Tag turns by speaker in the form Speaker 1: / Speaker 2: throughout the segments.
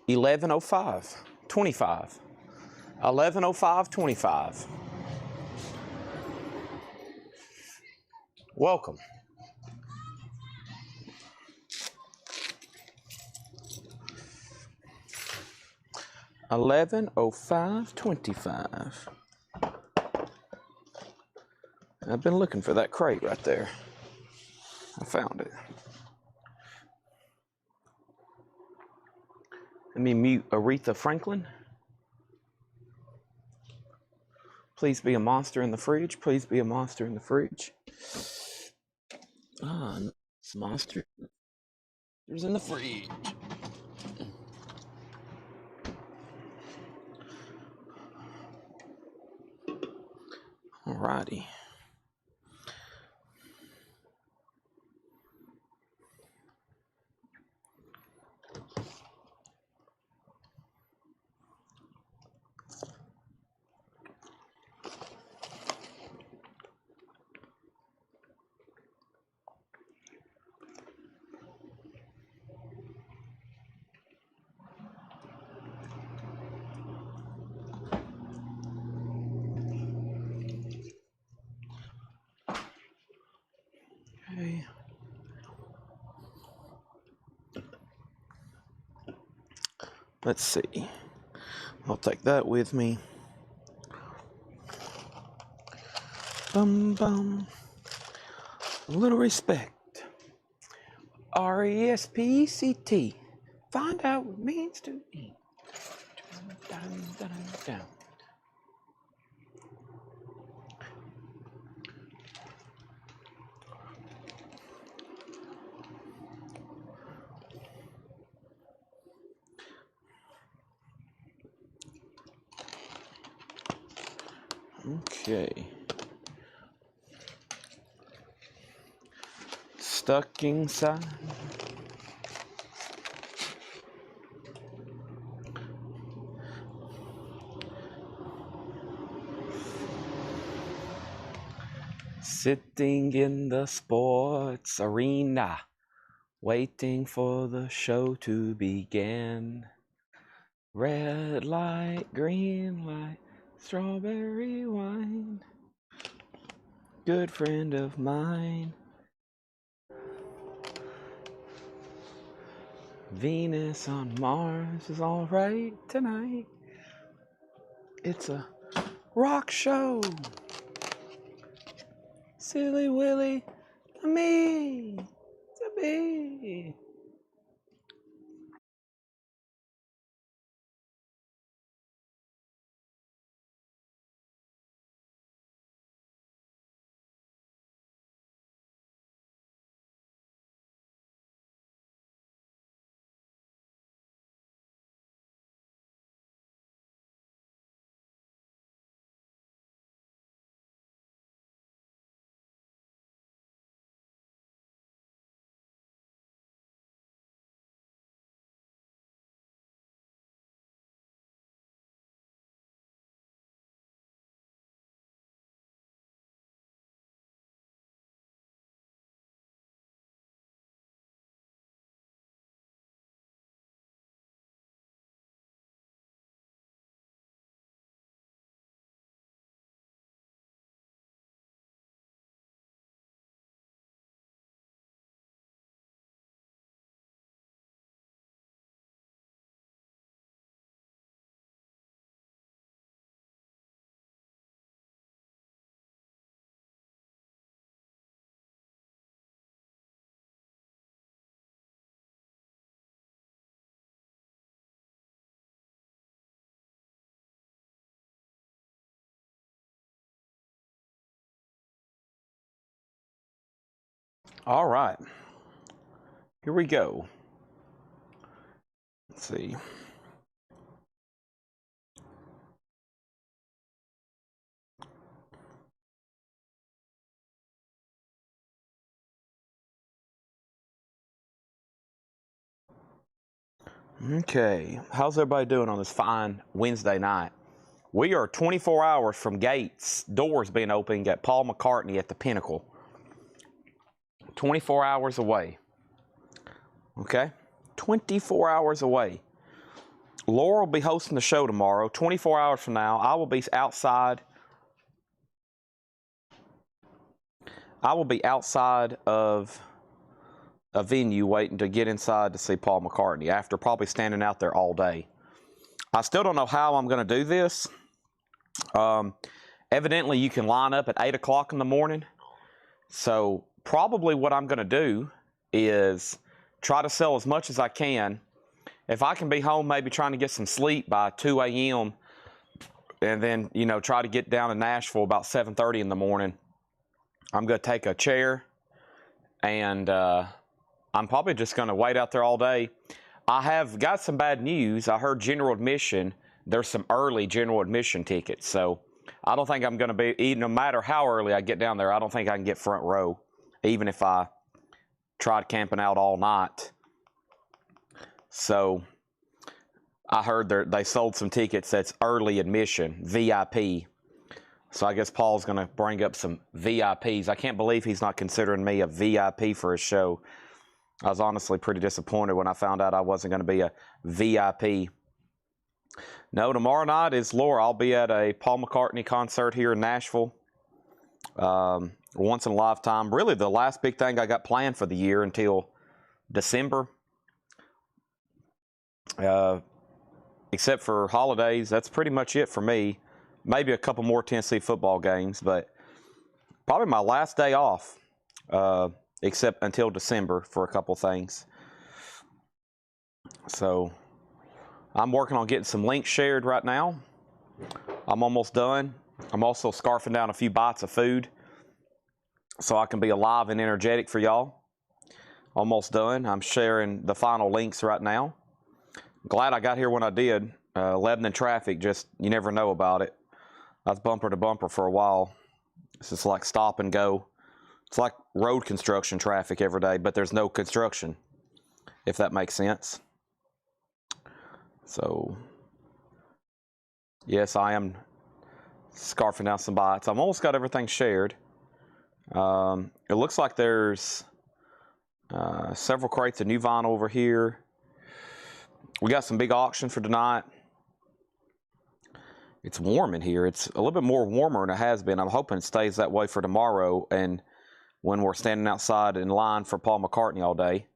Speaker 1: 11:05, 25. 11:05, 25. Welcome. $11:05.25. I've been looking for that crate right there. I found it. Let me mute Aretha Franklin. Please be a monster in the fridge. Please be a monster in the fridge. Ah, it's monster. There's in the fridge. Alrighty. Okay. Let's see. I'll take that with me. Bum bum. A little respect. RESPECT. Find out what it means to me. Down. Okay. Stuck inside. Sitting in the sports arena, waiting for the show to begin. Red light, green light, strawberry wine. Good friend of mine. Venus on Mars is alright tonight. It's a rock show. Silly Willy, to me, to me. All right, here we go. Let's see. Okay, how's everybody doing on this fine Wednesday night? We are 24 hours from gates, doors being opened at Paul McCartney at the Pinnacle. 24 hours away. Okay? 24 hours away. Laura will be hosting the show tomorrow. 24 hours from now, I will be outside. I will be outside of a venue waiting to get inside to see Paul McCartney after probably standing out there all day. I still don't know how I'm going to do this. Evidently, you can line up at 8 o'clock in the morning. So probably what I'm going to do is try to sell as much as I can. If I can be home maybe trying to get some sleep by 2 a.m. and then, you know, try to get down to Nashville about 7:30 in the morning, I'm going to take a chair and I'm probably just going to wait out there all day. I have got some bad news. I heard general admission. There's some early general admission tickets. So I don't think I'm going to be, no matter how early I get down there, I don't think I can get front row, even if I tried camping out all night. So I heard they sold some tickets that's early admission, VIP. So I guess Paul's going to bring up some VIPs. I can't believe he's not considering me a VIP for his show. I was honestly pretty disappointed when I found out I wasn't going to be a VIP. No, tomorrow night is Laura. I'll be at a Paul McCartney concert here in Nashville. Once in a lifetime. Really the last big thing I got planned for the year until December. Except for holidays, that's pretty much it for me. Maybe a couple more Tennessee football games, but probably my last day off, except until December for a couple things. So I'm working on getting some links shared right now. I'm almost done. I'm also scarfing down a few bites of food so I can be alive and energetic for y'all. Almost done. I'm sharing the final links right now. Glad I got here when I did. Lebanon traffic, just, you never know about it. I was bumper to bumper for a while. It's just like stop and go. It's like road construction traffic every day, but there's no construction, if that makes sense. So, yes, I am scarfing down some bites. I've almost got everything shared. It looks like there's several crates of new vinyl over here. We got some big auction for tonight. It's warm in here. It's a little bit more warmer than it has been. I'm hoping it stays that way for tomorrow and when we're standing outside in line for Paul McCartney all day.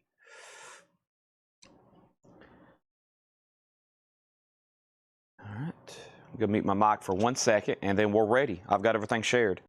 Speaker 1: All right. I'm going to mute my mic for 1 second and then we're ready. I've got everything shared.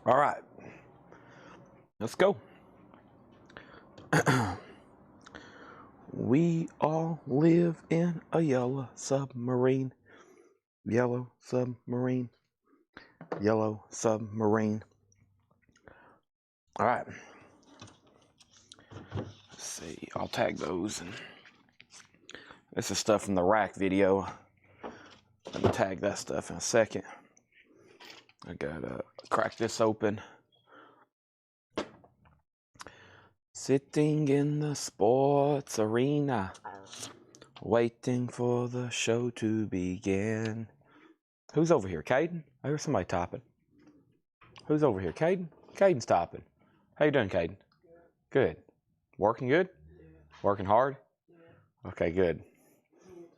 Speaker 1: All right. Let's go. We all live in a yellow submarine. Yellow submarine. Yellow submarine. All right. Let's see. I'll tag those. And this is stuff from the rack video. Let me tag that stuff in a second. I gotta crack this open. Sitting in the sports arena, waiting for the show to begin. Who's over here, Caden? I hear somebody typing. Who's over here, Caden? Caden's typing. How you doing, Caden? Good. Working good? Working hard? Okay, good.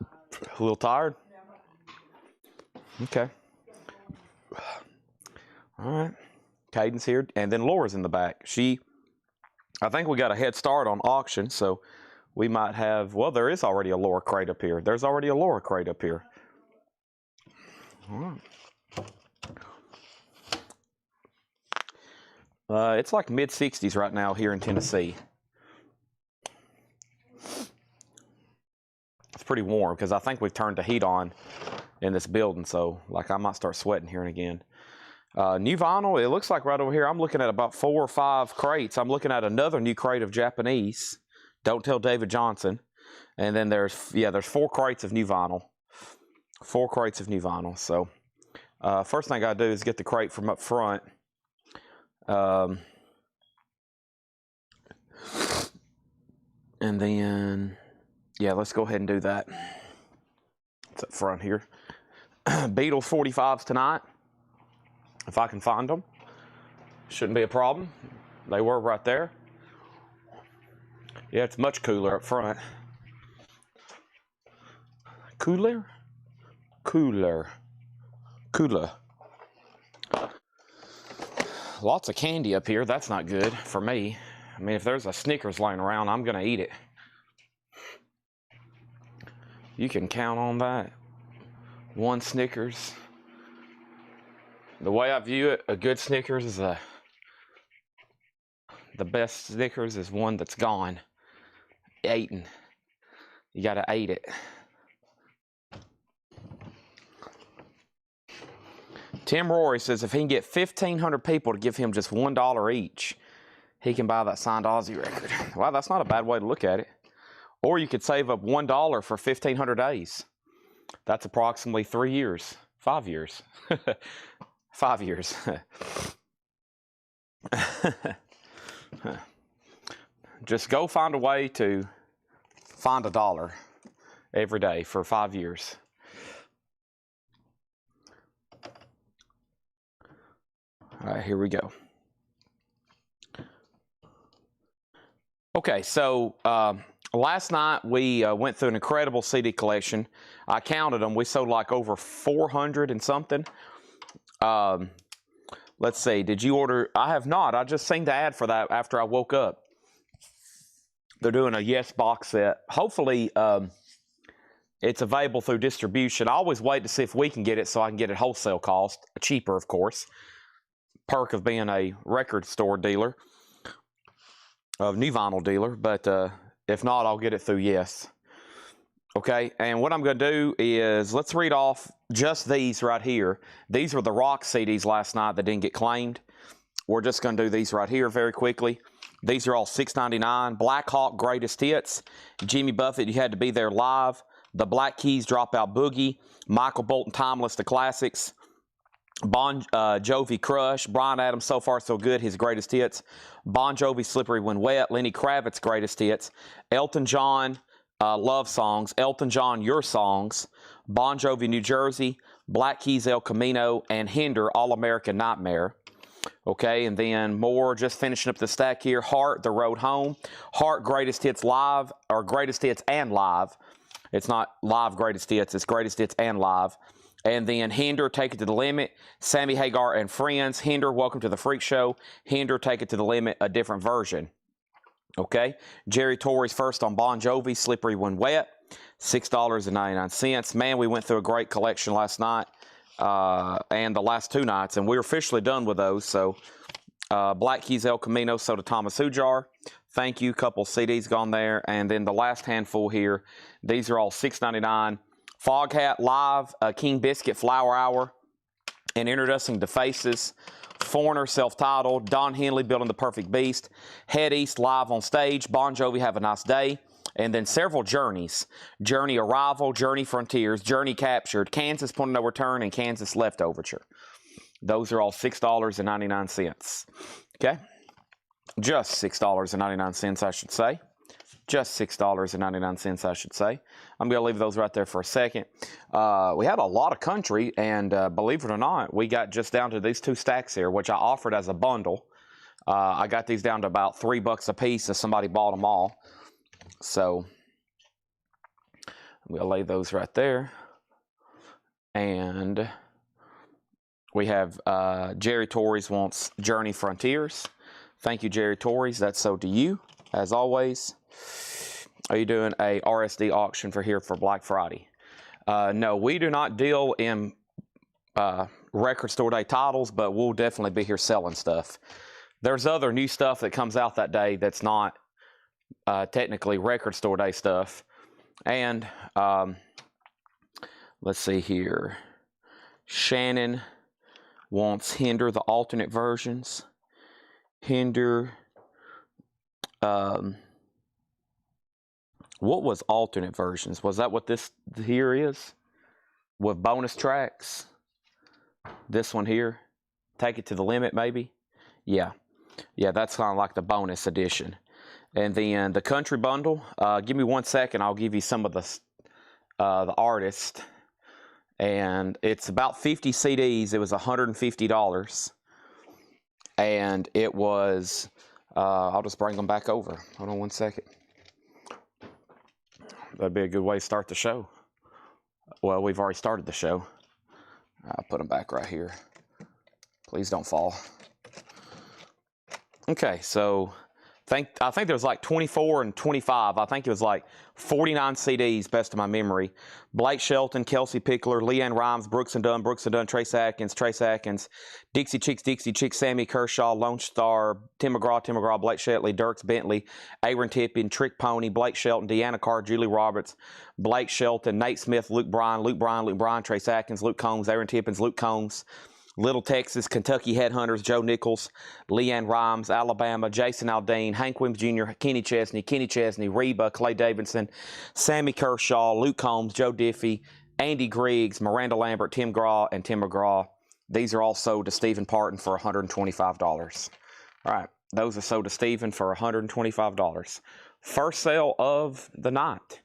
Speaker 1: A little tired? Okay. All right. Caden's here, and then Laura's in the back. I think we got a head start on auction, so we might have, well, there is already a Laura crate up here. There's already a Laura crate up here. All right. It's like mid-60s right now here in Tennessee. It's pretty warm because I think we've turned the heat on in this building, so like I might start sweating here and again. New vinyl, it looks like right over here, I'm looking at about 4 or 5 crates. I'm looking at another new crate of Japanese. Don't Tell David Johnson. And then there's 4 crates of new vinyl. 4 crates of new vinyl. So first thing I do is get the crate from up front. And then, yeah, let's go ahead and do that. It's up front here. Beatles 45s tonight. If I can find them. Shouldn't be a problem. They were right there. Yeah, it's much cooler up front. Cooler? Cooler. Cooler. Lots of candy up here. That's not good for me. I mean, if there's a Snickers laying around, I'm going to eat it. You can count on that. 1 Snickers. The way I view it, a good Snickers is the best Snickers is one that's gone. Eaten. You got to eat it. Tim Rory says if he can get 1,500 people to give him just $1 each, he can buy that signed Ozzy record. Wow, that's not a bad way to look at it. Or you could save up $1 for 1,500 days. That's approximately 3 years. 5 years. 5 years. Just go find a way to find $1 every day for 5 years. All right, here we go. Okay, so last night we went through an incredible CD collection. I counted them. We sold like over 400 and something. Let's see. Did you order? I have not. I just seen the ad for that after I woke up. They're doing a Yes box set. Hopefully, it's available through distribution. I always wait to see if we can get it so I can get it wholesale cost, cheaper, of course. Perk of being a record store dealer, of new vinyl dealer. But if not, I'll get it through Yes. Okay, and what I'm going to do is, let's read off just these right here. These were the rock CDs last night that didn't get claimed. We're just going to do these right here very quickly. These are all $6.99. Black Hawk Greatest Hits. Jimmy Buffett, You Had to Be There Live. The Black Keys Dropout Boogie. Michael Bolton Timeless, The Classics. Bon Jovi Crush. Bryan Adams So Far So Good, His Greatest Hits. Bon Jovi Slippery When Wet. Lenny Kravitz Greatest Hits. Elton John Love Songs. Elton John Your Songs. Bon Jovi New Jersey. Black Keys El Camino. And Hinder All American Nightmare. Okay, and then more, just finishing up the stack here. Heart, The Road Home. Heart, Greatest Hits Live, or Greatest Hits and Live. It's not live Greatest Hits, it's Greatest Hits and Live. And then Hinder, Take It to the Limit. Sammy Hagar and Friends. Hinder, Welcome to the Freak Show. Hinder, Take It to the Limit, a different version. Okay, Jerry Torrey's first on Bon Jovi, Slippery When Wet. $6.99. Man, we went through a great collection last night. And the last 2 nights, and we're officially done with those. So Black Keys El Camino, So to Thomas Hujar. Thank you. Couple CDs gone there. And then the last handful here, these are all $6.99. Foghat Live, King Biscuit Flower Hour, and Introducing the Faces. Foreigner, self-titled. Don Henley, Building the Perfect Beast. Head East, live on stage. Bon Jovi, Have a Nice Day. And then several Journeys. Journey Arrival, Journey Frontiers, Journey Captured, Kansas Point of No Return, and Kansas Left Overture. Those are all $6.99. Okay? Just $6.99, I should say. Just $6.99, I should say. I'm going to leave those right there for a second. We had a lot of country, and believe it or not, we got just down to these 2 stacks here, which I offered as a bundle. I got these down to about $3 a piece if somebody bought them all. So I'm going to lay those right there. And we have Jerry Torres wants Journey Frontiers. Thank you, Jerry Torres. That's so to you, as always. Are you doing a RSD auction here for Black Friday? No, we do not deal in record store day titles, but we'll definitely be here selling stuff. There's other new stuff that comes out that day that's not technically record store day stuff. And let's see here. Shannon wants Hinder, the alternate versions. Hinder. What was alternate versions? Was that what this here is? With bonus tracks? This one here? Take It to the Limit, maybe? Yeah. Yeah, that's kind of like the bonus edition. And then the country bundle. Give me 1 second. I'll give you some of the artists. And it's about 50 CDs. It was $150. And it was... I'll just bring them back over. Hold on 1 second. That'd be a good way to start the show. Well, we've already started the show. I'll put them back right here. Please don't fall. Okay, so I think there's like 24 and 25. I think it was like 49 CDs, best of my memory. Blake Shelton, Kelsey Pickler, Leanne Rhymes, Brooks and Dunn, Trace Atkins, Dixie Chicks, Sammy Kershaw, Lone Star, Tim McGraw, Blake Shetley, Dirks Bentley, Aaron Tippin, Trick Pony, Blake Shelton, Deanna Carr, Julie Roberts, Blake Shelton, Nate Smith, Luke Bryan, Trace Atkins, Luke Combs, Aaron Tippins, Luke Combs, Little Texas, Kentucky Headhunters, Joe Nichols, Leanne Rhymes, Alabama, Jason Aldean, Hank Williams Jr., Kenny Chesney, Reba, Clay Davidson, Sammy Kershaw, Luke Combs, Joe Diffie, Andy Griggs, Miranda Lambert, Tim Graw, and Tim McGraw. These are all sold to Stephen Parton for $125. All right, those are sold to Stephen for $125. First sale of the night.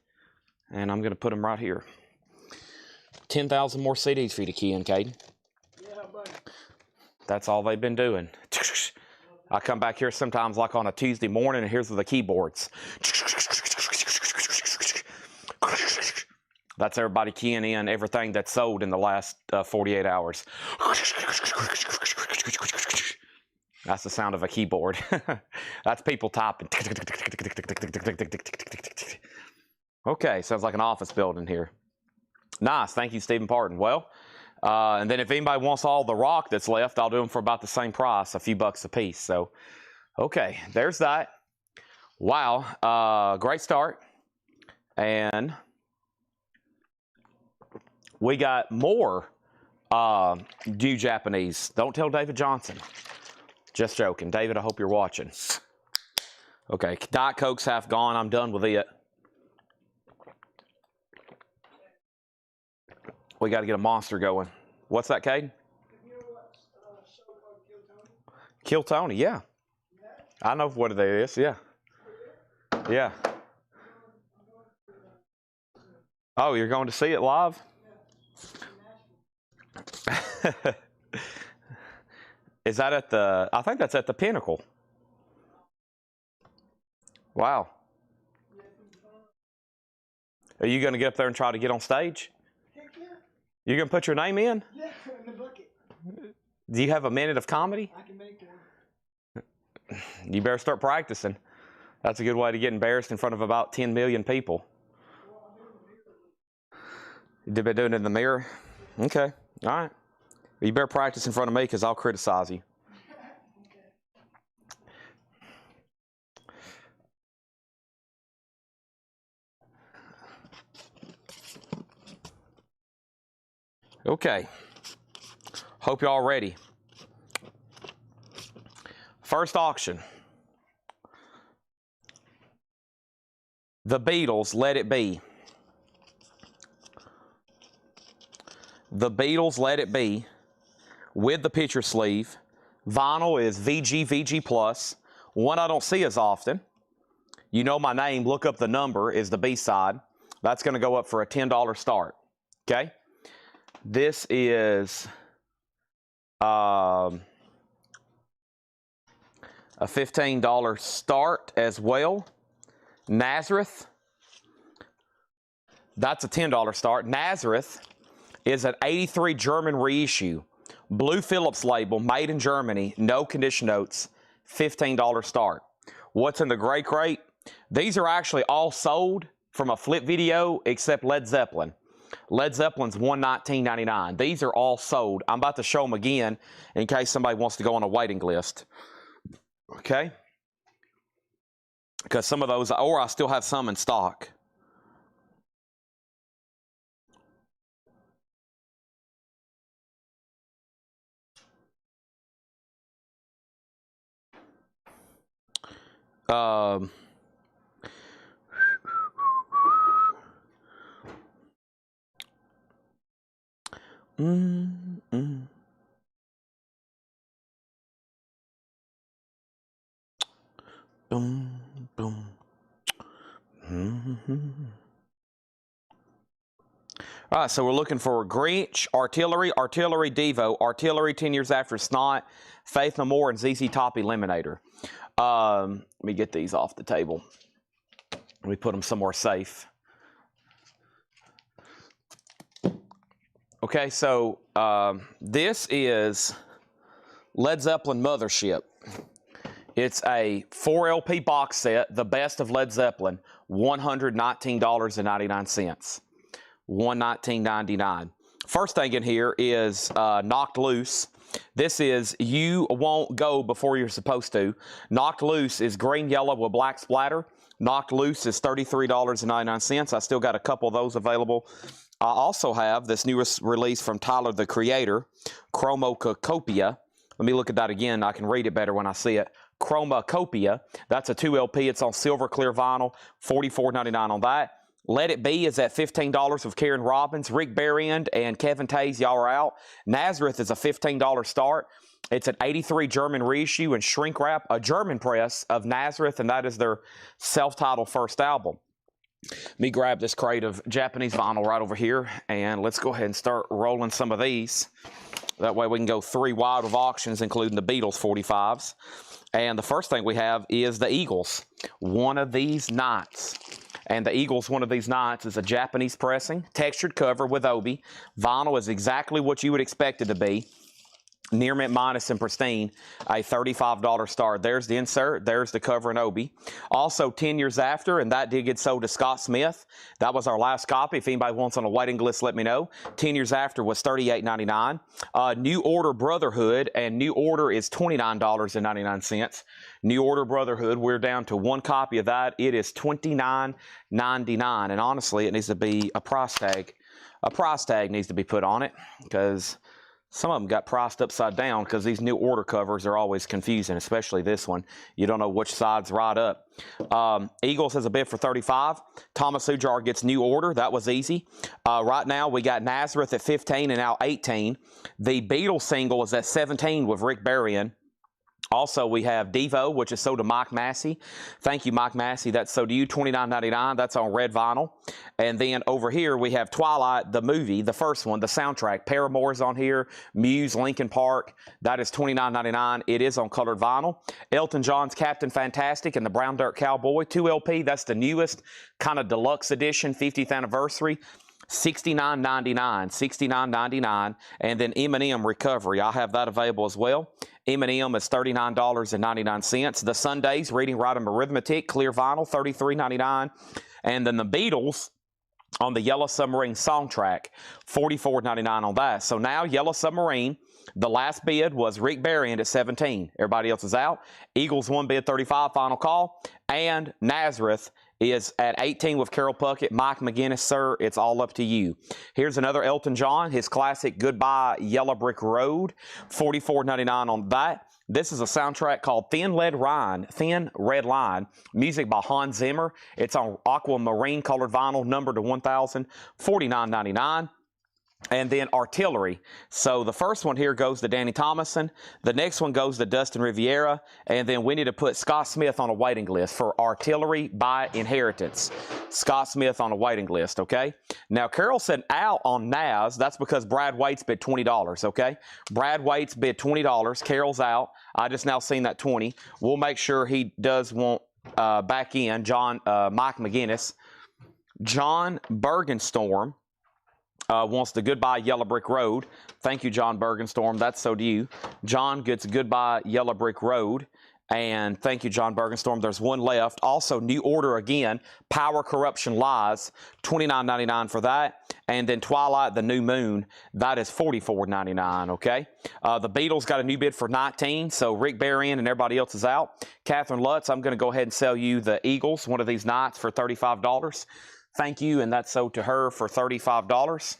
Speaker 1: And I'm going to put them right here. 10,000 more CDs for you to key in, Caden. That's all they've been doing. I come back here sometimes like on a Tuesday morning, and here's the keyboards. That's everybody keying in everything that's sold in the last 48 hours. That's the sound of a keyboard. That's people typing. Okay, sounds like an office building here. Nice, thank you, Stephen Parton. Well, and then if anybody wants all the rock that's left, I'll do them for about the same price, a few bucks a piece. So, okay, there's that. Wow, great start. And we got more new Japanese. Don't tell David Johnson. Just joking. David, I hope you're watching. Okay, Diet Coke's half gone. I'm done with it. We got to get a monster going. What's that, Caden?
Speaker 2: You know what show called Kill Tony?
Speaker 1: Kill Tony, yeah. I know what it is, yeah. Yeah. Oh, you're going to see it live? Yeah. Is that at the, I think that's at the Pinnacle. Wow. Are you going to get up there and try to get on stage? You're going to put your name in?
Speaker 2: Yeah, in the bucket.
Speaker 1: Do you have a minute of comedy?
Speaker 2: I can make one.
Speaker 1: You better start practicing. That's a good way to get embarrassed in front of about 10 million people. You've been doing it in the mirror? Okay, all right. You better practice in front of me because I'll criticize you. Okay, hope y'all ready. First auction. The Beatles, Let It Be. The Beatles, Let It Be, with the picture sleeve. Vinyl is VG+, One I don't see as often. You know my name, look up the number, is the B-side. That's going to go up for a $10 start. Okay? This is a $15 start as well. Nazareth. That's a $10 start. Nazareth is an 83 German reissue. Blue Phillips label, made in Germany, no condition notes, $15 start. What's in the gray crate? These are actually all sold from a flip video except Led Zeppelin. Led Zeppelin's $119.99. These are all sold. I'm about to show them again in case somebody wants to go on a waiting list. Okay? Because some of those, or I still have some in stock. Boom, boom. All right, so we're looking for Grinch, Artillery, Artillery Devo, Artillery 10 Years After Snot, Faith No More, and ZZ Top Eliminator. Let me get these off the table. Let me put them somewhere safe. Okay, so this is Led Zeppelin Mothership. It's a 4 LP box set, the best of Led Zeppelin, $119.99. $119.99. First thing in here is Knocked Loose. This is You Won't Go Before You're Supposed to. Knocked Loose is green, yellow with black splatter. Knocked Loose is $33.99. I still got a couple of those available. I also have this newest release from Tyler, the Creator, Chromacopia. Let me look at that again. I can read it better when I see it. Chromacopia. That's a 2 LP. It's on silver clear vinyl. $44.99 on that. Let It Be is at $15 with Karen Robbins. Rick Berrien and Kevin Tays, y'all are out. Nazareth is a $15 start. It's an 83 German reissue and shrink wrap, a German press of Nazareth, and that is their self-titled first album. Let me grab this crate of Japanese vinyl right over here, and let's go ahead and start rolling some of these. That way we can go 3 wide of auctions, including the Beatles 45s. And the first thing we have is the Eagles, One of These Nights. And the Eagles, One of These Nights is a Japanese pressing, textured cover with obi. Vinyl is exactly what you would expect it to be. Near mint minus and pristine, a $35 start. There's the insert, there's the cover and obi. Also 10 Years After, and that did get sold to Scott Smith. That was our last copy. If anybody wants on a waiting list, let me know. 10 Years After was $38.99. New Order Brotherhood, and New Order is $29.99. New Order Brotherhood, we're down to 1 copy of that. It is $29.99, and honestly, it needs to be a price tag. A price tag needs to be put on it, because some of them got priced upside down, because these New Order covers are always confusing, especially this one. You don't know which side's right up. Eagles has a bid for $35. Thomas Ujar gets New Order. That was easy. Right now, we got Nazareth at $15 and now $18. The Beatles single is at $17 with Rick Berrien. Also, we have Devo, which is sold to Mike Massey. Thank you, Mike Massey. That's sold to you, $29.99. That's on red vinyl. And then over here, we have Twilight, the movie, the first one, the soundtrack. Paramore's on here. Muse, Linkin Park. That is $29.99. It is on colored vinyl. Elton John's Captain Fantastic and the Brown Dirt Cowboy, 2 LP. That's the newest kind of deluxe edition, 50th anniversary. $69.99, $69.99, and then Eminem Recovery. I have that available as well. Eminem is $39.99. The Sundays, Reading, Writing, Arithmetic, clear vinyl, $33.99. And then the Beatles on the Yellow Submarine song track, $44.99 on that. So now Yellow Submarine, the last bid was Rick Berrien at $17. Everybody else is out. Eagles 1 bid, $35, final call. And Nazareth is at $18 with Carol Puckett. Mike McGinnis, sir, it's all up to you. Here's another Elton John, his classic Goodbye Yellow Brick Road, $44.99 on that. This is a soundtrack called Thin Red Line, music by Hans Zimmer. It's on aquamarine colored vinyl, numbered to 1000, $49.99. And then artillery. So the first one here goes to Danny Thomason. The next one goes to Dustin Riviera. And then we need to put Scott Smith on a waiting list for artillery by inheritance. Scott Smith on a waiting list, okay? Now, Carol said out on Naz. That's because Brad Waits bid $20, okay? Brad Waits bid $20. Carol's out. I just now seen that 20. We'll make sure he does want back in. Mike McGinnis. John Bergenstorm wants the Goodbye Yellow Brick Road. Thank you, John Bergenstorm. That's so do you. John gets Goodbye Yellow Brick Road. And thank you, John Bergenstorm. There's one left. Also, new order again. Power Corruption Lies. $29.99 for that. And then Twilight, the New Moon. That is $44.99, okay? The Beatles got a new bid for 19. So Rick Berrien and everybody else is out. Catherine Lutz, I'm going to go ahead and sell you the Eagles, one of these nights, for $35. Thank you, and that's sold to her for $35.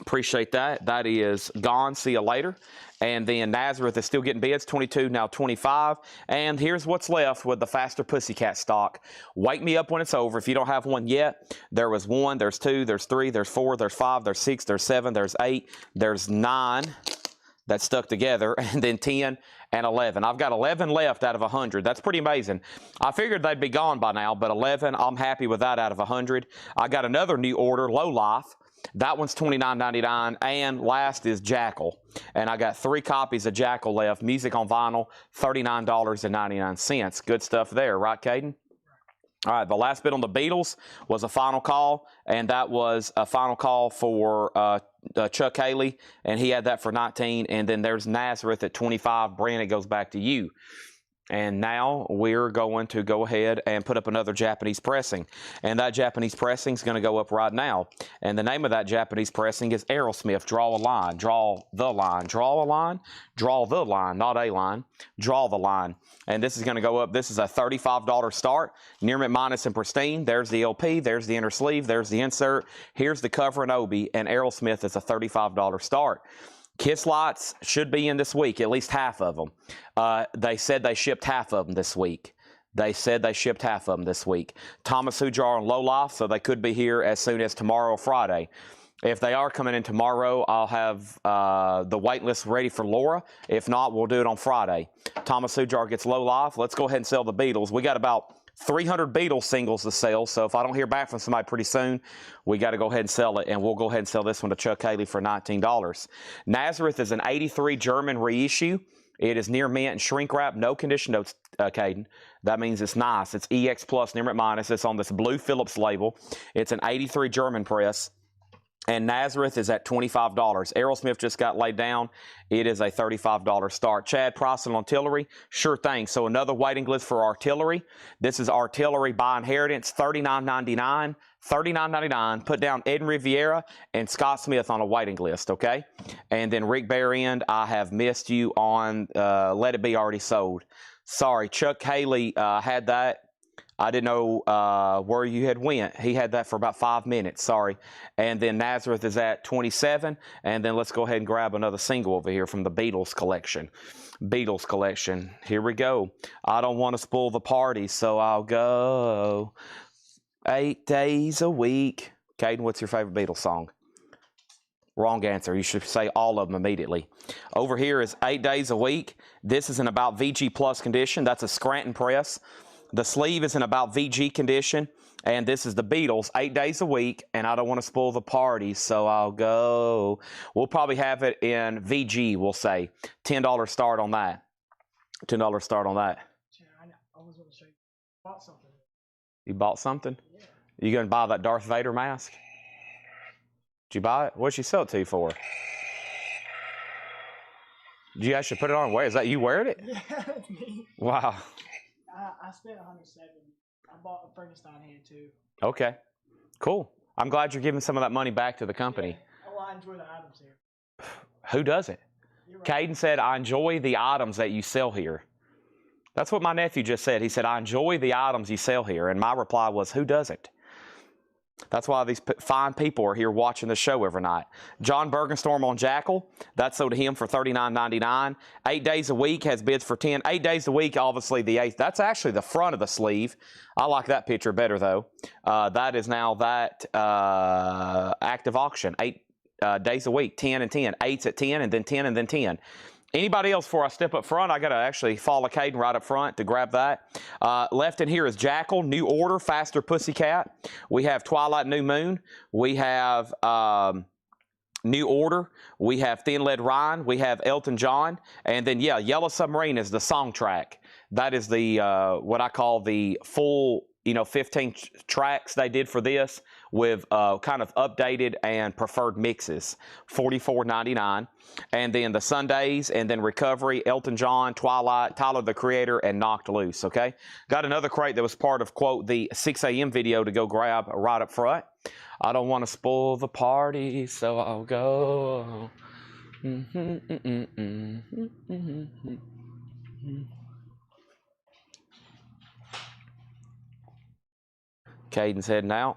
Speaker 1: Appreciate that. That is gone. See you later. And then Nazareth is still getting bids, 22, now 25. And here's what's left with the Faster Pussycat stock. Wake me up when it's over. If you don't have one yet, there was 1, there's 2, there's 3, there's 4, there's 5, there's 6, there's 7, there's 8, there's 9 that stuck together, and then 10 and 11. I've got 11 left out of 100. That's pretty amazing. I figured they'd be gone by now, but 11, I'm happy with that out of 100. I got another new order, Low Life. That one's $29.99, and last is Jackal. And I got 3 copies of Jackal left. Music on vinyl, $39.99. Good stuff there, right, Caden? All right, the last bid on the Beatles was a final call, and that was a final call for Chuck Haley, and he had that for 19. And then there's Nazareth at 25. Brandon, it goes back to you. And now we're going to go ahead and put up another Japanese pressing. And that Japanese pressing is going to go up right now. And the name of that Japanese pressing is Aerosmith. Draw a line. Draw the line. Draw a line. Draw the line. Not a line. Draw the line. And this is going to go up. This is a $35 start. Near mint minus and pristine. There's the LP. There's the inner sleeve. There's the insert. Here's the cover and Obi. And Aerosmith is a $35 start. Kiss lights should be in this week, at least half of them. They said they shipped half of them this week. Thomas Hujar and Low Life, so they could be here as soon as tomorrow or Friday. If they are coming in tomorrow, I'll have the wait list ready for Laura. If not, we'll do it on Friday. Thomas Hujar gets Low Life. Let's go ahead and sell the Beatles. We got about 300 Beatles singles to sell, so if I don't hear back from somebody pretty soon, we got to go ahead and sell it, and we'll go ahead and sell this one to Chuck Haley for $19. Nazareth is an 83 German reissue. It is near mint and shrink wrap, no condition notes, Caden. That means it's nice. It's EX Plus, near mint minus. It's on this blue Phillips label. It's an 83 German press. And Nazareth is at $25. Aerosmith just got laid down. It is a $35 start. Chad, price on artillery? Sure thing. So another waiting list for artillery. This is artillery by inheritance, $39.99. $39.99. Put down Ed Riviera and Scott Smith on a waiting list, okay? And then Rick Berrien, I have missed you on Let It Be already sold. Sorry, Chuck Haley had that. I didn't know where you had went. He had that for about 5 minutes. Sorry. And then Nazareth is at 27. And then let's go ahead and grab another single over here from the Beatles collection. Beatles collection. Here we go. I don't want to spoil the party, so I'll go 8 days a week. Caden, what's your favorite Beatles song? Wrong answer. You should say all of them immediately. Over here is 8 days a week. This is in about VG Plus condition. That's a Scranton press. The sleeve is in about VG condition, and this is the Beatles, 8 days a week, and I don't want to spoil the party, so I'll go. We'll probably have it in VG, we'll say. $10 start on that. $10 start on that.
Speaker 2: I was going to say, bought something.
Speaker 1: You bought something?
Speaker 2: Yeah.
Speaker 1: You going to buy that Darth Vader mask? Did you buy it? What'd she sell it to you for? Did you actually put it on? Where is that? You wearing it?
Speaker 2: Yeah, that's me.
Speaker 1: Wow.
Speaker 2: I spent $107. I bought a Frankenstein head too.
Speaker 1: Okay, cool. I'm glad you're giving some of that money back to the company.
Speaker 2: Yeah. Oh, I enjoy the items here.
Speaker 1: Who doesn't?
Speaker 2: You're right.
Speaker 1: Caden said, I enjoy the items that you sell here. That's what my nephew just said. He said, I enjoy the items you sell here. And my reply was, who doesn't? That's why these fine people are here watching the show every night. John Bergenstorm on Jackal. That sold to him for $39.99. 8 days a week has bids for 10. 8 days a week, obviously the 8th. That's actually the front of the sleeve. I like that picture better, though. That is now that active auction. days a week, 10 and 10, 8s at 10, and then 10 and then 10. Anybody else before I step up front? I got to actually follow Caden right up front to grab that. Left in here is Jackal, New Order, Faster Pussycat. We have Twilight New Moon. We have New Order. We have Thin Lead Ryan. We have Elton John. And then, yeah, Yellow Submarine is the song track. That is the what I call the full, 15 tracks they did for this with kind of updated and preferred mixes, $44.99. And then the Sundays, and then Recovery, Elton John, Twilight, Tyler the Creator, and Knocked Loose, okay? Got another crate that was part of, quote, the 6 a.m. video to go grab right up front. I don't want to spoil the party, so I'll go. Caden's heading out.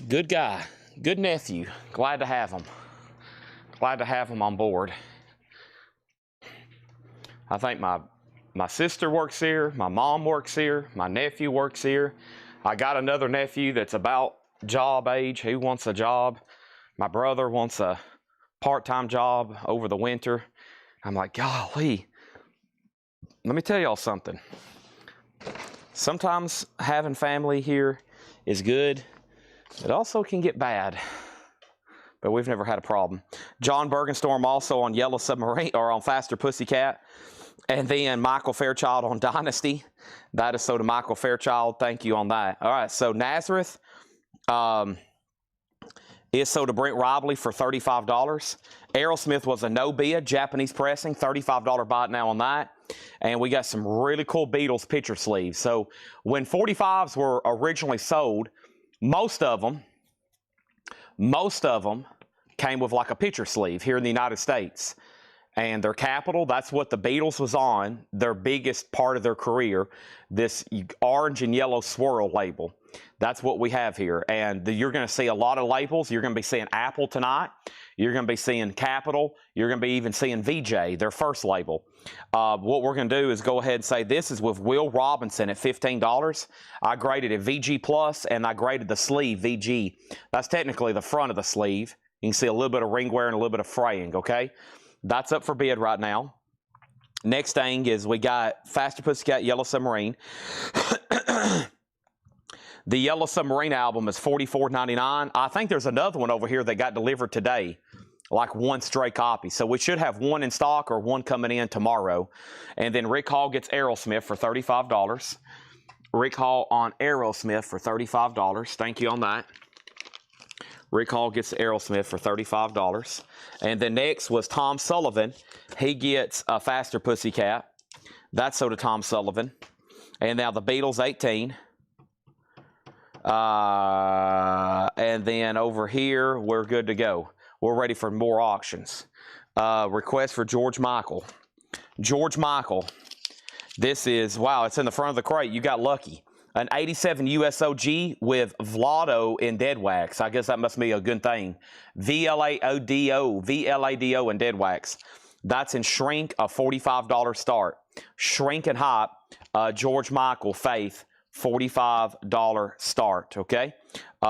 Speaker 1: Good guy. Good nephew. Glad to have him. Glad to have him on board. I think my sister works here. My mom works here. My nephew works here. I got another nephew that's about job age. He wants a job. My brother wants a part-time job over the winter. I'm like, golly. Let me tell y'all something. Sometimes having family here is good. It also can get bad, but we've never had a problem. John Bergenstorm also on Yellow Submarine, or on Faster Pussycat. And then Michael Fairchild on Dynasty. That is so to Michael Fairchild. Thank you on that. All right, so Nazareth is so to Brent Robley for $35. Aerosmith was a no bid, Japanese pressing, $35 buy it now on that. And we got some really cool Beatles picture sleeves. So when 45s were originally sold, most of them came with like a picture sleeve here in the United States. And their Capitol, that's what the Beatles was on, their biggest part of their career, this orange and yellow swirl label. That's what we have here. And you're going to see a lot of labels. You're going to be seeing Apple tonight. You're going to be seeing Capitol. You're going to be even seeing VJ, their first label. What we're going to do is go ahead and say this is with Will Robinson at $15. I graded it VG Plus, and I graded the sleeve VG. That's technically the front of the sleeve. You can see a little bit of ring wear and a little bit of fraying, okay? That's up for bid right now. Next thing is we got Faster Pussycat Yellow Submarine. The Yellow Submarine album is $44.99. I think there's another one over here that got delivered today, like one stray copy. So we should have one in stock or one coming in tomorrow. And then Rick Hall gets Aerosmith for $35. Rick Hall on Aerosmith for $35. Thank you on that. Rick Hall gets Aerosmith for $35. And then next was Tom Sullivan. He gets a Faster Pussycat. That's so to Tom Sullivan. And now the Beatles, 18. And then over here, we're good to go. We're ready for more auctions. Request for George Michael. George Michael. This is, wow, it's in the front of the crate. You got lucky. An 87 USOG with Vlado in dead wax. I guess that must be a good thing. VLADO in dead wax. That's in shrink, a $45 start. Shrink and hop, George Michael, Faith, $45 start, okay? Did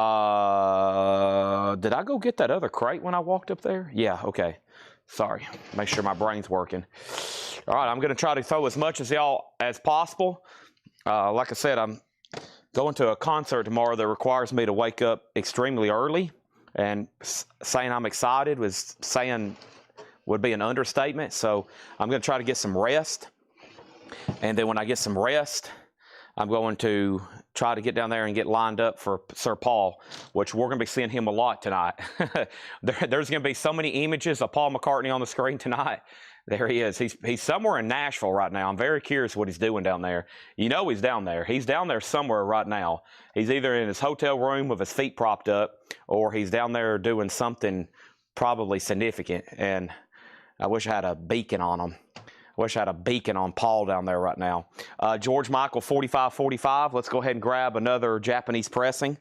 Speaker 1: I go get that other crate when I walked up there? Yeah, okay. Sorry, make sure my brain's working. All right, I'm going to try to throw as much as y'all as possible. Like I said, I'm going to a concert tomorrow that requires me to wake up extremely early, and saying I'm excited would be an understatement. So I'm going to try to get some rest, and then when I get some rest, I'm going to try to get down there and get lined up for Sir Paul, which we're going to be seeing him a lot tonight. There's going to be so many images of Paul McCartney on the screen tonight. There he is. He's somewhere in Nashville right now. I'm very curious what he's doing down there. You know he's down there. He's down there somewhere right now. He's either in his hotel room with his feet propped up, or he's down there doing something probably significant. And I wish I had a beacon on him. I wish I had a beacon on Paul down there right now. George Michael, 45.45. Let's go ahead and grab another Japanese pressing.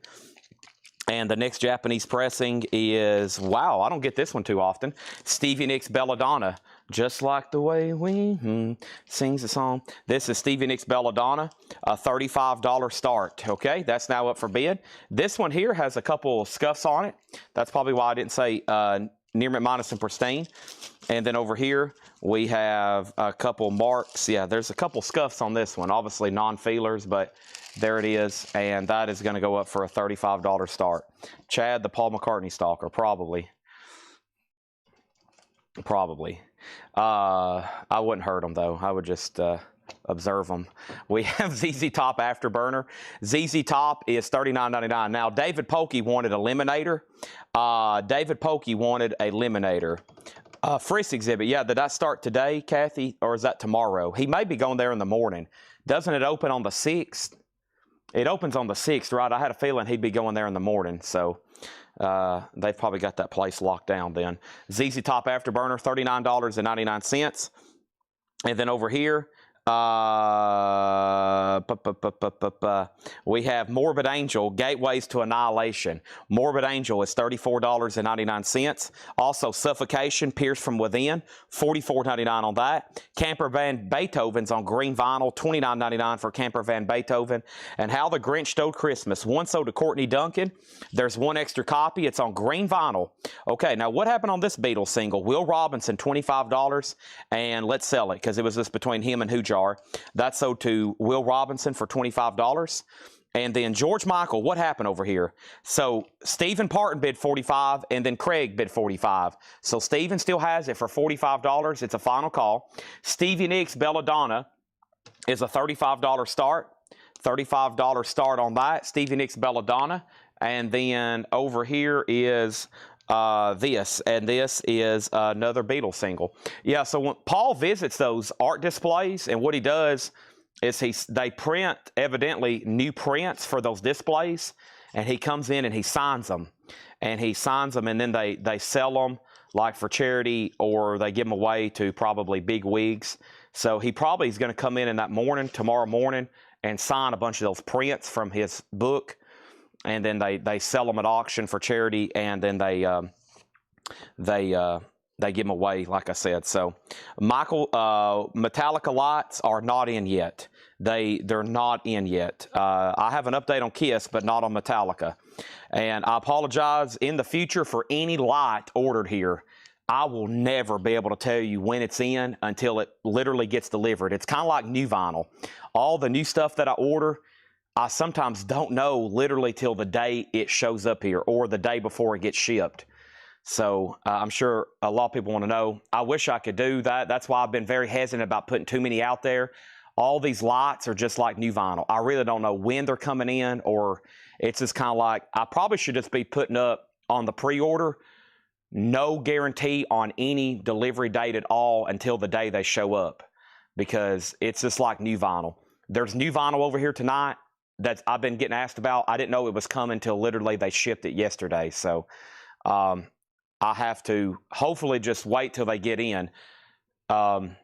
Speaker 1: And the next Japanese pressing is, wow, I don't get this one too often. Stevie Nicks Belladonna. Just like the way we sings the song. This is Stevie Nicks Belladonna, a $35 start. Okay, that's now up for bid. This one here has a couple scuffs on it. That's probably why I didn't say near mint minus and pristine. And then over here we have a couple marks. Yeah, there's a couple scuffs on this one. Obviously non-feelers, but there it is. And that is going to go up for a $35 start. Chad, the Paul McCartney stalker, probably. Probably. I wouldn't hurt them though. I would just observe them. We have ZZ Top Afterburner. ZZ Top is $39.99. Now David Polkey wanted a Eliminator. David Polkey wanted a Eliminator. Frisk exhibit. Yeah, did that start today, Kathy, or is that tomorrow? He may be going there in the morning. Doesn't it open on the 6th? It opens on the 6th, right? I had a feeling he'd be going there in the morning, so they've probably got that place locked down then. ZZ Top Afterburner, $39.99. And then over here, we have Morbid Angel, Gateways to Annihilation. Morbid Angel is $34.99. Also Suffocation, Pierced from Within, $44.99 on that. Camper Van Beethoven's on green vinyl, $29.99 for Camper Van Beethoven. And How the Grinch Stole Christmas, one sold to Courtney Duncan. There's one extra copy. It's on green vinyl. Okay, now what happened on this Beatles single? Will Robinson, $25, and Let's Sell It, because it was just between him and Hoojar. That sold to Will Robinson for $25. And then George Michael, what happened over here? So Stephen Parton bid $45, and then Craig bid $45. So Stephen still has it for $45. It's a final call. Stevie Nicks Belladonna is a $35 start. $35 start on that. Stevie Nicks Belladonna. And then over here is this is another Beatles single. Yeah, so when Paul visits those art displays, and what he does is they print, evidently, new prints for those displays, and he comes in and he signs them. And then they sell them, like for charity, or they give them away to probably big wigs. So he probably is going to come in that morning, tomorrow morning, and sign a bunch of those prints from his book. And then they sell them at auction for charity, and then they give them away, like I said. So Michael, Metallica lights are not in yet. They're not in yet. I have an update on Kiss, but not on Metallica. And I apologize in the future for any light ordered here. I will never be able to tell you when it's in until it literally gets delivered. It's kind of like new vinyl. All the new stuff that I order, I sometimes don't know literally till the day it shows up here or the day before it gets shipped. So I'm sure a lot of people want to know. I wish I could do that. That's why I've been very hesitant about putting too many out there. All these lights are just like new vinyl. I really don't know when they're coming in, or it's just kind of like I probably should just be putting up on the pre-order. No guarantee on any delivery date at all until the day they show up, because it's just like new vinyl. There's new vinyl over here tonight that I've been getting asked about. I didn't know it was coming until literally they shipped it yesterday. So I have to hopefully just wait till they get in. Some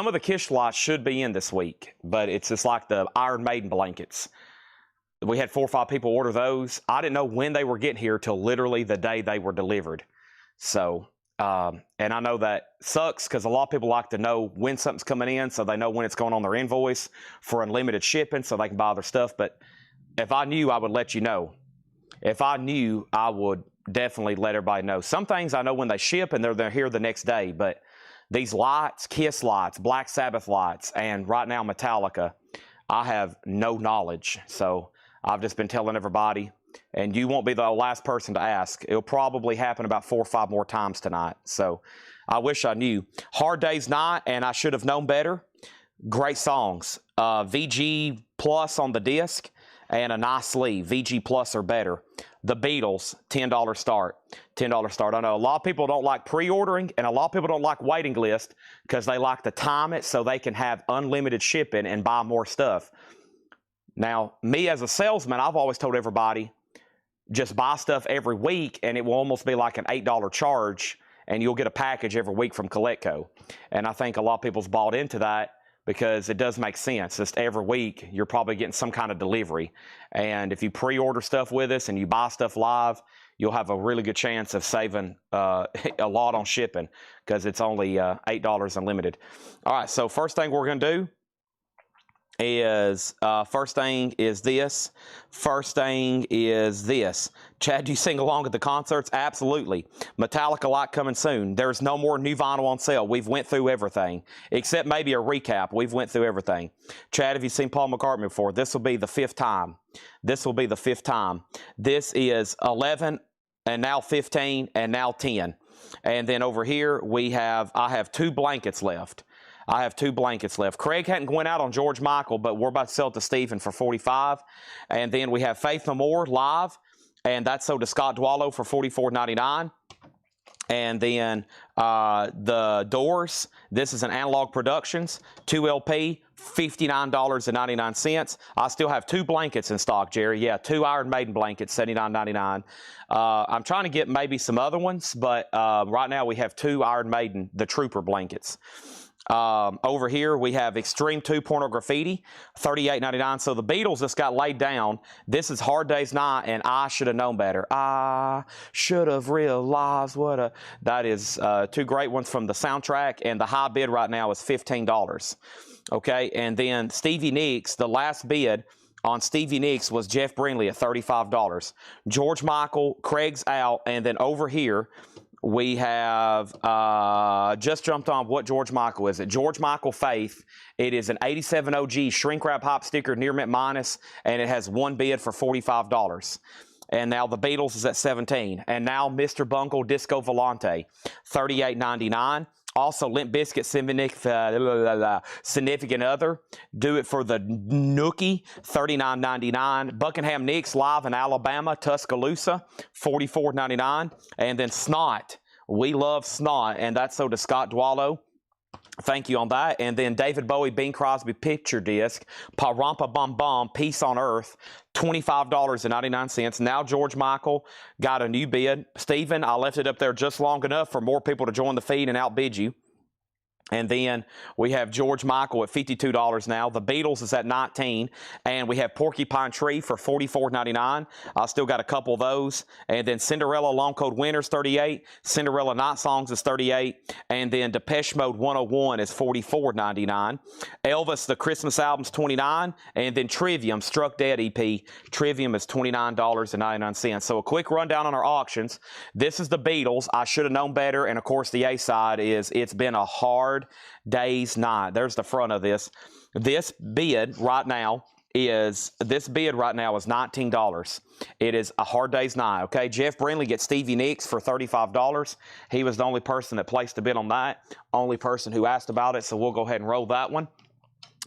Speaker 1: of the Kiss lots should be in this week, but it's just like the Iron Maiden blankets. We had 4 or 5 people order those. I didn't know when they were getting here till literally the day they were delivered. So, and I know that sucks because a lot of people like to know when something's coming in so they know when it's going on their invoice for unlimited shipping so they can buy their stuff. But if I knew, I would let you know. If I knew, I would definitely let everybody know. Some things I know when they ship and they're here the next day, but these lights, Kiss lights, Black Sabbath lights, and right now Metallica, I have no knowledge. So I've just been telling everybody, and you won't be the last person to ask. It'll probably happen about 4 or 5 more times tonight. So I wish I knew. Hard Day's Night, and I Should Have Known Better. Great songs. VG Plus on the disc and a nice sleeve. VG Plus or better. The Beatles, $10 start. $10 start. I know a lot of people don't like pre-ordering, and a lot of people don't like waiting list because they like to time it so they can have unlimited shipping and buy more stuff. Now, me as a salesman, I've always told everybody, just buy stuff every week, and it will almost be like an $8 charge, and you'll get a package every week from Coletco. And I think a lot of people's bought into that because it does make sense. Just every week, you're probably getting some kind of delivery. And if you pre-order stuff with us and you buy stuff live, you'll have a really good chance of saving a lot on shipping because it's only $8 unlimited. All right, so first thing we're going to do is first thing is this. Chad, do you sing along at the concerts? Absolutely. Metallica lot coming soon. There's no more new vinyl on sale. We've went through everything except maybe a recap. We've went through everything. Chad, have you seen Paul McCartney before? This will be the 5th time. This is 11 and now 15 and now 10. And then over here I have 2 blankets left. Craig hadn't went out on George Michael, but we're about to sell it to Stephen for $45. And then we have Faith No More live, and that's sold to Scott Dwallow for $44.99. And then the Doors, this is an Analog Productions, 2 LP, $59.99. I still have 2 blankets in stock, Jerry. Yeah, 2 Iron Maiden blankets, $79.99. I'm trying to get maybe some other ones, but right now we have 2 Iron Maiden, the Trooper blankets. Over here we have Extreme 2 Porno Graffiti, $38.99. So the Beatles just got laid down. This is Hard Day's Night, and I should have known better. I should have realized that is 2 great ones from the soundtrack, and the high bid right now is $15. Okay, and then Stevie Nicks, the last bid on Stevie Nicks was Jeff Brinley at $35. George Michael, Craig's out, and then over here we have just jumped on what George Michael is. It George Michael Faith. It is an 87 OG shrink wrap hop sticker near mint minus, and it has 1 bid for $45. And now the Beatles is at 17. And now Mr. Bungle Disco Volante, $38.99. Also, Limp Bizkit Significant Other. Do It for the Nookie, $39.99. Buckingham Nicks live in Alabama, Tuscaloosa, $44.99. And then Snot. We love Snot, and that's sold to Scott Dwallow. Thank you on that. And then David Bowie, Bing Crosby picture disc, Pa-Rampa Bum Bum, Peace on Earth, $25.99. Now George Michael got a new bid. Stephen, I left it up there just long enough for more people to join the feed and outbid you. And then we have George Michael at $52 now. The Beatles is at $19. And we have Porcupine Tree for $44.99. I still got a couple of those. And then Cinderella Long Cold Winters, $38. Cinderella Night Songs is $38. And then Depeche Mode 101 is $44.99. Elvis, the Christmas album's $29. And then Trivium, Struck Dead EP. Trivium is $29.99. So a quick rundown on our auctions. This is the Beatles. I should have known better. And of course the A-side is It's Been a Hard Day's Night. There's the front of this. This bid right now is $19. It is A Hard Day's Night. Okay, Jeff Brinley gets Stevie Nicks for $35. He was the only person that placed a bid on that. Only person who asked about it. So we'll go ahead and roll that one.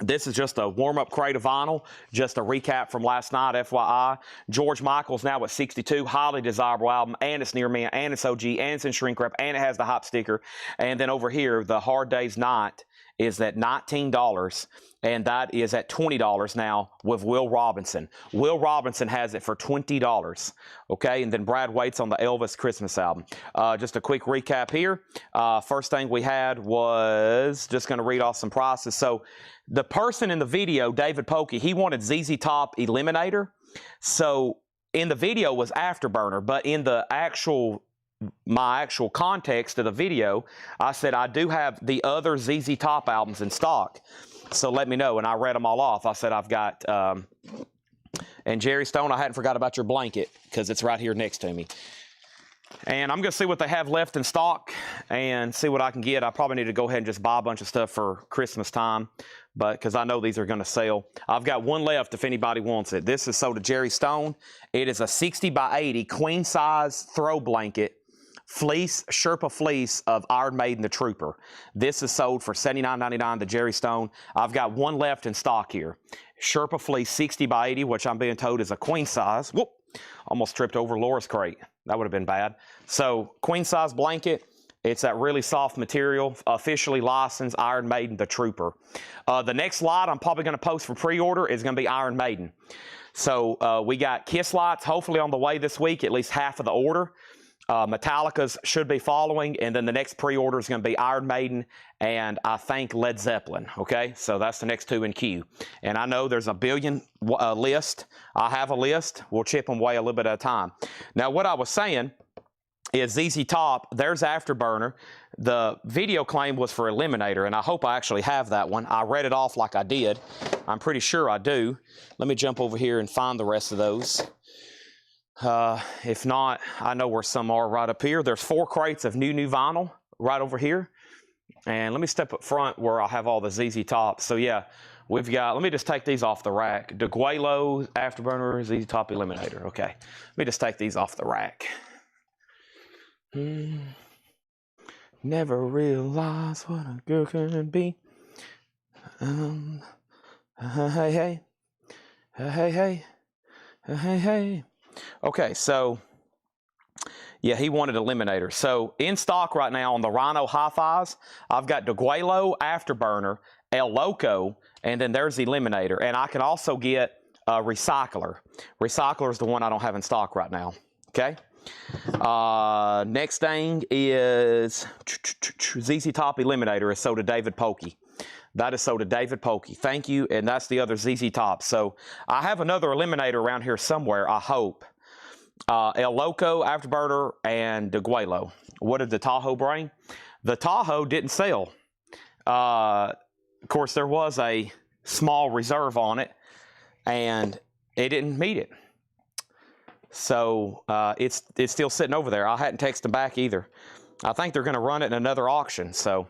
Speaker 1: This is just a warm-up crate of vinyl, just a recap from last night, FYI. George Michael's now at 62, highly desirable album, and it's near me, and it's OG, and it's in shrink wrap, and it has the hop sticker. And then over here, the Hard Day's Night is at $19, and that is at $20 now with Will Robinson. Will Robinson has it for $20, okay? And then Brad Waits on the Elvis Christmas album. Just a quick recap here. First thing we had was, just going to read off some prices. So the person in the video, David Pokey, he wanted ZZ Top Eliminator. So in the video was Afterburner, but in the my actual context of the video, I said I do have the other ZZ Top albums in stock. So let me know. And I read them all off. I said I've got, and Jerry Stone, I hadn't forgot about your blanket because it's right here next to me. And I'm going to see what they have left in stock and see what I can get. I probably need to go ahead and just buy a bunch of stuff for Christmas time, but because I know these are going to sell. I've got one left if anybody wants it. This is sold to Jerry Stone. It is a 60 by 80 queen size throw blanket. Fleece, Sherpa fleece of Iron Maiden the Trooper. This is sold for $79.99 to Jerry Stone. I've got one left in stock here. Sherpa fleece 60 by 80, which I'm being told is a queen size. Whoop! Almost tripped over Laura's crate. That would have been bad. So, queen size blanket. It's that really soft material, officially licensed Iron Maiden the Trooper. The next lot I'm probably going to post for pre-order is going to be Iron Maiden. So, we got Kiss lights hopefully on the way this week, at least half of the order. Metallica's should be following, and then the next pre-order is going to be Iron Maiden and I think Led Zeppelin. Okay, so that's the next 2 in queue. And I know there's a billion list. I have a list. We'll chip them away a little bit at a time. Now, what I was saying is ZZ Top, there's Afterburner. The video claim was for Eliminator, and I hope I actually have that one. I read it off like I did. I'm pretty sure I do. Let me jump over here and find the rest of those. If not, I know where some are right up here. There's 4 crates of new vinyl right over here. And let me step up front where I'll have all the ZZ Tops. So yeah, we've got, let me just take these off the rack. DeGuelo, Afterburner, ZZ Top, Eliminator. Okay, let me just take these off the rack. Never realized what a girl can be. Hey, hey. Okay, so yeah, he wanted Eliminator. So in stock right now on the Rhino Hi-Fis, I've got DeGuelo, Afterburner, El Loco, and then there's Eliminator. And I can also get a Recycler. Recycler is the one I don't have in stock right now. Okay. Next thing is ZZ Top Eliminator is sold to David Pokey. That is sold to David Pokey. Thank you. And that's the other ZZ Top. So I have another Eliminator around here somewhere, I hope. El Loco, Afterburner, and DeGuelo. What did the Tahoe bring? The Tahoe didn't sell. Of course, there was a small reserve on it, and it didn't meet it. So it's still sitting over there. I hadn't texted them back either. I think they're going to run it in another auction. So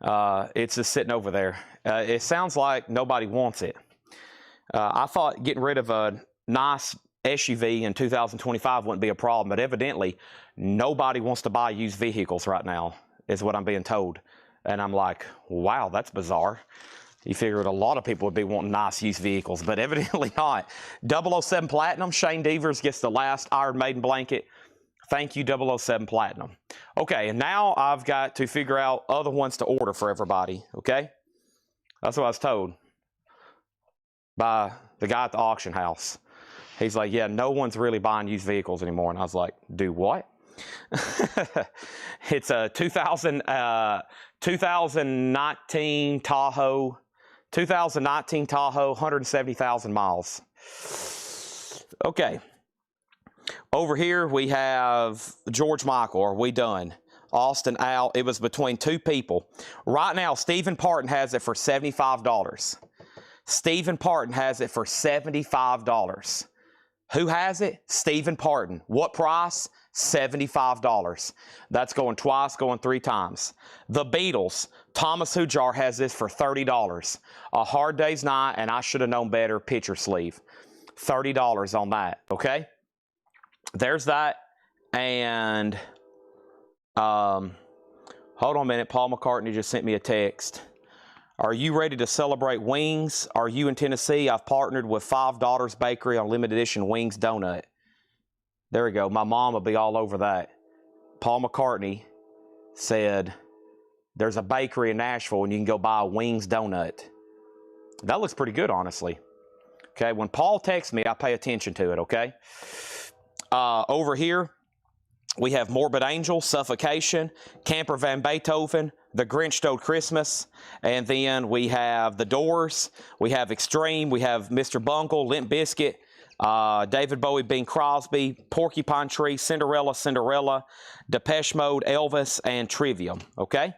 Speaker 1: it's just sitting over there. It sounds like nobody wants it. I thought getting rid of a nice SUV in 2025 wouldn't be a problem, but evidently nobody wants to buy used vehicles right now, is what I'm being told. And I'm like, wow, that's bizarre. You figured a lot of people would be wanting nice used vehicles, but evidently not. 007 Platinum, Shane Devers gets the last Iron Maiden blanket. Thank you, 007 Platinum. Okay, and now I've got to figure out other ones to order for everybody, okay? That's what I was told by the guy at the auction house. He's like, yeah, no one's really buying used vehicles anymore. And I was like, do what? It's a 2019 Tahoe, 170,000 miles. Okay. Over here we have George Michael. Are we done? Austin out. It was between 2 people. Right now, Stephen Parton has it for $75. Stephen Parton has it for $75. Who has it? Stephen Parton. What price? $75. That's going twice, going 3 times. The Beatles. Thomas Hujar has this for $30. A Hard Day's Night, and I should have known better, picture sleeve. $30 on that, okay? There's that. And, hold on a minute. Paul McCartney just sent me a text. Are you ready to celebrate wings? Are you in Tennessee? I've partnered with 5 Daughters Bakery on limited edition wings donut. There we go. My mom will be all over that. Paul McCartney said there's a bakery in Nashville and you can go buy a wings donut. That looks pretty good, honestly. Okay, when Paul texts me, I pay attention to it, okay? Over here, we have Morbid Angel, Suffocation, Camper Van Beethoven, The Grinch Stole Christmas, and then we have The Doors, we have Extreme, we have Mr. Bungle, Limp Bizkit, David Bowie, Bing Crosby, Porcupine Tree, Cinderella, Depeche Mode, Elvis, and Trivium, okay?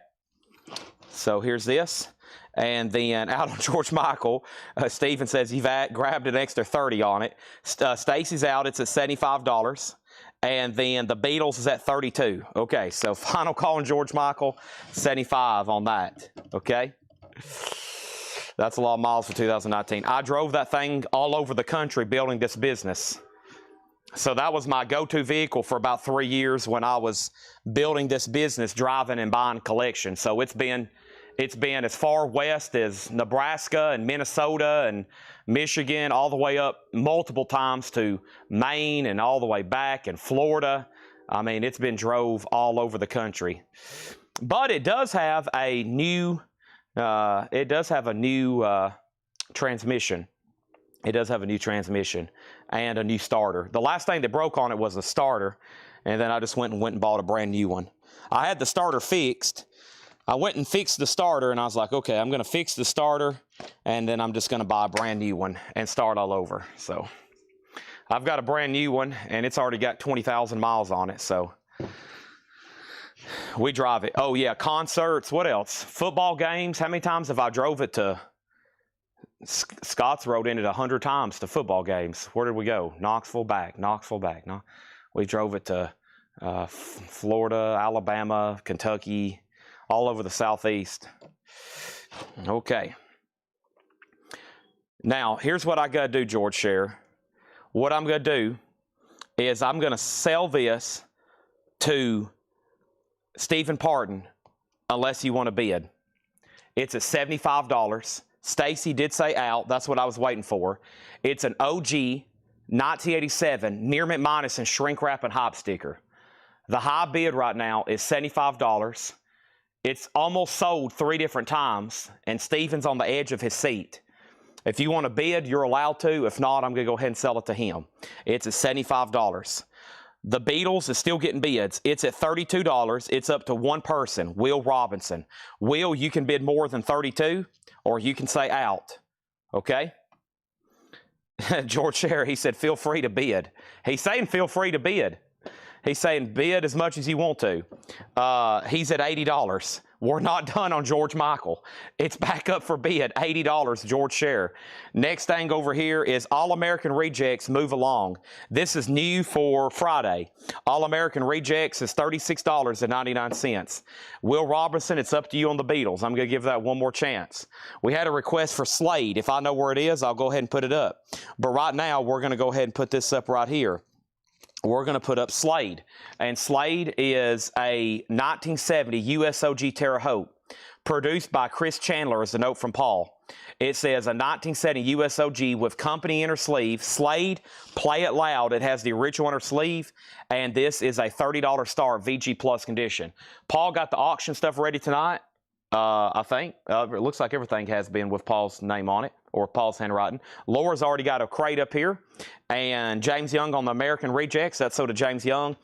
Speaker 1: So here's this. And then out on George Michael, Steven says you've grabbed an extra 30 on it. Stacy's out, it's at $75. And then the Beatles is at 32. Okay, so final call on George Michael, 75 on that. Okay? That's a lot of miles for 2019. I drove that thing all over the country building this business. So that was my go-to vehicle for about 3 years when I was building this business, driving and buying collections. So it's been as far west as Nebraska and Minnesota and Michigan, all the way up multiple times to Maine and all the way back and Florida. I mean, it's been drove all over the country. But it does have a new, transmission. It does have a new transmission and a new starter. The last thing that broke on it was the starter. and then I just went and bought a brand new one. I had the starter fixed. I went and fixed the starter, and I was like, okay, I'm going to fix the starter, and then I'm just going to buy a brand new one and start all over. So I've got a brand new one, and it's already got 20,000 miles on it, so we drive it. Oh, yeah, concerts. What else? Football games. How many times have I drove it to Scott's rode in it 100 times to football games. Where did we go? Knoxville back. No, we drove it to Florida, Alabama, Kentucky, all over the Southeast. Okay. Now, here's what I got to do, George Share. What I'm going to do is I'm going to sell this to Stephen Parton unless you want to bid. It's at $75. Stacy did say out. That's what I was waiting for. It's an OG 1987 near mint minus and shrink wrap and hop sticker. The high bid right now is $75. It's almost sold 3 different times, and Stephen's on the edge of his seat. If you want to bid, you're allowed to. If not, I'm going to go ahead and sell it to him. It's at $75. The Beatles is still getting bids. It's at $32. It's up to one person, Will Robinson. Will, you can bid more than $32, or you can say out. Okay? George Sherry, he said, feel free to bid. He's saying feel free to bid. He's saying bid as much as you want to. He's at $80. We're not done on George Michael. It's back up for bid, $80, George Share. Next thing over here is All-American Rejects Move Along. This is new for Friday. All-American Rejects is $36.99. Will Robinson, it's up to you on the Beatles. I'm going to give that one more chance. We had a request for Slade. If I know where it is, I'll go ahead and put it up. But right now, we're going to go ahead and put this up right here. We're going to put up Slade. And Slade is a 1970 USOG Terre Haute, produced by Chris Chandler, as a note from Paul. It says a 1970 USOG with company inner sleeve. Slade, play it loud. It has the original inner sleeve, and this is a $30 star VG Plus condition. Paul got the auction stuff ready tonight, I think. It looks like everything has been with Paul's name on it, or Paul's handwriting. Laura's already got a crate up here. And James Young on the American Rejects. That's sold to James Young.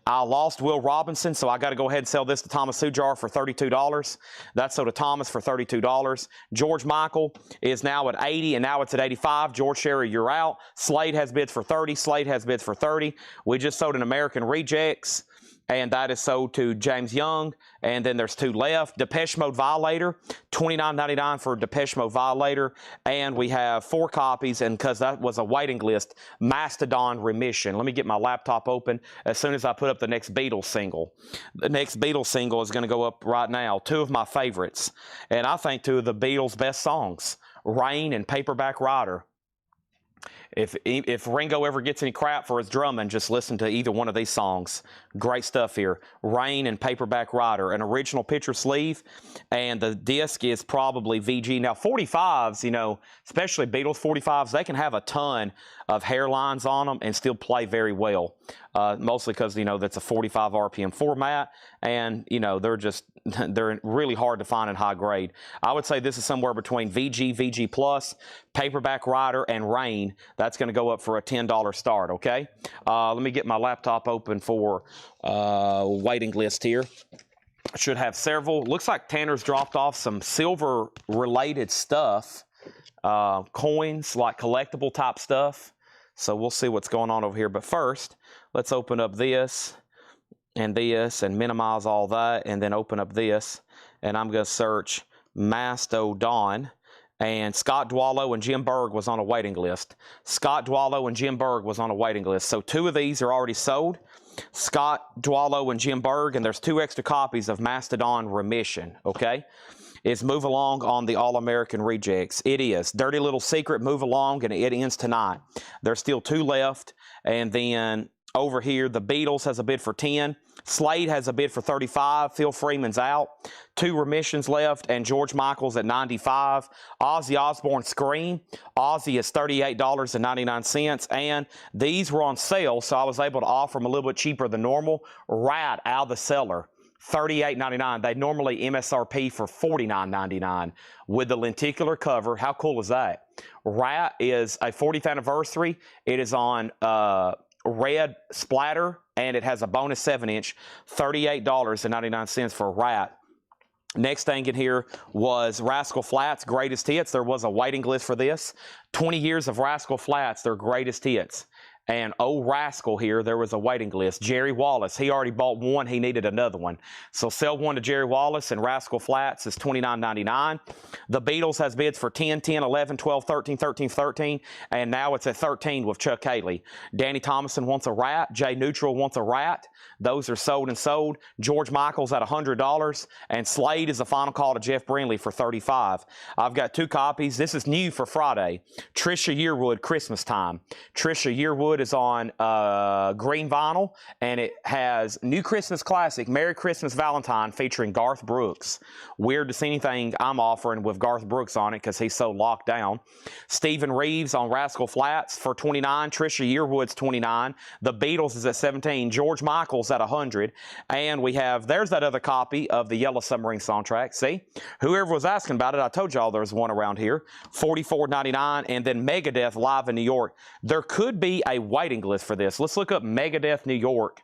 Speaker 1: I lost Will Robinson, so I got to go ahead and sell this to Thomas Sujar for $32. That's sold to Thomas for $32. George Michael is now at $80, and now it's at $85. George Sherry, you're out. Slade has bids for $30. Slade has bids for $30. We just sold an American Rejects, and that is sold to James Young. And then there's 2 left. Depeche Mode Violator, $29.99 for Depeche Mode Violator. And we have 4 copies, and because that was a waiting list, Mastodon Remission. Let me get my laptop open as soon as I put up the next Beatles single. The next Beatles single is going to go up right now. 2 of my favorites, and I think 2 of the Beatles' best songs, Rain and Paperback Writer. If Ringo ever gets any crap for his drumming, just listen to either one of these songs. Great stuff here. Rain and Paperback Writer, an original picture sleeve, and the disc is probably VG. Now, 45s, you know, especially Beatles 45s, they can have a ton of hairlines on them and still play very well. Mostly because, you know, that's a 45 RPM format, and, you know, they're really hard to find in high grade. I would say this is somewhere between VG, VG Plus, Paperback Writer, and Rain. That's going to go up for a $10 start, okay? Let me get my laptop open for waiting list here. Should have several. Looks like Tanner's dropped off some silver-related stuff, coins, like collectible type stuff. So we'll see what's going on over here. But first, let's open up this and minimize all that, and then open up this. And I'm going to search Mastodon. And Scott Dwallow and Jim Berg was on a waiting list. Scott Dwallow and Jim Berg was on a waiting list. So 2 of these are already sold. Scott Dwallow and Jim Berg, and there's 2 extra copies of Mastodon Remission, okay? Is Move Along on the All-American Rejects. It is. Dirty Little Secret, Move Along, and it ends tonight. There's still 2 left. And then over here, the Beatles has a bid for 10. Slade has a bid for 35. Phil Freeman's out. 2 remissions left, and George Michael's at 95. Ozzy Osbourne Scream. Ozzy is $38.99, and these were on sale, so I was able to offer them a little bit cheaper than normal. Rat out of the cellar, $38.99. They normally MSRP for $49.99 with the lenticular cover. How cool is that? Rat is a 40th anniversary. It is on red splatter, and it has a bonus 7-inch, $38.99 for a Rat. Next thing in here was Rascal Flatts Greatest Hits. There was a waiting list for this. 20 years of Rascal Flatts, their greatest hits. And old Rascal here, there was a waiting list. Jerry Wallace, he already bought one. He needed another one. So sell one to Jerry Wallace, and Rascal Flatts is $29.99. The Beatles has bids for 10, 10, 11, 12, 13, 13, 13, and now it's at 13 with Chuck Haley. Danny Thomason wants a Rat. Jay Neutral wants a Rat. Those are sold and sold. George Michael's at $100, and Slade is the final call to Jeff Brindley for $35. I've got 2 copies. This is new for Friday. Trisha Yearwood, Christmas Time. Trisha Yearwood is on green vinyl, and it has New Christmas Classic, Merry Christmas Valentine, featuring Garth Brooks. Weird to see anything I'm offering with Garth Brooks on it because he's so locked down. Stephen Reeves on Rascal Flatts for $29. Trisha Yearwood's $29. The Beatles is at $17. George Michael's at $100. And we have, there's that other copy of the Yellow Submarine soundtrack. See? Whoever was asking about it, I told y'all there was one around here. $44.99. And then Megadeth live in New York. There could be a waiting list for this. Let's look up Megadeth New York.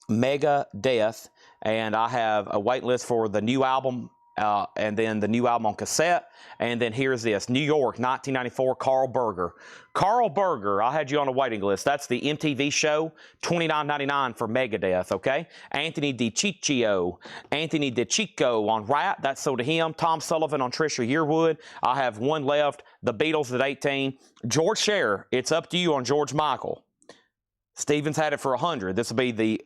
Speaker 1: Megadeth. And I have a wait list for the new album, and then the new album on cassette. And then here's this, New York, 1994, Carl Berger. Carl Berger, I had you on a waiting list. That's the MTV show, $29.99 for Megadeth, okay? Anthony DiCiccio. Anthony DiCicco on Rat, that's sold to him. Tom Sullivan on Trisha Yearwood. I have one left. The Beatles at 18. George Scherer, it's up to you on George Michael. Stevens had it for 100. This will be the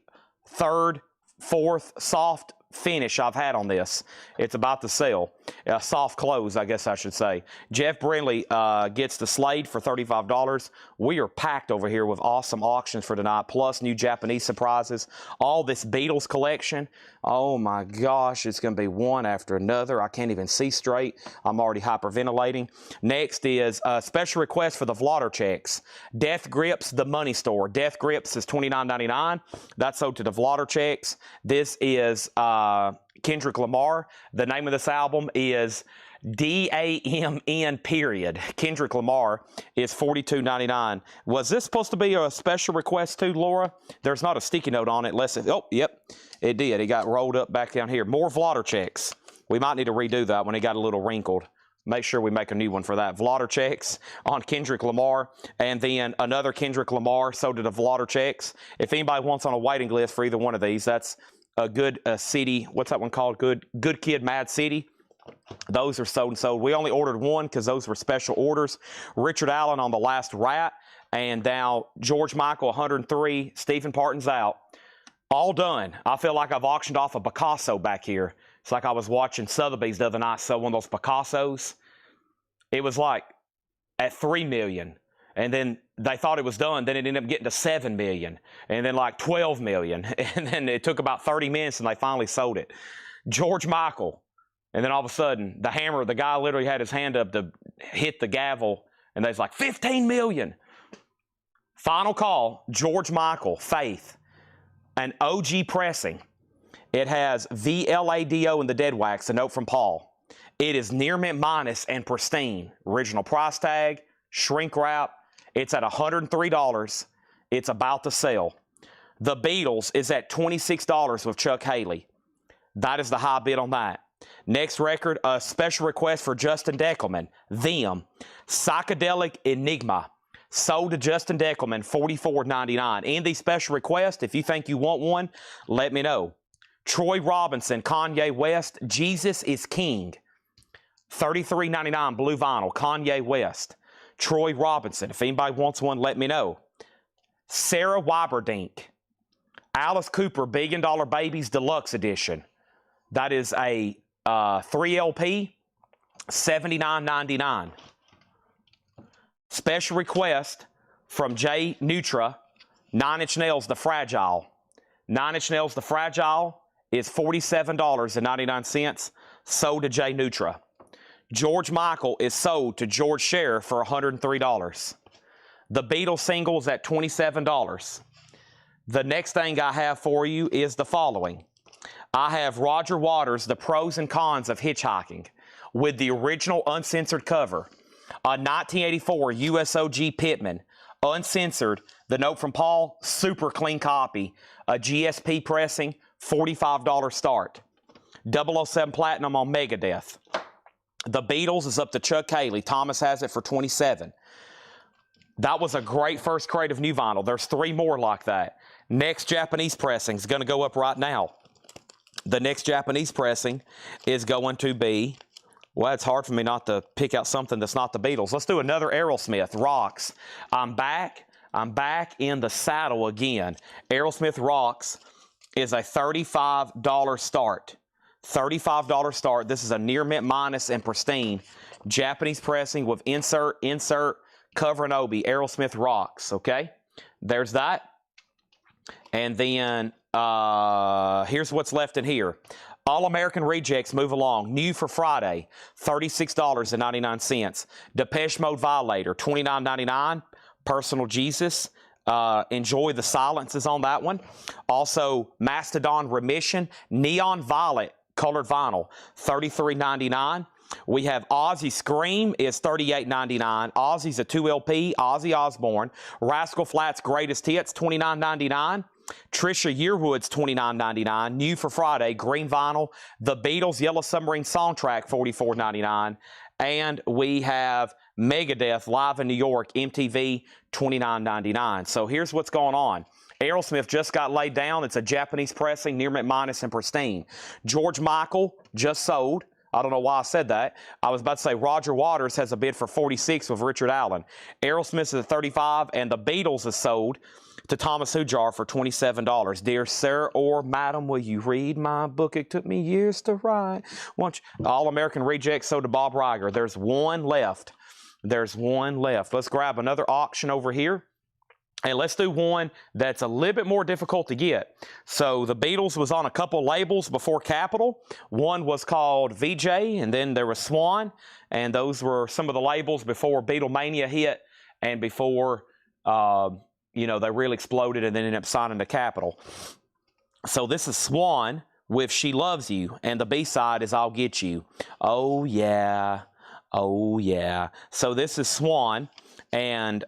Speaker 1: 3rd, 4th soft finish I've had on this. It's about to sell. Soft close, I guess I should say. Jeff Brindley gets the Slade for $35. We are packed over here with awesome auctions for tonight, plus new Japanese surprises. All this Beatles collection. Oh my gosh, it's going to be one after another. I can't even see straight. I'm already hyperventilating. Next is a special request for the Vlodder checks. Death Grips, the money store. Death Grips is $29.99. That's sold to the Vlodder checks. This is Kendrick Lamar. The name of this album is D-A-M-N period. Kendrick Lamar is $42.99. Was this supposed to be a special request too, Laura? There's not a sticky note on it unless it, oh, yep, it did. It got rolled up back down here. More Vlodder checks. We might need to redo that one. It got a little wrinkled. Make sure we make a new one for that. Vlodder checks on Kendrick Lamar, and then another Kendrick Lamar sold to the Vlodder checks. If anybody wants on a waiting list for either one of these, that's a good city. What's that one called? Good Kid, Mad City. Those are sold and sold. We only ordered one because those were special orders. Richard Allen on the last Rat, and now George Michael 103. Stephen Parton's out. All done. I feel like I've auctioned off a Picasso back here. It's like I was watching Sotheby's the other night sell one of those Picassos. It was like at $3 million. And then they thought it was done. Then it ended up getting to $7 million. And then like $12 million. And then it took about 30 minutes and they finally sold it. George Michael. And then all of a sudden, the hammer, the guy literally had his hand up to hit the gavel. And they was like, $15 million. Final call, George Michael, Faith. An OG pressing. It has VLADO in the dead wax, a note from Paul. It is near mint minus and pristine. Original price tag, shrink wrap. It's at $103. It's about to sell. The Beatles is at $26 with Chuck Haley. That is the high bid on that. Next record, a special request for Justin Deckelman. Them. Psychedelic Enigma. Sold to Justin Deckelman, $44.99. In the special request, if you think you want one, let me know. Troy Robinson, Kanye West, Jesus is King. $33.99 blue vinyl, Kanye West. Troy Robinson. If anybody wants one, let me know. Sarah Weiberdink. Alice Cooper, Billion Dollar Babies Deluxe Edition. That is a 3LP, $79.99. Special request from Jay Neutra, 9 Inch Nails The Fragile. 9 Inch Nails The Fragile is $47.99, sold to Jay Neutra. George Michael is sold to George Scherer for $103. The Beatles singles at $27. The next thing I have for you is the following. I have Roger Waters' The Pros and Cons of Hitchhiking with the original uncensored cover. A 1984 USOG Pitman, uncensored. The note from Paul, super clean copy. A GSP pressing, $45 start. 007 Platinum on Megadeth. The Beatles is up to Chuck Haley. Thomas has it for $27. That was a great first crate of new vinyl. There's 3 more like that. Next Japanese pressing is going to go up right now. The next Japanese pressing is going to be, well, it's hard for me not to pick out something that's not the Beatles. Let's do another Aerosmith, Rocks. I'm back in the saddle again. Aerosmith Rocks is a $35 start. $35 start. This is a near mint minus and pristine. Japanese pressing with insert, cover and obi. Aerosmith Rocks, okay? There's that. And then here's what's left in here. All-American Rejects, move along. New for Friday, $36.99. Depeche Mode Violator, $29.99. Personal Jesus, enjoy the silences on that one. Also, Mastodon Remission, Neon Violet, colored vinyl, $33.99. We have Ozzy Scream is $38.99. Ozzy's a 2LP, Ozzy Osbourne. Rascal Flatts Greatest Hits, $29.99. Trisha Yearwood's $29.99. New for Friday, green vinyl. The Beatles Yellow Submarine Soundtrack, $44.99. And we have Megadeth Live in New York, MTV, $29.99. So here's what's going on. Aerosmith just got laid down. It's a Japanese pressing, near mint minus and pristine. George Michael just sold. I don't know why I said that. I was about to say Roger Waters has a bid for $46 with Richard Allen. Aerosmith is at $35, and the Beatles is sold to Thomas Hujar for $27. Dear sir or madam, will you read my book? It took me years to write. All-American Rejects sold to Bob Riger. There's one left. There's one left. Let's grab another auction over here. And let's do one that's a little bit more difficult to get. So the Beatles was on a couple labels before Capitol. One was called VJ, and then there was Swan. And those were some of the labels before Beatlemania hit and before, you know, they really exploded and then ended up signing to Capitol. So this is Swan with She Loves You, and the B-side is I'll Get You. Oh, yeah. Oh, yeah. So this is Swan. And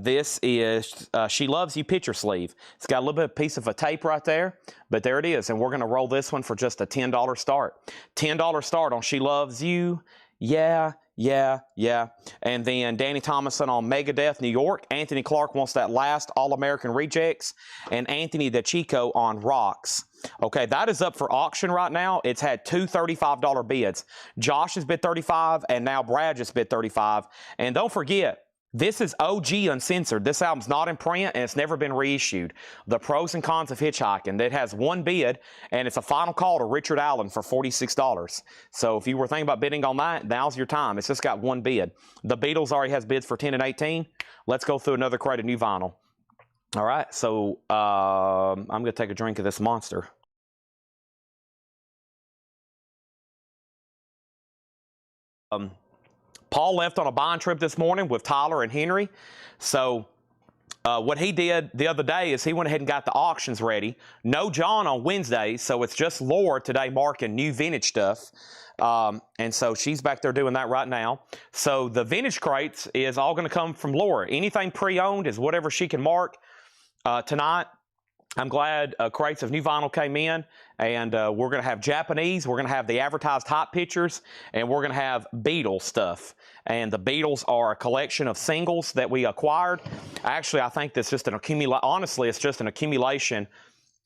Speaker 1: this is She Loves You picture sleeve. It's got a little bit of piece of a tape right there, but there it is. And we're going to roll this one for just a $10 start. $10 start on She Loves You. Yeah, yeah, yeah. And then Danny Thomason on Megadeth, New York. Anthony Clark wants that last All-American Rejects. And Anthony DeChico on Rocks. Okay, that is up for auction right now. It's had 2 $35 bids. Josh has bid $35, and now Brad just bid $35. And don't forget, this is OG uncensored. This album's not in print, and it's never been reissued. The Pros and Cons of Hitchhiking. That has one bid, and it's a final call to Richard Allen for $46. So if you were thinking about bidding on that, now's your time. It's just got one bid. The Beatles already has bids for $10 and $18. Let's go through another crate of new vinyl. All right, so I'm going to take a drink of this monster. Paul left on a buying trip this morning with Tyler and Henry. So what he did the other day is he went ahead and got the auctions ready. No John on Wednesday, so it's just Laura today marking new vintage stuff. And so she's back there doing that right now. So the vintage crates is all going to come from Laura. Anything pre-owned is whatever she can mark tonight. I'm glad crates of new vinyl came in, and we're going to have Japanese, we're going to have the advertised hot pictures, and we're going to have Beatles stuff. And the Beatles are a collection of singles that we acquired. Actually, I think that's just an accumulation. Honestly, it's just an accumulation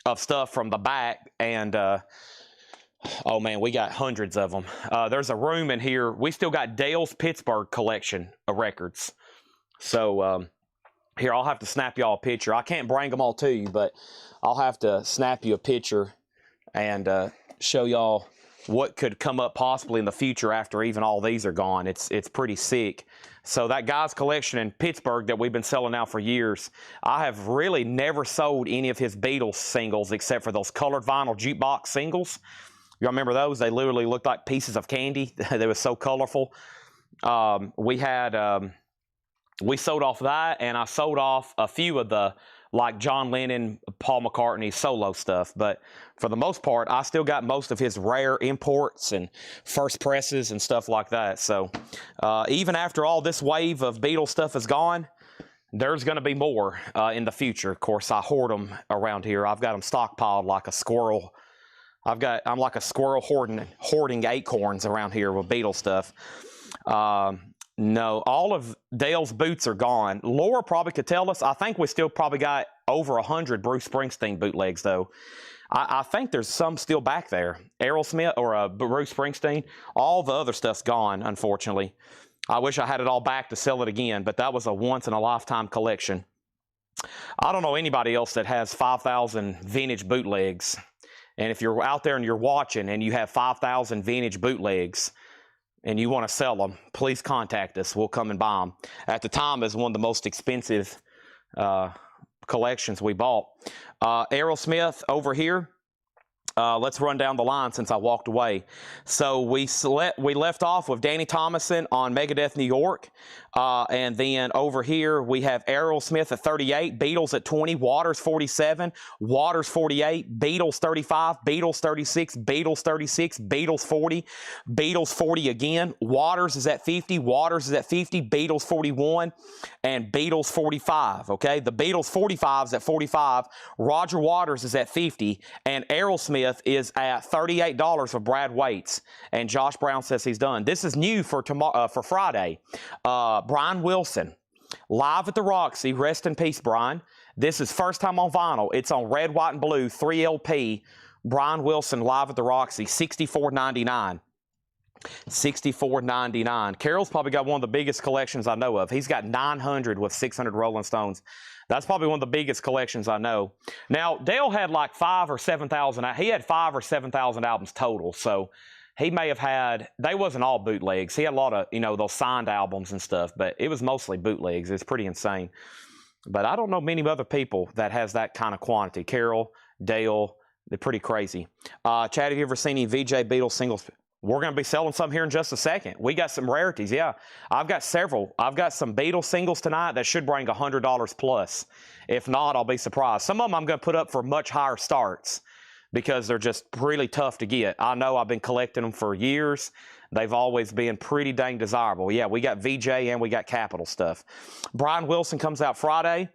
Speaker 1: of stuff from the back, and oh man, we got hundreds of them. There's a room in here. We still got Dale's Pittsburgh collection of records. So here, I'll have to snap y'all a picture. I can't bring them all to you, but I'll have to snap you a picture and show y'all what could come up possibly in the future after even all these are gone. It's pretty sick. So that guy's collection in Pittsburgh that we've been selling now for years, I have really never sold any of his Beatles singles except for those colored vinyl jukebox singles. Y'all remember those? They literally looked like pieces of candy. They were so colorful. We sold off that, and I sold off a few of the, like John Lennon, Paul McCartney solo stuff. But for the most part, I still got most of his rare imports and first presses and stuff like that. So even after all this wave of Beatles stuff is gone, there's going to be more in the future. Of course, I hoard them around here. I've got them stockpiled like a squirrel. I'm like a squirrel hoarding acorns around here with Beatles stuff. No, all of Dale's boots are gone. Laura probably could tell us. I think we still probably got over 100 Bruce Springsteen bootlegs, though. I think there's some still back there. Aerosmith or Bruce Springsteen. All the other stuff's gone, unfortunately. I wish I had it all back to sell it again, but that was a once-in-a-lifetime collection. I don't know anybody else that has 5,000 vintage bootlegs. And if you're out there and you're watching and you have 5,000 vintage bootlegs and you want to sell them, please contact us. We'll come and buy them. At the time, it was one of the most expensive collections we bought. Aerosmith over here. Let's run down the line since I walked away. So we left off with Danny Thomason on Megadeth New York. And then over here we have Aerosmith at 38, Beatles at 20, Waters 47, Waters 48, Beatles 35, Beatles 36, Beatles 36, Beatles 40, Beatles 40 again. Waters is at 50, Waters is at 50, Beatles 41, and Beatles 45. Okay, the Beatles 45 is at 45, Roger Waters is at 50, and Aerosmith is at $38 for Brad Waits, and Josh Brown says he's done. This is new for tomorrow, for Friday. Brian Wilson, live at the Roxy. Rest in peace, Brian. This is first time on vinyl. It's on red, white, and blue, 3 LP. Brian Wilson live at the Roxy, $64.99. $64.99. Carol's probably got one of the biggest collections I know of. He's got 900 with 600 Rolling Stones. That's probably one of the biggest collections I know. Now, Dale had like 5,000 or 7,000. He had 5,000 or 7,000 albums total. So he may have had, they wasn't all bootlegs. He had a lot of, those signed albums and stuff, but it was mostly bootlegs. It's pretty insane. But I don't know many other people that has that kind of quantity. Carol, Dale, they're pretty crazy. Chad, have you ever seen any VJ Beatles singles? We're going to be selling some here in just a second. We got some rarities, yeah. I've got several. I've got some Beatles singles tonight that should bring $100 plus. If not, I'll be surprised. Some of them I'm going to put up for much higher starts because they're just really tough to get. I know I've been collecting them for years. They've always been pretty dang desirable. Yeah, we got VJ and we got Capitol stuff. Brian Wilson comes out Friday.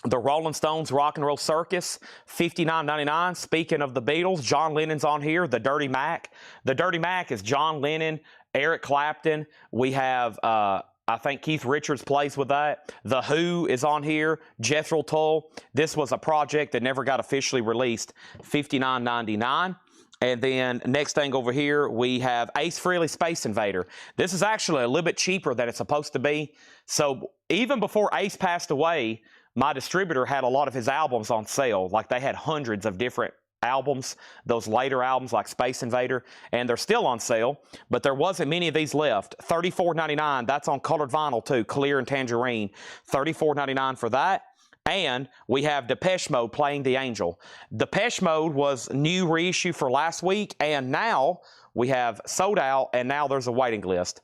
Speaker 1: The Rolling Stones Rock and Roll Circus, $59.99. Speaking of the Beatles, John Lennon's on here. The Dirty Mac. The Dirty Mac is John Lennon, Eric Clapton. We have, I think Keith Richards plays with that. The Who is on here. Jethro Tull. This was a project that never got officially released. $59.99. And then next thing over here, we have Ace Frehley Space Invader. This is actually a little bit cheaper than it's supposed to be. So even before Ace passed away, my distributor had a lot of his albums on sale. Like they had hundreds of different albums, those later albums like Space Invader, and they're still on sale, but there wasn't many of these left. $34.99, that's on colored vinyl too, clear and tangerine. $34.99 for that. And we have Depeche Mode, Playing the Angel. Depeche Mode was new reissue for last week, and now we have sold out, and now there's a waiting list.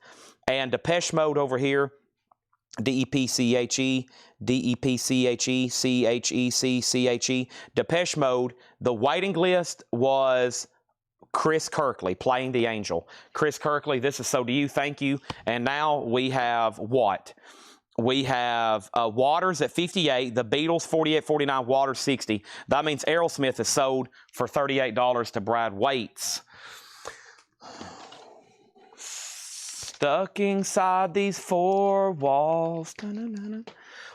Speaker 1: And Depeche Mode over here, D-E-P-C-H-E, D-E-P-C-H-E, C-H-E-C-C-H-E. Depeche Mode, the waiting list was Chris Kirkley, Playing the Angel. Chris Kirkley, this is So Do You, thank you. And now we have what? We have Waters at 58, the Beatles 48, 49, Waters 60. That means Aerosmith is sold for $38 to Brad Waits. Stuck inside these four walls. Da-na-na-na.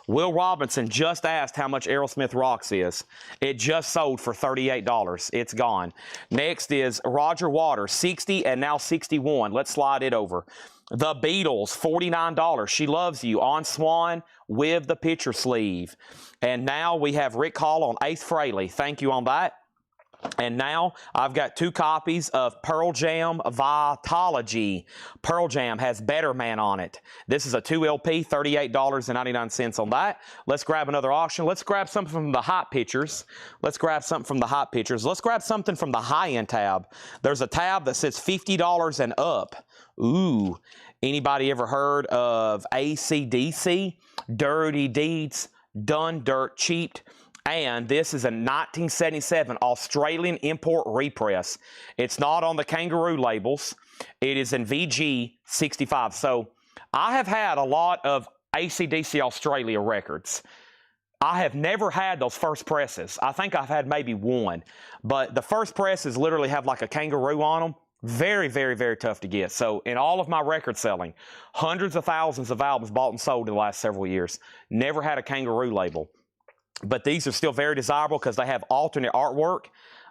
Speaker 1: Will Robinson just asked how much Aerosmith Rocks is. It just sold for $38. It's gone. Next is Roger Waters, 60 and now 61. Let's slide it over. The Beatles, $49. She Loves You on Swan with the picture sleeve. And now we have Rick Hall on Ace Frehley. Thank you on that. And now I've got 2 copies of Pearl Jam Vitalogy. Pearl Jam has Better Man on it. This is a 2 LP, $38.99 on that. Let's grab another auction. Let's grab something from the hot pictures. Let's grab something from the hot pictures. Let's grab something from the high-end tab. There's a tab that says $50 and up. Ooh. Anybody ever heard of AC/DC? Dirty Deeds, Done Dirt Cheap. And this is a 1977 Australian import repress. It's not on the kangaroo labels. It is in VG 65. So I have had a lot of AC/DC Australia records. I have never had those first presses. I think I've had maybe one. But the first presses literally have like a kangaroo on them. Very, very, very tough to get. So in all of my record selling, hundreds of thousands of albums bought and sold in the last several years, never had a kangaroo label. But these are still very desirable because they have alternate artwork.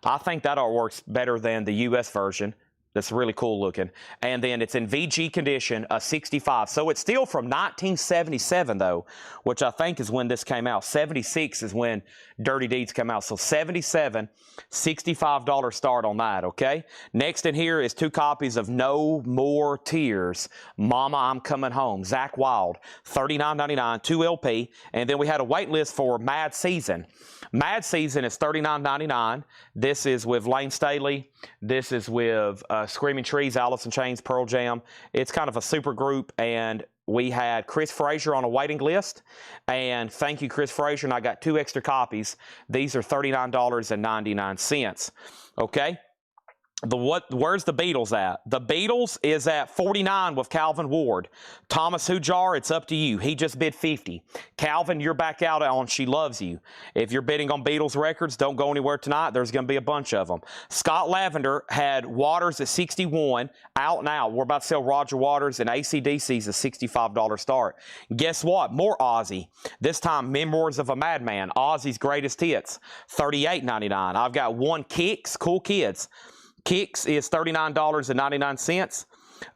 Speaker 1: I think that artwork's better than the US version. That's really cool looking. And then it's in VG condition, a 65. So it's still from 1977, though, which I think is when this came out. 76 is when Dirty Deeds came out. So 77, $65 start on that, okay? Next in here is 2 copies of No More Tears, Mama, I'm Coming Home, Zakk Wylde, $39.99, 2 LP. And then we had a wait list for Mad Season. Mad Season is $39.99. This is with Lane Staley. This is with Screaming Trees, Alice in Chains, Pearl Jam. It's kind of a super group, and we had Chris Frazier on a waiting list. And thank you, Chris Frazier, and I got 2 extra copies. These are $39.99. Okay? Where's the Beatles at? The Beatles is at 49 with Calvin Ward. Thomas Hujar, it's up to you. He just bid 50. Calvin, you're back out on She Loves You. If you're bidding on Beatles records, don't go anywhere tonight. There's going to be a bunch of them. Scott Lavender had Waters at 61, out and out. We're about to sell Roger Waters, and AC/DC's a $65 start. Guess what? More Ozzy. This time, Memoirs of a Madman, Ozzy's Greatest Hits, $38.99. I've got 1 Kicks, Cool Kids. Kicks is $39.99,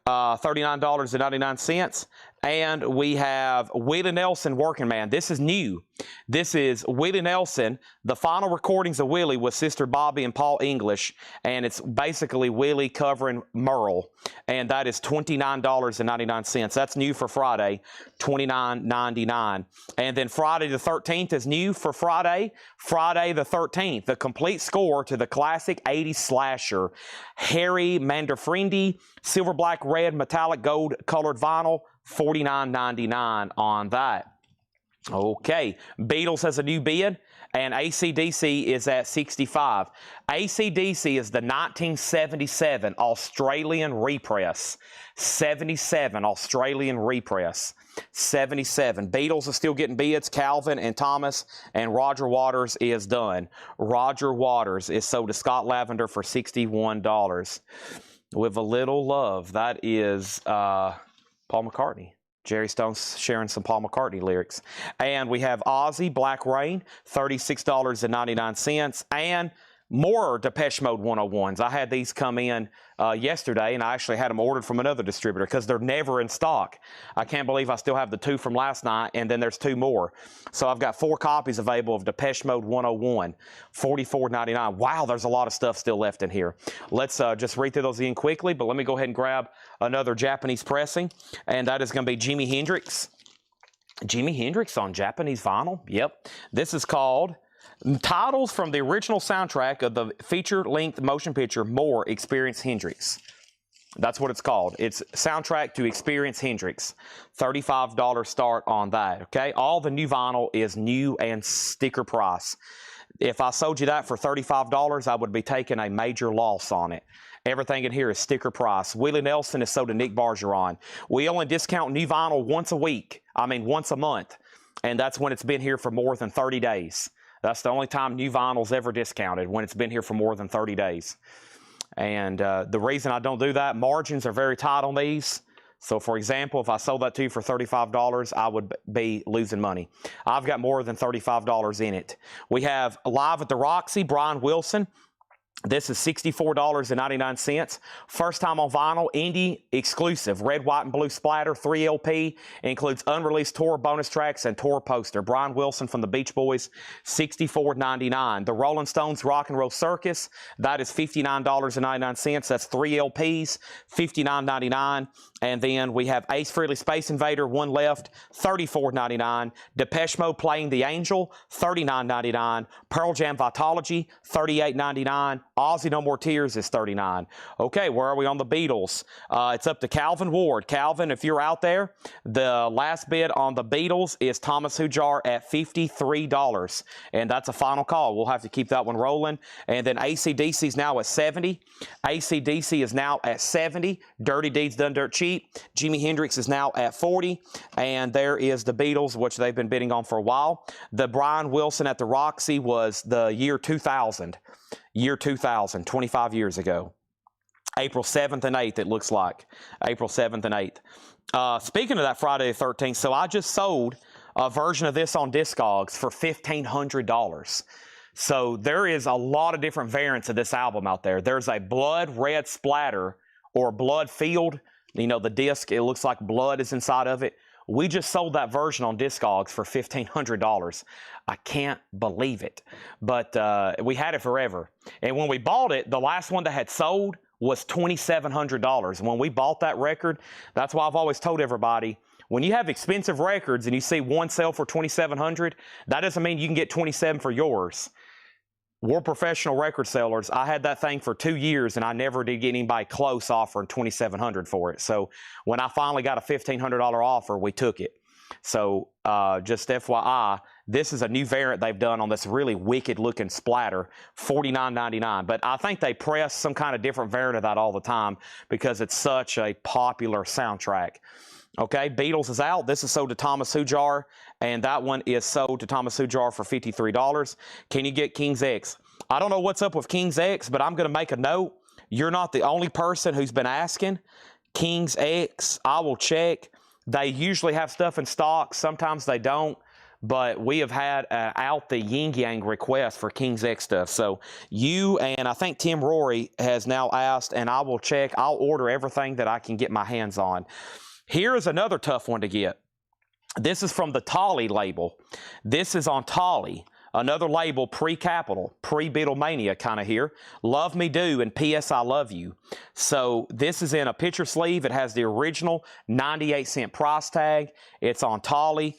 Speaker 1: $39.99. And we have Willie Nelson, Working Man. This is new. This is Willie Nelson. The final recordings of Willie with Sister Bobby and Paul English. And it's basically Willie covering Merle. And that is $29.99. That's new for Friday, $29.99. And then Friday the 13th is new for Friday. Friday the 13th, the complete score to the classic 80s slasher. Harry Manfredini, silver, black, red, metallic, gold colored vinyl. $49.99 on that. Okay, Beatles has a new bid, and AC/DC is at 65. AC/DC is the 1977 Australian repress. 77 Australian repress. 77. Beatles are still getting bids. Calvin and Thomas, and Roger Waters is done. Roger Waters is sold to Scott Lavender for $61. With a Little Love, that is Paul McCartney. Jerry Stone's sharing some Paul McCartney lyrics. And we have Ozzy, Black Rain, $36.99. And more Depeche Mode 101s. I had these come in yesterday, and I actually had them ordered from another distributor because they're never in stock. I can't believe I still have the 2 from last night, and then there's 2 more. So I've got 4 copies available of Depeche Mode 101, $44.99. Wow, there's a lot of stuff still left in here. Let's just read through those in quickly, but let me go ahead and grab another Japanese pressing, and that is going to be Jimi Hendrix. Jimi Hendrix on Japanese vinyl? Yep. This is called Titles from the Original Soundtrack of the Feature-Length Motion Picture More Experience Hendrix. That's what it's called. It's Soundtrack to Experience Hendrix. $35 start on that, okay? All the new vinyl is new and sticker price. If I sold you that for $35, I would be taking a major loss on it. Everything in here is sticker price. Willie Nelson is sold to Nick Bargeron. We only discount new vinyl once a month, and that's when it's been here for more than 30 days. That's the only time new vinyl's ever discounted, when it's been here for more than 30 days. And the reason I don't do that, margins are very tight on these. So, for example, if I sold that to you for $35, I would be losing money. I've got more than $35 in it. We have Live at the Roxy, Brian Wilson. This is $64.99. First time on vinyl, indie exclusive. Red, white, and blue splatter, 3 LP. Includes unreleased tour bonus tracks and tour poster. Brian Wilson from the Beach Boys, $64.99. The Rolling Stones Rock and Roll Circus, that is $59.99. That's 3 LPs, $59.99. And then we have Ace Frehley Space Invader, 1 left, $34.99. Depeche Mode Playing the Angel, $39.99. Pearl Jam Vitology, $38.99. Ozzy No More Tears is $39. Okay, where are we on the Beatles? It's up to Calvin Ward. Calvin, if you're out there, the last bid on the Beatles is Thomas Hujar at $53. And that's a final call. We'll have to keep that one rolling. And then AC/DC is now at 70. AC/DC is now at 70. Dirty Deeds Done Dirt Cheap. Jimi Hendrix is now at 40. And there is the Beatles, which they've been bidding on for a while. The Brian Wilson at the Roxy was the year 2000. Year 2000, 25 years ago. April 7th and 8th, it looks like. April 7th and 8th. Speaking of that Friday the 13th, so I just sold a version of this on Discogs for $1,500. So there is a lot of different variants of this album out there. There's a blood red splatter or blood field. You know, the disc, it looks like blood is inside of it. We just sold that version on Discogs for $1,500. I can't believe it. But we had it forever. And when we bought it, the last one that had sold was $2,700. When we bought that record, that's why I've always told everybody, when you have expensive records and you see one sell for $2,700, that doesn't mean you can get $2,700 for yours. We're professional record sellers. I had that thing for 2 years, and I never did get anybody close offering $2,700 for it. So when I finally got a $1,500 offer, we took it. So just FYI, this is a new variant they've done on this really wicked-looking splatter, $49.99. But I think they press some kind of different variant of that all the time because it's such a popular soundtrack. Okay, Beatles is out. This is sold to Thomas Hujar, and that one is sold to Thomas Hujar for $53. Can you get King's X? I don't know what's up with King's X, but I'm going to make a note. You're not the only person who's been asking. King's X, I will check. They usually have stuff in stock. Sometimes they don't. But we have had out the yin-yang request for King's X stuff. So you and I think Tim Rory has now asked, and I will check. I'll order everything that I can get my hands on. Here is another tough one to get. This is from the Tolly label. This is on Tolly, another label pre-Capital, pre-Beatlemania kind of here. Love Me Do and P.S. I Love You. So this is in a picture sleeve. It has the original 98-cent price tag. It's on Tolly.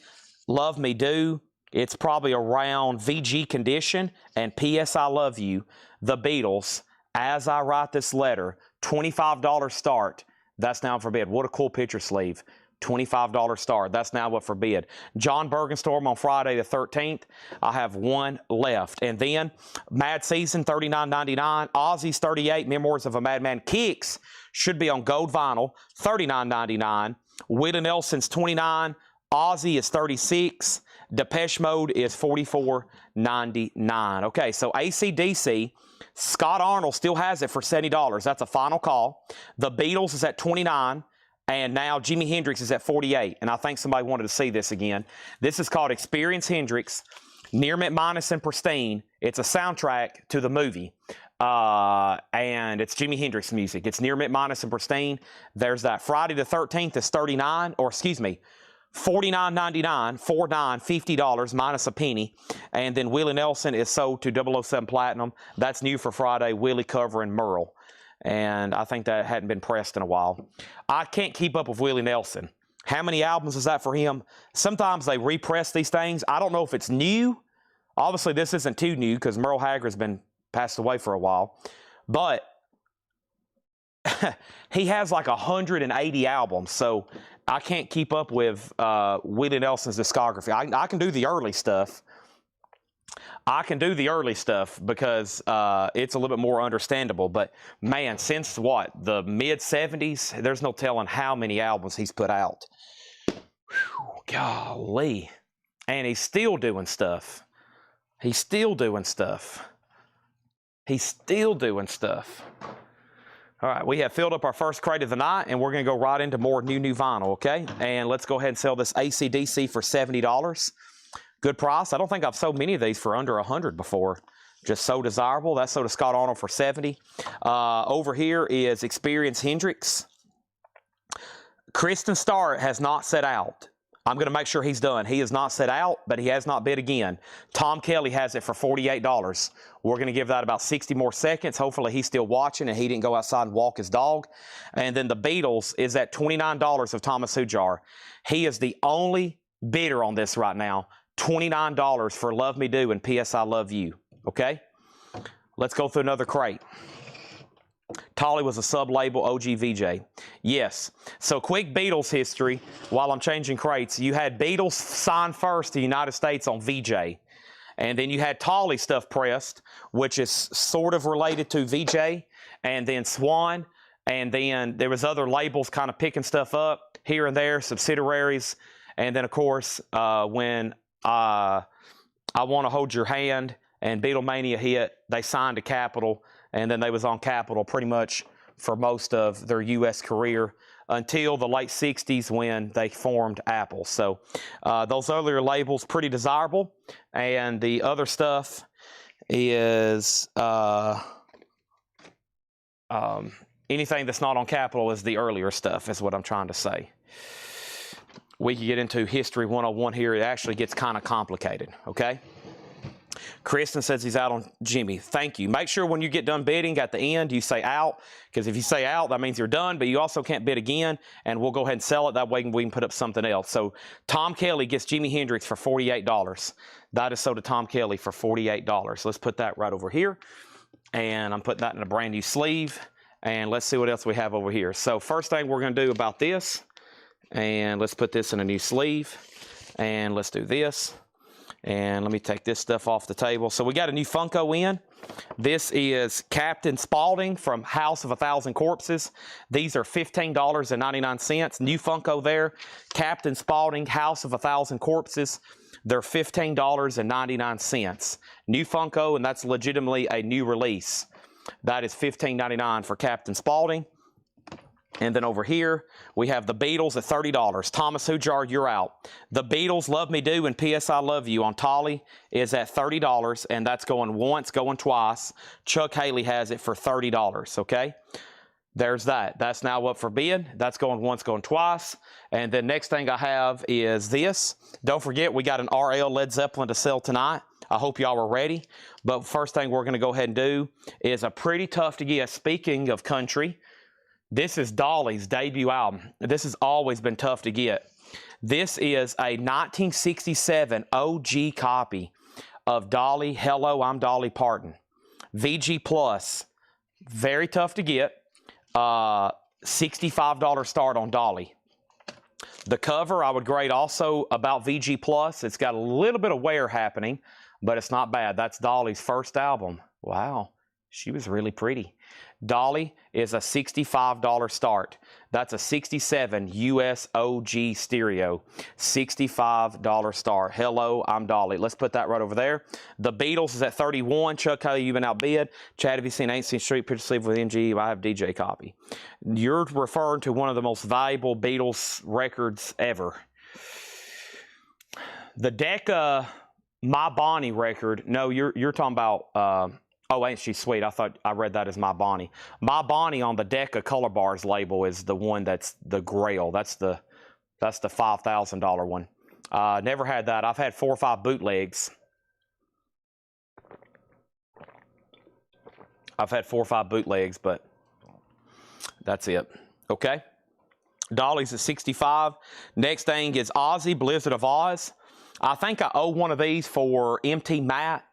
Speaker 1: Love Me Do. It's probably around VG condition. And P.S. I Love You, the Beatles, as I write this letter, $25 start. That's now for bid. What a cool picture sleeve. $25 start. That's now what for bid. John Bergenstorm on Friday the 13th. I have one left. And then Mad Season, $39.99. Ozzy's 38, Memoirs of a Madman. Kicks should be on gold vinyl, $39.99. Willie Nelson's 29. Ozzy is 36. Depeche Mode is $44.99. Okay, so AC/DC. Scott Arnold still has it for $70. That's a final call. The Beatles is at $29, and now Jimi Hendrix is at $48. And I think somebody wanted to see this again. This is called Experience Hendrix, Near Mint Minus and Pristine. It's a soundtrack to the movie. And it's Jimi Hendrix music. It's Near Mint Minus and Pristine. There's that. Friday the 13th is $39, or excuse me, $49.99, $50 minus a penny. And then Willie Nelson is sold to 007 Platinum. That's new for Friday, Willie covering Merle. And I think that hadn't been pressed in a while. I can't keep up with Willie Nelson. How many albums is that for him? Sometimes they repress these things. I don't know if it's new. Obviously, this isn't too new because Merle Haggard's been passed away for a while. But he has like 180 albums, so I can't keep up with Willie Nelson's discography. I can do the early stuff. I can do the early stuff because it's a little bit more understandable. But, man, since what, the mid-'70s, there's no telling how many albums he's put out. Whew, golly. And he's still doing stuff. He's still doing stuff. He's still doing stuff. All right, we have filled up our first crate of the night, and we're going to go right into more new vinyl, okay? And let's go ahead and sell this AC/DC for $70. Good price. I don't think I've sold many of these for under $100 before. Just so desirable. That's sold to Scott Arnold for $70. Over here is Experience Hendrix. Kristen Starrett has not set out. I'm going to make sure he's done. He has not set out, but he has not bid again. Tom Kelly has it for $48. We're going to give that about 60 more seconds. Hopefully he's still watching and he didn't go outside and walk his dog. And then the Beatles is at $29 of Thomas Hujar. He is the only bidder on this right now. $29 for Love Me Do and P.S. I Love You. Okay? Let's go through another crate. Dolly was a sub-label OG VJ. Yes. So quick Beatles history while I'm changing crates. You had Beatles signed first to the United States on VJ. And then you had Dolly stuff pressed, which is sort of related to VJ. And then Swan. And then there was other labels kind of picking stuff up here and there, subsidiaries. And then, of course, when I Want to Hold Your Hand and Beatlemania hit, they signed to Capitol. And then they was on Capitol pretty much for most of their U.S. career until the late 60s when they formed Apple. So those earlier labels, pretty desirable. And the other stuff is anything that's not on Capitol is the earlier stuff, is what I'm trying to say. We can get into History 101 here. It actually gets kind of complicated, okay? Kristen says he's out on Jimmy. Thank you. Make sure when you get done bidding at the end, you say out, because if you say out, that means you're done, but you also can't bid again, and we'll go ahead and sell it. That way we can put up something else. So Tom Kelly gets Jimi Hendrix for $48. That is sold to Tom Kelly for $48. Let's put that right over here, and I'm putting that in a brand new sleeve, and let's see what else we have over here. So first thing we're going to do about this, and let's put this in a new sleeve, and let's do this. And let me take this stuff off the table. So we got a new Funko in. This is Captain Spaulding from House of a Thousand Corpses. These are $15.99. New Funko there. Captain Spaulding, House of a Thousand Corpses. They're $15.99. New Funko, and that's legitimately a new release. That is $15.99 for Captain Spaulding. And then over here, we have the Beatles at $30. Thomas Hujar, you're out. The Beatles, Love Me Do, and P.S. I Love You on Tolly is at $30, and that's going once, going twice. Chuck Haley has it for $30, okay? There's that. That's now up for bid. That's going once, going twice. And then next thing I have is this. Don't forget, we got an RL Led Zeppelin to sell tonight. I hope y'all are ready. But first thing we're going to go ahead and do is a pretty tough to get. Speaking of country, this is Dolly's debut album. This has always been tough to get. This is a 1967 OG copy of Dolly, Hello, I'm Dolly Parton. VG Plus, very tough to get. $65 start on Dolly. The cover I would grade also about VG Plus. It's got a little bit of wear happening, but it's not bad. That's Dolly's first album. Wow, she was really pretty. Dolly is a $65 start. That's a 67 US OG stereo. $65 start. Hello, I'm Dolly. Let's put that right over there. The Beatles is at 31. Chuck Haley, you've been outbid. Chad, have you seen Ain't Seen Street Picture Sleeve with MG? I have DJ copy. You're referring to one of the most valuable Beatles records ever. The Decca My Bonnie record. No, you're talking about oh, Ain't She Sweet? I thought I read that as My Bonnie. My Bonnie on the Decca Color Bars label is the one that's the Grail. That's the $5,000 one. Never had that. I've had 4 or 5 bootlegs. I've had 4 or 5 bootlegs, but that's it. Okay. Dolly's at 65. Next thing is Ozzy, Blizzard of Oz. I think I owe one of these for MT Matt.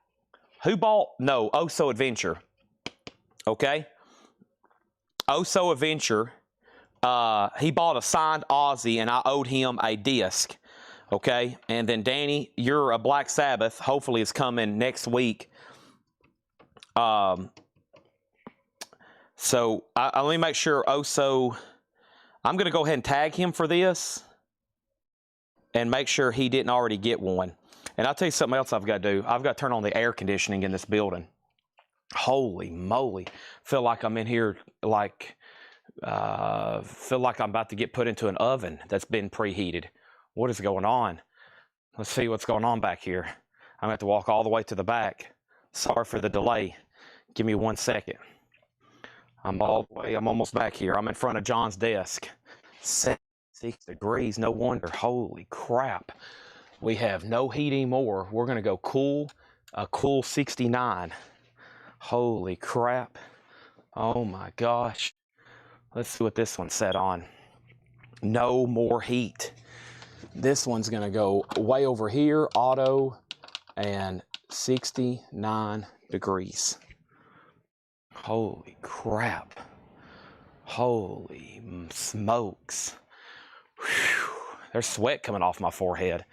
Speaker 1: Who bought? No, Oh So Adventure. Okay. Oh So Adventure. He bought a signed Ozzy, and I owed him a disc. Okay. And then Danny, you're a Black Sabbath. Hopefully it's coming next week. So let me make sure. Oh So. I'm going to go ahead and tag him for this and make sure he didn't already get one. And I'll tell you something else I've got to do. I've got to turn on the air conditioning in this building. Holy moly. Feel like I'm in here like, feel like I'm about to get put into an oven that's been preheated. What is going on? Let's see what's going on back here. I'm going to have to walk all the way to the back. Sorry for the delay. Give me 1 second. I'm almost back here. I'm in front of John's desk. 76 degrees, no wonder. Holy crap. We have no heat anymore. We're going to go cool, a cool 69. Holy crap. Oh my gosh. Let's see what this one's set on. No more heat. This one's going to go way over here, auto, and 69 degrees. Holy crap. Holy smokes. Whew. There's sweat coming off my forehead.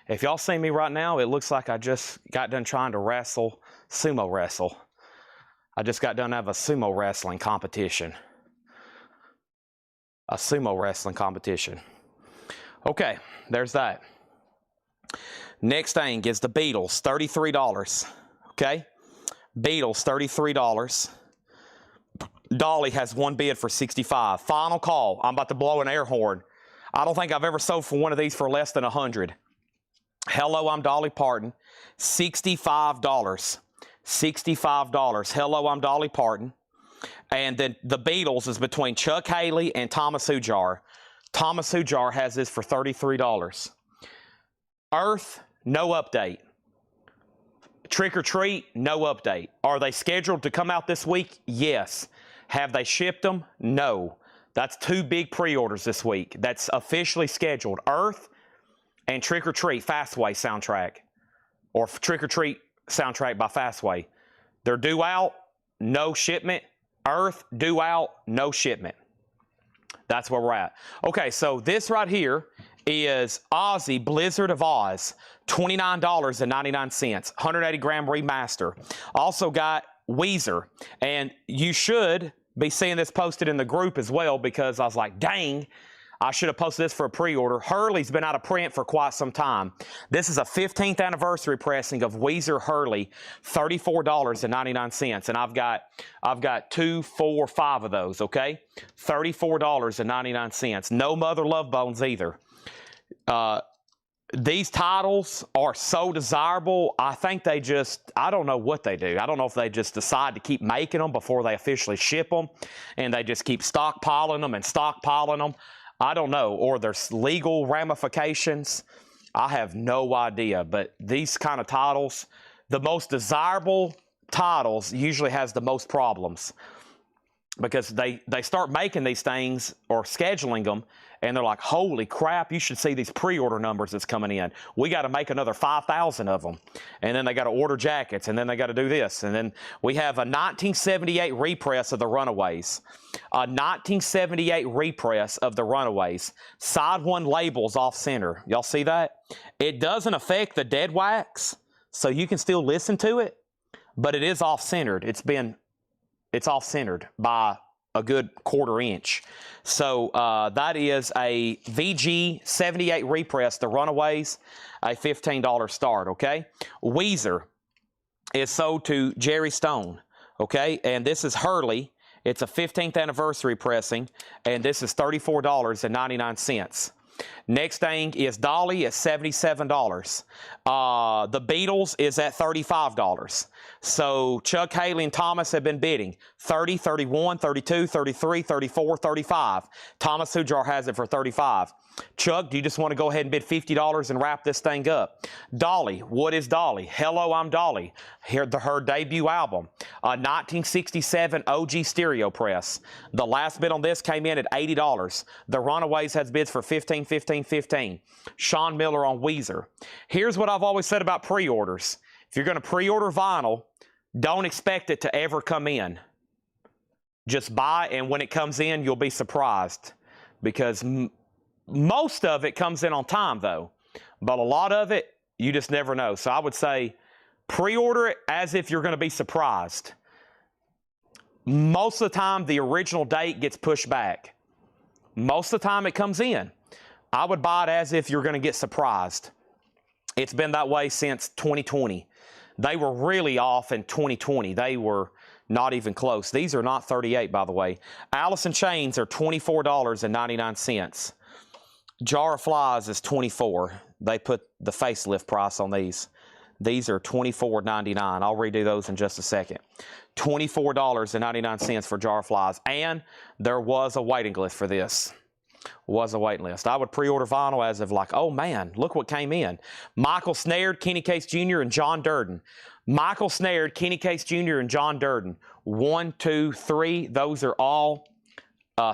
Speaker 1: If y'all see me right now, it looks like I just got done trying to sumo wrestle. I just got done having a sumo wrestling competition. A sumo wrestling competition. Okay, there's that. Next thing is the Beatles, $33. Okay? Beatles, $33. Dolly has one bid for $65. Final call. I'm about to blow an air horn. I don't think I've ever sold for one of these for less than $100. Hello, I'm Dolly Parton. $65. $65. Hello, I'm Dolly Parton. And then the Beatles is between Chuck Haley and Thomas Hujar. Thomas Hujar has this for $33. Earth, no update. Trick or Treat, no update. Are they scheduled to come out this week? Yes. Have they shipped them? No. That's 2 big pre-orders this week. That's officially scheduled. Earth and Trick or Treat Fastway soundtrack. Or Trick or Treat soundtrack by Fastway. They're due out, no shipment. Earth, due out, no shipment. That's where we're at. Okay, so this right here is Ozzy Blizzard of Oz, $29.99, 180 gram remaster. Also got Weezer, and you should be seeing this posted in the group as well, because I was like, dang, I should have posted this for a pre-order. Hurley's been out of print for quite some time. This is a 15th anniversary pressing of Weezer Hurley, $34.99, and I've got 2, 4, 5 of those. Okay, $34.99. No Mother Love Bones either. These titles are so desirable. I think I don't know what they do. I don't know if they just decide to keep making them before they officially ship them, and they just keep stockpiling them. I don't know, or there's legal ramifications. I have no idea, but these kind of titles, the most desirable titles usually has the most problems, because they start making these things or scheduling them, and they're like, holy crap, you should see these pre-order numbers that's coming in. We got to make another 5,000 of them. And then they got to order jackets, and then they got to do this. And then we have a 1978 repress of the Runaways. A 1978 repress of the Runaways. Side 1 labels off center. Y'all see that? It doesn't affect the dead wax, so you can still listen to it, but it is off-centered. It's off-centered by a good 1/4 inch. So that is a VG 78 repress, the Runaways, a $15 start, okay? Weezer is sold to Jerry Stone, okay? And this is Hurley. It's a 15th anniversary pressing, and this is $34.99. Next thing is Dolly at $77. The Beatles is at $35. So Chuck, Haley, and Thomas have been bidding. 30, 31, 32, 33, 34, 35. Thomas Hujar has it for 35. Chuck, do you just want to go ahead and bid $50 and wrap this thing up? Dolly, what is Dolly? Hello, I'm Dolly. Her debut album, a 1967 OG stereo press. The last bid on this came in at $80. The Runaways has bids for $15, $15, $15. Sean Miller on Weezer. Here's what I've always said about pre-orders. If you're going to pre-order vinyl, don't expect it to ever come in. Just buy, and when it comes in, you'll be surprised, because most of it comes in on time, though. But a lot of it, you just never know. So I would say pre-order it as if you're going to be surprised. Most of the time, the original date gets pushed back. Most of the time, it comes in. I would buy it as if you're going to get surprised. It's been that way since 2020. They were really off in 2020. They were not even close. These are not 38, by the way. Alice in Chains are $24.99. Jar of Flies is $24. They put the facelift price on these. These are $24.99. I'll redo those in just a second. $24.99 for Jar of Flies. And there was a waiting list for this. Was a waiting list. I would pre-order vinyl as of like, oh man, look what came in. Michael Snared, Kenny Case Jr., and John Durden. Michael Snared, Kenny Case Jr., and John Durden. 1, 2, 3. Those are all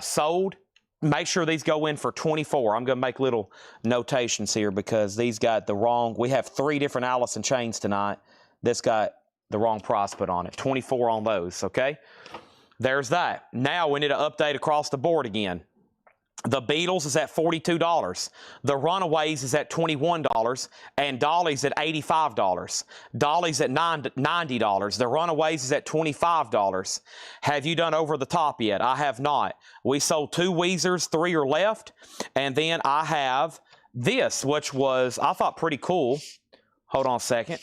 Speaker 1: sold. Make sure these go in for $24. I'm going to make little notations here because these got the wrong. We have 3 different Alice in Chains tonight. This got the wrong price put on it. $24 on those, okay? There's that. Now we need to update across the board again. The Beatles is at $42. The Runaways is at $21. And Dolly's at $85. Dolly's at $90. The Runaways is at $25. Have you done Over the Top yet? I have not. We sold 2 Weezers, 3 are left. And then I have this, which was, I thought, pretty cool. Hold on a second.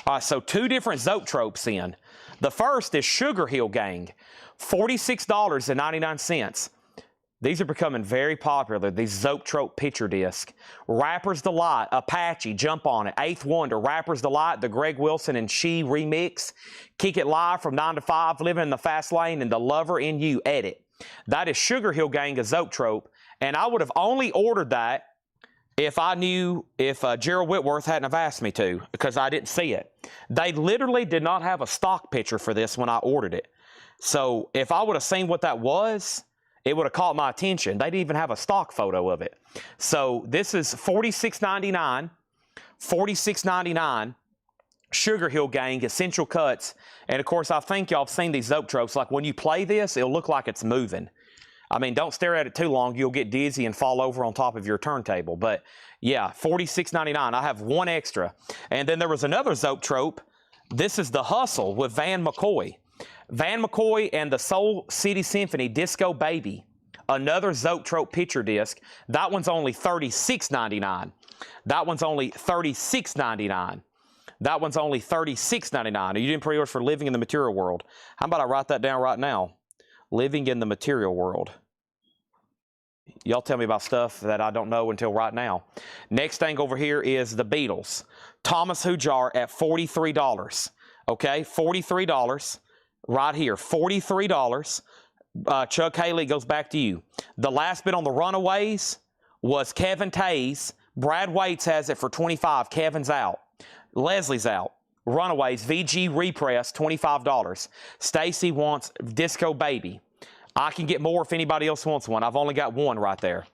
Speaker 1: All right, so 2 different Zoetropes in. The first is Sugar Hill Gang, $46.99. These are becoming very popular, these Zoetrope picture disc. Rapper's Delight, Apache, Jump On It, Eighth Wonder, Rapper's Delight, the Greg Wilson and She remix, Kick It Live from 9 to 5, Living in the Fast Lane, and The Lover in You edit. That is Sugar Hill Gang, a Zoetrope, and I would have only ordered that if I knew if Gerald Whitworth hadn't have asked me to, because I didn't see it. They literally did not have a stock picture for this when I ordered it. So if I would have seen what that was, it would have caught my attention. They didn't even have a stock photo of it. So this is $46.99, $46.99, Sugar Hill Gang, Essential Cuts. And of course, I think y'all have seen these Zoetropes. Like when you play this, it'll look like it's moving. I mean, don't stare at it too long. You'll get dizzy and fall over on top of your turntable. But yeah, $46.99. I have 1 extra. And then there was another Zoetrope. This is The Hustle with Van McCoy. Van McCoy and the Soul City Symphony, Disco Baby. Another Zoetrope picture disc. That one's only $36.99. That one's only $36.99. That one's only $36.99. You didn't pre-order for Living in the Material World. How about I write that down right now? Living in the Material World. Y'all tell me about stuff that I don't know until right now. Next thing over here is the Beatles. Thomas Hujar at $43. Okay, $43. Right here, $43. Chuck Haley, goes back to you. The last bit on the Runaways was Kevin Tays. Brad Waits has it for $25. Kevin's out. Leslie's out. Runaways, VG Repress, $25. Stacy wants Disco Baby. I can get more if anybody else wants one. I've only got 1 right there.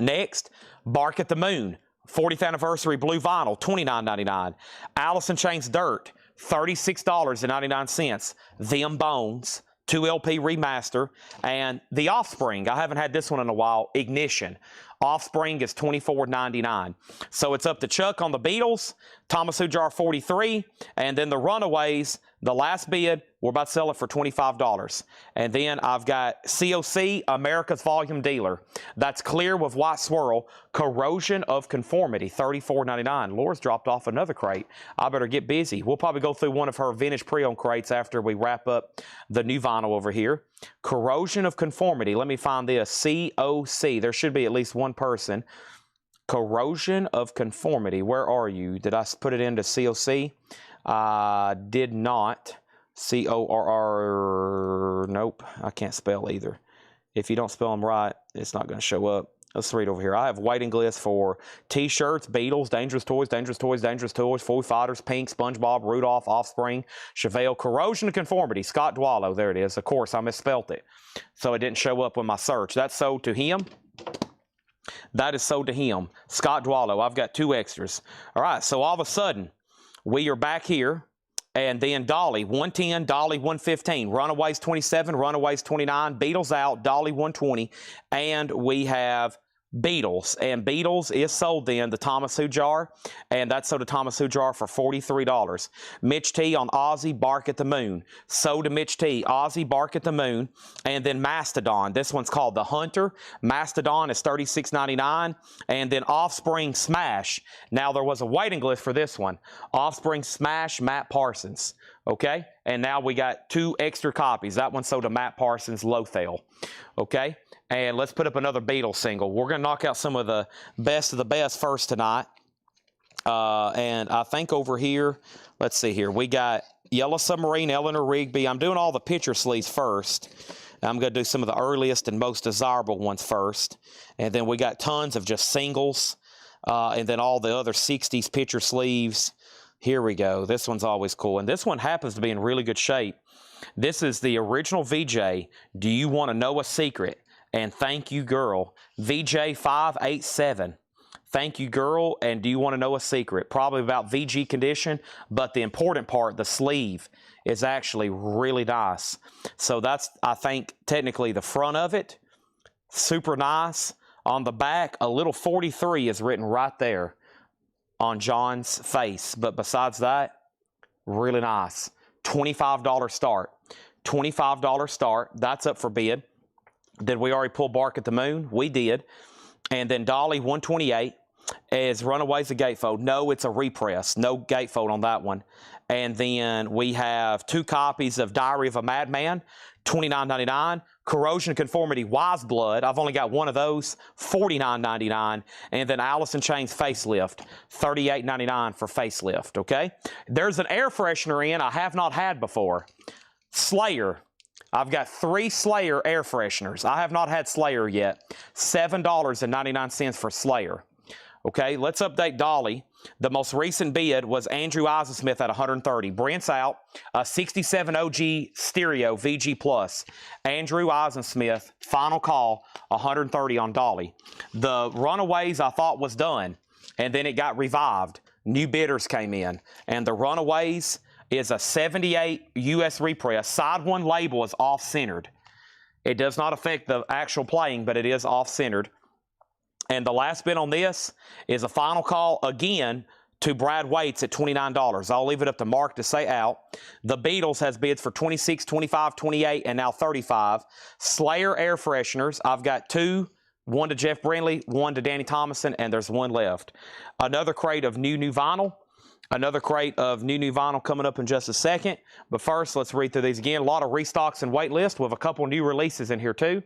Speaker 1: Next, Bark at the Moon, 40th Anniversary Blue Vinyl, $29.99. Alice in Chains Dirt, $36.99. Them Bones, 2 LP remaster. And The Offspring, I haven't had this one in a while, Ignition. Offspring is $24.99. So it's up to Chuck on the Beatles, Thomas Hujar $43, and then the Runaways, the last bid, we're about to sell it for $25. And then I've got COC, America's Volume Dealer. That's clear with white swirl. Corrosion of Conformity, $34.99. Laura's dropped off another crate. I better get busy. We'll probably go through one of her vintage pre-owned crates after we wrap up the new vinyl over here. Corrosion of Conformity. Let me find this. COC. There should be at least one person. Corrosion of Conformity. Where are you? Did I put it into COC? I did not. CORR. Nope. I can't spell either. If you don't spell them right, it's not going to show up. Let's read over here. I have waiting lists for T-shirts, Beatles, Dangerous Toys, Dangerous Toys, Dangerous Toys, Foo Fighters, Pink, SpongeBob, Rudolph, Offspring, Chevelle, Corrosion of Conformity, Scott Dwallow. There it is. Of course, I misspelt it, so it didn't show up with my search. That's sold to him. That is sold to him. Scott Dwallow. I've got 2 extras. All right, so all of a sudden, we are back here. And then Dolly, 110, Dolly, 115. Runaways, 27, Runaways, 29. Beatles out, Dolly, 120. And we have Beatles. And Beatles is sold then, the Thomas Hujar. And that's sold to Thomas Hujar for $43. Mitch T on Ozzy, Bark at the Moon. Sold to Mitch T, Ozzy, Bark at the Moon. And then Mastodon. This one's called The Hunter. Mastodon is $36.99. And then Offspring Smash. Now, there was a waiting list for this one. Offspring Smash, Matt Parsons. Okay? And now we got 2 extra copies. That one sold to Matt Parsons, Lothel. Okay? And let's put up another Beatles single. We're going to knock out some of the best first tonight. And I think over here, let's see here. We got Yellow Submarine, Eleanor Rigby. I'm doing all the picture sleeves first. I'm going to do some of the earliest and most desirable ones first. And then we got tons of just singles. And then all the other 60s picture sleeves. Here we go. This one's always cool. And this one happens to be in really good shape. This is the original VJ. Do you want to know a secret? And thank you, girl. VJ 587. Thank you, girl. And do you want to know a secret? Probably about VG condition, but the important part, the sleeve, is actually really nice. So that's, I think, technically the front of it. Super nice. On the back, a little 43 is written right there on John's face. But besides that, really nice. $25 start. $25 start. That's up for bid. Did we already pull Bark at the Moon? We did. And then Dolly 128 is Runaways of Gatefold. No, it's a repress. No gatefold on that one. And then we have 2 copies of Diary of a Madman, $29.99. Corrosion Conformity Wise Blood, I've only got one of those, $49.99. And then Alice in Chains Facelift, $38.99 for Facelift, okay? There's an air freshener in I have not had before. Slayer. I've got 3 Slayer air fresheners. I have not had Slayer yet. $7.99 for Slayer. Okay, let's update Dolly. The most recent bid was Andrew Eisensmith at $130. Brent's out. 67 OG stereo VG Plus. Andrew Eisensmith, final call, $130 on Dolly. The Runaways I thought was done, and then it got revived. New bidders came in, and the Runaways is a 78 US repress. Side 1 label is off-centered. It does not affect the actual playing, but it is off-centered. And the last bid on this is a final call again to Brad Waits at $29. I'll leave it up to Mark to say out. The Beatles has bids for $26, $25, $28, and now $35. Slayer air fresheners, I've got 2. One to Jeff Brindley, 1 to Danny Thomason, and there's 1 left. Another crate of new vinyl. Another crate of new vinyl coming up in just a second. But first, let's read through these again. A lot of restocks and wait list with a couple new releases in here too.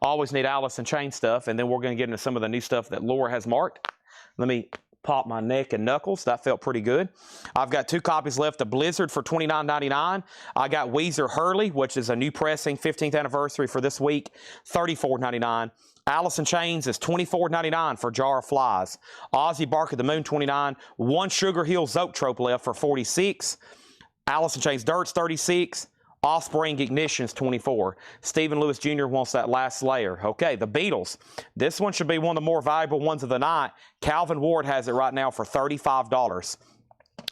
Speaker 1: Always need Alice in Chains stuff, and then we're going to get into some of the new stuff that Laura has marked. Let me pop my neck and knuckles. That felt pretty good. I've got 2 copies left of Blizzard for $29.99. I got Weezer Hurley, which is a new pressing, 15th anniversary for this week, $34.99. Alice in Chains is $24.99 for Jar of Flies. Ozzy Bark at the Moon, $29. 1 Sugar Hill Zoetrope left for $46. Alice in Chains Dirt's $36. Offspring Ignition's $24. Stephen Lewis Jr. wants that last Slayer. Okay, the Beatles. This one should be one of the more valuable ones of the night. Calvin Ward has it right now for $35.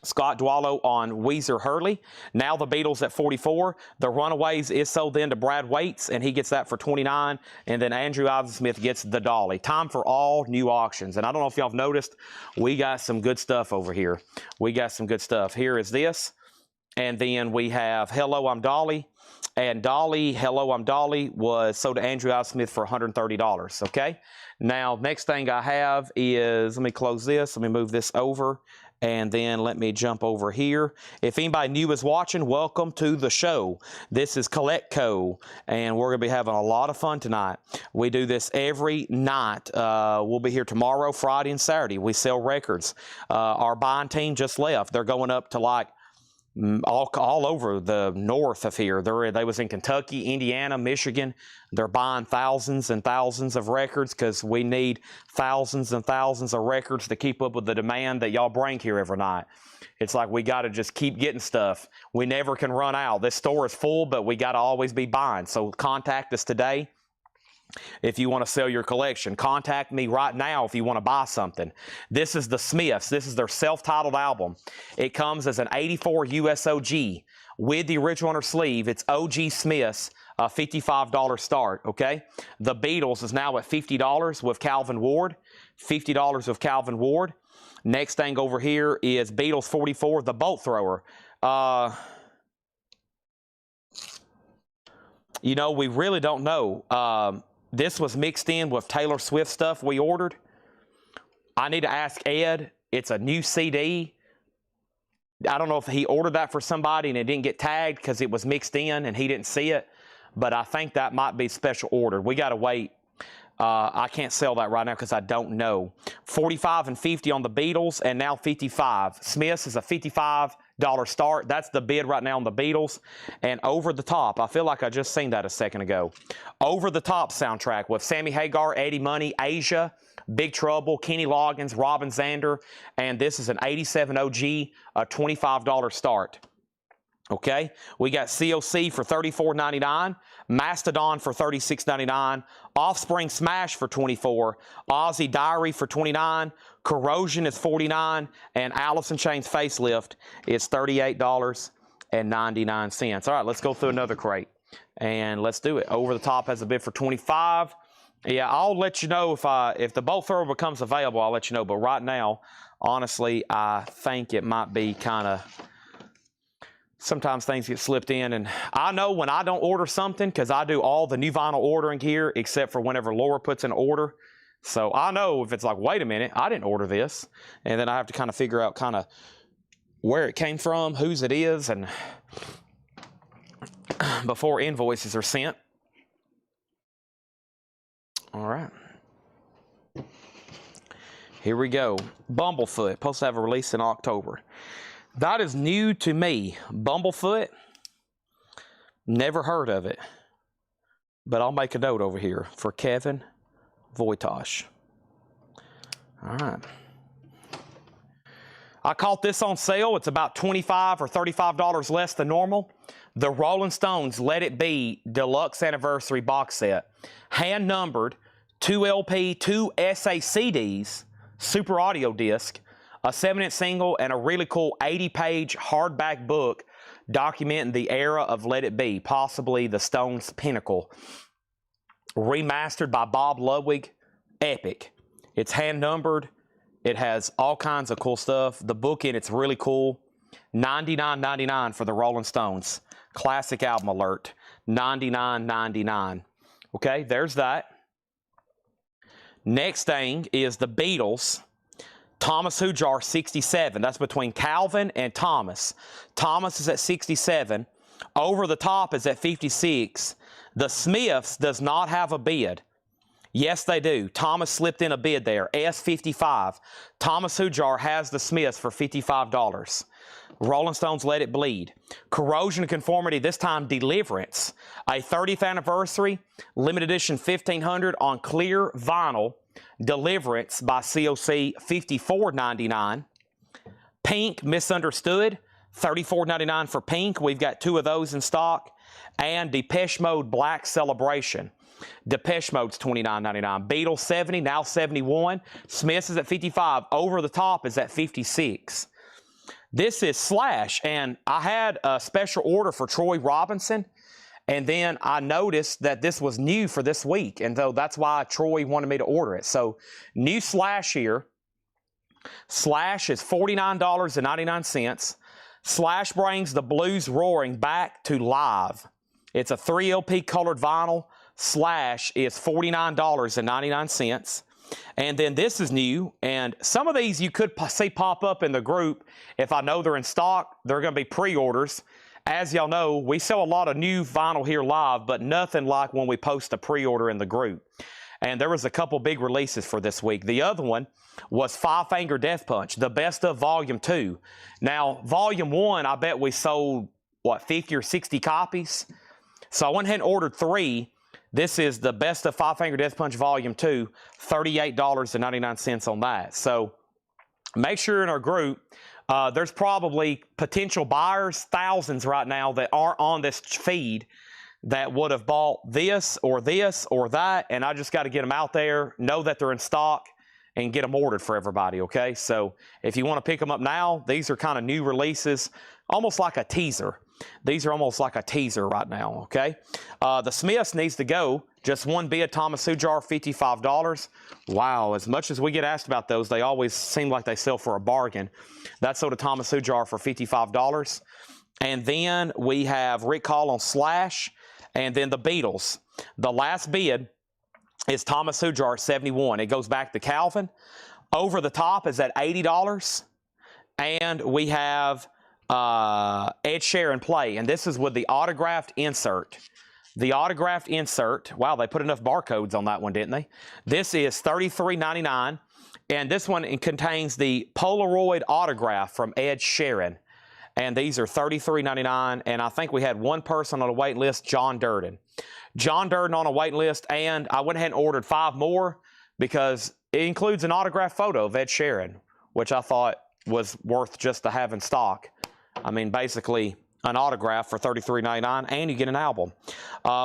Speaker 1: Scott Dwallow on Weezer Hurley. Now the Beatles at $44. The Runaways is sold then to Brad Waits, and he gets that for $29. And then Andrew Eisensmith gets the Dolly. Time for all new auctions. And I don't know if y'all have noticed, we got some good stuff over here. We got some good stuff. Here is this. And then we have Hello, I'm Dolly. And Dolly, Hello, I'm Dolly was sold to Andrew Eisensmith for $130. Okay. Now, next thing I have is, let me close this. Let me move this over. And then let me jump over here. If anybody new is watching, welcome to the show. This is Collectco, and we're going to be having a lot of fun tonight. We do this every night. We'll be here tomorrow, Friday, and Saturday. We sell records. Our buying team just left. They're going up to like all over the north of here. They was in Kentucky, Indiana, Michigan. They're buying thousands and thousands of records because we need thousands and thousands of records to keep up with the demand that y'all bring here every night. It's like we got to just keep getting stuff. We never can run out. This store is full, but we got to always be buying. So contact us today. If you want to sell your collection, contact me right now if you want to buy something. This is the Smiths. This is their self-titled album. It comes as an 84 US OG with the original on her sleeve. It's OG Smiths, a $55 start, okay? The Beatles is now at $50 with Calvin Ward. $50 with Calvin Ward. Next thing over here is Beatles 44, the Bolt Thrower. You know, we really don't know. This was mixed in with Taylor Swift stuff we ordered. I need to ask Ed. It's a new CD. I don't know if he ordered that for somebody and it didn't get tagged because it was mixed in and he didn't see it. But I think that might be special ordered. We got to wait. I can't sell that right now because I don't know. 45 and 50 on the Beatles, and now 55. Smith's is a $55 start. That's the bid right now on the Beatles. And Over the Top, I feel like I just seen that a second ago. Over the Top soundtrack with Sammy Hagar, Eddie Money, Asia, Big Trouble, Kenny Loggins, Robin Zander, and this is an 87 OG, a $25 start. Okay, we got COC for $34.99, Mastodon for $36.99, Offspring Smash for $24, Ozzy Diary for $29, Corrosion is $49, and Alice in Chains Facelift is $38.99. All right, let's go through another crate, and let's do it. Over the Top has a bid for $25. Yeah, I'll let you know if the bolt thrower becomes available. I'll let you know. But right now, honestly, I think it might be kind of. Sometimes things get slipped in, and I know when I don't order something, because I do all the new vinyl ordering here except for whenever Laura puts an order. So I know if it's like, wait a minute, I didn't order this, and then I have to kind of figure out kind of where it came from, whose it is, and before invoices are sent. All right. Here we go. Bumblefoot, supposed to have a release in October. That is new to me. Bumblefoot, never heard of it. But I'll make a note over here for Kevin Voitosh. All right. I caught this on sale. It's about $25 or $35 less than normal. The Rolling Stones Let It Be Deluxe Anniversary Box Set. Hand numbered, 2 LP, 2 SA CDs, Super Audio Disc, a 7-inch single, and a really cool 80-page hardback book documenting the era of Let It Be, possibly the Stones' pinnacle. Remastered by Bob Ludwig. Epic. It's hand-numbered. It has all kinds of cool stuff. The book in it's really cool. $99.99 for the Rolling Stones. Classic album alert. $99.99. Okay, there's that. Next thing is the Beatles. Thomas Hujar 67. That's between Calvin and Thomas. Thomas is at 67. Over the Top is at 56. The Smiths does not have a bid. Yes, they do. Thomas slipped in a bid there. S55. Thomas Hujar has the Smiths for $55. Rolling Stones Let It Bleed. Corrosion Conformity, this time Deliverance. A 30th anniversary, limited edition 1500 on clear vinyl. Deliverance by COC, $54.99. Pink, Misunderstood, $34.99 for Pink. We've got 2 of those in stock. And Depeche Mode Black Celebration. Depeche Mode's $29.99. Beatles 70, now 71. Smiths is at 55. Over the Top is at 56. This is Slash, and I had a special order for Troy Robinson. And then I noticed that this was new for this week, and so that's why Troy wanted me to order it. So, new Slash here. Slash is $49.99. Slash brings the Blues Roaring back to live. It's a 3 LP colored vinyl. Slash is $49.99. And then this is new, and some of these you could see pop up in the group. If I know they're in stock, they're going to be pre-orders. As y'all know, we sell a lot of new vinyl here live, but nothing like when we post a pre-order in the group. And there was a couple big releases for this week. The other one was Five Finger Death Punch, the best of Volume 2. Now, Volume 1, I bet we sold, 50 or 60 copies? So I went ahead and ordered 3. This is the best of Five Finger Death Punch Volume 2, $38.99 on that. So make sure in our group, there's probably potential buyers, thousands right now, that aren't on this feed that would have bought this or that, and I just got to get them out there, know that they're in stock, and get them ordered for everybody, okay? So if you want to pick them up now, these are kind of new releases, almost like a teaser. These are almost like a teaser right now, okay? The Smiths needs to go. Just one bid, Thomas Hujar, $55. Wow, as much as we get asked about those, they always seem like they sell for a bargain. That's sold to Thomas Hujar for $55. And then we have Rick Call on Slash, and then the Beatles. The last bid is Thomas Hujar, $71. It goes back to Calvin. Over the Top is at $80. And we have Ed Sheeran Play, and this is with the autographed insert. The autographed insert, wow, they put enough barcodes on that one, didn't they? This is $33.99, and this one contains the Polaroid autograph from Ed Sheeran, and these are $33.99, and I think we had one person on a wait list, John Durden. John Durden on a wait list, and I went ahead and ordered 5 more because it includes an autographed photo of Ed Sheeran, which I thought was worth just to have in stock. I mean, basically, an autograph for $33.99, and you get an album.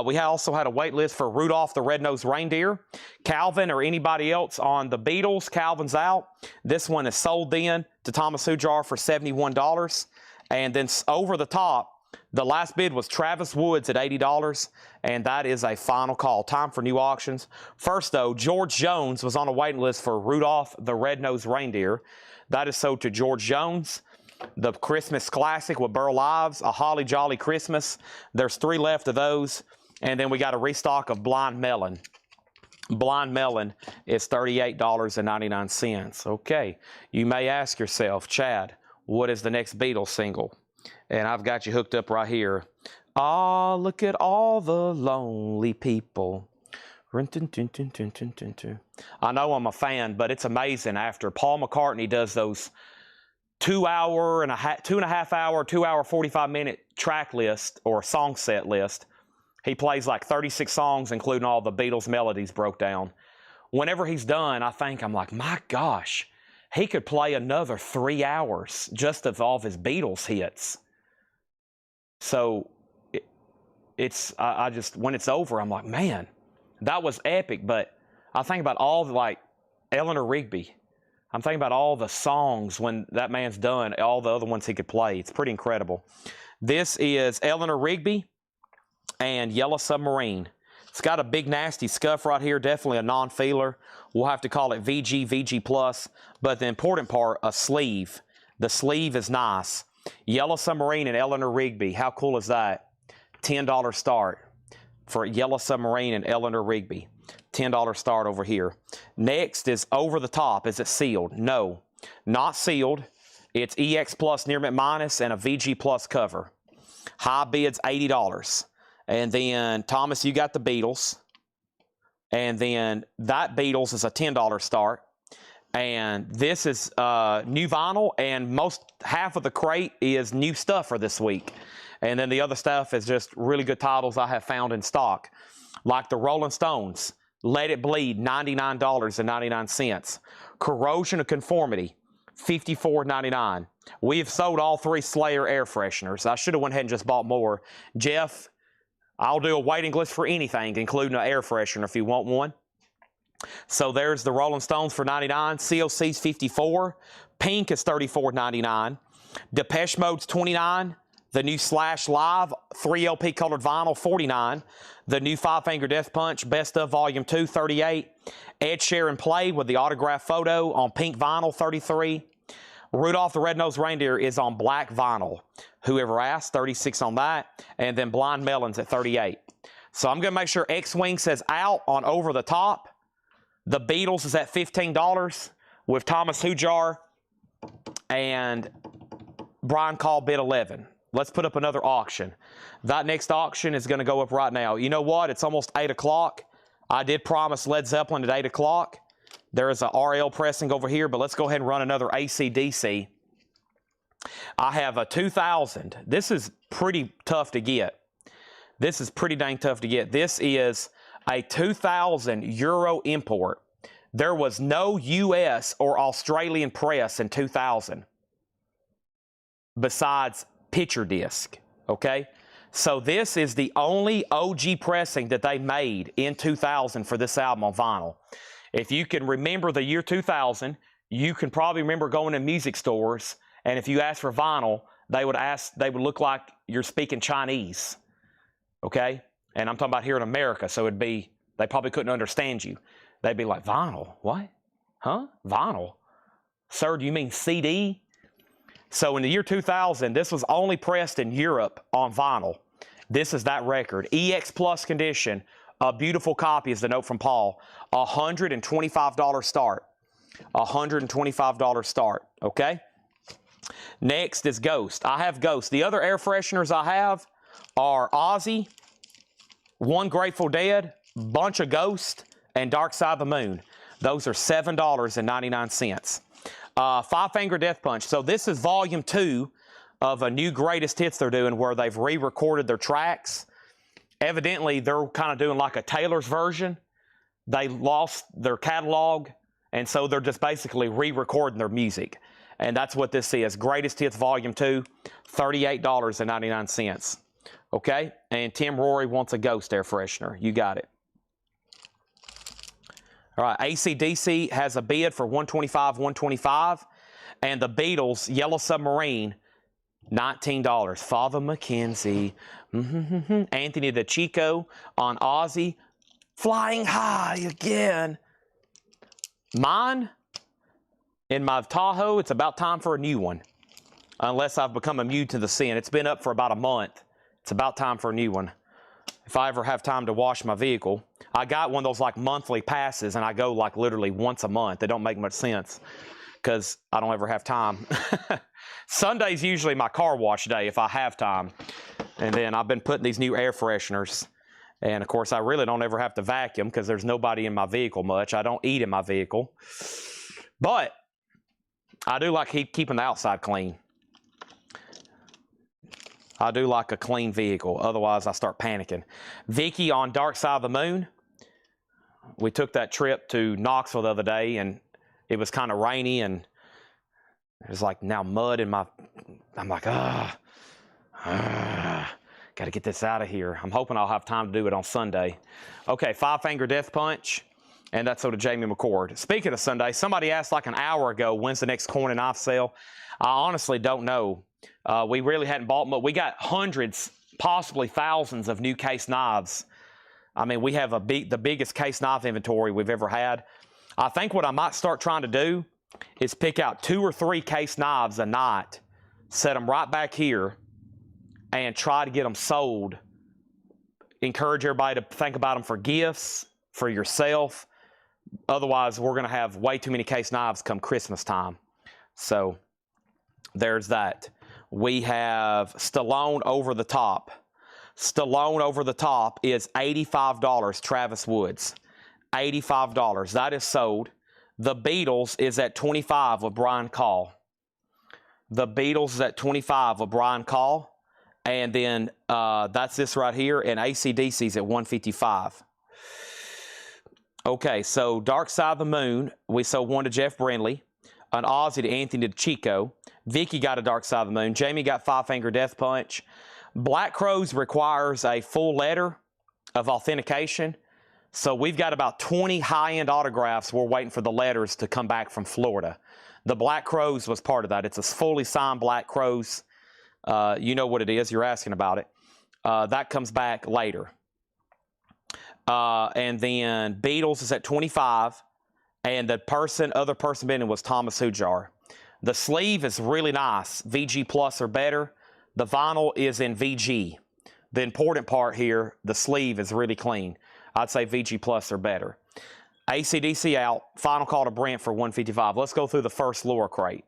Speaker 1: We also had a wait list for Rudolph the Red-Nosed Reindeer. Calvin or anybody else on the Beatles, Calvin's out. This one is sold then to Thomas Hujar for $71. And then over the top, the last bid was Travis Woods at $80, and that is a final call. Time for new auctions. First, though, George Jones was on a waiting list for Rudolph the Red-Nosed Reindeer. That is sold to George Jones. The Christmas Classic with Burl Ives, A Holly Jolly Christmas. There's 3 left of those. And then we got a restock of Blind Melon. Blind Melon is $38.99. Okay, you may ask yourself, Chad, what is the next Beatles single? And I've got you hooked up right here. Ah, look at all the lonely people. I know I'm a fan, but it's amazing after Paul McCartney does those 2 and a half hour, 2 hour, 45-minute track list or song set list. He plays like 36 songs, including all the Beatles melodies broke down. Whenever he's done, I'm like, my gosh, he could play another 3 hours just of all of his Beatles hits. So I just, when it's over, I'm like, man, that was epic. But I think about all the, like, Eleanor Rigby. I'm thinking about all the songs when that man's done, all the other ones he could play. It's pretty incredible. This is Eleanor Rigby and Yellow Submarine. It's got a big nasty scuff right here, definitely a non-feeler. We'll have to call it VG, VG+, but the important part, a sleeve. The sleeve is nice. Yellow Submarine and Eleanor Rigby. How cool is that? $10 start for Yellow Submarine and Eleanor Rigby. $10 start over here. Next is Over the Top. Is it sealed? No, not sealed. It's EX Plus Near Mint Minus and a VG Plus cover. High bid's $80. And then, Thomas, you got the Beatles. And then that Beatles is a $10 start. And this is new vinyl, and half of the crate is new stuff for this week. And then the other stuff is just really good titles I have found in stock. Like the Rolling Stones, Let It Bleed, $99.99. Corrosion of Conformity, $54.99. We have sold all 3 Slayer air fresheners. I should have went ahead and just bought more. Jeff, I'll do a waiting list for anything, including an air freshener if you want one. So there's the Rolling Stones for $99. COC's $54. Pink is $34.99. Depeche Mode's $29. The new Slash Live 3 LP colored vinyl, $49. The new Five Finger Death Punch Best of Volume 2, $38. Ed Sheeran Play with the autograph photo on pink vinyl, $33. Rudolph the Red-Nosed Reindeer is on black vinyl. Whoever asked, $36 on that. And then Blind Melon's at $38. So I'm going to make sure X-Wing says out on Over the Top. The Beatles is at $15 with Thomas Hujar and Brian Call bid 11. Let's put up another auction. That next auction is going to go up right now. You know what? It's almost 8 o'clock. I did promise Led Zeppelin at 8 o'clock. There is a RL pressing over here, but let's go ahead and run another AC/DC. I have a 2000. This is pretty tough to get. This is pretty dang tough to get. This is a 2000 Euro import. There was no US or Australian press in 2000 besides picture disc, okay? So this is the only OG pressing that they made in 2000 for this album on vinyl. If you can remember the year 2000, you can probably remember going to music stores, and if you asked for vinyl, they would look like you're speaking Chinese, okay? And I'm talking about here in America, so they probably couldn't understand you. They'd be like, vinyl? What? Huh? Vinyl? Sir, do you mean CD? So in the year 2000, this was only pressed in Europe on vinyl. This is that record. EX Plus condition. A beautiful copy is the note from Paul. $125 start. $125 start, okay? Next is Ghost. I have Ghost. The other air fresheners I have are Ozzy, One Grateful Dead, bunch of Ghost, and Dark Side of the Moon. Those are $7.99. Five Finger Death Punch. So this is volume 2 of a new greatest hits they're doing where they've re-recorded their tracks. Evidently, they're kind of doing like a Taylor's version. They lost their catalog, and so they're just basically re-recording their music. And that's what this is. Greatest Hits Volume 2, $38.99. Okay? And Tim Rory wants a Ghost air freshener. You got it. All right, AC/DC has a bid for $125. And the Beatles, Yellow Submarine, $19. Father McKenzie. Anthony DeChico on Ozzy. Flying High again. Mine, in my Tahoe, it's about time for a new one. Unless I've become immune to the sin. It's been up for about a month. It's about time for a new one. If I ever have time to wash my vehicle. I got one of those like monthly passes, and I go like literally once a month. They don't make much sense because I don't ever have time. Sunday's usually my car wash day if I have time. And then I've been putting these new air fresheners. And of course, I really don't ever have to vacuum because there's nobody in my vehicle much. I don't eat in my vehicle. But I do like keeping the outside clean. I do like a clean vehicle. Otherwise, I start panicking. Vicky on Dark Side of the Moon. We took that trip to Knoxville the other day, and it was kind of rainy, and there's like now mud in my... I'm like, got to get this out of here. I'm hoping I'll have time to do it on Sunday. Okay, Five Finger Death Punch, and that's sort of Jamie McCord. Speaking of Sunday, somebody asked like an hour ago, when's the next corn and knife sale? I honestly don't know. We really hadn't bought much. We got hundreds, possibly thousands of new case knives. I mean, we have the biggest case knife inventory we've ever had. I think what I might start trying to do is pick out 2 or 3 case knives a night, set them right back here, and try to get them sold. Encourage everybody to think about them for gifts, for yourself. Otherwise, we're going to have way too many case knives come Christmas time. So there's that. We have Stallone Over the Top. Stallone Over the Top is $85, Travis Woods. $85. That is sold. The Beatles is at $25 with Brian Call. The Beatles is at $25 with Brian Call. And then that's this right here. And AC/DC's at $155. Okay, so Dark Side of the Moon, we sold one to Jeff Brindley. An Ozzy to Anthony DeChico. Vicky got a Dark Side of the Moon. Jamie got Five Finger Death Punch. Black Crowes requires a full letter of authentication. So we've got about 20 high-end autographs. We're waiting for the letters to come back from Florida. The Black Crowes was part of that. It's a fully signed Black Crowes. You know what it is. You're asking about it. That comes back later. And then Beatles is at $25. And the other person bidding was Thomas Hujar. The sleeve is really nice. VG Plus or better. The vinyl is in VG. The important part here, the sleeve is really clean. I'd say VG Plus or better. AC/DC out. Final call to Brent for $155. Let's go through the first lure crate.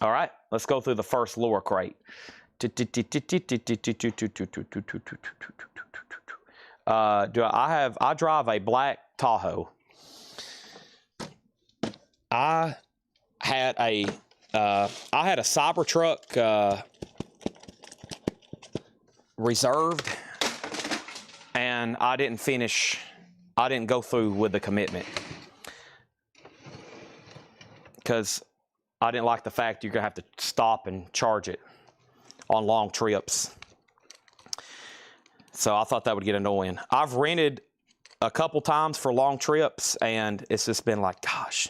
Speaker 1: All right, let's go through the first lure crate. I drive a black Tahoe. I had a Cybertruck reserved, and I didn't go through with the commitment because I didn't like the fact you're gonna have to stop and charge it on long trips. So I thought that would get annoying. I've rented a couple times for long trips, and it's just been like, gosh.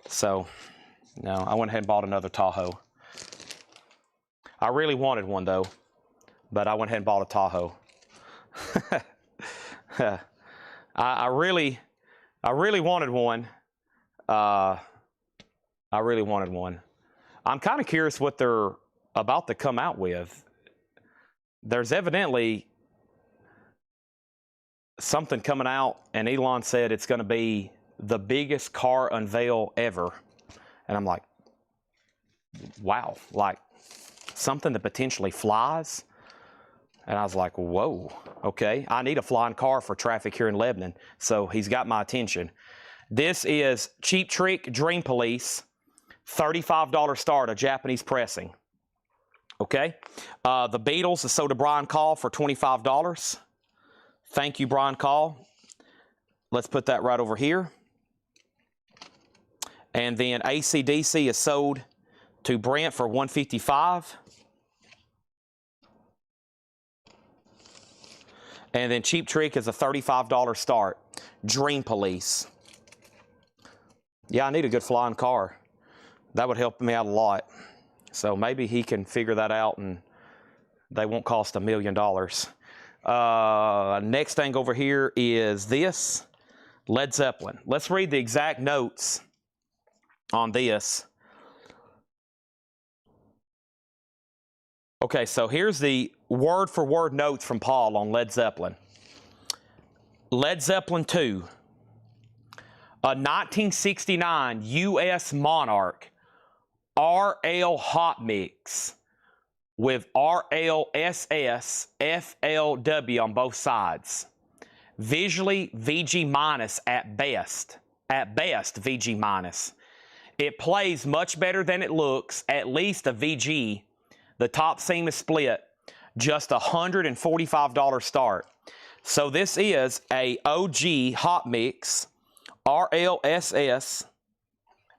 Speaker 1: So, no, I went ahead and bought another Tahoe. I really wanted one, though, but I went ahead and bought a Tahoe. I really wanted one. I really wanted one. I'm kind of curious what they're about to come out with. There's evidently something coming out, and Elon said it's going to be the biggest car unveil ever. And I'm like, wow, like something that potentially flies. And I was like, whoa, okay. I need a flying car for traffic here in Lebanon. So he's got my attention. This is Cheap Trick Dream Police, $35 start, a Japanese pressing. Okay. The Beatles is sold to Brian Call for $25. Thank you, Brian Call. Let's put that right over here. And then AC/DC is sold to Brent for $155. And then Cheap Trick is a $35 start. Dream Police. Yeah, I need a good flying car. That would help me out a lot. So maybe he can figure that out and they won't cost $1 million. Next thing over here is this. Led Zeppelin. Let's read the exact notes on this. Okay, so here's the word-for-word notes from Paul on Led Zeppelin. Led Zeppelin 2, a 1969 U.S. Monarch RL hot mix with RLSS FLW on both sides. Visually, VG minus at best. At best, VG minus. It plays much better than it looks, at least a VG. The top seam is split, just $145 start. So this is a OG hot mix, RLSS,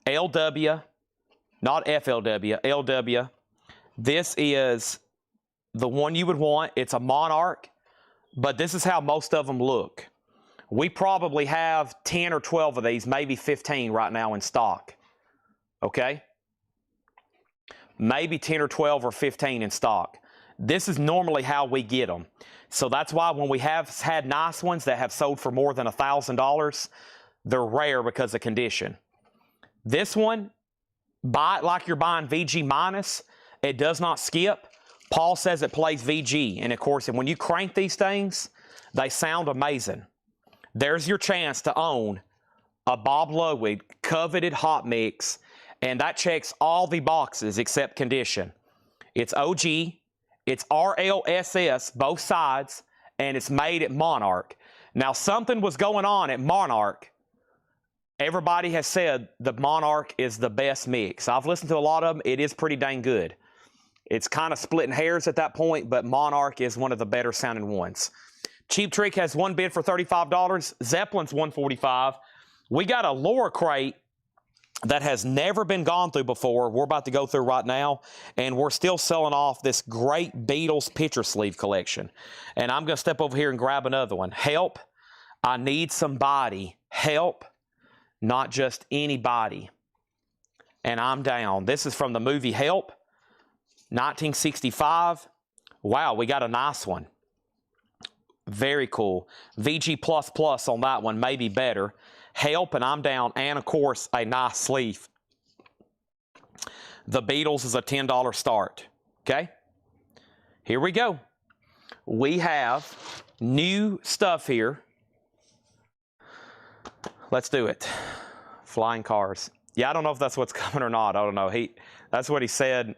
Speaker 1: LW, not FLW, LW. This is the one you would want. It's a Monarch, but this is how most of them look. We probably have 10 or 12 of these, maybe 15 right now in stock. Okay? Maybe 10 or 12 or 15 in stock. This is normally how we get them. So that's why when we have had nice ones that have sold for more than $1,000, they're rare because of condition. This one, buy it like you're buying VG minus. It does not skip. Paul says it plays VG. And of course, when you crank these things, they sound amazing. There's your chance to own a Bob Ludwig coveted hot mix. And that checks all the boxes except condition. It's OG, it's RLSS, both sides, and it's made at Monarch. Now, something was going on at Monarch. Everybody has said the Monarch is the best mix. I've listened to a lot of them. It is pretty dang good. It's kind of splitting hairs at that point, but Monarch is one of the better sounding ones. Cheap Trick has one bid for $35. Zeppelin's $145. We got a lower crate that has never been gone through before. We're about to go through right now, and we're still selling off this great Beatles picture sleeve collection. And I'm going to step over here and grab another one. Help, I need somebody. Help, not just anybody. And I'm down. This is from the movie Help, 1965. Wow, we got a nice one. Very cool. VG++ on that one, maybe better. Help, and I'm down, and of course, a nice sleeve. The Beatles is a $10 start. Okay? Here we go. We have new stuff here. Let's do it. Flying cars. Yeah, I don't know if that's what's coming or not. I don't know. That's what he said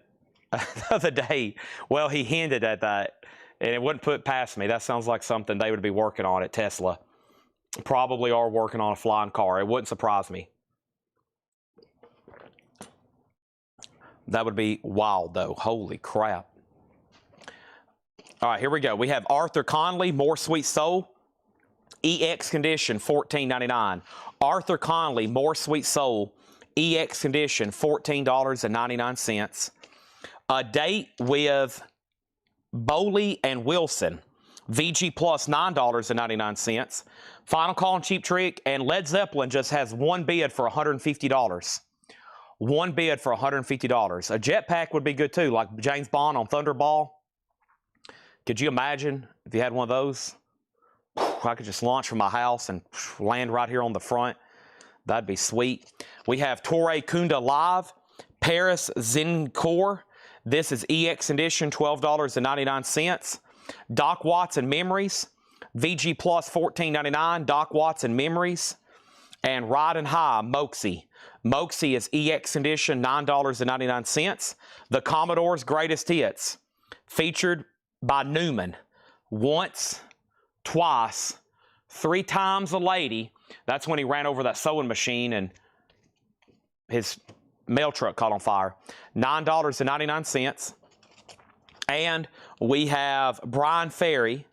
Speaker 1: the other day. Well, he hinted at that, and it wouldn't put past me. That sounds like something they would be working on at Tesla. Probably are working on a flying car. It wouldn't surprise me. That would be wild, though. Holy crap. All right, here we go. We have Arthur Conley, More Sweet Soul. EX condition, $14.99. Arthur Conley, More Sweet Soul. EX condition, $14.99. A date with Bowley and Wilson. VG Plus, $9.99. Final Call and Cheap Trick, and Led Zeppelin just has one bid for $150. One bid for $150. A jetpack would be good too, like James Bond on Thunderball. Could you imagine if you had one of those? I could just launch from my house and land right here on the front. That'd be sweet. We have Torre Kunda Live, Paris Zincore. This is EX edition, $12.99. Doc Watson Memories, VG Plus $14.99. Doc Watson Memories, and Riding High Moxie. Moxie is EX edition, $9.99. The Commodore's Greatest Hits, featured by Newman. Once, twice, 3 times a lady. That's when he ran over that sewing machine and his mail truck caught on fire. $9.99. And we have Brian Ferry.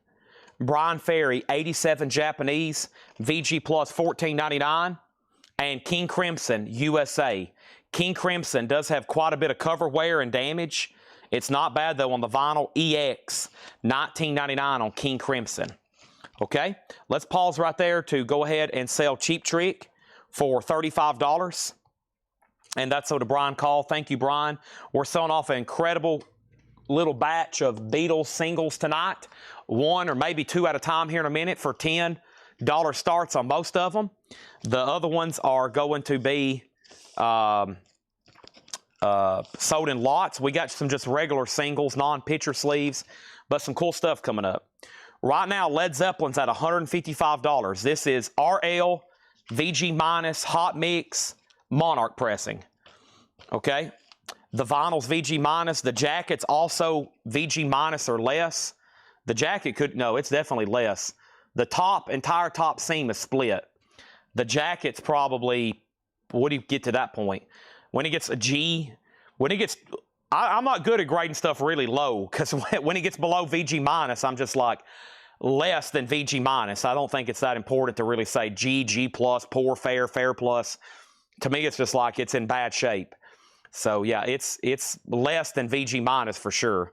Speaker 1: Brian Ferry, 87 Japanese, VG Plus $14.99. And King Crimson USA. King Crimson does have quite a bit of cover wear and damage. It's not bad, though, on the vinyl. EX, $19.99 on King Crimson. Okay, let's pause right there to go ahead and sell Cheap Trick for $35. And that's so to Brian Call. Thank you, Brian. We're selling off an incredible little batch of Beatles singles tonight. One or maybe two at a time here in a minute for $10 starts on most of them. The other ones are going to be sold in lots. We got some just regular singles, non-picture sleeves, but some cool stuff coming up. Right now, Led Zeppelin's at $155. This is RL, VG-, Hot Mix, Monarch pressing. Okay? The vinyl's VG-, the jacket's also VG- or less. The jacket could, no, it's definitely less. The entire top seam is split. The jacket's probably, what do you get to that point? When it gets a G, when it gets, I'm not good at grading stuff really low, because when it gets below VG-, I'm just like, less than VG-. I don't think it's that important to really say G, G+, poor, fair, fair plus. To me, it's just like it's in bad shape. So, yeah, it's less than VG- for sure.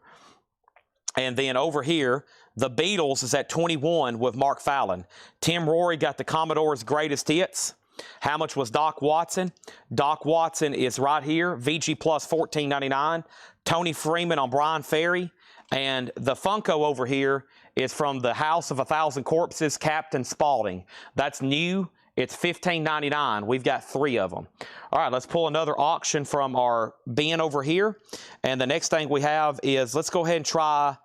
Speaker 1: And then over here, the Beatles is at 21 with Mark Fallon. Tim Rory got the Commodore's Greatest Hits. How much was Doc Watson? Doc Watson is right here. VG Plus $14.99. Tony Freeman on Brian Ferry. And the Funko over here is from the House of a Thousand Corpses, Captain Spaulding. That's new. It's $15.99. We've got 3 of them. All right, let's pull another auction from our bin over here. And the next thing we have is, let's go ahead and try,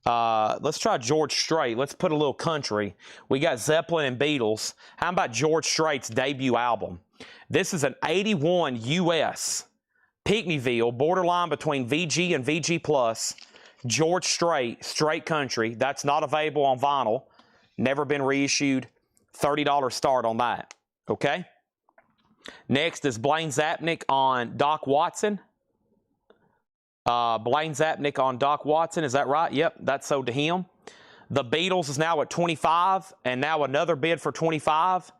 Speaker 1: let's try George Strait. Let's put a little country. We got Zeppelin and Beatles. How about George Strait's debut album? This is an 81 US Pickneyville, borderline between VG and VG+. George Strait, straight country. That's not available on vinyl. Never been reissued. $30 start on that. Okay? Next is Blaine Zapnick on Doc Watson. Blaine Zapnick on Doc Watson. Is that right? Yep, that's sold to him. The Beatles is now at 25, and now another bid for 25.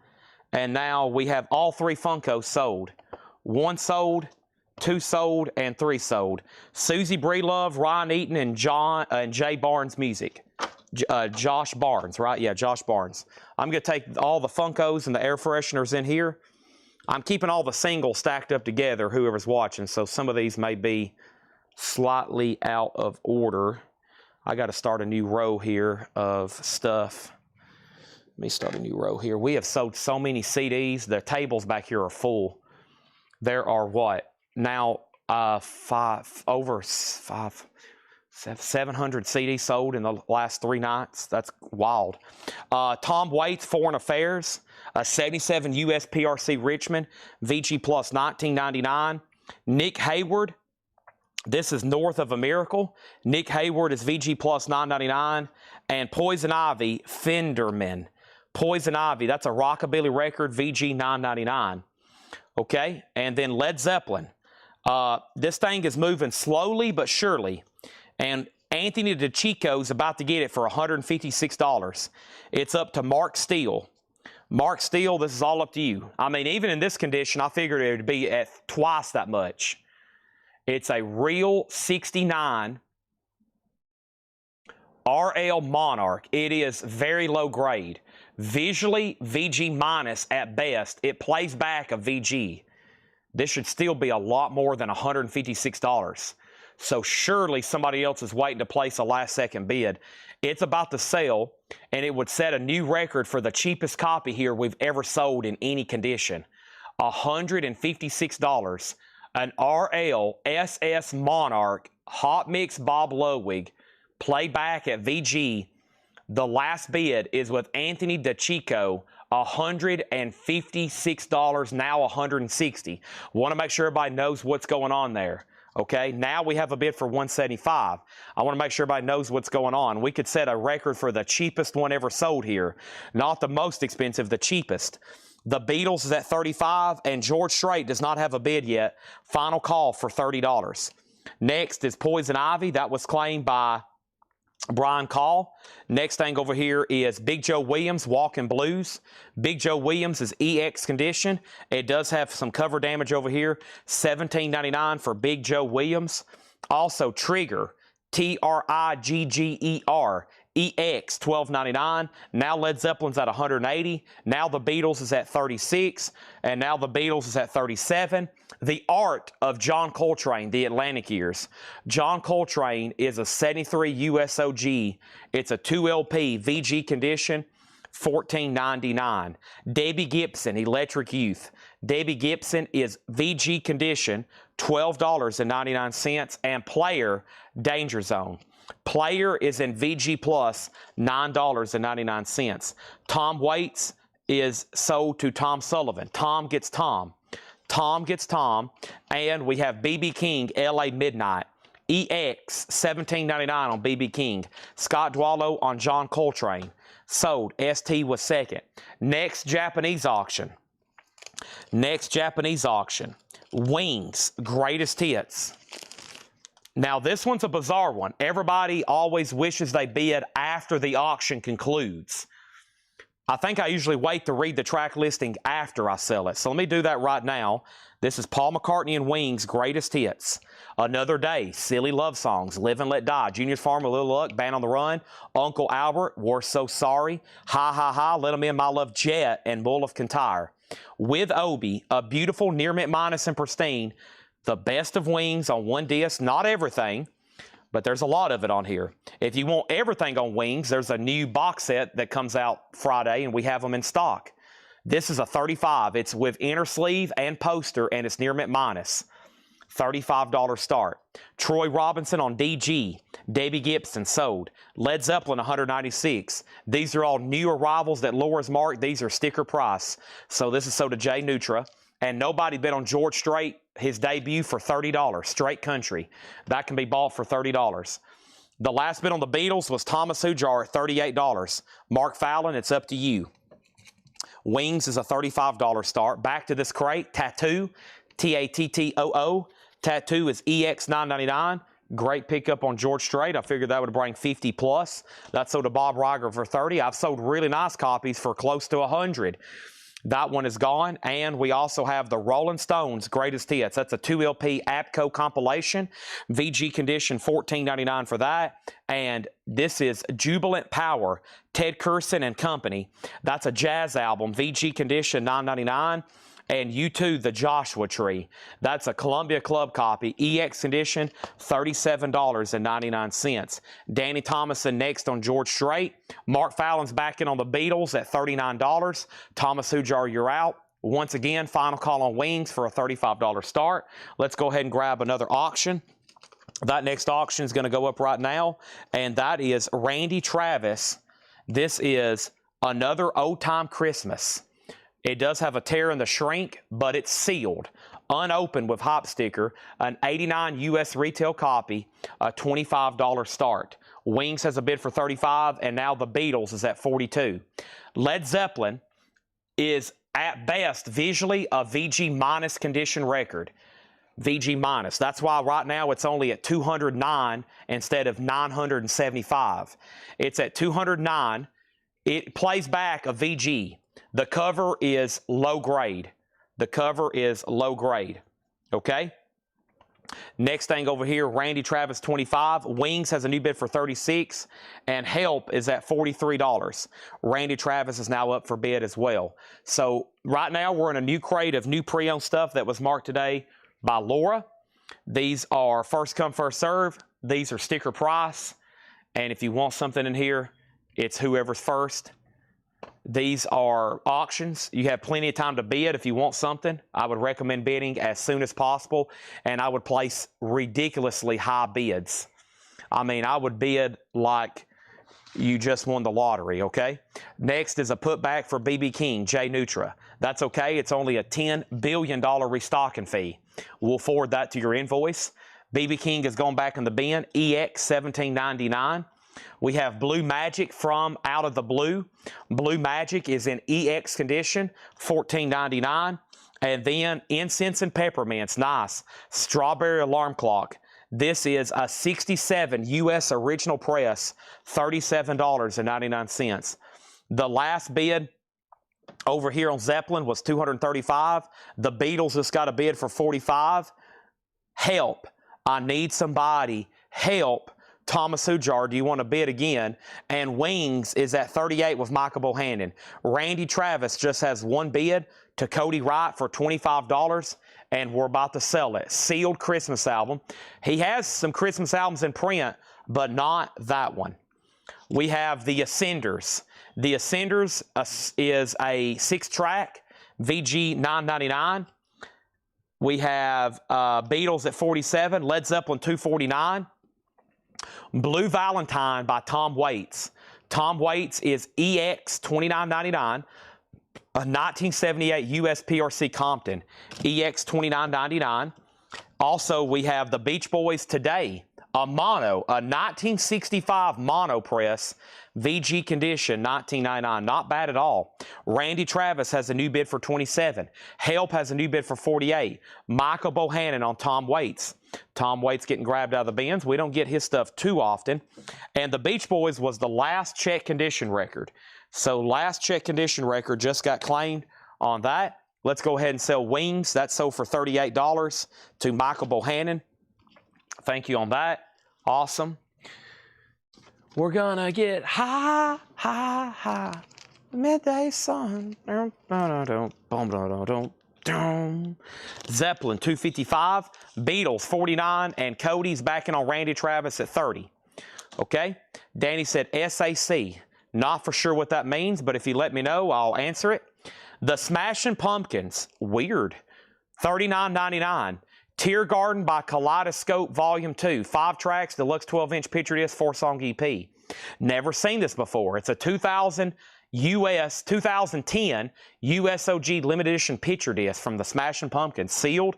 Speaker 1: And now we have all 3 Funkos sold. 1 sold, 2 sold, and 3 sold. Susie Breelove, Ryan Eaton, and Jay Barnes music. Josh Barnes, right? Yeah, Josh Barnes. I'm going to take all the Funkos and the air fresheners in here. I'm keeping all the singles stacked up together, whoever's watching, so some of these may be slightly out of order. I got to start a new row here of stuff. Let me start a new row here. We have sold so many CDs. The tables back here are full. There are what? Now, 700 CDs sold in the last 3 nights. That's wild. Tom Waits, Foreign Affairs, a 77 US PRC Richmond, VG Plus $19.99. Nick Hayward, this is North of a Miracle. Nick Hayward is VG Plus $9.99. And Poison Ivy, Fenderman. Poison Ivy, that's a rockabilly record, VG $9.99. Okay, and then Led Zeppelin. This thing is moving slowly but surely. And Anthony DeChico's about to get it for $156. It's up to Mark Steele. Mark Steele, this is all up to you. I mean, even in this condition, I figured it would be at twice that much. It's a real 69 RL Monarch. It is very low grade. Visually, VG- at best. It plays back a VG. This should still be a lot more than $156. So surely somebody else is waiting to place a last-second bid. It's about to sell, and it would set a new record for the cheapest copy here we've ever sold in any condition. $156. An RL SS Monarch Hot Mix Bob Lowig playback at VG. The last bid is with Anthony DeChico, $156, now $160. Want to make sure everybody knows what's going on there. Okay, now we have a bid for $175. I want to make sure everybody knows what's going on. We could set a record for the cheapest one ever sold here. Not the most expensive, the cheapest. The Beatles is at $35, and George Strait does not have a bid yet. Final call for $30. Next is Poison Ivy. That was claimed by Brian Call. Next thing over here is Big Joe Williams, Walking Blues. Big Joe Williams is EX condition. It does have some cover damage over here. $17.99 for Big Joe Williams. Also Trigger, Trigger, EX, $12.99. Now Led Zeppelin's at $180. Now the Beatles is at $36. And now the Beatles is at $37. The Art of John Coltrane, the Atlantic Years. John Coltrane is a 73 USOG. It's a 2LP VG condition, $14.99. Debbie Gibson, Electric Youth. Debbie Gibson is VG condition, $12.99. And Player, Danger Zone. Player is in VG Plus, $9.99. Tom Waits is sold to Tom Sullivan. Tom gets Tom. Tom gets Tom. And we have BB King, LA Midnight. EX, $17.99 on BB King. Scott Dwallow on John Coltrane. Sold. ST was second. Next Japanese auction. Next Japanese auction. Wings, Greatest Hits. Now, this one's a bizarre one. Everybody always wishes they bid after the auction concludes. I think I usually wait to read the track listing after I sell it. So let me do that right now. This is Paul McCartney and Wings, Greatest Hits. Another Day, Silly Love Songs, Live and Let Die, Junior's Farmer, Little Luck, Band on the Run, Uncle Albert, We're So Sorry, Ha Ha Ha, Let 'Em In, My Love, Jet, and Bull of Kintyre. With Obi, a beautiful near mint minus and pristine, the best of Wings on one disc, not everything, but there's a lot of it on here. If you want everything on Wings, there's a new box set that comes out Friday, and we have them in stock. This is a 35. It's with inner sleeve and poster, and it's near mint minus. $35 start. Troy Robinson on DG. Debbie Gibson sold. Led Zeppelin, $196. These are all new arrivals that Laura's marked. These are sticker price. So this is sold to Jay Nutra. And nobody bid on George Strait, his debut, for $30. Straight Country. That can be bought for $30. The last bid on the Beatles was Thomas Hujar at $38. Mark Fallon, it's up to you. Wings is a $35 start. Back to this crate. Tattoo, Tattoo. Tattoo is EX $9.99. Great pickup on George Strait. I figured that would bring 50 plus. That sold to Bob Riger for 30. I've sold really nice copies for close to 100. That one is gone. And we also have the Rolling Stones Greatest Hits. That's a 2LP APCO compilation. VG condition, $14.99 for that. And this is Jubilant Power, Ted Curson and Company. That's a jazz album. VG condition, $9.99. And U2, The Joshua Tree. That's a Columbia Club copy. EX condition, $37.99. Danny Thomason next on George Strait. Mark Fallon's back in on the Beatles at $39. Thomas Hujar, you're out. Once again, final call on Wings for a $35 start. Let's go ahead and grab another auction. That next auction is going to go up right now, and that is Randy Travis. This is Another Old Time Christmas. It does have a tear in the shrink, but it's sealed, unopened with hop sticker, an 89 US retail copy, a $25 start. Wings has a bid for $35, and now the Beatles is at $42. Led Zeppelin is at best visually a VG minus condition record. VG minus. That's why right now it's only at 209 instead of 975. It's at 209. It plays back a VG. The cover is low grade. The cover is low grade. Okay? Next thing over here, Randy Travis, $25. Wings has a new bid for $36. And Help is at $43. Randy Travis is now up for bid as well. So right now we're in a new crate of new pre-owned stuff that was marked today by Laura. These are first come, first serve. These are sticker price. And if you want something in here, it's whoever's first. These are auctions. You have plenty of time to bid if you want something. I would recommend bidding as soon as possible, and I would place ridiculously high bids. I mean, I would bid like you just won the lottery, okay? Next is a putback for BB King, Jay Nutra. That's okay. It's only a $10 billion restocking fee. We'll forward that to your invoice. BB King has gone back in the bin, EX $17.99. We have Blue Magic from Out of the Blue. Blue Magic is in EX condition, $14.99. And then Incense and Peppermints, nice. Strawberry Alarm Clock. This is a 67 U.S. original press, $37.99. The last bid over here on Zeppelin was $235. The Beatles just got a bid for $45. Help. I need somebody. Help. Thomas Hujar, do you want to bid again? And Wings is at $38 with Michael Bohannon. Randy Travis just has one bid to Cody Wright for $25, and we're about to sell it. Sealed Christmas album. He has some Christmas albums in print, but not that one. We have the Ascenders. The Ascenders is a 6-track, VG $9.99. We have Beatles at $47, Led Zeppelin $249. Blue Valentine by Tom Waits. Tom Waits is EX $29.99. A 1978 US PRC Compton, EX $29.99. Also, we have the Beach Boys Today, a 1965 mono press, VG condition, $19.99. Not bad at all. Randy Travis has a new bid for $27. Help has a new bid for $48. Michael Bohannon on Tom Waits. Tom Waits getting grabbed out of the bins. We don't get his stuff too often. And the Beach Boys was the last check condition record. So last check condition record just got claimed on that. Let's go ahead and sell Wings. That sold for $38 to Michael Bohannon. Thank you on that. Awesome. We're gonna get high, high, high. Midday sun. Zeppelin, $255. Beatles, $49. And Cody's backing on Randy Travis at $30. Okay? Danny said SAC. Not for sure what that means, but if you let me know, I'll answer it. The Smashing Pumpkins, weird, $39.99. Tear Garden by Kaleidoscope Volume 2, 5 tracks, deluxe 12-inch picture disc, 4-song EP. Never seen this before. It's a 2010 USOG limited edition picture disc from the Smashing Pumpkins, sealed,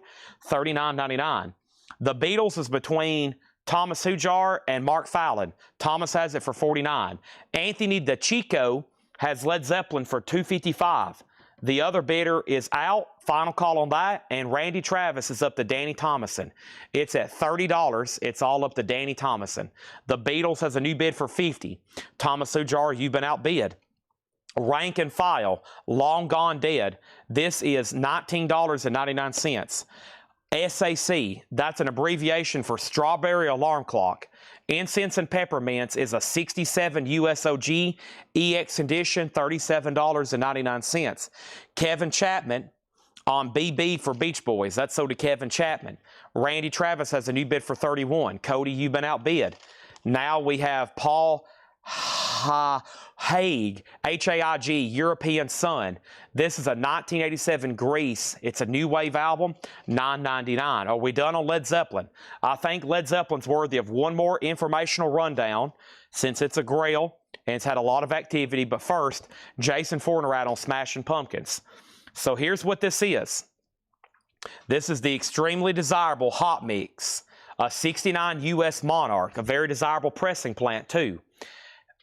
Speaker 1: $39.99. The Beatles is between Thomas Hujar and Mark Fallon. Thomas has it for $49. Anthony DeChico has Led Zeppelin for $255. The other bidder is out. Final call on that. And Randy Travis is up to Danny Thomason. It's at $30. It's all up to Danny Thomason. The Beatles has a new bid for $50. Thomas Hujar, you've been outbid. Rank and File, Long Gone Dead. This is $19.99. SAC, that's an abbreviation for Strawberry Alarm Clock. Incense and Peppermints is a 67 USOG EX edition, $37.99. Kevin Chapman on BB for Beach Boys. That's sold to Kevin Chapman. Randy Travis has a new bid for $31. Cody, you've been outbid. Now we have Paul Haig, H-A-I-G, European Sun. This is a 1987 Grease. It's a new wave album, $9.99. Are we done on Led Zeppelin? I think Led Zeppelin's worthy of one more informational rundown since it's a grail and it's had a lot of activity. But first, Jason Fornerat on Smashing Pumpkins. So here's what this is. This is the extremely desirable Hot Mix, a 69 US Monarch, a very desirable pressing plant too.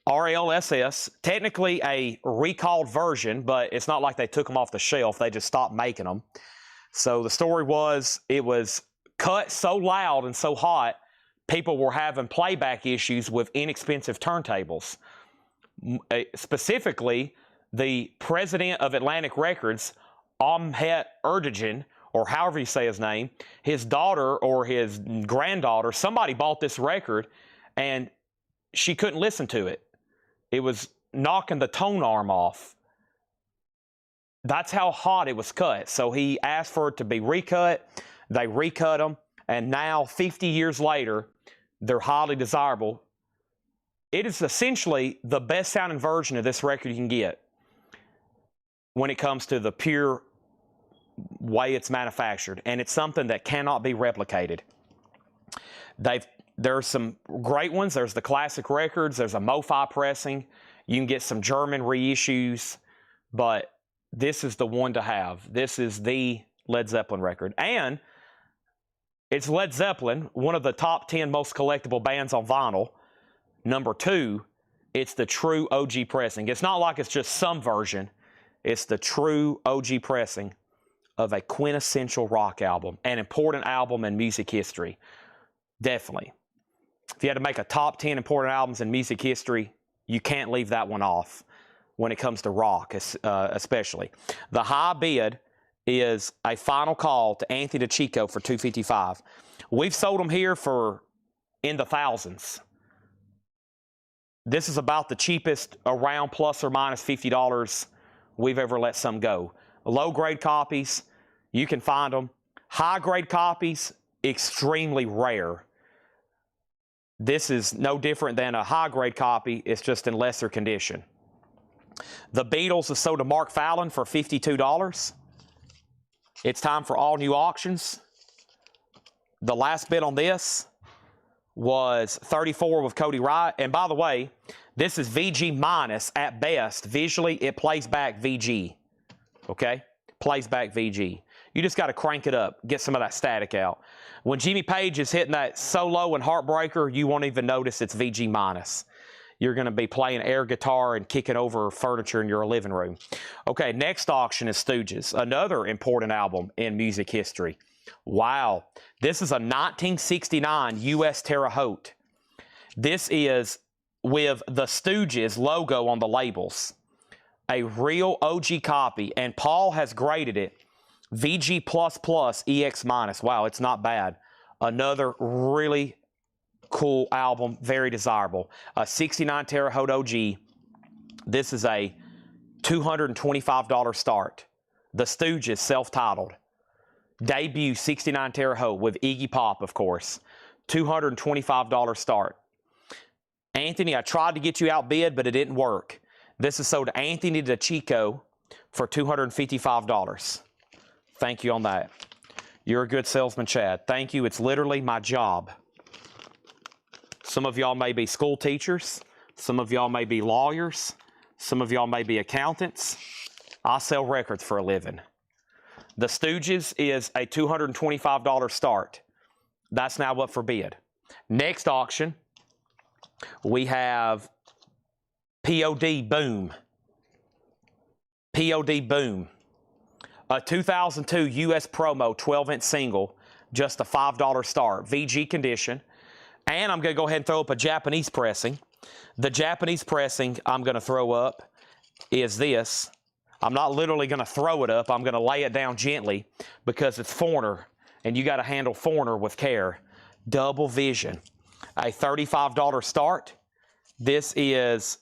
Speaker 1: RLSS, technically a recalled version, but it's not like they took them off the shelf. They just stopped making them. So the story was it was cut so loud and so hot, people were having playback issues with inexpensive turntables. Specifically, the president of Atlantic Records, Ahmet Erdogan, or however you say his name, his daughter or his granddaughter, somebody bought this record and she couldn't listen to it. It was knocking the tone arm off. That's how hot it was cut. So he asked for it to be recut. They recut them. And now, 50 years later, they're highly desirable. It is essentially the best sounding version of this record you can get when it comes to the pure way it's manufactured. And it's something that cannot be replicated. There's some great ones. There's the classic records. There's a MoFi pressing. You can get some German reissues. But this is the one to have. This is the Led Zeppelin record. And it's Led Zeppelin, one of the top 10 most collectible bands on vinyl. Number 2, it's the true OG pressing. It's not like it's just some version. It's the true OG pressing of a quintessential rock album, an important album in music history. Definitely. If you had to make a top 10 important albums in music history, you can't leave that one off when it comes to rock, especially. The high bid is a final call to Anthony DeChico for $255. We've sold them here for in the thousands. This is about the cheapest, around plus or minus $50 we've ever let some go. Low-grade copies, you can find them. High-grade copies, extremely rare. This is no different than a high-grade copy. It's just in lesser condition. The Beatles is sold to Mark Fallon for $52. It's time for all new auctions. The last bid on this was $34 with Cody Wright. And by the way, this is VG minus at best. Visually, it plays back VG. Okay? Plays back VG. You just got to crank it up, get some of that static out. When Jimmy Page is hitting that solo and heartbreaker, you won't even notice it's VG minus. You're going to be playing air guitar and kicking over furniture in your living room. Okay, next auction is Stooges, another important album in music history. Wow, this is a 1969 U.S. Terre Haute. This is with the Stooges logo on the labels. A real OG copy, and Paul has graded it VG++ EX minus. Wow, it's not bad. Another really cool album, very desirable. A 69 Terre Haute OG. This is a $225 start. The Stooges, self-titled. Debut 69 Terre Haute with Iggy Pop, of course. $225 start. Anthony, I tried to get you outbid, but it didn't work. This is sold to Anthony DeChico for $255. Thank you on that. You're a good salesman, Chad. Thank you. It's literally my job. Some of y'all may be school teachers. Some of y'all may be lawyers. Some of y'all may be accountants. I sell records for a living. The Stooges is a $225 start. That's now up for bid. Next auction, we have POD Boom. POD Boom. A 2002 US promo 12-inch single, just a $5 start. VG condition. And I'm going to go ahead and throw up a Japanese pressing. The Japanese pressing I'm going to throw up is this. I'm not literally going to throw it up. I'm going to lay it down gently because it's foreigner, and you got to handle foreigner with care. Double vision. A $35 start. This is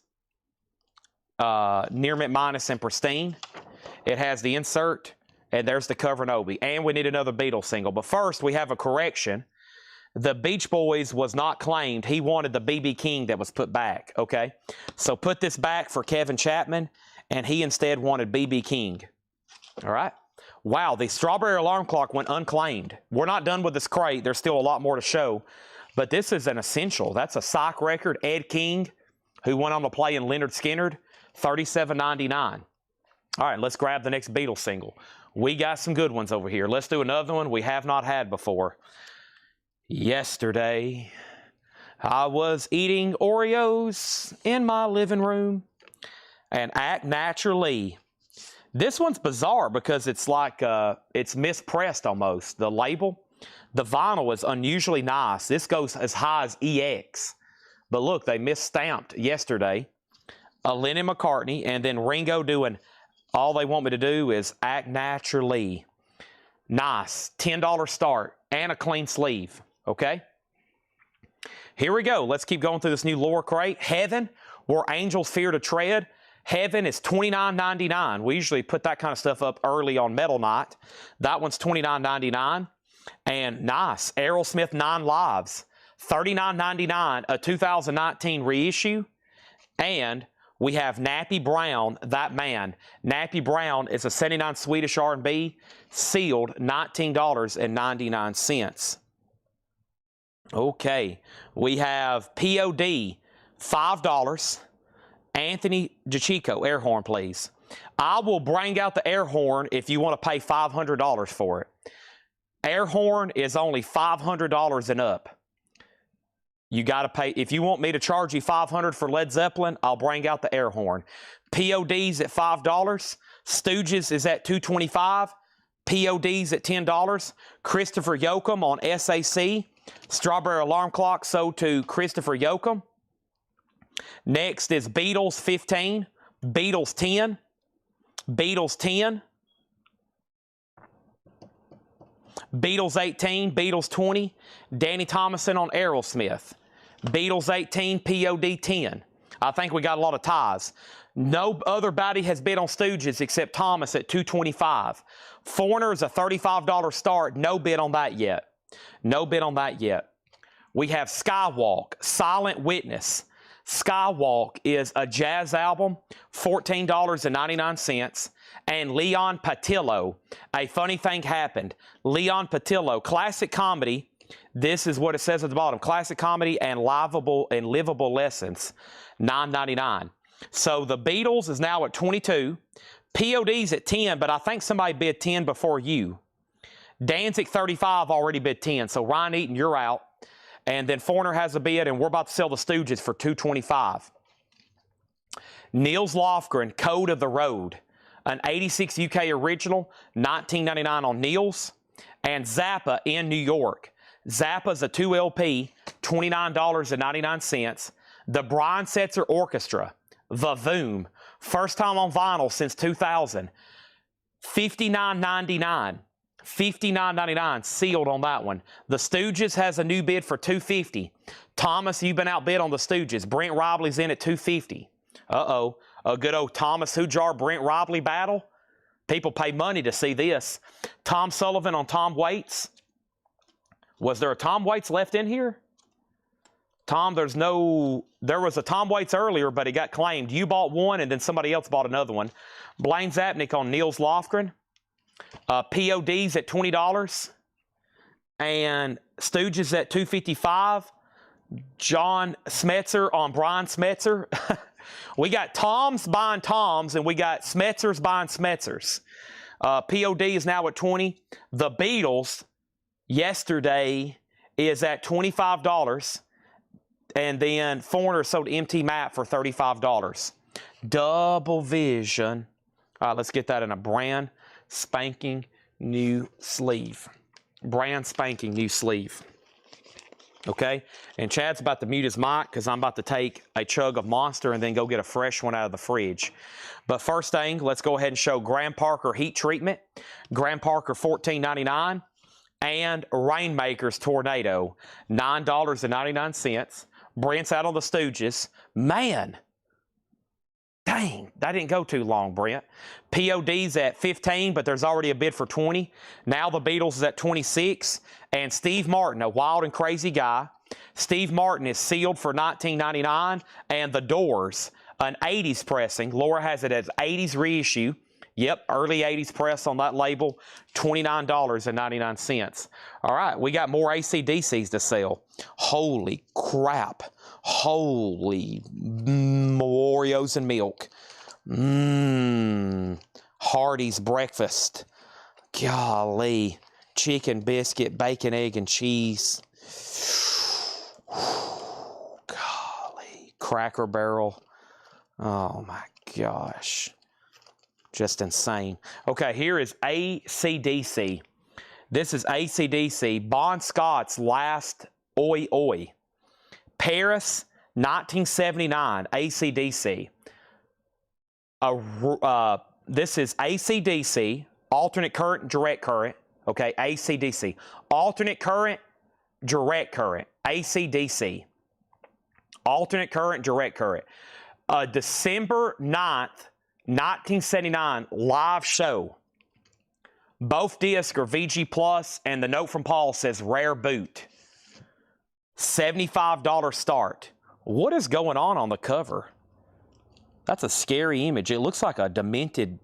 Speaker 1: near mint minus and pristine. It has the insert, and there's the cover and obi. And we need another Beatles single. But first, we have a correction. The Beach Boys was not claimed. He wanted the B.B. King that was put back, okay? So put this back for Kevin Chapman, and he instead wanted B.B. King, all right? Wow, the Strawberry Alarm Clock went unclaimed. We're not done with this crate. There's still a lot more to show, but this is an essential. That's a psych record. Ed King, who went on to play in Lynyrd Skynyrd, $37.99. All right, let's grab the next Beatles single. We got some good ones over here. Let's do another one we have not had before. Yesterday, I was eating Oreos in my living room and Act Naturally. This one's bizarre because it's like, it's mispressed almost, the label. The vinyl is unusually nice. This goes as high as EX. But look, they misstamped Yesterday. A Lennon McCartney, and then Ringo doing All They Want Me to Do is Act Naturally. Nice. $10 start and a clean sleeve. Okay? Here we go. Let's keep going through this new lower crate. Heaven, Where Angels Fear to Tread. Heaven is $29.99. We usually put that kind of stuff up early on Metal Night. That one's $29.99. And nice. Aerosmith 9 Lives. $39.99, a 2019 reissue. And we have Nappy Brown, That Man. Nappy Brown is a 79 Swedish R&B, sealed $19.99. Okay, we have POD, $5. Anthony DeChico, air horn, please. I will bring out the air horn if you want to pay $500 for it. Air horn is only $500 and up. You got to pay. If you want me to charge you $500 for Led Zeppelin, I'll bring out the air horn. POD's at $5. Stooges is at $225. POD's at $10. Christopher Yoakum on SAC Strawberry Alarm Clock sold to Christopher Yoakum. Next is Beatles 15, Beatles 10, Beatles 10, Beatles 18, Beatles 20, Danny Thomason on Aerosmith, Beatles 18, POD 10. I think we got a lot of ties. No other body has bid on Stooges except Thomas at $225. Foreigner is a $35 start. No bid on that yet. No bid on that yet. We have Skywalk, Silent Witness. Skywalk is a jazz album, $14.99. And Leon Patillo, A Funny Thing Happened. Leon Patillo, classic comedy. This is what it says at the bottom. Classic comedy and livable lessons, $9.99. So the Beatles is now at 22. POD's at 10, but I think somebody bid 10 before you. Danzig 35 already bid 10. So Ryan Eaton, you're out. And then Foreigner has a bid, and we're about to sell the Stooges for $225. Niels Lofgren, Code of the Road. An 86 UK original, $19.99 on Niels. And Zappa in New York. Zappa's a 2 LP, $29.99. The Brian Setzer Orchestra, Vavoom, first time on vinyl since 2000, $59.99. $59.99 sealed on that one. The Stooges has a new bid for $250. Thomas, you've been outbid on the Stooges. Brent Robley's in at $250. Uh-oh. A good old Thomas Hujar Brent Robley battle. People pay money to see this. Tom Sullivan on Tom Waits. Was there a Tom Waits left in here? Tom, there was a Tom Waits earlier, but it got claimed. You bought one, and then somebody else bought another one. Blaine Zapnick on Niels Lofgren. POD's at $20. And Stooges at $255. John Smetzer on Brian Smetzer. We got Toms buying Toms, and we got Smetzers buying Smetzers. POD is now at $20. The Beatles, yesterday, is at $25. And then Foreigner sold MT Map for $35. Double Vision. All right, let's get that in a brand spanking new sleeve. Brand spanking new sleeve. Okay? And Chad's about to mute his mic because I'm about to take a chug of Monster and then go get a fresh one out of the fridge. But first thing, let's go ahead and show Graham Parker Heat Treatment. Graham Parker $14.99. And Rainmakers Tornado, $9.99. Brent's out on the Stooges. Man, dang, that didn't go too long, Brent. POD's at 15, but there's already a bid for 20. Now the Beatles is at 26. And Steve Martin, a wild and crazy guy. Steve Martin is sealed for $19.99. And The Doors, an 80s pressing. Laura has it as 80s reissue. Yep, early 80s press on that label, $29.99. All right, we got more AC/DCs to sell. Holy crap. Holy Oreos and milk. Hardee's breakfast. Golly. Chicken, biscuit, bacon, egg, and cheese. Golly. Cracker Barrel. Oh, my gosh. Just insane. Okay, here is AC/DC. This is AC/DC. Bon Scott's Last Oi Oi. Paris, 1979, AC/DC. This is AC/DC, alternate current, direct current. Okay, AC/DC. Alternate current, direct current. AC/DC. Alternate current, direct current. December 9th, 1979 live show. Both discs are VG Plus, and the note from Paul says rare boot. $75 start. What is going on the cover? That's a scary image. It looks like a demented,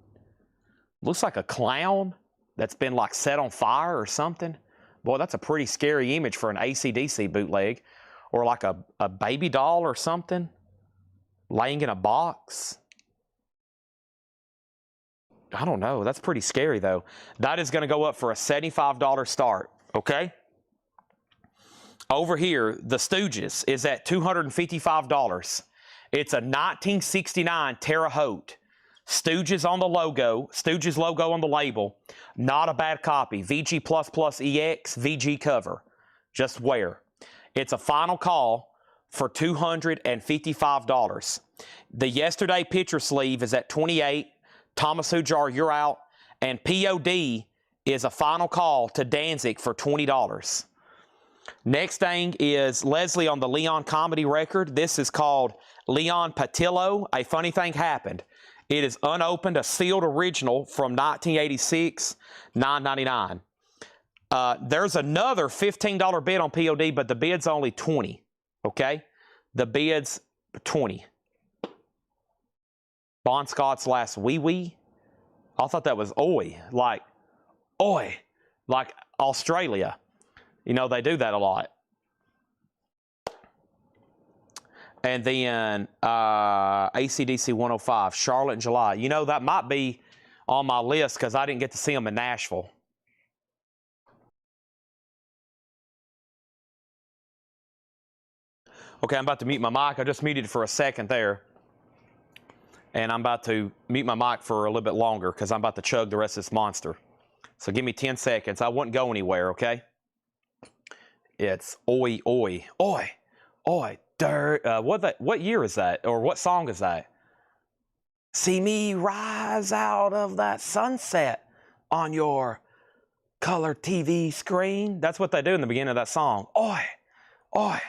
Speaker 1: looks like a clown that's been like set on fire or something. Boy, that's a pretty scary image for an AC/DC bootleg. Or like a baby doll or something laying in a box. I don't know. That's pretty scary, though. That is going to go up for a $75 start, okay? Over here, the Stooges is at $255. It's a 1969 Terre Haute. Stooges on the logo, Stooges logo on the label. Not a bad copy. VG++ EX, VG cover. Just where. It's a final call for $255. The yesterday picture sleeve is at 28. Thomas Hujar, you're out. And POD is a final call to Danzig for $20. Next thing is Leslie on the Leon comedy record. This is called Leon Patillo. A Funny Thing Happened. It is unopened, a sealed original from 1986, $9.99. There's another $15 bid on POD, but the bid's only $20. Okay? The bid's $20. Bon Scott's Last Wee Wee. I thought that was oi, like Australia. You know, they do that a lot. And then AC/DC 105, Charlotte in July. You know, that might be on my list because I didn't get to see them in Nashville. Okay, I'm about to mute my mic. I just muted it for a second there. And I'm about to mute my mic for a little bit longer because I'm about to chug the rest of this monster. So give me 10 seconds. I wouldn't go anywhere, okay? It's oi, oi, oi, oi, dirt. What year is that? Or what song is that? See me rise out of that sunset on your color TV screen. That's what they do in the beginning of that song. Oi, oi.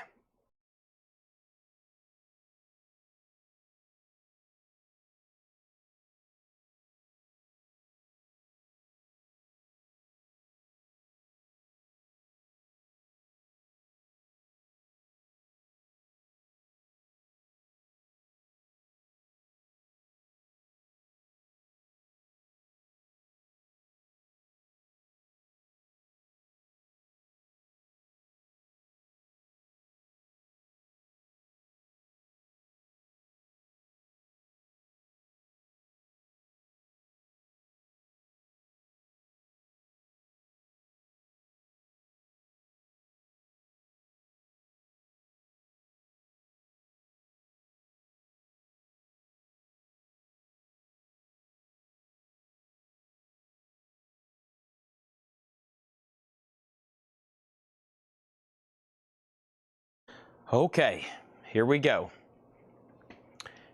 Speaker 1: Okay, here we go.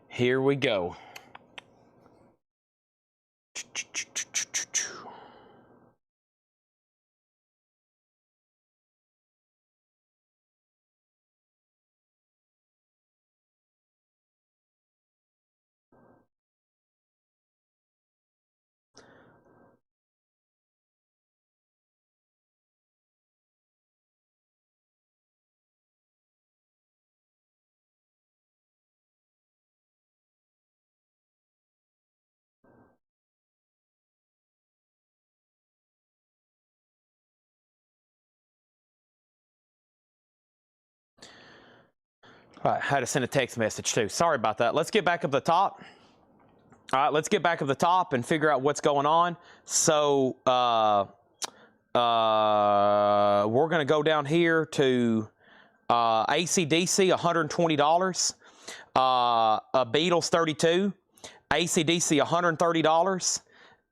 Speaker 1: Here we go. All right, I had to send a text message too. Sorry about that. Let's get back up the top. All right, let's get back up the top and figure out what's going on. So we're going to go down here to AC/DC, $120. Beatles, $32. AC/DC, $130.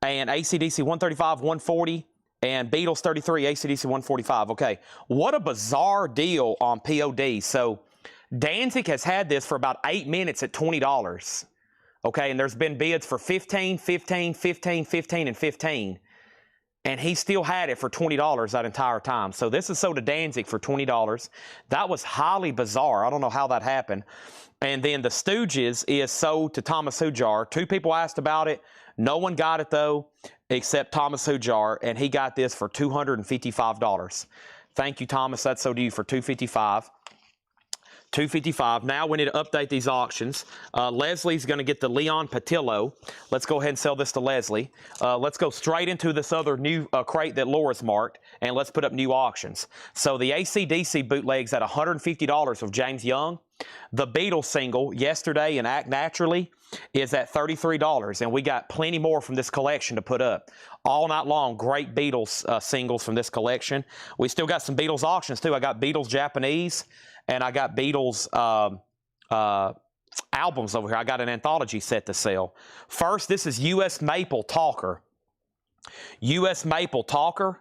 Speaker 1: And AC/DC, $135, $140. And Beatles, $33. AC/DC, $145. Okay, what a bizarre deal on POD. So Danzig has had this for about 8 minutes at $20. Okay, and there's been bids for 15, 15, 15, 15, and 15. And he still had it for $20 that entire time. So this is sold to Danzig for $20. That was highly bizarre. I don't know how that happened. And then the Stooges is sold to Thomas Hujar. 2 people asked about it. No one got it, though, except Thomas Hujar. And he got this for $255. Thank you, Thomas. That's sold to you for $255. $255. Now we need to update these auctions. Leslie's going to get the Leon Patillo. Let's go ahead and sell this to Leslie. Let's go straight into this other new crate that Laura's marked, and let's put up new auctions. So the AC/DC bootlegs at $150 of James Young. The Beatles single, Yesterday and Act Naturally, is at $33, and we got plenty more from this collection to put up. All night long, great Beatles singles from this collection. We still got some Beatles auctions, too. I got Beatles Japanese, and I got Beatles albums over here. I got an anthology set to sell. First, this is U.S. Maple Talker. U.S. Maple Talker.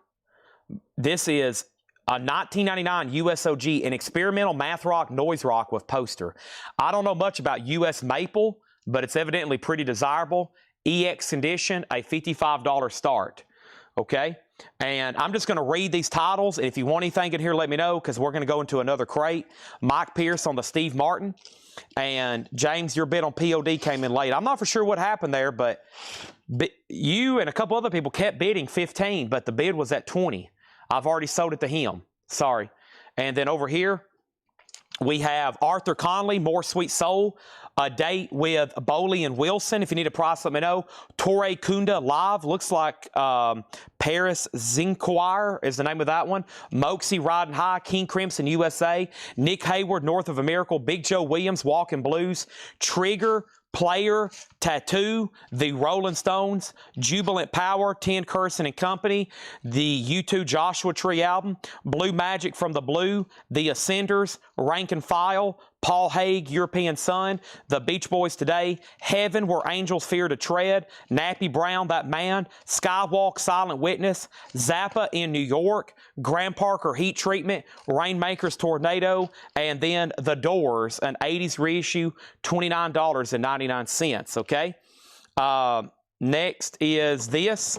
Speaker 1: This is A 1999 USOG, an experimental math rock, noise rock with poster. I don't know much about US Maple, but it's evidently pretty desirable. EX condition, a $55 start. Okay? And I'm just going to read these titles. And if you want anything in here, let me know, because we're going to go into another crate. Mike Pierce on the Steve Martin. And James, your bid on POD came in late. I'm not for sure what happened there, but you and a couple other people kept bidding 15, but the bid was at 20. I've already sold it to him. Sorry. And then over here, we have Arthur Conley, More Sweet Soul, a date with Bowley and Wilson. If you need a price, let me know. Torre Kunda Live, looks like Paris Zinquire is the name of that one. Moxie Riding High, King Crimson USA, Nick Hayward, North of a Miracle, Big Joe Williams, Walking Blues, Trigger, Player, Tattoo, the Rolling Stones, Jubilant Power, 10 Curson and Company, the U2 Joshua Tree album, Blue Magic from the Blue, the Ascenders, Rank and File, Paul Haig, European Sun, the Beach Boys Today, Heaven Where Angels Fear to Tread, Nappy Brown, That Man, Skywalk, Silent Witness, Zappa in New York, Graham Parker, Heat Treatment, Rainmakers, Tornado, and then The Doors, an 80s reissue, $29.99, okay? Next is this.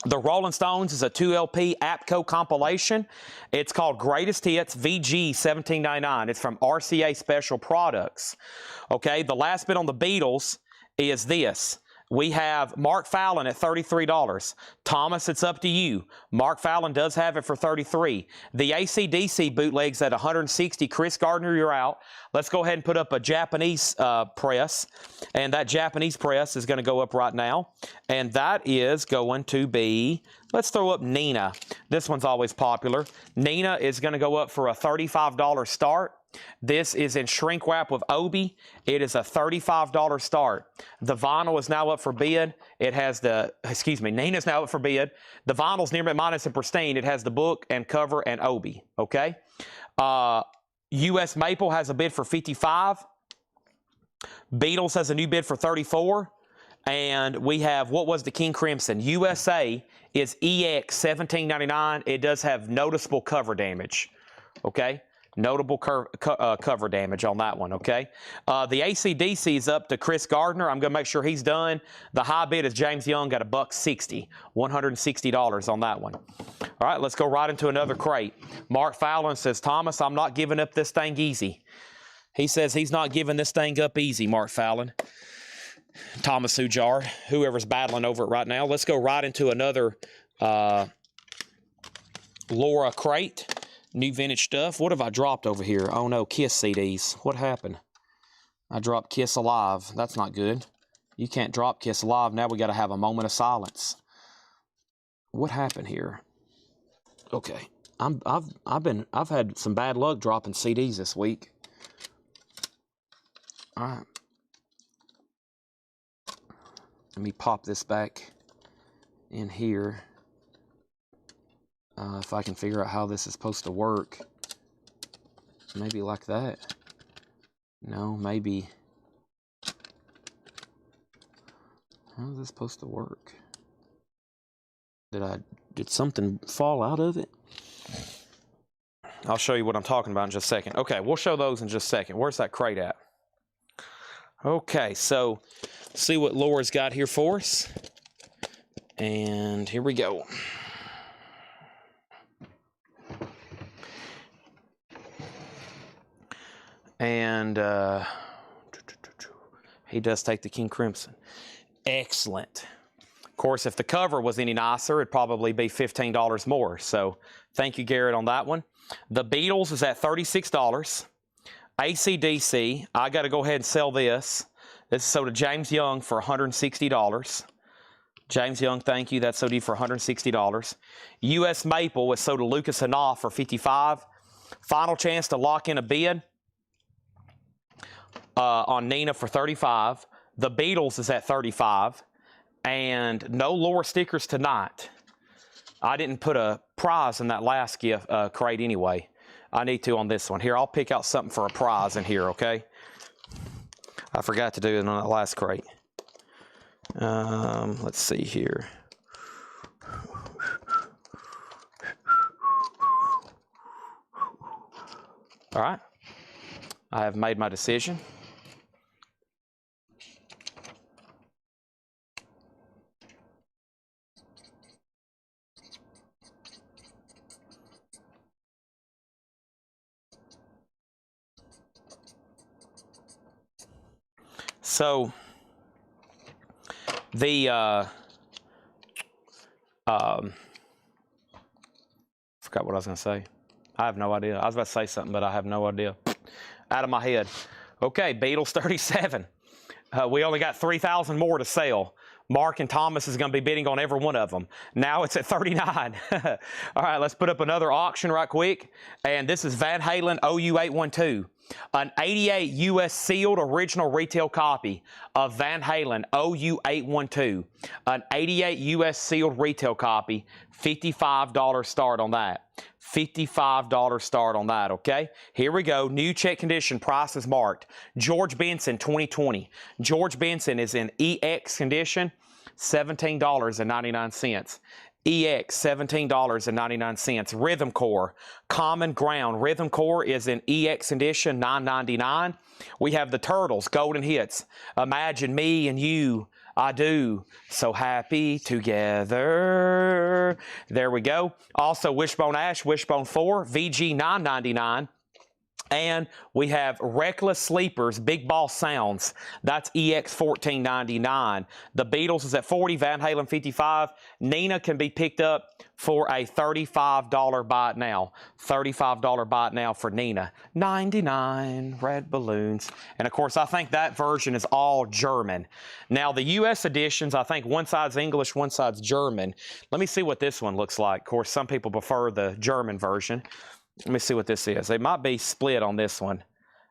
Speaker 1: The Rolling Stones is a 2LP APCO compilation. It's called Greatest Hits VG 1799. It's from RCA Special Products. Okay, the last bit on the Beatles is this. We have Mark Fallon at $33. Thomas, it's up to you. Mark Fallon does have it for $33. The AC/DC bootleg's at $160. Chris Gardner, you're out. Let's go ahead and put up a Japanese press. And that Japanese press is going to go up right now. And that is going to be, let's throw up Nina. This one's always popular. Nina is going to go up for a $35 start. This is in shrink wrap with Obi. It is a $35 start. The vinyl is now up for bid. It has the, Nina's now up for bid. The vinyl's near minus and pristine. It has the book and cover and Obi, okay? US Maple has a bid for $55. Beatles has a new bid for $34. And we have, what was the King Crimson? USA is EX $17.99. It does have noticeable cover damage, okay? Notable cover damage on that one, okay? The AC/DC is up to Chris Gardner. I'm going to make sure he's done. The high bid is James Young at $160, $160 on that one. All right, let's go right into another crate. Mark Fallon says, Thomas, I'm not giving up this thing easy. He says he's not giving this thing up easy, Mark Fallon. Thomas Ujar, whoever's battling over it right now. Let's go right into another Laura crate. New vintage stuff. What have I dropped over here? Oh no, Kiss CDs. What happened? I dropped Kiss Alive. That's not good. You can't drop Kiss Alive. Now we got to have a moment of silence. What happened here? Okay. I've had some bad luck dropping CDs this week. All right. Let me pop this back in here. If I can figure out how this is supposed to work. Maybe like that. No, maybe. How is this supposed to work? Did something fall out of it? I'll show you what I'm talking about in just a second. Okay, we'll show those in just a second. Where's that crate at? Okay, so see what Laura's got here for us. And here we go. And he does take the King Crimson. Excellent. Of course, if the cover was any nicer, it'd probably be $15 more. So thank you, Garrett, on that one. The Beatles is at $36. AC/DC, I got to go ahead and sell this. This is sold to James Young for $160. James Young, thank you. That's sold for $160. US Maple is sold to Lucas Hanoff for $55. Final chance to lock in a bid on Nina for $35. The Beatles is at $35. And no Laura stickers tonight. I didn't put a prize in that last gift crate anyway. I need to on this one. Here, I'll pick out something for a prize in here, okay? I forgot to do it on that last crate. Let's see here. All right. I have made my decision. So the forgot what I was going to say. I have no idea. I was about to say something, but I have no idea. Out of my head. Okay, Beatles 37. We only got 3,000 more to sell. Mark and Thomas is going to be bidding on every one of them. Now it's at 39. All right, let's put up another auction right quick. And this is Van Halen OU812. An 88 U.S. sealed original retail copy of Van Halen OU812. An 88 U.S. sealed retail copy. $55 start on that. $55 start on that, okay? Here we go. New check condition. Price is marked. George Benson 2020. George Benson is in EX condition. $17.99. EX, $17.99. Rhythm Core, Common Ground. Rhythm Core is in EX condition, $9.99. We have the Turtles, Golden Hits. Imagine me and you, I do, so happy together. There we go. Also, Wishbone Ash, Wishbone 4, VG $9.99. And we have Reckless Sleepers, Big Boss Sounds. That's EX $14.99. The Beatles is at 40, Van Halen 55. Nina can be picked up for a $35 buy it now. $35 buy it now for Nina. 99 red balloons. And of course, I think that version is all German. Now, the U.S. editions, I think one side's English, one side's German. Let me see what this one looks like. Of course, some people prefer the German version. Let me see what this is. It might be split on this one.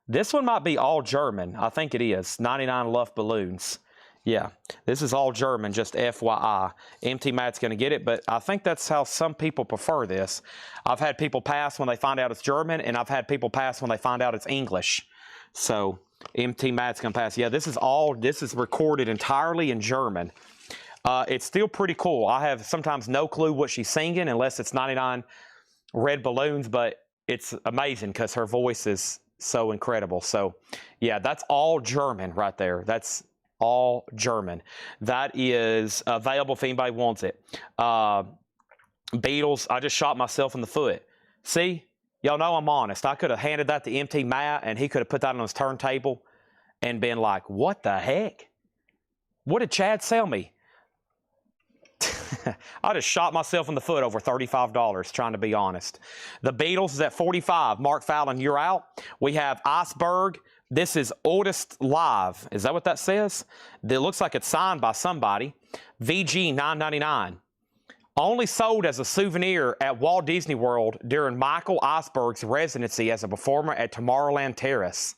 Speaker 1: This one might be all German. I think it is. 99 Luft balloons. Yeah, this is all German, just FYI. MT Matt's going to get it, but I think that's how some people prefer this. I've had people pass when they find out it's German, and I've had people pass when they find out it's English. So MT Matt's going to pass. Yeah, this is recorded entirely in German. It's still pretty cool. I have sometimes no clue what she's singing unless it's 99 red balloons, but it's amazing because her voice is so incredible. So yeah, that's all German right there. That's all German. That is available if anybody wants it. Beatles, I just shot myself in the foot. See, y'all know I'm honest. I could have handed that to MT Matt and he could have put that on his turntable and been like, what the heck? What did Chad sell me? I just shot myself in the foot over $35, trying to be honest. The Beatles is at 45. Mark Fallon, you're out. We have Iceberg. This is Oldest Live. Is that what that says? It looks like it's signed by somebody. VG $9.99. Only sold as a souvenir at Walt Disney World during Michael Iceberg's residency as a performer at Tomorrowland Terrace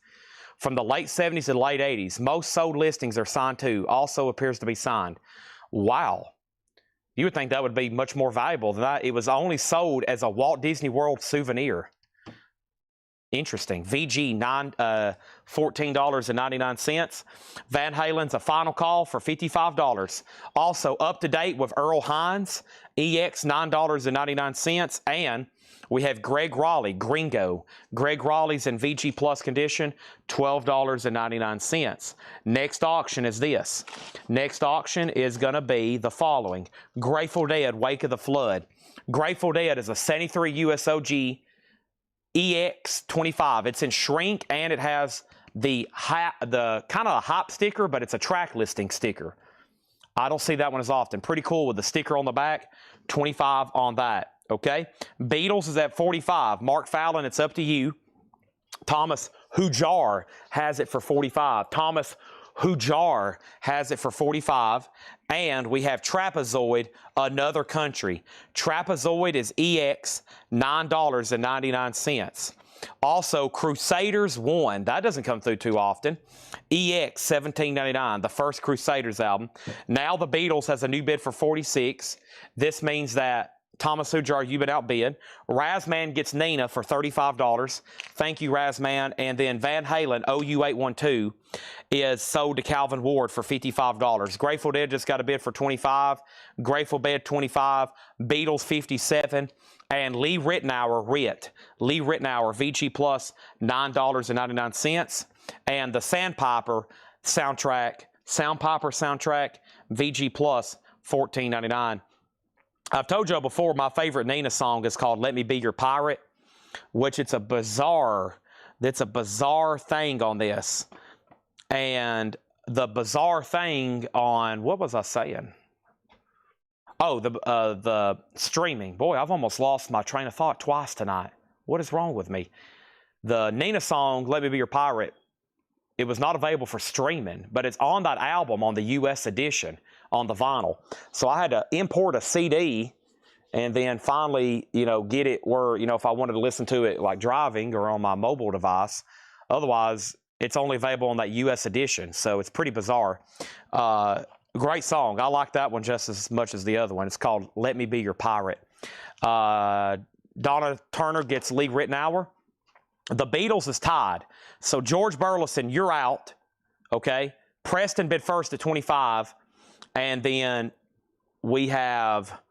Speaker 1: from the late 70s to the late 80s. Most sold listings are signed too. Also appears to be signed. Wow. You would think that would be much more valuable than that. It was only sold as a Walt Disney World souvenir. Interesting. VG $14.99. Van Halen's A Final Call for $55. Also up to date with Earl Hines, EX $9.99. And we have Greg Raleigh, Gringo. Greg Raleigh's in VG Plus condition, $12.99. Next auction is this. Next auction is going to be the following. Grateful Dead, Wake of the Flood. Grateful Dead is a 73 USOG EX25. It's in shrink and it has the kind of a hop sticker, but it's a track listing sticker. I don't see that one as often. Pretty cool with the sticker on the back. 25 on that. Okay, Beatles is at 45. Mark Fallon, it's up to you. Thomas Hujar has it for 45. Thomas Hujar has it for 45. And we have Trapezoid, Another Country. Trapezoid is EX, $9.99. Also, Crusaders 1. That doesn't come through too often. EX, $17.99, the first Crusaders album. Now the Beatles has a new bid for 46. This means that Thomas Hujar, You've Been Outbid. Razman gets Nina for $35. Thank you, Razman. And then Van Halen, OU812, is sold to Calvin Ward for $55. Grateful Dead just got a bid for $25. Grateful Dead, $25. Beatles, $57. And Lee Ritenour, Lee Ritenour, VG Plus, $9.99. And the Sandpiper soundtrack, VG Plus, $14.99. I've told y'all before, my favorite Nina song is called Let Me Be Your Pirate, which it's a bizarre thing on this. And the bizarre thing on, what was I saying? Oh, the streaming. Boy, I've almost lost my train of thought twice tonight. What is wrong with me? The Nina song, Let Me Be Your Pirate, it was not available for streaming, but it's on that album on the U.S. edition on the vinyl. So I had to import a CD and then finally, get it where, if I wanted to listen to it like driving or on my mobile device. Otherwise, it's only available on that U.S. edition. So it's pretty bizarre. Great song. I like that one just as much as the other one. It's called Let Me Be Your Pirate. Donna Turner gets Lee Ritenour. The Beatles is tied. So George Burleson, you're out. Okay. Preston bid first at 25. And then we have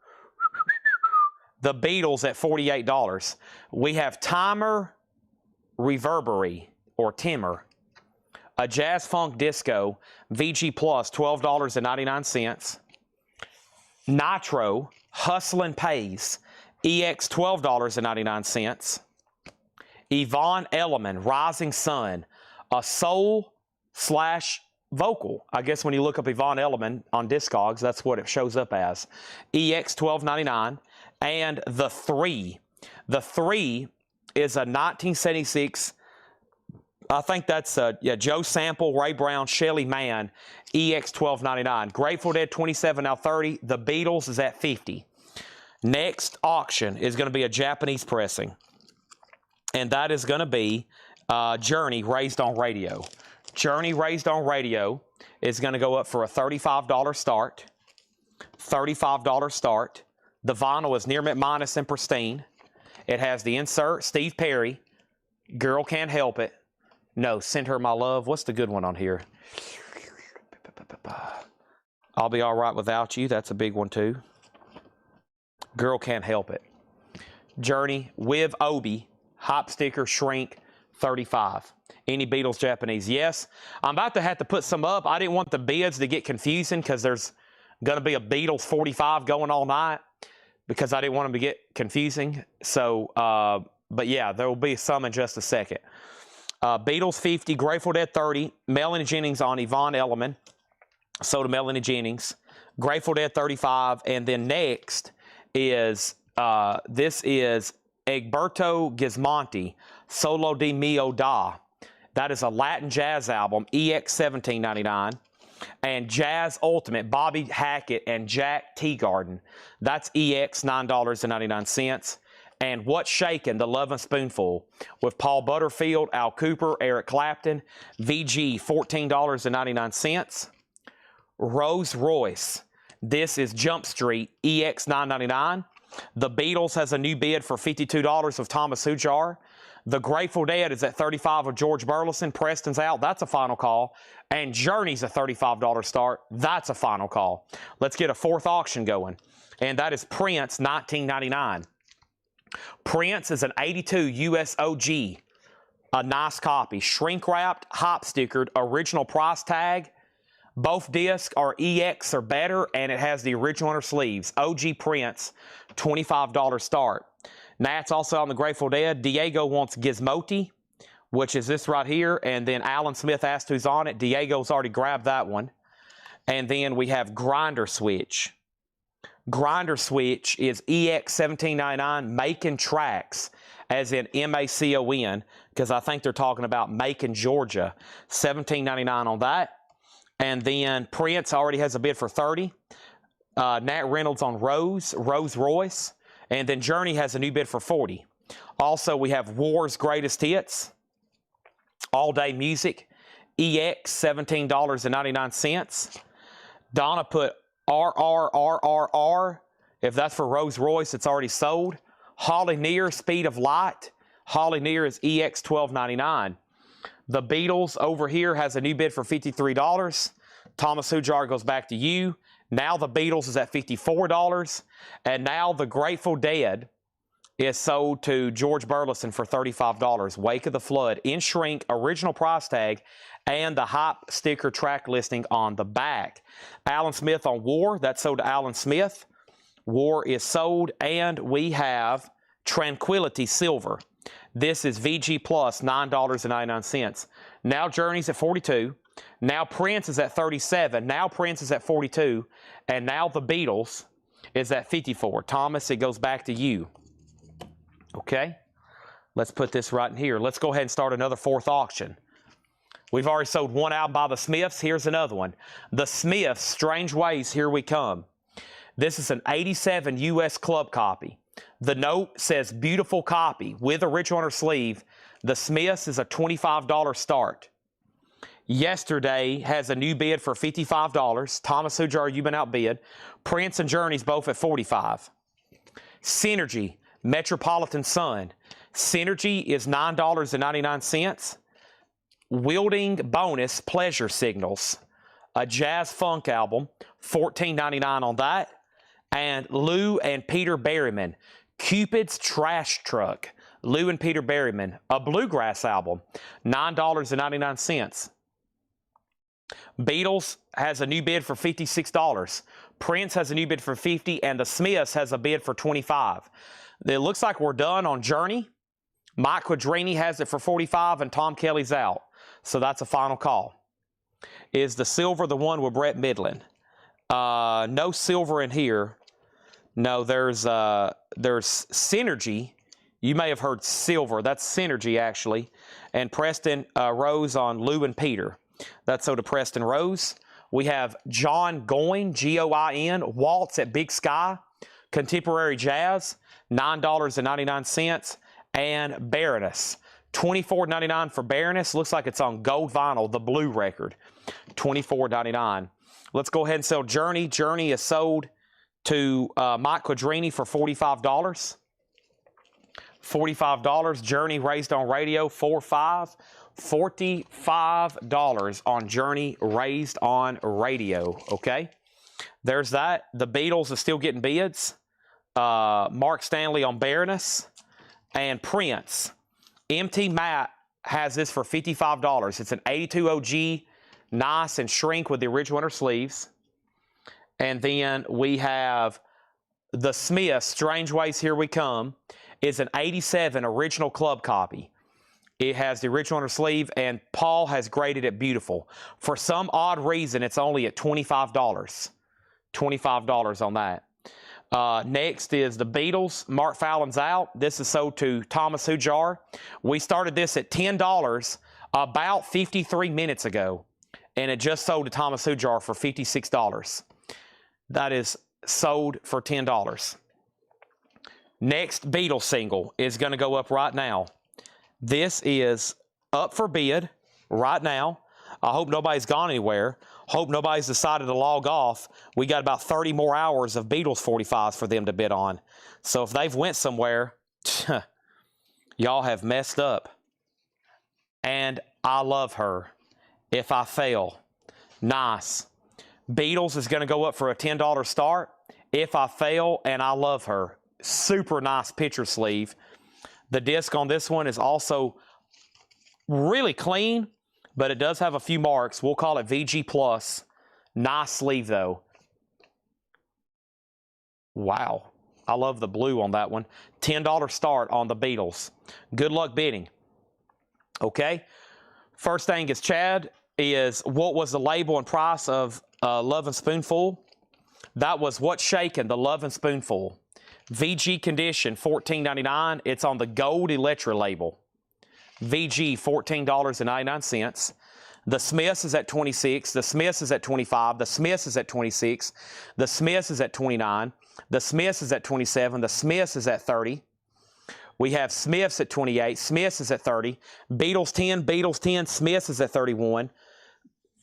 Speaker 1: the Beatles at $48. We have Timer Reverberary or Timmer. A Jazz Funk Disco, VG Plus, $12.99. Nitro, Hustlin' Pays, EX, $12.99. Yvonne Elliman, Rising Sun, a soul/vocal. I guess when you look up Yvonne Elliman on Discogs, that's what it shows up as. EX, $12.99. And The Three. The Three is a 1976, I think that's Joe Sample, Ray Brown, Shelly Manne, EX, $12.99. Grateful Dead, $27, now $30. The Beatles is at $50. Next auction is going to be a Japanese pressing. And that is going to be Journey, Raised on Radio. Journey, Raised on Radio is going to go up for a $35 start. $35 start. The vinyl is near mint minus and pristine. It has the insert, Steve Perry, Girl Can't Help It. No, Send Her My Love. What's the good one on here? I'll Be All Right Without You. That's a big one too. Girl Can't Help It. Journey with Obi. Hop sticker, shrink, $35. Any Beatles Japanese? Yes. I'm about to have to put some up. I didn't want the bids to get confusing because there's going to be a Beatles 45 going all night because I didn't want them to get confusing. So, but yeah, there will be some in just a second. Beatles 50, Grateful Dead 30, Melanie Jennings on Yvonne Elliman. So to Melanie Jennings. Grateful Dead 35. And then next is, this is Egberto Gismonti, Solo di Mio Da. That is a Latin jazz album, EX $17.99. And Jazz Ultimate, Bobby Hackett and Jack Teagarden. That's EX $9.99. And What's Shakin', The Lovin' Spoonful, with Paul Butterfield, Al Cooper, Eric Clapton, VG $14.99. Rolls Royce, this is Jump Street, EX $9.99. The Beatles has a new bid for $52 of Thomas Hujar. The Grateful Dead is at $35 of George Burleson. Preston's out. That's a final call. And Journey's a $35 start. That's a final call. Let's get a fourth auction going. And that is Prince, $19.99. Prince is an 82 US OG. A nice copy. Shrink-wrapped, hop-stickered, original price tag. Both discs are EX or better, and it has the original inner sleeves. OG Prince, $25 start. Nat's also on the Grateful Dead. Diego wants Gizmoti, which is this right here. And then Alan Smith asked who's on it. Diego's already grabbed that one. And then we have Grinder Switch. Grinder Switch is EX $17.99, Macon Tracks, as in M-A-C-O-N, because I think they're talking about Macon, Georgia. $17.99 on that. And then Prince already has a bid for $30. Nat Reynolds on Rolls Royce. And then Journey has a new bid for $40. Also, we have War's Greatest Hits. All Day Music. EX, $17.99. Donna put RRRRR If that's for Rolls Royce, it's already sold. Holly Near, Speed of Light. Holly Near is EX1299. The Beatles over here has a new bid for $53. Thomas Hujar goes back to you. Now the Beatles is at $54. And now the Grateful Dead is sold to George Burleson for $35. Wake of the Flood in shrink, original price tag, and the hype sticker track listing on the back. Alan Smith on War, that's sold to Alan Smith. War is sold, and we have Tranquility Silver. This is VG Plus, $9.99. Now Journey's at $42. Now Prince is at $37. Now Prince is at $42. And now the Beatles is at $54. Thomas, it goes back to you. Okay? Let's put this right in here. Let's go ahead and start another fourth auction. We've already sold one album by the Smiths. Here's another one. The Smiths, Strange Ways, Here We Come. This is an 87 U.S. club copy. The note says beautiful copy with original on her sleeve. The Smiths is a $25 start. Yesterday has a new bid for $55. Thomas Hujar, you've been outbid. Prince and Journey's both at $45. Synergy, Metropolitan Sun. Synergy is $9.99. Wielding Bonus, Pleasure Signals. A jazz funk album, $14.99 on that. And Lou and Peter Berryman, Cupid's Trash Truck. Lou and Peter Berryman, a bluegrass album, $9.99. Beatles has a new bid for $56. Prince has a new bid for $50, and the Smiths has a bid for $25. It looks like we're done on Journey. Mike Quadrini has it for $45, and Tom Kelly's out. So that's a final call. Is the silver the one with Brett Midland? No silver in here. No, there's Synergy. You may have heard silver. That's Synergy, actually. And Preston Rose on Lou and Peter. That's so to Preston Rose. We have John Goin, G-O-I-N, Waltz at Big Sky, Contemporary Jazz, $9.99, and Baroness, $24.99 for Baroness. Looks like it's on gold vinyl, the blue record, $24.99. Let's go ahead and sell Journey. Journey is sold to Mike Quadrini for $45. $45. Journey raised on radio, $45. $45 on Journey raised on radio. Okay, there's that. The Beatles are still getting bids. Mark Stanley on Baroness and Prince. MT Matt has this for $55. It's an 82 OG, nice and shrink with the original winter sleeves. And then we have the Smiths, Strange Ways, Here We Come, is an 87 original club copy. It has the original on her sleeve, and Paul has graded it beautiful. For some odd reason, it's only at $25. $25 on that. Next is the Beatles. Mark Fallon's out. This is sold to Thomas Hujar. We started this at $10 about 53 minutes ago, and it just sold to Thomas Hujar for $56. That is sold for $10. Next Beatles single is going to go up right now. This is up for bid right now. I hope nobody's gone anywhere. Hope nobody's decided to log off. We got about 30 more hours of Beatles 45s for them to bid on. So if they've went somewhere, y'all have messed up. And I Love Her, If I Fail. Nice. Beatles is going to go up for a $10 start. If I Fail and I Love Her. Super nice picture sleeve. The disc on this one is also really clean, but it does have a few marks. We'll call it VG Plus. Nice sleeve, though. Wow. I love the blue on that one. $10 start on the Beatles. Good luck bidding. Okay. First thing is Chad is what was the label and price of Love and Spoonful? That was What's Shakin', the Love and Spoonful. VG condition, $14.99. It's on the gold Electra label. VG, $14.99. The Smiths is at $26. The Smiths is at $25. The Smiths is at $26. The Smiths is at $29. The Smiths is at $27. The Smiths is at $30. We have Smiths at $28. Smiths is at $30. Beatles 10. Beatles 10. Smiths is at $31.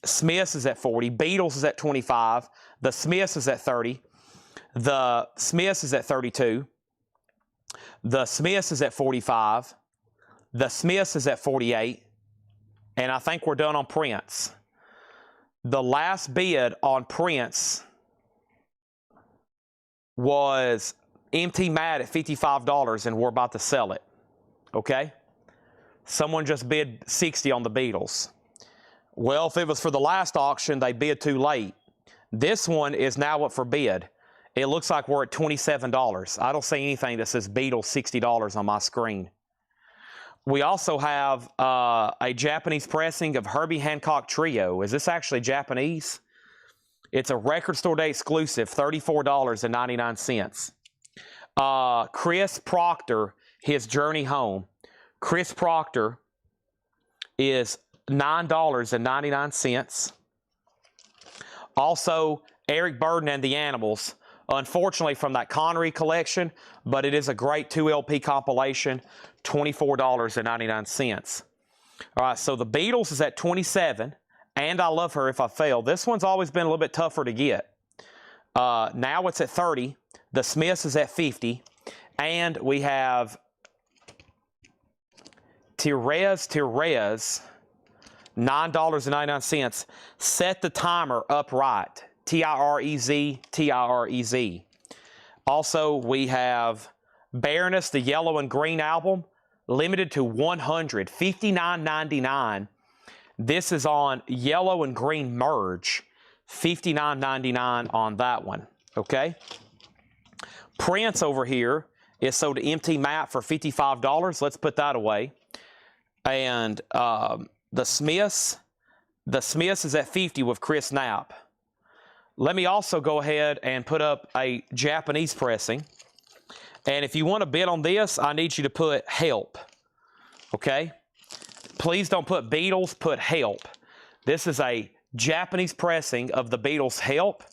Speaker 1: Smiths is at $40. Beatles is at $25. The Smiths is at $30. The Smiths is at 32. The Smiths is at 45. The Smiths is at 48. And I think we're done on Prince. The last bid on Prince was empty mat at $55, and we're about to sell it. Okay? Someone just bid 60 on the Beatles. Well, if it was for the last auction, they bid too late. This one is now up for bid. It looks like we're at $27. I don't see anything that says Beatles $60 on my screen. We also have a Japanese pressing of Herbie Hancock Trio. Is this actually Japanese? It's a record store day exclusive, $34.99. Chris Proctor, his Journey Home. Chris Proctor is $9.99. Also, Eric Burden and the Animals, unfortunately from that Connery collection, but it is a great 2 LP compilation, $24.99. All right, so the Beatles is at 27, and I Love Her If I Fail. This one's always been a little bit tougher to get. Now it's at 30. The Smiths is at 50, and we have Therese, $9.99. Set the Timer Upright, Tirez. Also, we have Baroness, the Yellow and Green album, limited to 100, $59.99. This is on Yellow and Green Merge, $59.99 on that one, okay? Prince over here is sold to empty mat for $55. Let's put that away. And the Smiths is at 50 with Chris Knapp. Let me also go ahead and put up a Japanese pressing. And if you want to bid on this, I need you to put Help. Okay? Please don't put Beatles, put Help. This is a Japanese pressing of the Beatles' Help.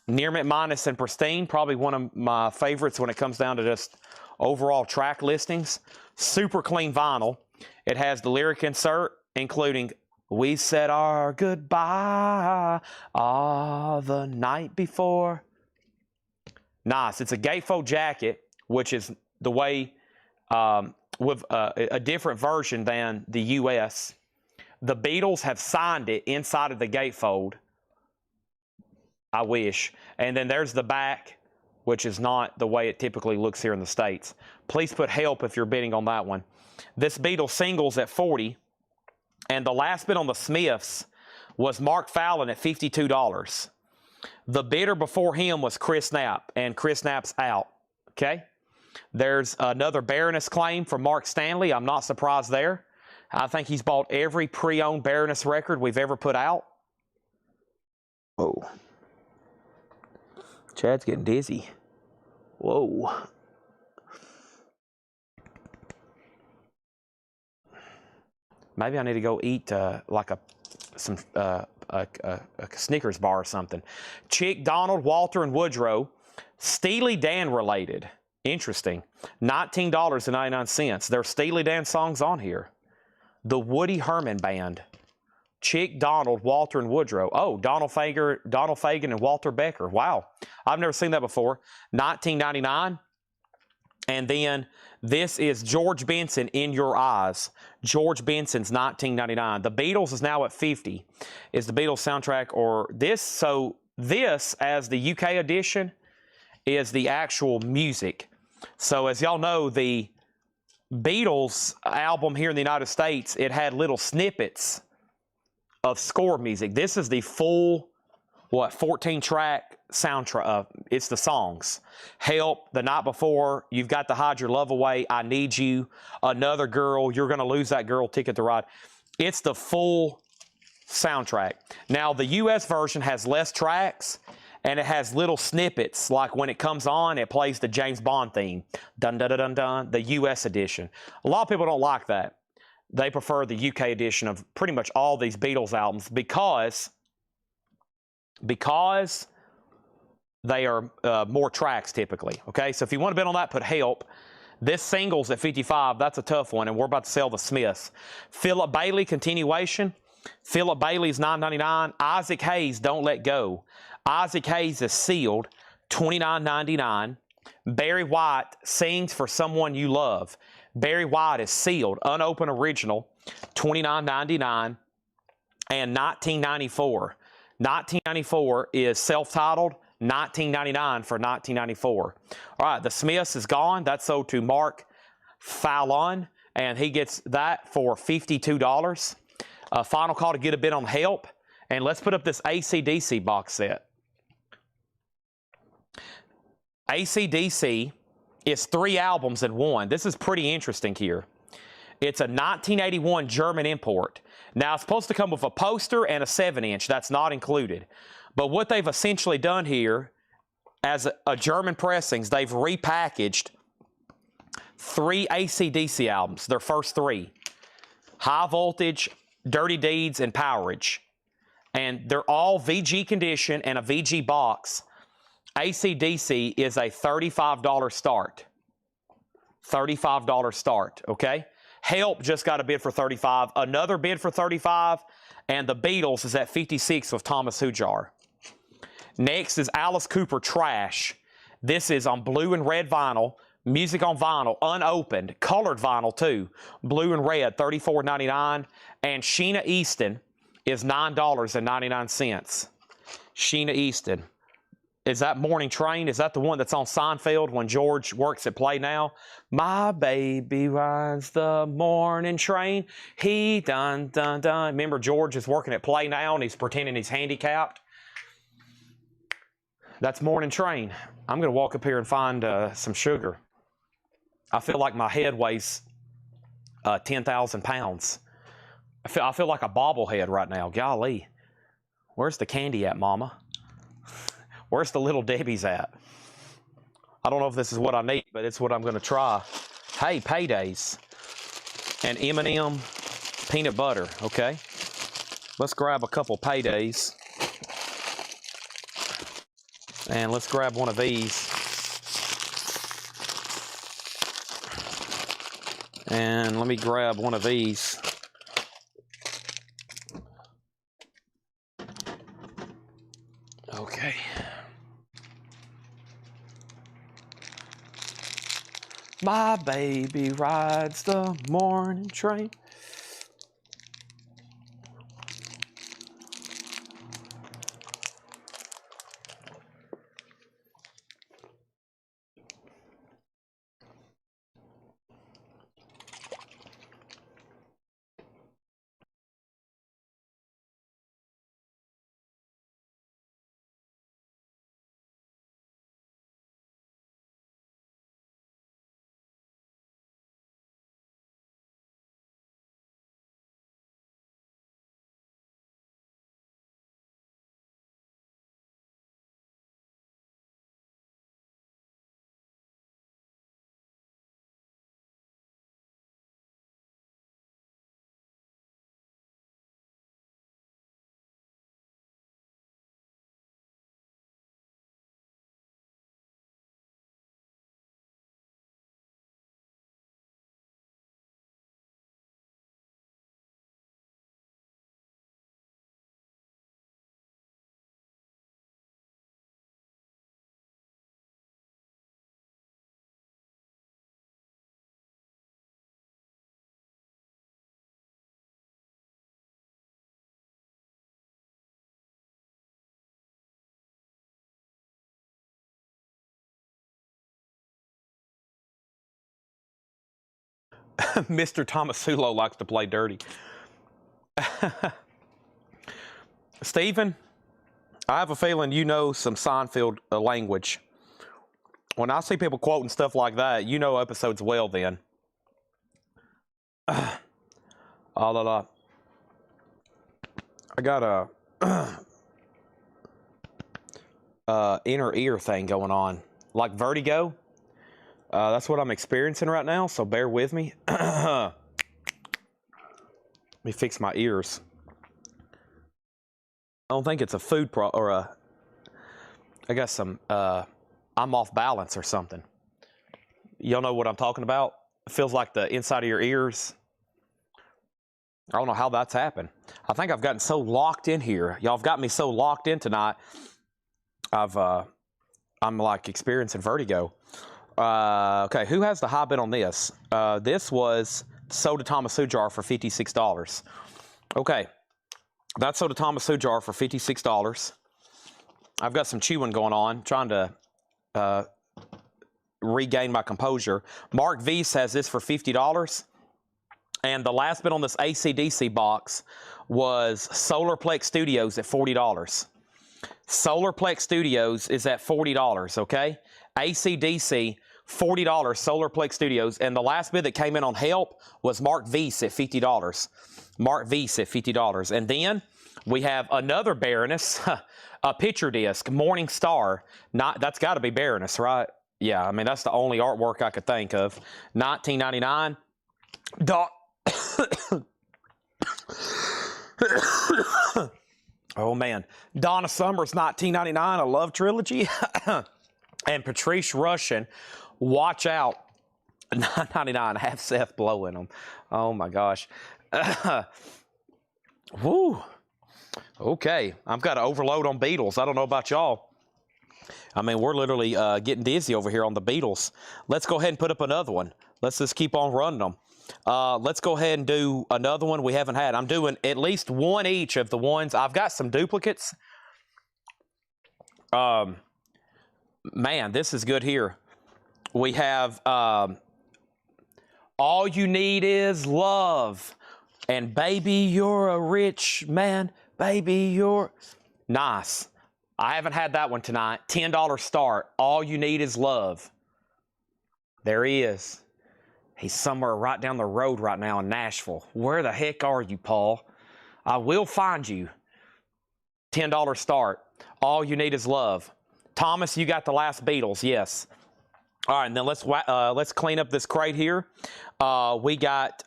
Speaker 1: Near mint minus and pristine. Probably one of my favorites when it comes down to just overall track listings. Super clean vinyl. It has the lyric insert, including "We said our goodbye the night before." Nice. It's a gatefold jacket, which is the way with a different version than the U.S. The Beatles have signed it inside of the gatefold. I wish. And then there's the back, which is not the way it typically looks here in the States. Please put Help if you're bidding on that one. This Beatles single's at 40. And the last bid on the Smiths was Mark Fallon at $52. The bidder before him was Chris Knapp, and Chris Knapp's out, okay? There's another Baroness claim from Mark Stanley. I'm not surprised there. I think he's bought every pre-owned Baroness record we've ever put out. Oh. Chad's getting dizzy. Whoa. Maybe I need to go eat like a Snickers bar or something. Chick, Donald, Walter, and Woodrow. Steely Dan related. Interesting. $19.99. There are Steely Dan songs on here. The Woody Herman Band. Chick, Donald, Walter, and Woodrow. Oh, Donald Fagen, and Walter Becker. Wow. I've never seen that before. $19.99. And then this is George Benson, In Your Eyes. George Benson's $19.99. The Beatles is now at 50. Is the Beatles soundtrack or this? So this, as the UK edition, is the actual music. So as y'all know, the Beatles album here in the United States, it had little snippets of score music. This is the full, 14-track soundtrack. It's the songs. Help, The Night Before, You've Got to Hide Your Love Away, I Need You, Another Girl, You're Gonna Lose That Girl, Ticket to Ride. It's the full soundtrack. Now, the U.S. version has less tracks, and it has little snippets, like when it comes on, it plays the James Bond theme. Dun, dun, dun, dun, dun, the U.S. edition. A lot of people don't like that. They prefer the UK edition of pretty much all these Beatles albums because they are more tracks typically, okay? So if you want to bet on that, put Help. This single's at 55. That's a tough one, and we're about to sell the Smiths. Philip Bailey, continuation. Philip Bailey's $9.99. Isaac Hayes, Don't Let Go. Isaac Hayes is sealed. $29.99. Barry White, Sings for Someone You Love. Barry White is sealed, unopened original, $29.99. And 1994. 1994 is self-titled, $19.99 for 1994. All right, the Smiths is gone. That's sold to Mark Fallon, and he gets that for $52. Final call to get a bid on Help. And let's put up this AC/DC box set. AC/DC is 3 albums in one. This is pretty interesting here. It's a 1981 German import. Now, it's supposed to come with a poster and a 7-inch. That's not included. But what they've essentially done here, as a German pressings, they've repackaged 3 AC/DC albums, their first 3. High Voltage, Dirty Deeds, and Powerage. And they're all VG condition and a VG box. AC/DC is a $35 start. $35 start, okay? Help just got a bid for $35, another bid for $35, and the Beatles is at $56 with Thomas Hujar. Next is Alice Cooper Trash. This is on blue and red vinyl, music on vinyl, unopened, colored vinyl too, blue and red, $34.99, and Sheena Easton is $9.99. Sheena Easton. Is that Morning Train? Is that the one that's on Seinfeld when George works at Play Now? My baby rides the morning train. He dun dun dun. Remember, George is working at Play Now and he's pretending he's handicapped? That's Morning Train. I'm going to walk up here and find some sugar. I feel like my head weighs 10,000 pounds. I feel like a bobblehead right now. Golly. Where's the candy at, Mama? Where's the Little Debbie's at? I don't know if this is what I need, but it's what I'm going to try. Hey, paydays. And M&M peanut butter, okay? Let's grab a couple paydays. And let's grab one of these. And let me grab one of these. Okay. My baby rides the morning train. Mr. Tomasulo likes to play dirty. Stephen, I have a feeling you know some Seinfeld language. When I see people quoting stuff like that, you know episodes well then. I got a inner ear thing going on, like vertigo. That's what I'm experiencing right now, so bear with me. Let me fix my ears. I don't think it's a food I got some, I'm off balance or something. Y'all know what I'm talking about? It feels like the inside of your ears. I don't know how that's happened. I think I've gotten so locked in here. Y'all have got me so locked in tonight. I've I'm like experiencing vertigo. Okay, who has the high bid on this? This was sold to Thomas Sujar for $56. Okay, that's sold to Thomas Sujar for $56. I've got some chewing going on, trying to regain my composure. Mark Weiss has this for $50. And the last bid on this AC/DC box was Solarplex Studios at $40. Solarplex Studios is at $40, okay? AC/DC, $40, Solarplex Studios. And the last bid that came in on help was Mark Weiss at $50. Mark Weiss at $50. And then we have another Baroness, a picture disc, Morning Star. That's got to be Baroness, right? Yeah, I mean, that's the only artwork I could think of. $19.99. Oh, man. Donna Summers, $19.99, a love trilogy. And Patrice Rushen, Watch Out, $9.99. Have Seth blowing them. Oh, my gosh. Woo. Okay. I've got to overload on Beatles. I don't know about y'all. I mean, we're literally getting dizzy over here on the Beatles. Let's go ahead and put up another one. Let's just keep on running them. Let's go ahead and do another one we haven't had. I'm doing at least one each of the ones. I've got some duplicates. Man, this is good here. We have All You Need Is Love. And Baby, You're a Rich Man. Baby, You're... Nice. I haven't had that one tonight. $10 start. All You Need Is Love. There he is. He's somewhere right down the road right now in Nashville. Where the heck are you, Paul? I will find you. $10 start. All You Need Is Love. Thomas, you got the last Beatles. Yes. All right, and then let's clean up this crate here. We got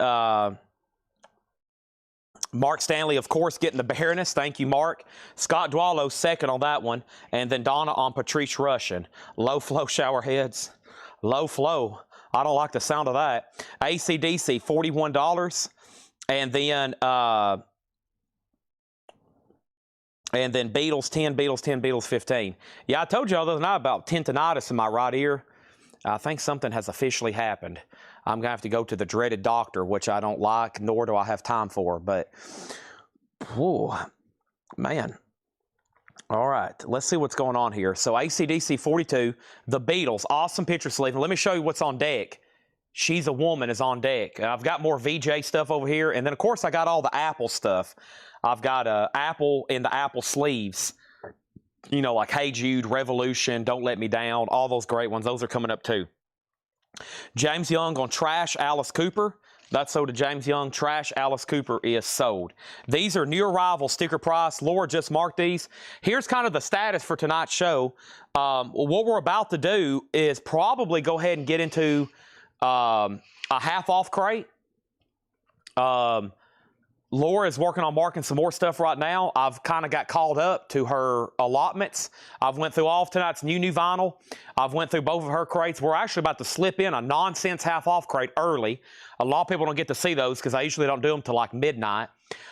Speaker 1: Mark Stanley, of course, getting the Baroness. Thank you, Mark. Scott Dwallow, second on that one. And then Donna on Patrice Rushen. Low flow shower heads. Low flow. I don't like the sound of that. AC/DC, $41. And then Beatles, 10, Beatles, 10, Beatles, 15. Yeah, I told you all the other night about tendinitis in my right ear. I think something has officially happened. I'm going to have to go to the dreaded doctor, which I don't like, nor do I have time for. But, whoa, man. All right, let's see what's going on here. So, AC/DC 42, the Beatles, awesome picture sleeve. And let me show you what's on deck. She's a Woman is on deck. I've got more VJ stuff over here. And then, of course, I got all the Apple stuff. I've got Apple in the Apple sleeves. You know, like Hey Jude, Revolution, Don't Let Me Down, all those great ones. Those are coming up too. James Young on Trash, Alice Cooper. That's sold to James Young. Trash, Alice Cooper is sold. These are new arrival sticker price. Laura just marked these. Here's kind of the status for tonight's show. What we're about to do is probably go ahead and get into a half off crate. Laura is working on marking some more stuff right now. I've kind of got called up to her allotments. I've went through all of tonight's new vinyl. I've went through both of her crates. We're actually about to slip in a nonsense half-off crate early. A lot of people don't get to see those because I usually don't do them till like midnight.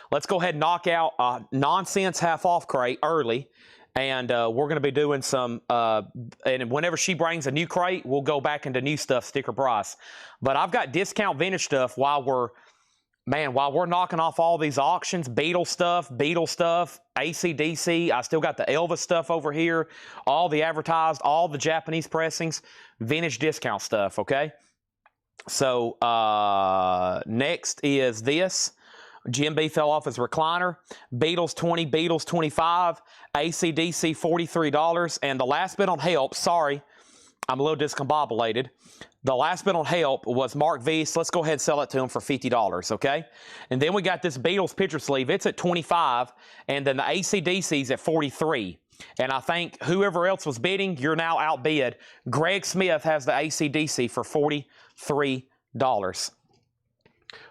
Speaker 1: Let's go ahead and knock out a nonsense half-off crate early. And we're going to be doing some, and whenever she brings a new crate, we'll go back into new stuff, sticker price. But I've got discount vintage stuff while we're knocking off all these auctions, Beatles stuff, AC/DC, I still got the Elvis stuff over here, all the advertised, all the Japanese pressings, vintage discount stuff, okay? So, next is this. Jim B fell off his recliner. Beatles 20, Beatles 25, AC/DC $43, and the last bit on help, sorry, I'm a little discombobulated. The last bit on help was Mark Weiss. Let's go ahead and sell it to him for $50, okay? And then we got this Beatles picture sleeve. It's at $25, and then the AC/DC's at $43. And I think whoever else was bidding, you're now outbid. Greg Smith has the AC/DC for $43.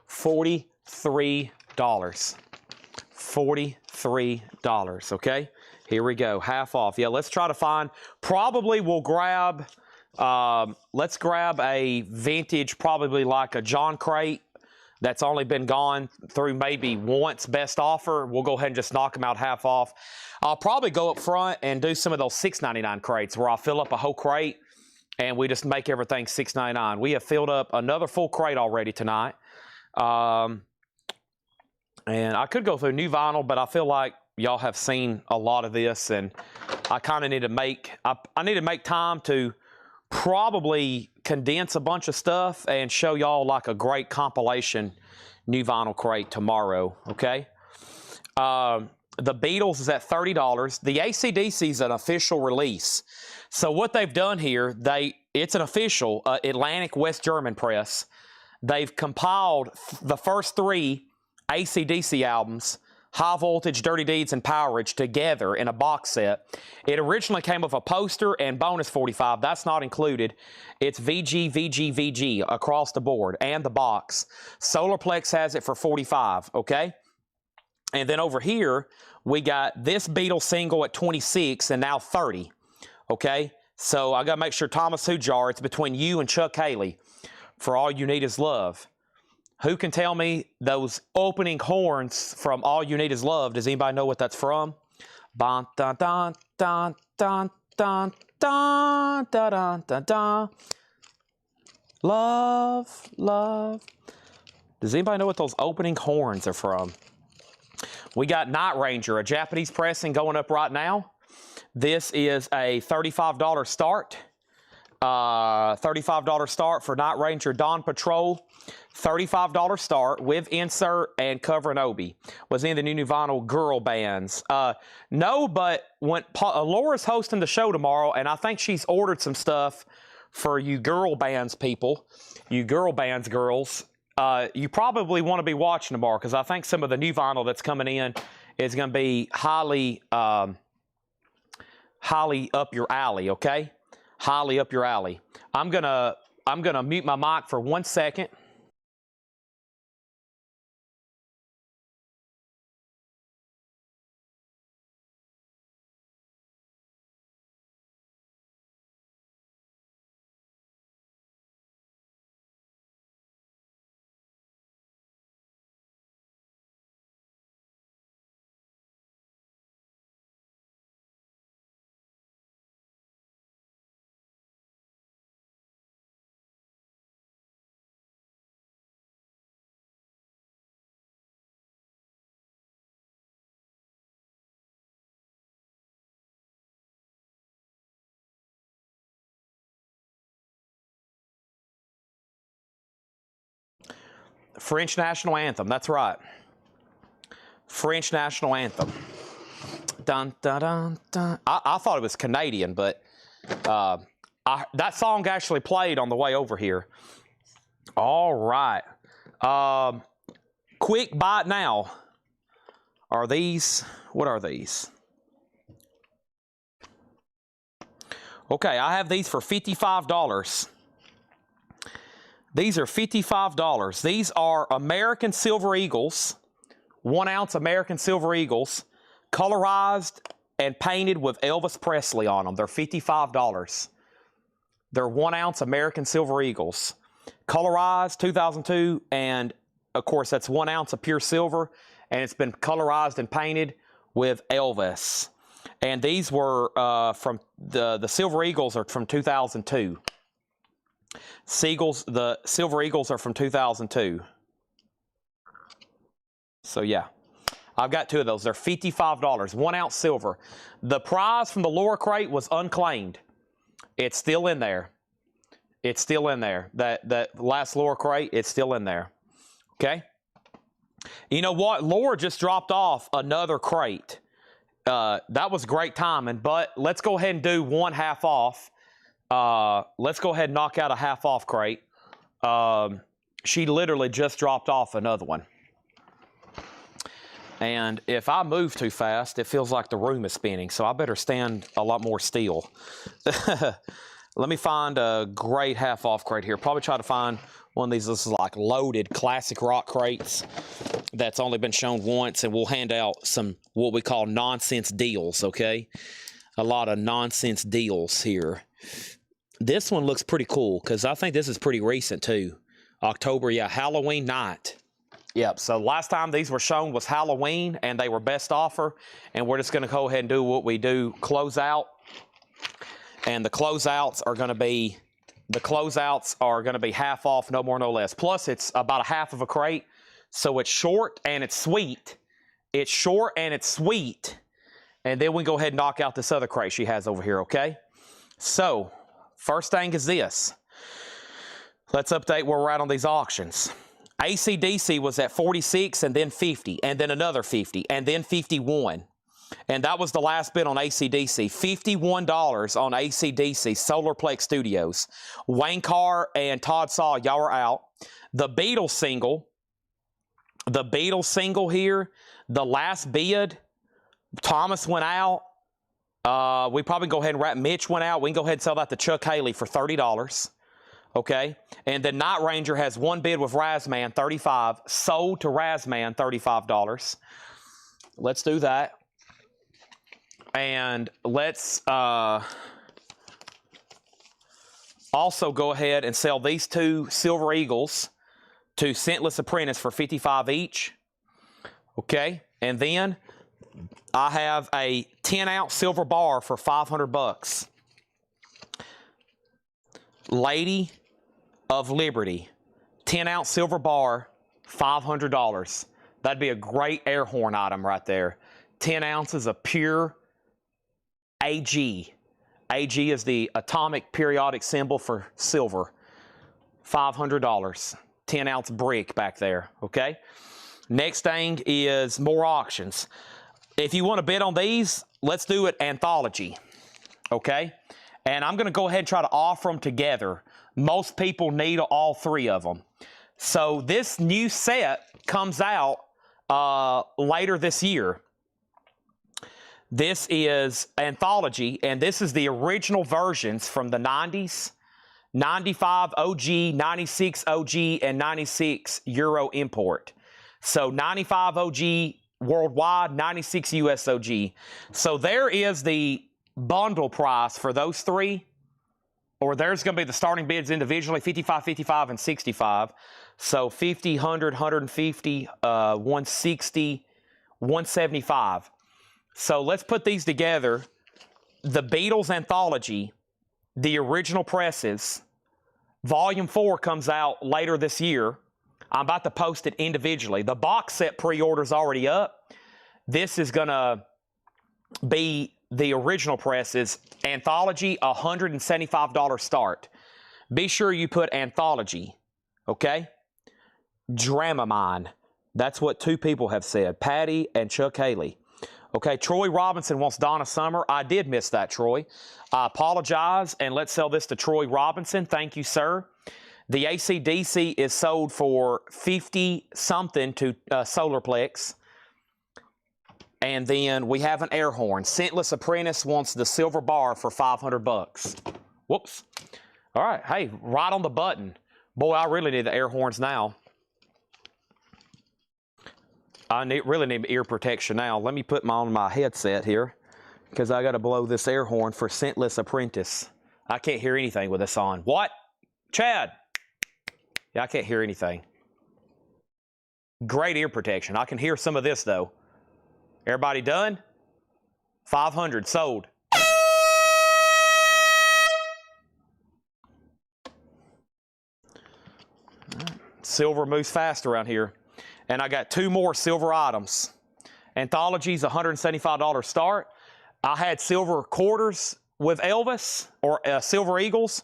Speaker 1: $43. $43, okay? Here we go, half off. Yeah, let's try to find, probably we'll grab, let's grab a vintage, probably like a John crate that's only been gone through maybe once, best offer, we'll go ahead and just knock them out half off. I'll probably go up front and do some of those $6.99 crates where I'll fill up a whole crate and we just make everything $6.99. We have filled up another full crate already tonight. And I could go through new vinyl, but I feel like y'all have seen a lot of this, and I kind of need to make, I need to make time to probably condense a bunch of stuff and show y'all like a great compilation new vinyl crate tomorrow, okay? The Beatles is at $30. The AC/DC is an official release. So what they've done here, it's an official Atlantic West German press. They've compiled the first 3 AC/DC albums, High Voltage, Dirty Deeds, and Powerage, together in a box set. It originally came with a poster and bonus 45. That's not included. It's VG, VG, VG across the board and the box. Solarplex has it for 45, okay? And then over here, we got this Beatles single at 26 and now 30, okay? So I got to make sure, Thomas Hujar, it's between you and Chuck Haley for All You Need Is Love. Who can tell me those opening horns from All You Need Is Love? Does anybody know what that's from? Dun, dun, dun, dun, dun, dun, dun, dun, dun, dun. Love, love. Does anybody know what those opening horns are from? We got Night Ranger, a Japanese pressing going up right now. This is a $35 start. $35 start for Night Ranger Dawn Patrol. $35 start with insert and cover and obi. Was in the new vinyl girl bands. No, but when Laura's hosting the show tomorrow, and I think she's ordered some stuff for you girl bands people, you girl bands girls. You probably want to be watching tomorrow, because I think some of the new vinyl that's coming in is going to be highly up your alley, okay? Highly up your alley. I'm gonna mute my mic for 1 second. French National Anthem, that's right. French National Anthem. Dun, dun, dun, dun. I thought it was Canadian, but that song actually played on the way over here. All right. Quick bite now. Are these, what are these? Okay, I have these for $55. These are $55. These are American Silver Eagles, 1 ounce American Silver Eagles, colorized and painted with Elvis Presley on them. They're $55. They're 1 ounce American Silver Eagles, colorized 2002, and of course that's 1 ounce of pure silver, and it's been colorized and painted with Elvis. And these were from the Silver Eagles are from 2002. The Silver Eagles are from 2002. So yeah, I've got 2 of those. They're $55, 1 ounce silver. The prize from the Laura crate was unclaimed. It's still in there. It's still in there. That last Laura crate, it's still in there. Okay. You know what? Laura just dropped off another crate. That was great timing, but let's go ahead and do 1 half off. Let's go ahead and knock out a half off crate. She literally just dropped off another one. And if I move too fast, it feels like the room is spinning, so I better stand a lot more still. Let me find a great half off crate here. Probably try to find one of these. This is like loaded classic rock crates that's only been shown once, and we'll hand out some what we call nonsense deals, okay? A lot of nonsense deals here. This one looks pretty cool because I think this is pretty recent too. October, yeah, Halloween night. Yep, so last time these were shown was Halloween, and they were best offer. And we're just going to go ahead and do what we do, close out. And the closeouts are going to be, half off, no more, no less. Plus, it's about a half of a crate, so it's short and it's sweet. It's short and it's sweet. And then we go ahead and knock out this other crate she has over here, okay? So, first thing is this. Let's update where we're at on these auctions. AC/DC was at 46 and then 50 and then another 50 and then 51. And that was the last bid on AC/DC. $51 on AC/DC, Solarplex Studios. Wayne Carr and Todd Saw, y'all are out. The Beatles single here, the last bid, Thomas went out. We probably go ahead and wrap. Mitch went out. We can go ahead and sell that to Chuck Haley for $30. Okay, and then Night Ranger has one bid with Razman, $35, sold to Razman, $35. Let's do that. And let's also go ahead and sell these two Silver Eagles to Scentless Apprentice for $55 each. Okay, and then I have a 10-ounce silver bar for $500. Lady of Liberty, 10-ounce silver bar, $500. That'd be a great air horn item right there. 10 ounces of pure AG. AG is the atomic periodic symbol for silver. $500. 10-ounce brick back there, okay? Next thing is more auctions. If you want to bid on these, let's do it anthology, okay? And I'm going to go ahead and try to offer them together. Most people need all three of them. So this new set comes out later this year. This is anthology, and this is the original versions from the 90s, 95 OG, 96 OG, and 96 Euro import. So 95 OG worldwide, 96 US OG. So there is the bundle price for those three, or there's going to be the starting bids individually, 55, 55, and 65. So 50, 100, 150, 160, 175. So let's put these together. The Beatles anthology, the original presses, Volume 4 comes out later this year. I'm about to post it individually. The box set pre-order's already up. This is going to be the original presses. Anthology, $175 start. Be sure you put anthology, okay? Dramamine. That's what two people have said, Patty and Chuck Haley. Okay, Troy Robinson wants Donna Summer. I did miss that, Troy. I apologize, and let's sell this to Troy Robinson. Thank you, sir. The AC/DC is sold for $50-something to Solarplex. And then we have an air horn. Scentless Apprentice wants the silver bar for $500. Whoops. All right, hey, right on the button. Boy, I really need the air horns now. I really need ear protection now. Let me put on my headset here because I got to blow this air horn for Scentless Apprentice. I can't hear anything with this on. What? Chad? Yeah, I can't hear anything. Great ear protection. I can hear some of this, though. Everybody done? 500 sold. Silver moves fast around here. And I got two more silver items. Anthology's $175 start. I had silver quarters with Elvis, or silver eagles.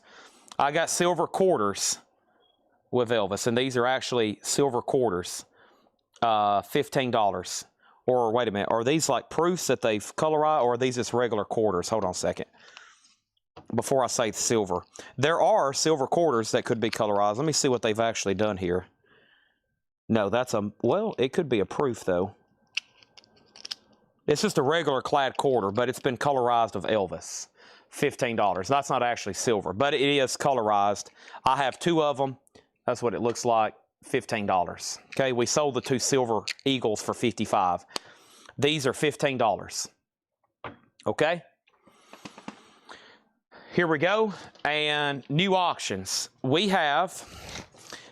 Speaker 1: I got silver quarters with Elvis, and these are actually silver quarters. $15. Or wait a minute, are these like proofs that they've colorized, or are these just regular quarters? Hold on a second. Before I say silver. There are silver quarters that could be colorized. Let me see what they've actually done here. No, that's a, well, it could be a proof, though. It's just a regular clad quarter, but it's been colorized of Elvis. $15. That's not actually silver, but it is colorized. I have two of them. That's what it looks like. $15. Okay, we sold the two silver eagles for $55. These are $15. Okay? Here we go. And new auctions. We have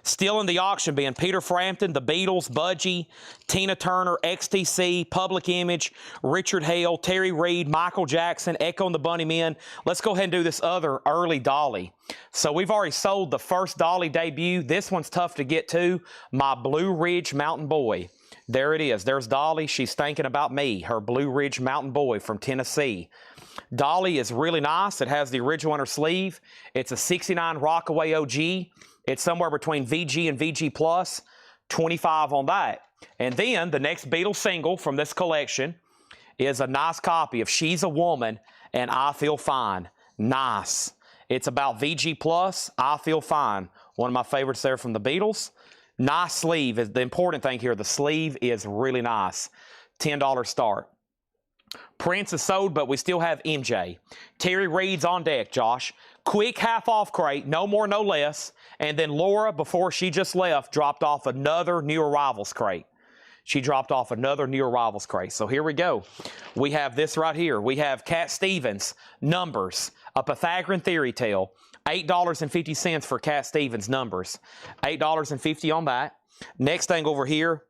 Speaker 1: Still in the auction bin, Peter Frampton, The Beatles, Budgie, Tina Turner, XTC, Public Image, Richard Hale, Terry Reid, Michael Jackson, Echo and the Bunnymen. Let's go ahead and do this other early Dolly. So we've already sold the first Dolly debut. This one's tough to get to. My Blue Ridge Mountain Boy. There it is. There's Dolly. She's thinking about me, her Blue Ridge Mountain Boy from Tennessee. Dolly is really nice. It has the original on her sleeve. It's a 69 Rockaway OG. It's somewhere between VG and VG Plus, 25 on that. And then the next Beatles single from this collection is a nice copy of She's a Woman and I Feel Fine. Nice. It's about VG Plus, I Feel Fine. One of my favorites there from the Beatles. Nice sleeve is the important thing here. The sleeve is really nice. $10 start. Prince is sold, but we still have MJ. Terry Reid's on deck, Josh. Quick half-off crate, no more, no less. And then Laura, before she just left, dropped off another New Arrivals crate. She dropped off another New Arrivals crate. So here we go. We have this right here. We have Cat Stevens, Numbers, a Pythagorean Theory Tale. $8.50 for Cat Stevens, Numbers. $8.50 on that. Next thing over here,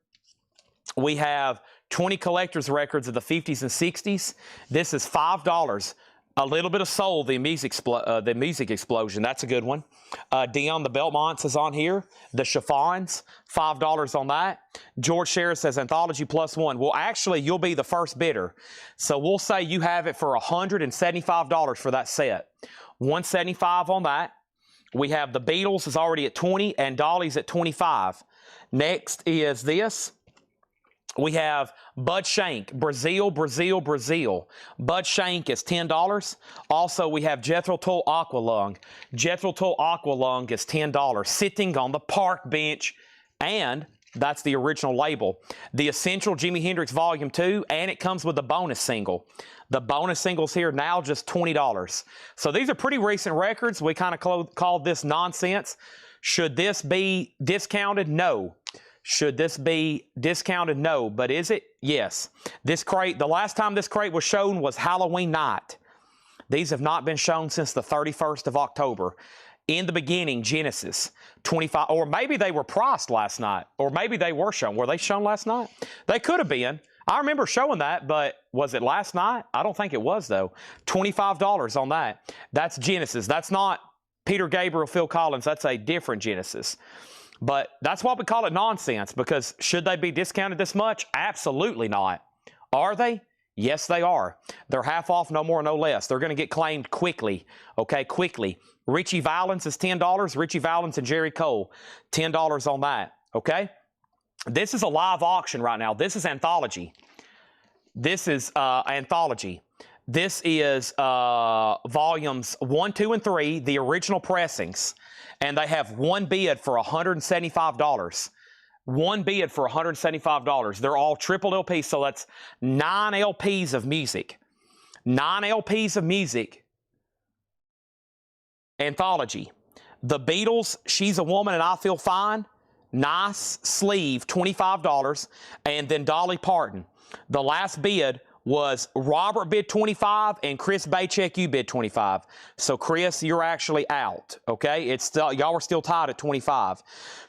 Speaker 1: we have 20 collector's records of the 50s and 60s. This is $5. A little bit of Soul, the music explosion. That's a good one. Dion the Belmonts is on here. The Chiffons, $5 on that. George Sherritt says Anthology +1. Well, actually, you'll be the first bidder. So we'll say you have it for $175 for that set. $175 on that. We have the Beatles is already at 20 and Dolly's at 25. Next is this. We have Bud Shank, Brazil, Brazil, Brazil. Bud Shank is $10. Also, we have Jethro Tull Aqualung. Jethro Tull Aqualung is $10. Sitting on the park bench. And that's the original label. The Essential Jimi Hendrix Volume 2, and it comes with the bonus single. The bonus singles here now just $20. So these are pretty recent records. We kind of called this nonsense. Should this be discounted? No. Should this be discounted? No. But is it? Yes. This crate, the last time this crate was shown was Halloween night. These have not been shown since the 31st of October. In the beginning, Genesis, 25, or maybe they were priced last night, or maybe they were shown. Were they shown last night? They could have been. I remember showing that, but was it last night? I don't think it was, though. $25 on that. That's Genesis. That's not Peter Gabriel, Phil Collins. That's a different Genesis. But that's why we call it nonsense, because should they be discounted this much? Absolutely not. Are they? Yes, they are. They're half off, no more, no less. They're going to get claimed quickly, okay, quickly. Richie Valens is $10. Richie Valens and Jerry Cole, $10 on that, okay? This is a live auction right now. This is Anthology. This is Anthology. This is volumes 1, 2, and 3, the original pressings. And they have one bid for $175. One bid for $175. They're all triple LPs, so that's 9 LPs of music. 9 LPs of music. Anthology. The Beatles, She's a Woman and I Feel Fine. Nice sleeve, $25. And then Dolly Parton. The last bid was Robert bid 25 and Chris Baycheck, you bid 25. So Chris, you're actually out, okay? It's still, y'all are still tied at 25.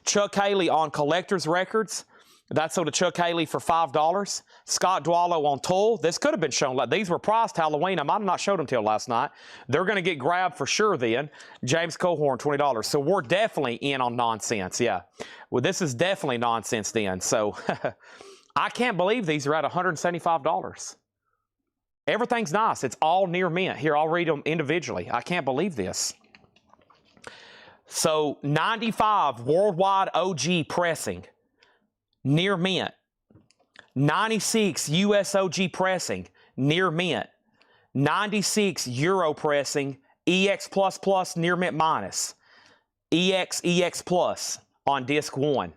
Speaker 1: Chuck Haley on Collector's Records. That's sold to Chuck Haley for $5. Scott Dwallow on Tull. This could have been shown. These were priced Halloween. I might have not showed them till last night. They're going to get grabbed for sure then. James Cohorn, $20. So we're definitely in on nonsense, yeah. Well, this is definitely nonsense then. So I can't believe these are at $175. Everything's nice. It's all near mint. Here, I'll read them individually. I can't believe this. So 95 worldwide OG pressing. Near mint. 96 US OG pressing. Near mint. 96 Euro pressing. EX++ near mint minus. EX Plus on disc 1.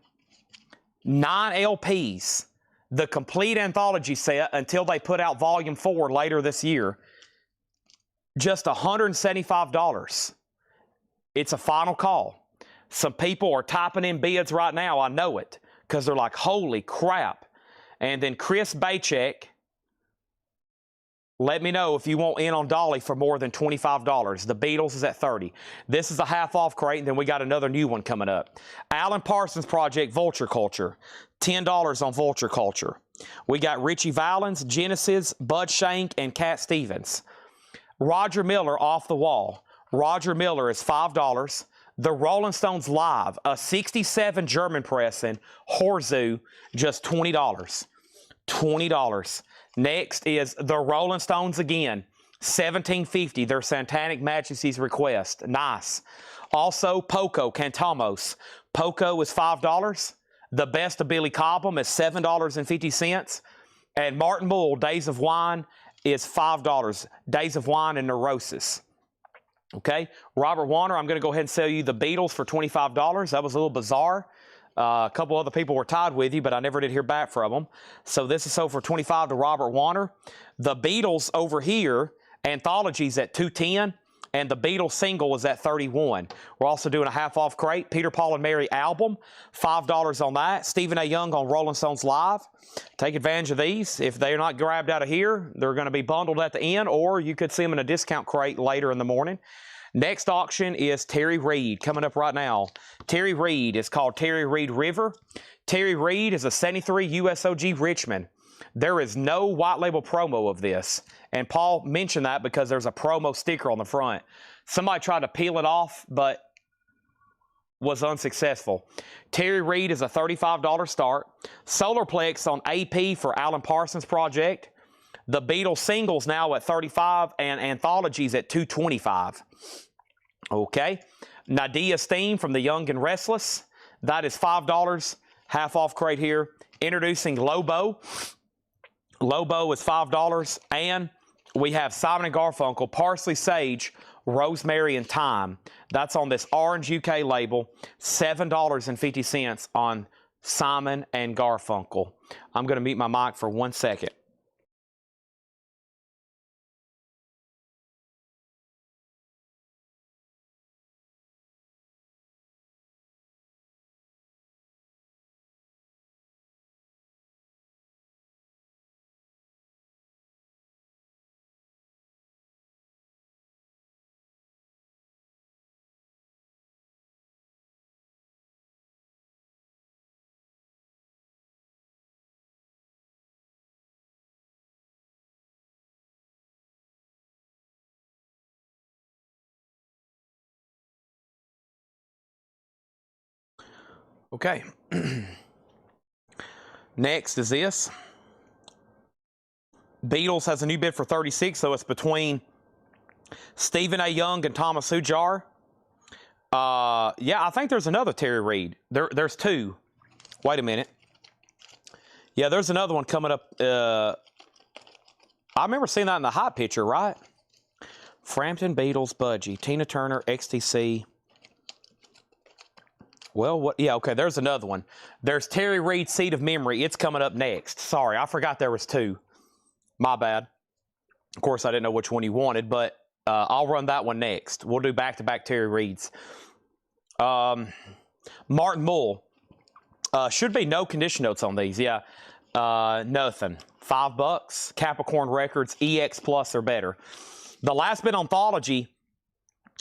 Speaker 1: 9 LPs. The complete anthology set until they put out volume 4 later this year. Just $175. It's a final call. Some people are typing in bids right now. I know it. Because they're like, holy crap. And then Chris Baycheck Let me know if you want in on Dolly for more than $25. The Beatles is at $30. This is a half off crate, and then we got another new one coming up. Alan Parsons Project Vulture Culture, $10 on Vulture Culture. We got Richie Valens, Genesis, Bud Shank, and Cat Stevens. Roger Miller Off the Wall. Roger Miller is $5. The Rolling Stones Live, a 67 German pressing, Horzu, just $20. $20. Next is the Rolling Stones again, $17.50, their Satanic Majesty's Request. Nice. Also, Poco Cantamos. Poco is $5. The Best of Billy Cobham is $7.50. And Martin Mull, Days of Wine, is $5. Days of Wine and Neurosis. Okay, Robert Warner, I'm going to go ahead and sell you the Beatles for $25. That was a little bizarre. A couple other people were tied with you, but I never did hear back from them. So this is sold for $25 to Robert Warner. The Beatles over here, Anthologies at $210, and the Beatles single is at $31. We're also doing a half-off crate. Peter, Paul, and Mary album, $5 on that. Stephen A. Young on Rolling Stones Live. Take advantage of these. If they're not grabbed out of here, they're going to be bundled at the end, or you could see them in a discount crate later in the morning. Next auction is Terry Reid, coming up right now. Terry Reid is called Terry Reid River. Terry Reid is a 73 USOG Richmond. There is no white label promo of this. And Paul mentioned that because there's a promo sticker on the front. Somebody tried to peel it off, but was unsuccessful. Terry Reid is a $35 start. Solarplex on AP for Alan Parsons Project. The Beatles singles now at $35 and Anthologies at $225. Okay. Nadia Steen from The Young and Restless. That is $5. Half off crate here. Introducing Lobo. Lobo is $5. And we have Simon & Garfunkel, Parsley, Sage, Rosemary, and Thyme. That's on this Orange UK label. $7.50 on Simon & Garfunkel. I'm going to mute my mic for 1 second. Okay. Next is this. Beatles has a new bid for $36, so it's between Stephen A. Young and Thomas Hujar. Yeah, I think there's another Terry Reid. There's two. Wait a minute. Yeah, there's another one coming up. I remember seeing that in the hot picture, right? Frampton, Beatles, Budgie, Tina Turner, XTC. Well, what? Yeah, okay, there's another one. There's Terry Reid, Seed of Memory. It's coming up next. Sorry, I forgot there was two. My bad. Of course, I didn't know which one you wanted, but I'll run that one next. We'll do back-to-back Terry Reids. Martin Mull. Should be no condition notes on these. Yeah, nothing. $5. Capricorn Records, EX Plus or better. The last bid Anthology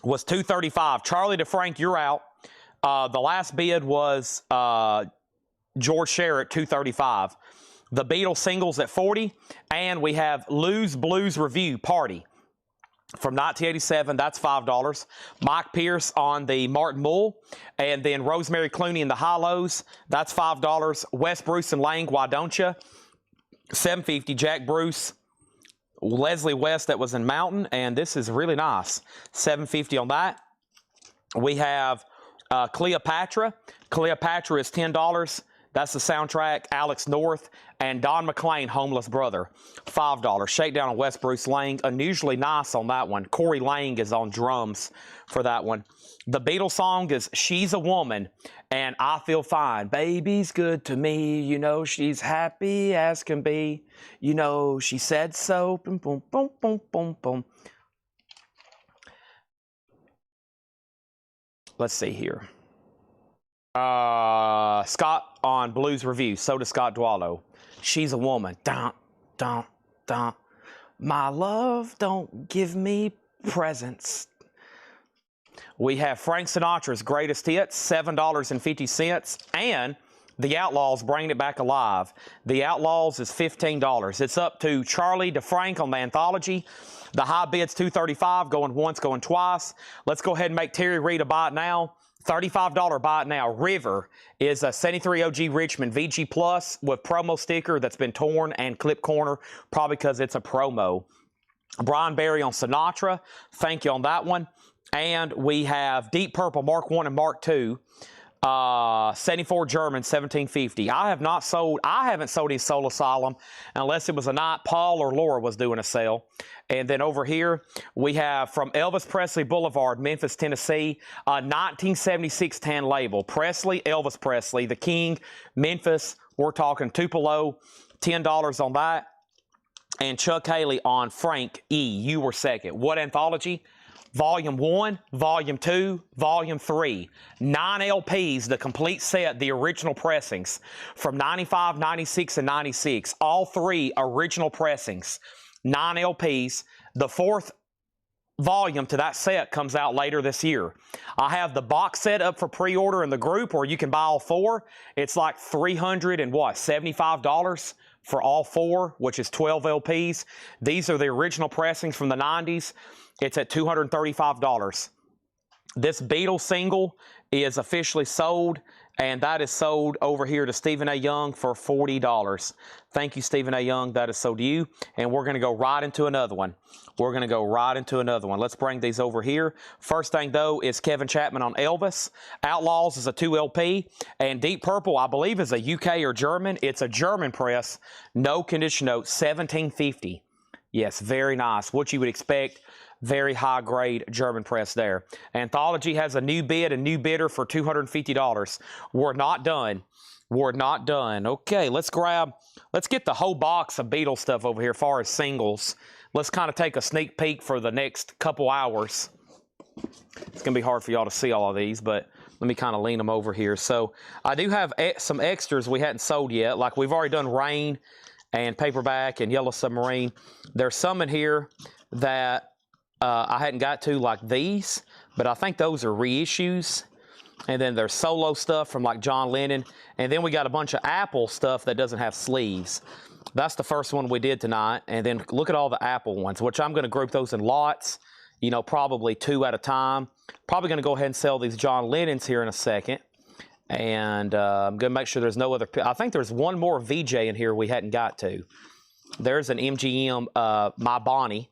Speaker 1: was $235. Charlie DeFrank, you're out. The last bid was George Sherritt, $235. The Beatles singles at $40. And we have Lou's Blues Review Party from 1987. That's $5. Mike Pierce on the Martin Mull. And then Rosemary Clooney in the Hollows. That's $5. Wes Bruce and Lang, Why Don't Ya? $7.50. Jack Bruce. Leslie West, that was in Mountain. And this is really nice. $7.50 on that. We have Cleopatra. Cleopatra is $10. That's the soundtrack. Alex North and Don McLean, Homeless Brother, $5. Shakedown on West Bruce Lang. Unusually nice on that one. Corey Lang is on drums for that one. The Beatles song is She's a Woman and I Feel Fine. Baby's good to me. You know she's happy as can be. You know she said so. Boom, boom, boom, boom, boom, boom. Let's see here. Scott on Blues Review. So does Scott Dwallow. She's a Woman. Dun, dun, dun. My love, don't give me presents. We have Frank Sinatra's Greatest Hits, $7.50, and The Outlaws bringing it back alive. The Outlaws is $15. It's up to Charlie DeFrank on the anthology. The high bid's $235, going once, going twice. Let's go ahead and make Terry Reid a buy it now. $35 buy it now. River is a 73 OG Richmond VG Plus with promo sticker that's been torn and clip corner, probably because it's a promo. Brian Berry on Sinatra. Thank you on that one. And we have Deep Purple Mark 1 and Mark 2. 74 German, 1750. I haven't sold his Soul Asylum unless it was a night Paul or Laura was doing a sale. And then over here, we have from Elvis Presley Boulevard, Memphis, Tennessee, a 1976 tan label. Presley, Elvis Presley, the King, Memphis. We're talking Tupelo, $10 on that. And Chuck Haley on Frank E. You Were Second. What anthology? Volume 1, Volume 2, Volume 3. 9 LPs, the complete set, the original pressings from 95, 96, and 96. All 3 original pressings. 9 LPs. The 4th volume to that set comes out later this year. I have the box set up for pre-order in the group, or you can buy all 4. It's like $375 for all 4, which is 12 LPs. These are the original pressings from the 90s. It's at $235. This Beatles single is officially sold, and that is sold over here to Stephen A. Young for $40. Thank you, Stephen A. Young. That is sold to you. And we're going to go right into another one. Let's bring these over here. First thing, though, is Kevin Chapman on Elvis. Outlaws is a 2 LP. And Deep Purple, I believe, is a UK or German. It's a German press. No condition note, 1750. Yes, very nice. What you would expect. Very high-grade German press there. Anthology has a new bid, a new bidder for $250. We're not done. Okay, let's get the whole box of Beatles stuff over here as far as singles. Let's kind of take a sneak peek for the next couple hours. It's going to be hard for y'all to see all of these, but let me kind of lean them over here. So I do have some extras we hadn't sold yet. Like we've already done Rain and Paperback and Yellow Submarine. There's some in here that I hadn't got to, like these, but I think those are reissues. And then there's solo stuff from like John Lennon. And then we got a bunch of Apple stuff that doesn't have sleeves. That's the first one we did tonight. And then look at all the Apple ones, which I'm going to group those in lots, probably 2 at a time. Probably going to go ahead and sell these John Lennons here in a second. And I'm going to make sure there's no other. I think there's one more VJ in here we hadn't got to. There's an MGM, My Bonnie.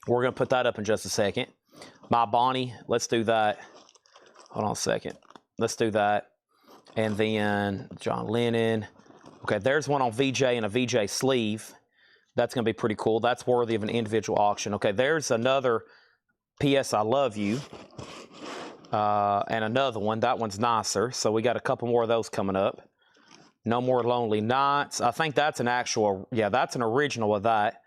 Speaker 1: We're going to put that up in just a second. My Bonnie, let's do that. Hold on a second. Let's do that. And then John Lennon. Okay, there's one on VJ and a VJ sleeve. That's going to be pretty cool. That's worthy of an individual auction. Okay, there's another P.S. I Love You. And another one. That one's nicer. So we got a couple more of those coming up. No More Lonely Nights. I think that's an actual, that's an original of that.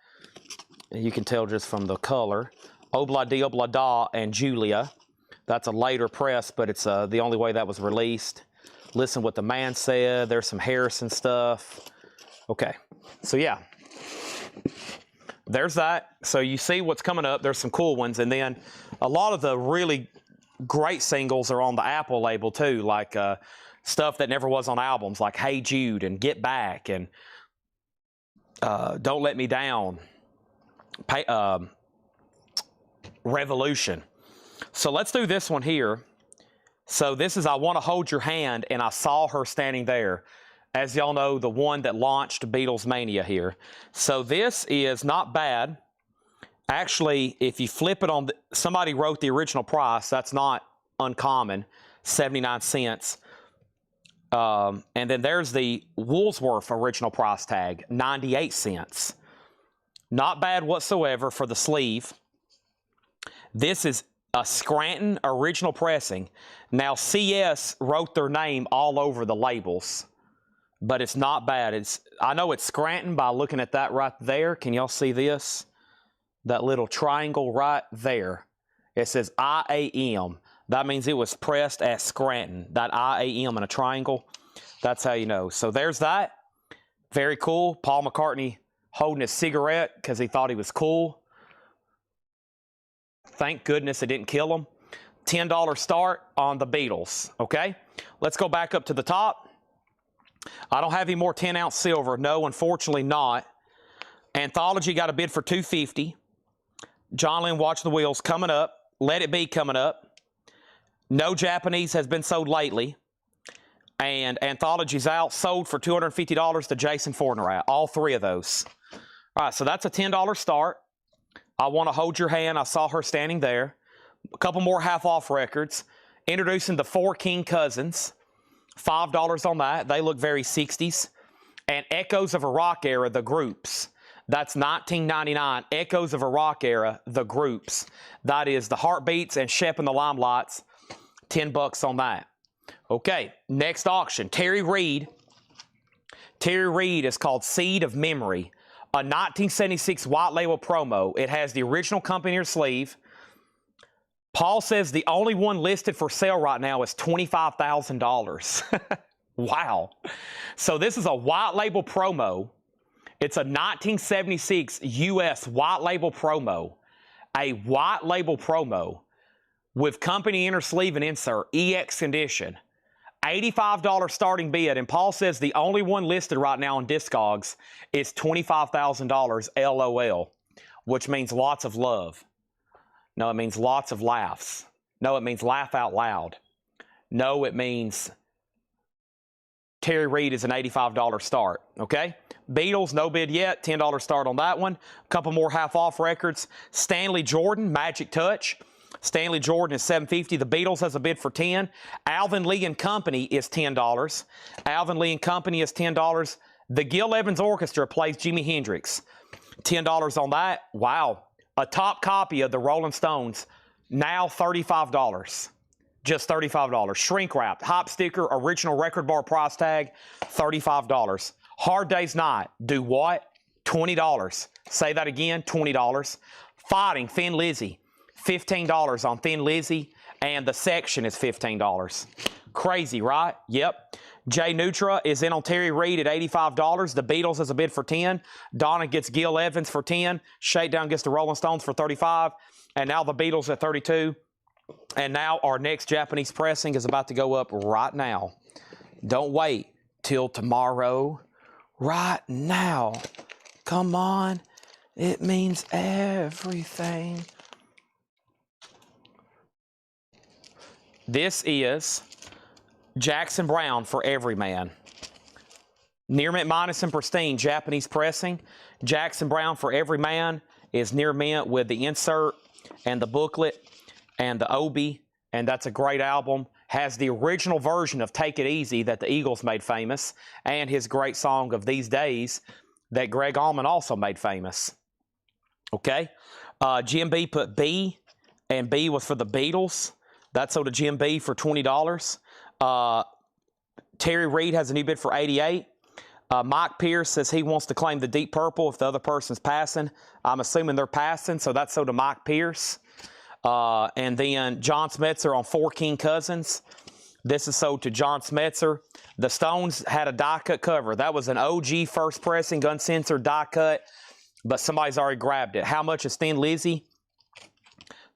Speaker 1: You can tell just from the color. Obla Di Obla Da and Julia. That's a later press, but it's the only way that was released. Listen What the Man Said. There's some Harrison stuff. Okay, so there's that. So you see what's coming up. There's some cool ones. And then a lot of the really great singles are on the Apple label too, like stuff that never was on albums, like Hey Jude and Get Back and Don't Let Me Down. Revolution. So let's do this one here. So this is I Want to Hold Your Hand, and I Saw Her Standing There. As y'all know, the one that launched Beatles Mania here. So this is not bad. Actually, if you flip it on, somebody wrote the original price. That's not uncommon, 79 cents. And then there's the Woolsworth original price tag, 98 cents. Not bad whatsoever for the sleeve. This is a Scranton original pressing. Now, CS wrote their name all over the labels, but it's not bad. I know it's Scranton by looking at that right there. Can y'all see this? That little triangle right there. It says IAM. That means it was pressed at Scranton. That IAM in a triangle. That's how you know. So there's that. Very cool. Paul McCartney holding his cigarette because he thought he was cool. Thank goodness it didn't kill him. $10 start on the Beatles, okay? Let's go back up to the top. I don't have any more 10-ounce silver. No, unfortunately not. Anthology got a bid for $250. John Lynn, Watch the Wheels coming up. Let It Be coming up. No Japanese has been sold lately. And Anthology's out, sold for $250 to Jason Fortnerat. All three of those. All right, so that's a $10 start. I Want to Hold Your Hand. I saw her standing there. A couple more half-off records. Introducing the Four King Cousins. $5 on that. They look very 60s. And Echoes of a Rock Era, the groups. That's $19.99. Echoes of a Rock Era, the groups. That is the Heartbeats and Shep and the Limelights. $10 on that. Okay, next auction. Terry Reid. Terry Reid is called Seed of Memory. A 1976 white label promo. It has the original company in your sleeve. Paul says the only one listed for sale right now is $25,000. Wow. So this is a white label promo. It's a 1976 US white label promo. A white label promo with company inner sleeve and insert, EX condition. $85 starting bid, and Paul says the only one listed right now on Discogs is $25,000 LOL, which means lots of love. No, it means lots of laughs. No, it means laugh out loud. No, it means Terry Reid is an $85 start, okay? Beatles, no bid yet, $10 start on that one. A couple more half-off records. Stanley Jordan, Magic Touch. Stanley Jordan is $750. The Beatles has a bid for $10. Alvin Lee and Company is $10. Alvin Lee and Company is $10. The Gil Evans Orchestra plays Jimi Hendrix. $10 on that. Wow. A top copy of the Rolling Stones, now $35. Just $35. Shrink wrapped, hop sticker, original record bar price tag, $35. Hard Day's Night, do what? $20. Say that again, $20. Fighting, Thin Lizzy, $15 on Thin Lizzy, and the section is $15. Crazy, right? Yep. Jay Nutra is in on Terry Reid at $85. The Beatles has a bid for $10. Donna gets Gil Evans for $10. Shakedown gets the Rolling Stones for $35. And now the Beatles at $32. And now our next Japanese pressing is about to go up right now. Don't wait till tomorrow. Right now. Come on. It means everything. This is Jackson Browne for Everyman. Near mint minus and pristine Japanese pressing. Jackson Browne for Everyman is near mint with the insert and the booklet and the Obi, and that's a great album. Has the original version of Take It Easy that the Eagles made famous, and his great song of These Days that Greg Allman also made famous. Okay? Jim B put B, and B was for the Beatles. That's sold to Jim B for $20. Terry Reid has a new bid for $88. Mike Pierce says he wants to claim the Deep Purple if the other person's passing. I'm assuming they're passing, so that's sold to Mike Pierce. And then John Smetzer on Four King Cousins. This is sold to John Smetzer. The Stones had a die-cut cover. That was an OG first pressing, uncensored die-cut, but somebody's already grabbed it. How much is Thin Lizzy?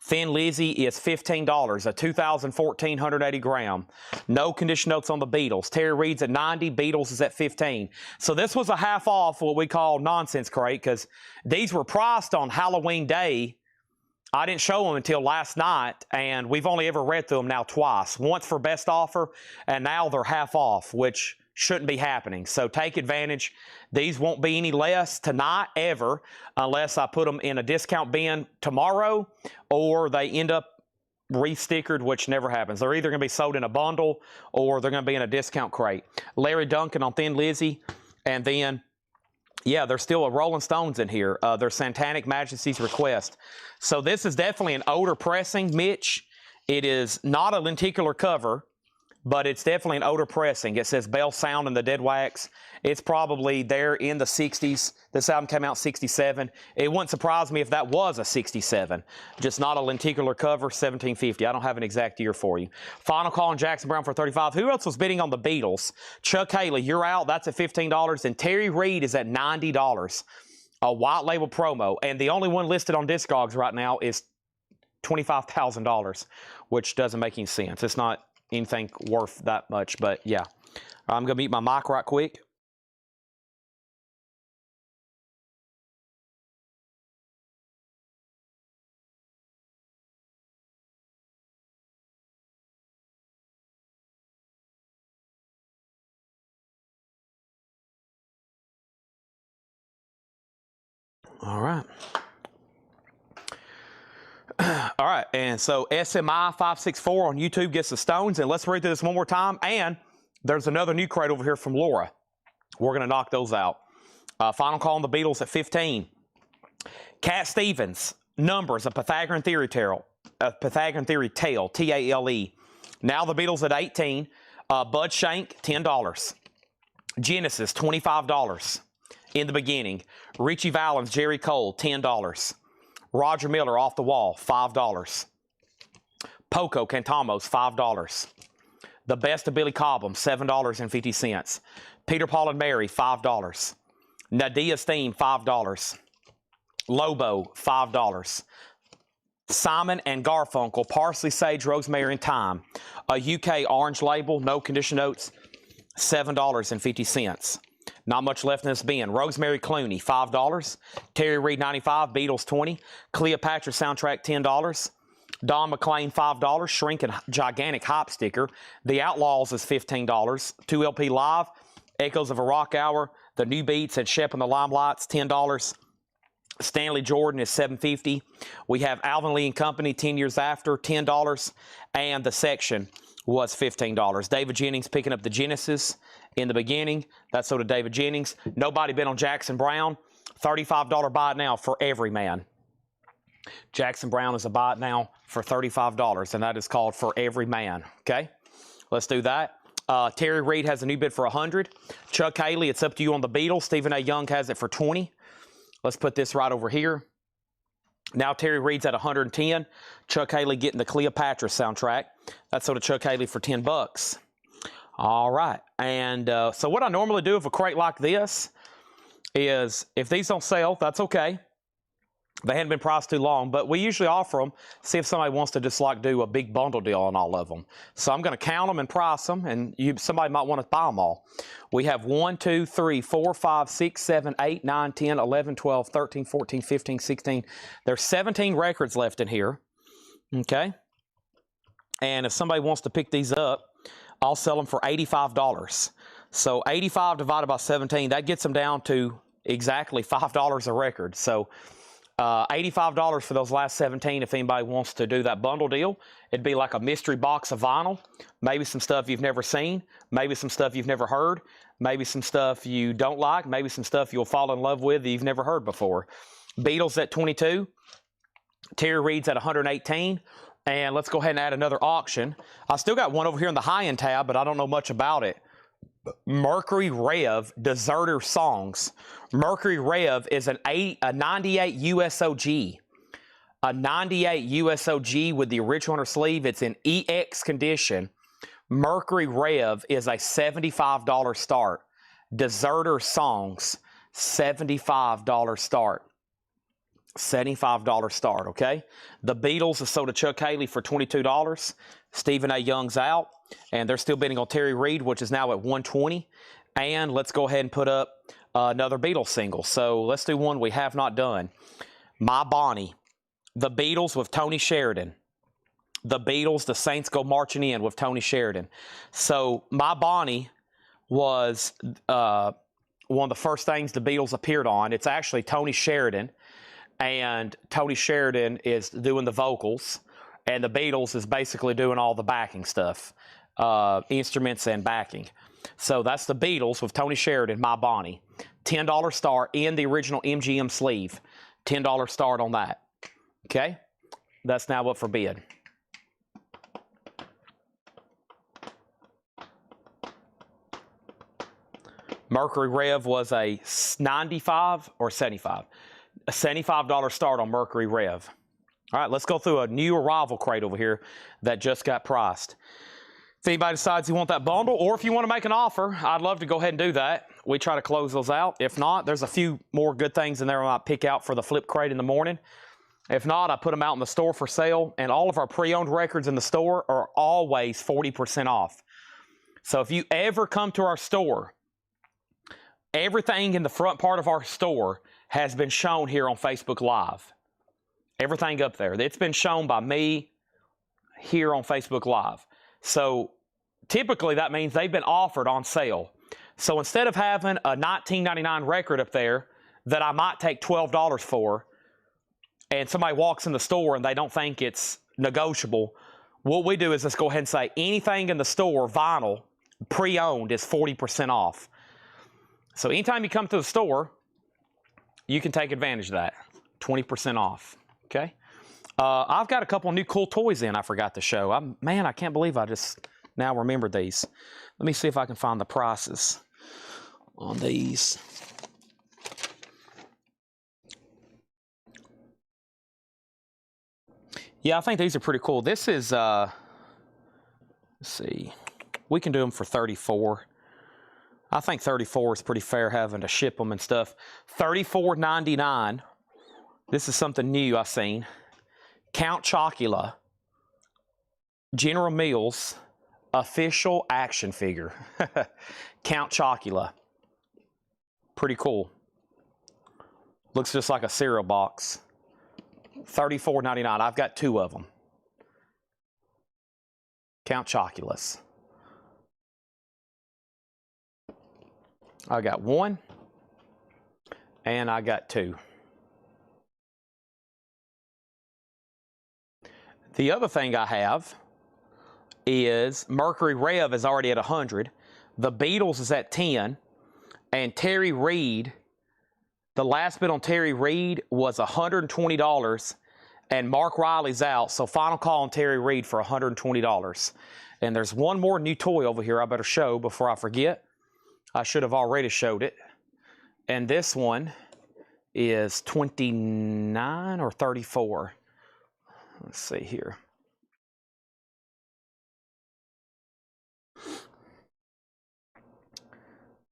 Speaker 1: Thin Lizzy is $15, a 2014 180 gram. No condition notes on the Beatles. Terry Reid's at $90, Beatles is at $15. So this was a half off what we call nonsense crate, because these were priced on Halloween Day. I didn't show them until last night, and we've only ever read through them now twice. Once for best offer, and now they're half off, which shouldn't be happening. So take advantage. These won't be any less tonight ever unless I put them in a discount bin tomorrow or they end up re-stickered, which never happens. They're either going to be sold in a bundle or they're going to be in a discount crate. Larry Duncan on Thin Lizzy, and then yeah, there's still a Rolling Stones in here. There's Satanic Majesty's Request. So this is definitely an older pressing, Mitch. It is not a lenticular cover, but it's definitely an older pressing. It says Bell Sound and the Dead Wax. It's probably there in the 60s. This album came out 67. It wouldn't surprise me if that was a 67. Just not a lenticular cover, 1750. I don't have an exact year for you. Final call on Jackson Browne for $35. Who else was bidding on the Beatles? Chuck Haley, you're out. That's at $15. And Terry Reid is at $90. A white label promo. And the only one listed on Discogs right now is $25,000, which doesn't make any sense. It's not anything worth that much, but yeah. I'm going to mute my mic right quick. All right. All right, and so SMI564 on YouTube gets the stones, and let's read through this one more time. And there's another new crate over here from Laura. We're going to knock those out. Final call on the Beatles at 15. Cat Stevens, Numbers, a Pythagorean Theory Tale, T-A-L-E. Now the Beatles at 18. Bud Shank, $10. Genesis, $25. In the Beginning. Richie Valens, Jerry Cole, $10. Roger Miller, Off the Wall, $5. Poco Cantamos, $5. The Best of Billy Cobham, $7.50. Peter, Paul, and Mary, $5. Nadia's Theme, $5. Lobo, $5. Simon and Garfunkel, Parsley, Sage, Rosemary, and Thyme. A UK orange label, no condition notes, $7.50. Not much left in this bin. Rosemary Clooney, $5. Terry Reid, $95. Beatles, $20. Cleopatra soundtrack, $10. Don McLean, $5. Shrink and Gigantic Hop sticker. The Outlaws is $15. 2LP Live. Echoes of a Rock Hour. The New Beats and Shep and the Limelights, $10. Stanley Jordan is $7.50. We have Alvin Lee and Company, 10 Years After, $10. And The Section was $15. David Jennings picking up the Genesis in the Beginning. That's sort of David Jennings. Nobody been on Jackson Brown. $35 buy it now for every man. Jackson Brown is a buy it now for $35, and that is called For Every Man. Okay, let's do that. Terry Reid has a new bid for $100. Chuck Haley, it's up to you on the Beatles. Stephen A. Young has it for $20. Let's put this right over here. Now Terry Reid's at $110. Chuck Haley getting the Cleopatra soundtrack. That's sort of Chuck Haley for $10. All right. And so what I normally do with a crate like this is if these don't sell, that's okay. They hadn't been priced too long, but we usually offer them, see if somebody wants to just like do a big bundle deal on all of them. So I'm going to count them and price them, and somebody might want to buy them all. We have 1, 2, 3, 4, 5, 6, 7, 8, 9, 10, 11, 12, 13, 14, 15, 16. There's 17 records left in here. Okay. And if somebody wants to pick these up, I'll sell them for $85. So 85 divided by 17, that gets them down to exactly $5 a record. So $85 for those last 17 if anybody wants to do that bundle deal. It'd be like a mystery box of vinyl, maybe some stuff you've never seen, maybe some stuff you've never heard, maybe some stuff you don't like, maybe some stuff you'll fall in love with that you've never heard before. Beatles at 22, Terry Reid's at 118, and let's go ahead and add another auction. I still got one over here in the high-end tab, but I don't know much about it. Mercury Rev Deserter Songs. Mercury Rev is a 98 USOG. A 98 USOG with the original under sleeve. It's in EX condition. Mercury Rev is a $75 start. Deserter Songs, $75 start. $75 start, okay? The Beatles is sold to Chuck Haley for $22. Stephen A. Young's out. And they're still bidding on Terry Reid, which is now at $120. And let's go ahead and put up another Beatles single. So let's do one we have not done. My Bonnie. The Beatles with Tony Sheridan. The Beatles, The Saints Go Marching In with Tony Sheridan. So My Bonnie was one of the first things the Beatles appeared on. It's actually Tony Sheridan. And Tony Sheridan is doing the vocals. And the Beatles is basically doing all the backing stuff. Instruments and backing. So that's the Beatles with Tony Sheridan, My Bonnie. $10 start in the original MGM sleeve. $10 start on that. Okay? That's now up for bid. Mercury Rev was a 95 or 75. A $75 start on Mercury Rev. All right, let's go through a new arrival crate over here that just got priced. If anybody decides you want that bundle, or if you want to make an offer, I'd love to go ahead and do that. we try to close those out. If not, there's a few more good things in there I might pick out for the flip crate in the morning. If not, I put them out in the store for sale, and all of our pre-owned records in the store are always 40% off. So if you ever come to our store, everything in the front part of our store has been shown here on Facebook Live. Everything up there. It's been shown by me here on Facebook Live. So typically that means they've been offered on sale. So instead of having a $19.99 record up there that I might take $12 for, and somebody walks in the store and they don't think it's negotiable, what we do is just go ahead and say anything in the store, vinyl, pre-owned, is 40% off. So anytime you come to the store, you can take advantage of that. 20% off. Okay? I've got a couple new cool toys in I forgot to show. Man, I can't believe I just now remembered these. Let me see if I can find the prices on these. Yeah, I think these are pretty cool. This is, let's see, we can do them for $34. I think $34 is pretty fair having to ship them and stuff. $34.99. This is something new I've seen. Count Chocula, General Mills official action figure. Count Chocula. Pretty cool. Looks just like a cereal box. $34.99. I've got 2 of them. Count Choculas. I got 1 and I got 2. The other thing I have is Mercury Rev is already at 100. The Beatles is at 10. And Terry Reid, the last bid on Terry Reid was $120. And Mark Riley's out, so final call on Terry Reid for $120. And there's one more new toy over here I better show before I forget. I should have already showed it. And this one is $29 or $34. Let's see here.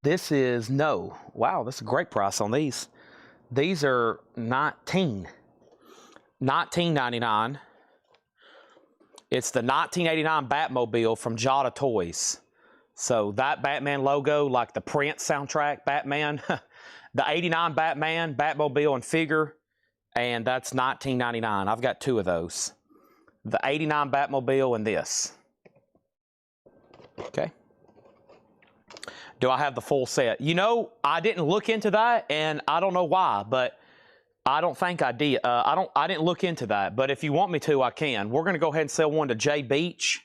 Speaker 1: This is wow, this is a great price on these. These are $19.99. It's the 1989 Batmobile from Jada Toys. So that Batman logo, like the Prince soundtrack Batman, the 89 Batman, Batmobile and figure, and that's $19.99. I've got 2 of those. The 89 Batmobile and this. Okay. Do I have the full set? You know, I didn't look into that, and I don't know why, but I don't think I did. I didn't look into that, but if you want me to, I can. We're going to go ahead and sell one to Jay Beach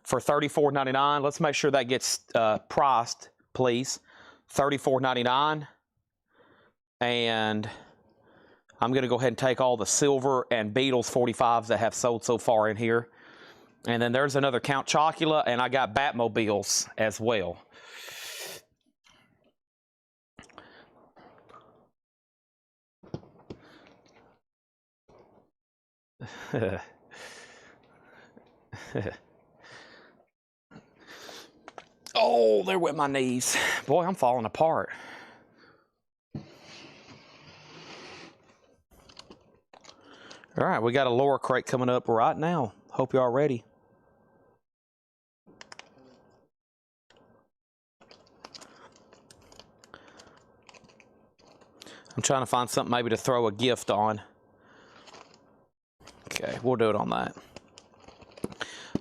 Speaker 1: for $34.99. Let's make sure that gets priced, please. $34.99. And I'm going to go ahead and take all the silver and Beatles 45s that have sold so far in here. And then there's another Count Chocula, and I got Batmobiles as well. Oh, they're with my knees. Boy, I'm falling apart. All right, we got a lower crate coming up right now. Hope you're all ready. I'm trying to find something maybe to throw a gift on. Okay, we'll do it on that.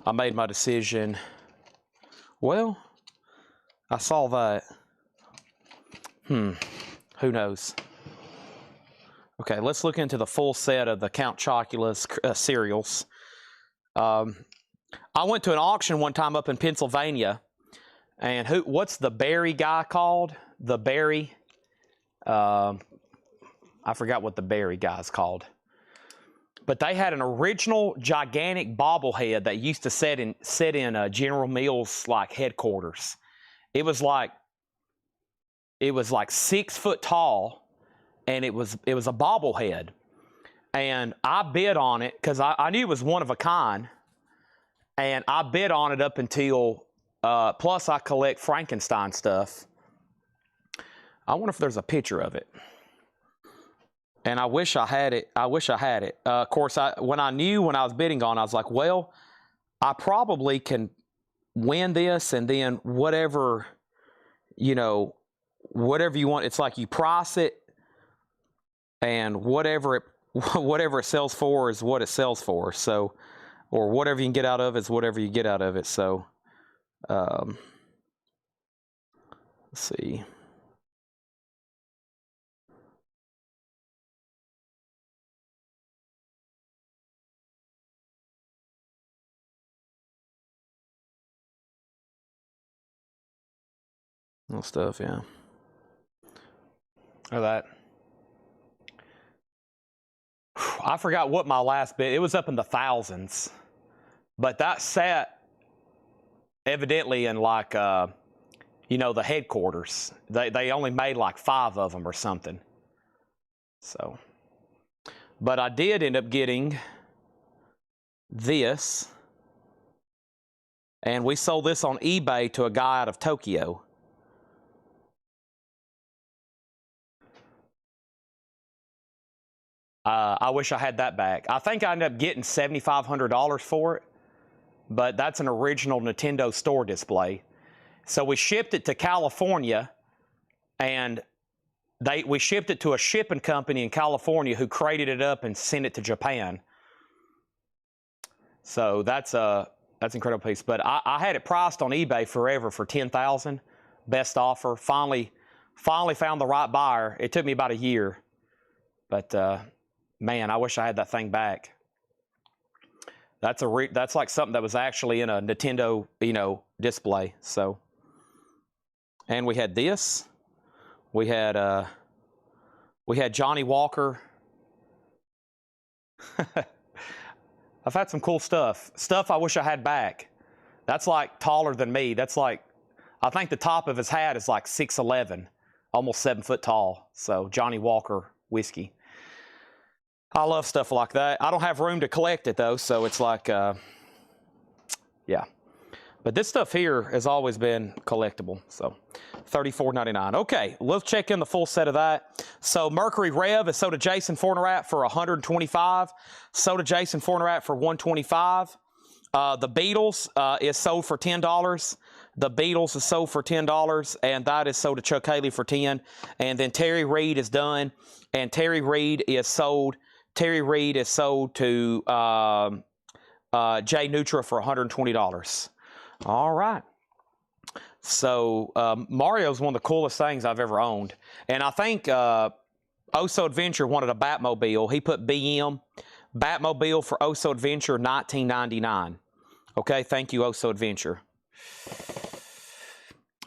Speaker 1: I made my decision. Well, I saw that. Who knows? Okay, let's look into the full set of the Count Chocula's cereals. I went to an auction one time up in Pennsylvania, and what's the berry guy called? The berry, I forgot what the berry guy's called. But they had an original gigantic bobblehead that used to sit in General Mills like headquarters. It was like 6 foot tall, and it was a bobblehead. And I bid on it because I knew it was one of a kind, and I bid on it up until plus I collect Frankenstein stuff, I wonder if there's a picture of it. And I wish I had it. I wish I had it. Of course, when I was bidding on, I was like, well, I probably can win this, and then whatever, whatever you want. It's like you price it, and whatever it sells for is what it sells for. So, or whatever you can get out of it is whatever you get out of it. So, let's see. Little stuff, yeah. Or that. I forgot what my last bid. It was up in the thousands, but that sat evidently in like the headquarters. They only made like 5 of them or something. So, but I did end up getting this, and we sold this on eBay to a guy out of Tokyo. I wish I had that back. I think I ended up getting $7,500 for it, but that's an original Nintendo store display. So we shipped it to California, and we shipped it to a shipping company in California who crated it up and sent it to Japan. So that's an incredible piece. But I had it priced on eBay forever for $10,000, best offer. Finally found the right buyer. It took me about a year, but man, I wish I had that thing back. That's like something that was actually in a Nintendo, display. So, and we had this. We had Johnny Walker. I've had some cool stuff. Stuff I wish I had back. That's like taller than me. That's like, I think the top of his hat is like 6'11", almost 7 foot tall. So Johnny Walker whiskey. I love stuff like that. I don't have room to collect it though, so it's like, yeah. But this stuff here has always been collectible. So $34.99. Okay, let's check in the full set of that. So Mercury Rev is sold to Jason Fornerat for $125. Sold to Jason Fornerat for $125. The Beatles is sold for $10. The Beatles is sold for $10, and that is sold to Chuck Haley for $10. And then Terry Reid is done, and Terry Reid is sold to Jay Nutra for $120. All right. So Mario is one of the coolest things I've ever owned. And I think Oso Adventure wanted a Batmobile. He put BM, Batmobile for Oso Adventure, $19.99. Okay, thank you, Oso Adventure.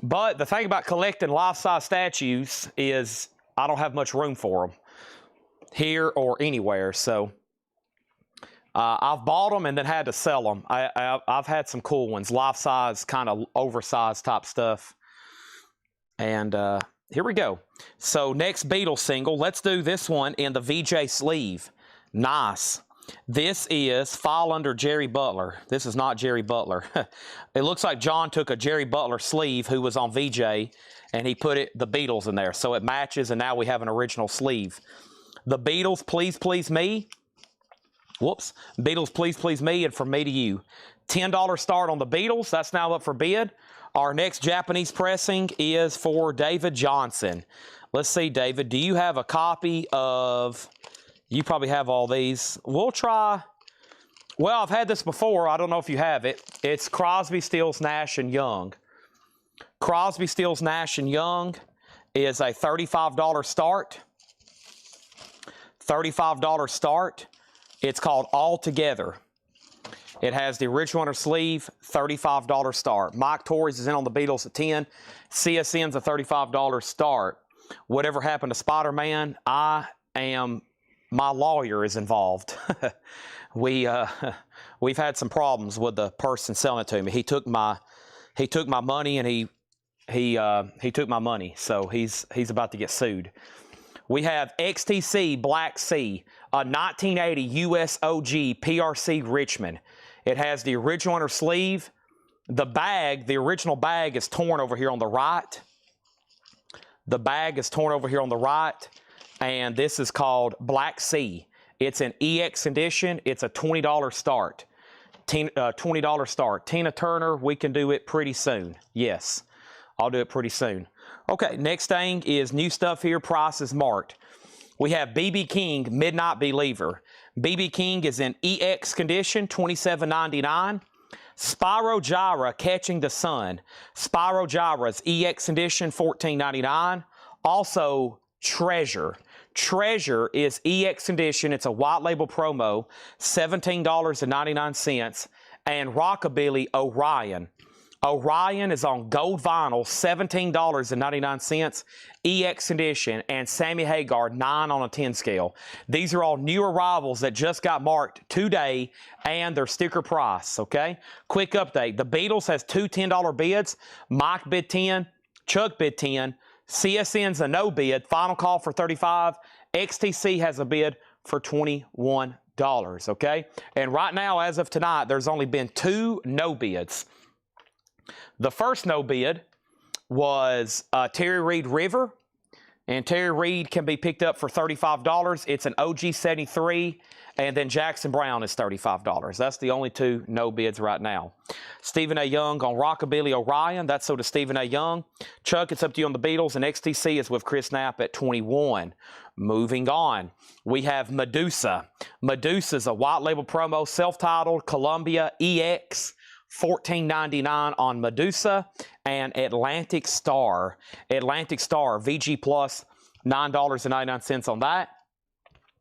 Speaker 1: But the thing about collecting life-size statues is I don't have much room for them here or anywhere. So I've bought them and then had to sell them. I've had some cool ones, life-size, kind of oversized type stuff. And here we go. So next Beatles single, let's do this one in the VJ sleeve. Nice. This is File Under Jerry Butler. This is not Jerry Butler. It looks like John took a Jerry Butler sleeve who was on VJ, and he put the Beatles in there. So it matches, and now we have an original sleeve. The Beatles, Please Please Me. Whoops. Beatles, Please Please Me, and From Me to You. $10 start on the Beatles. That's now up for bid. Our next Japanese pressing is for David Johnson. Let's see, David, do you have a copy of... You probably have all these. We'll try... Well, I've had this before. I don't know if you have it. It's Crosby, Stills, Nash, and Young. Crosby, Stills, Nash, and Young is a $35 start. $35 start. It's called All Together. It has the original on her sleeve, $35 start. Mike Torres is in on the Beatles at $10. CSN's a $35 start. Whatever happened to Spider-Man, my lawyer is involved. We've had some problems with the person selling it to me. He took my money, and he took my money, so he's about to get sued. We have XTC Black Sea, a 1980 US OG PRC Richmond. It has the original on her sleeve. The original bag is torn over here on the right. The bag is torn over here on the right, and this is called Black Sea. It's an EX edition. It's a $20 start. $20 start. Tina Turner, we can do it pretty soon. Yes, I'll do it pretty soon. Okay, next thing is new stuff here. Price is marked. We have BB King Midnight Believer. BB King is in EX condition, $27.99. Spyro Gyra Catching the Sun. Spyro Gyra's EX edition, $14.99. Also, Treasure. Treasure is EX edition. It's a white label promo, $17.99. And Rockabilly Orion. Orion is on gold vinyl, $17.99, EX edition, and Sammy Hagar, 9 on a 10 scale. These are all new arrivals that just got marked today, and their sticker price, okay? Quick update. The Beatles has 2 $10 bids. Mike bid 10, Chuck bid 10, CSN's a no bid, final call for 35. XTC has a bid for $21, okay? And right now, as of tonight, there's only been 2 no bids. The first no bid was Terry Reid River, and Terry Reid can be picked up for $35. It's an OG 73, and then Jackson Brown is $35. That's the only 2 no bids right now. Stephen A. Young on Rockabilly Orion, that's so to Stephen A. Young. Chuck, it's up to you on the Beatles, and XTC is with Chris Knapp at $21. Moving on, we have Medusa. Medusa's a white label promo, self-titled, Columbia EX, $14.99 on Medusa, and Atlantic Star. Atlantic Star, VG Plus, $9.99 on that.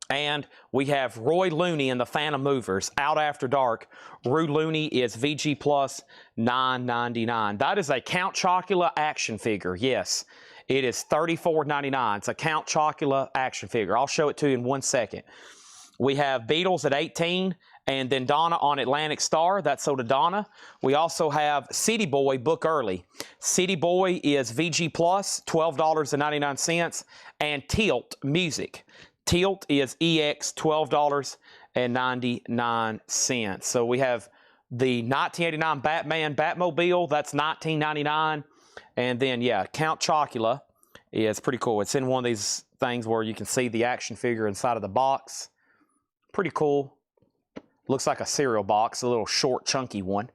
Speaker 1: And we have Roy Looney and the Phantom Movers, Out After Dark. Roy Looney is VG Plus, $9.99. That is a Count Chocula action figure, yes. It is $34.99. It's a Count Chocula action figure. I'll show it to you in 1 second. We have Beatles at 18, and then Donna on Atlantic Star. That's sold to Donna. We also have City Boy, book early. City Boy is VG Plus, $12.99, and Tilt Music. Tilt is EX, $12.99. So we have the 1989 Batman Batmobile. That's $19.99. And then, yeah, Count Chocula is pretty cool. It's in one of these things where you can see the action figure inside of the box. Pretty cool. Looks like a cereal box, a little short, chunky one.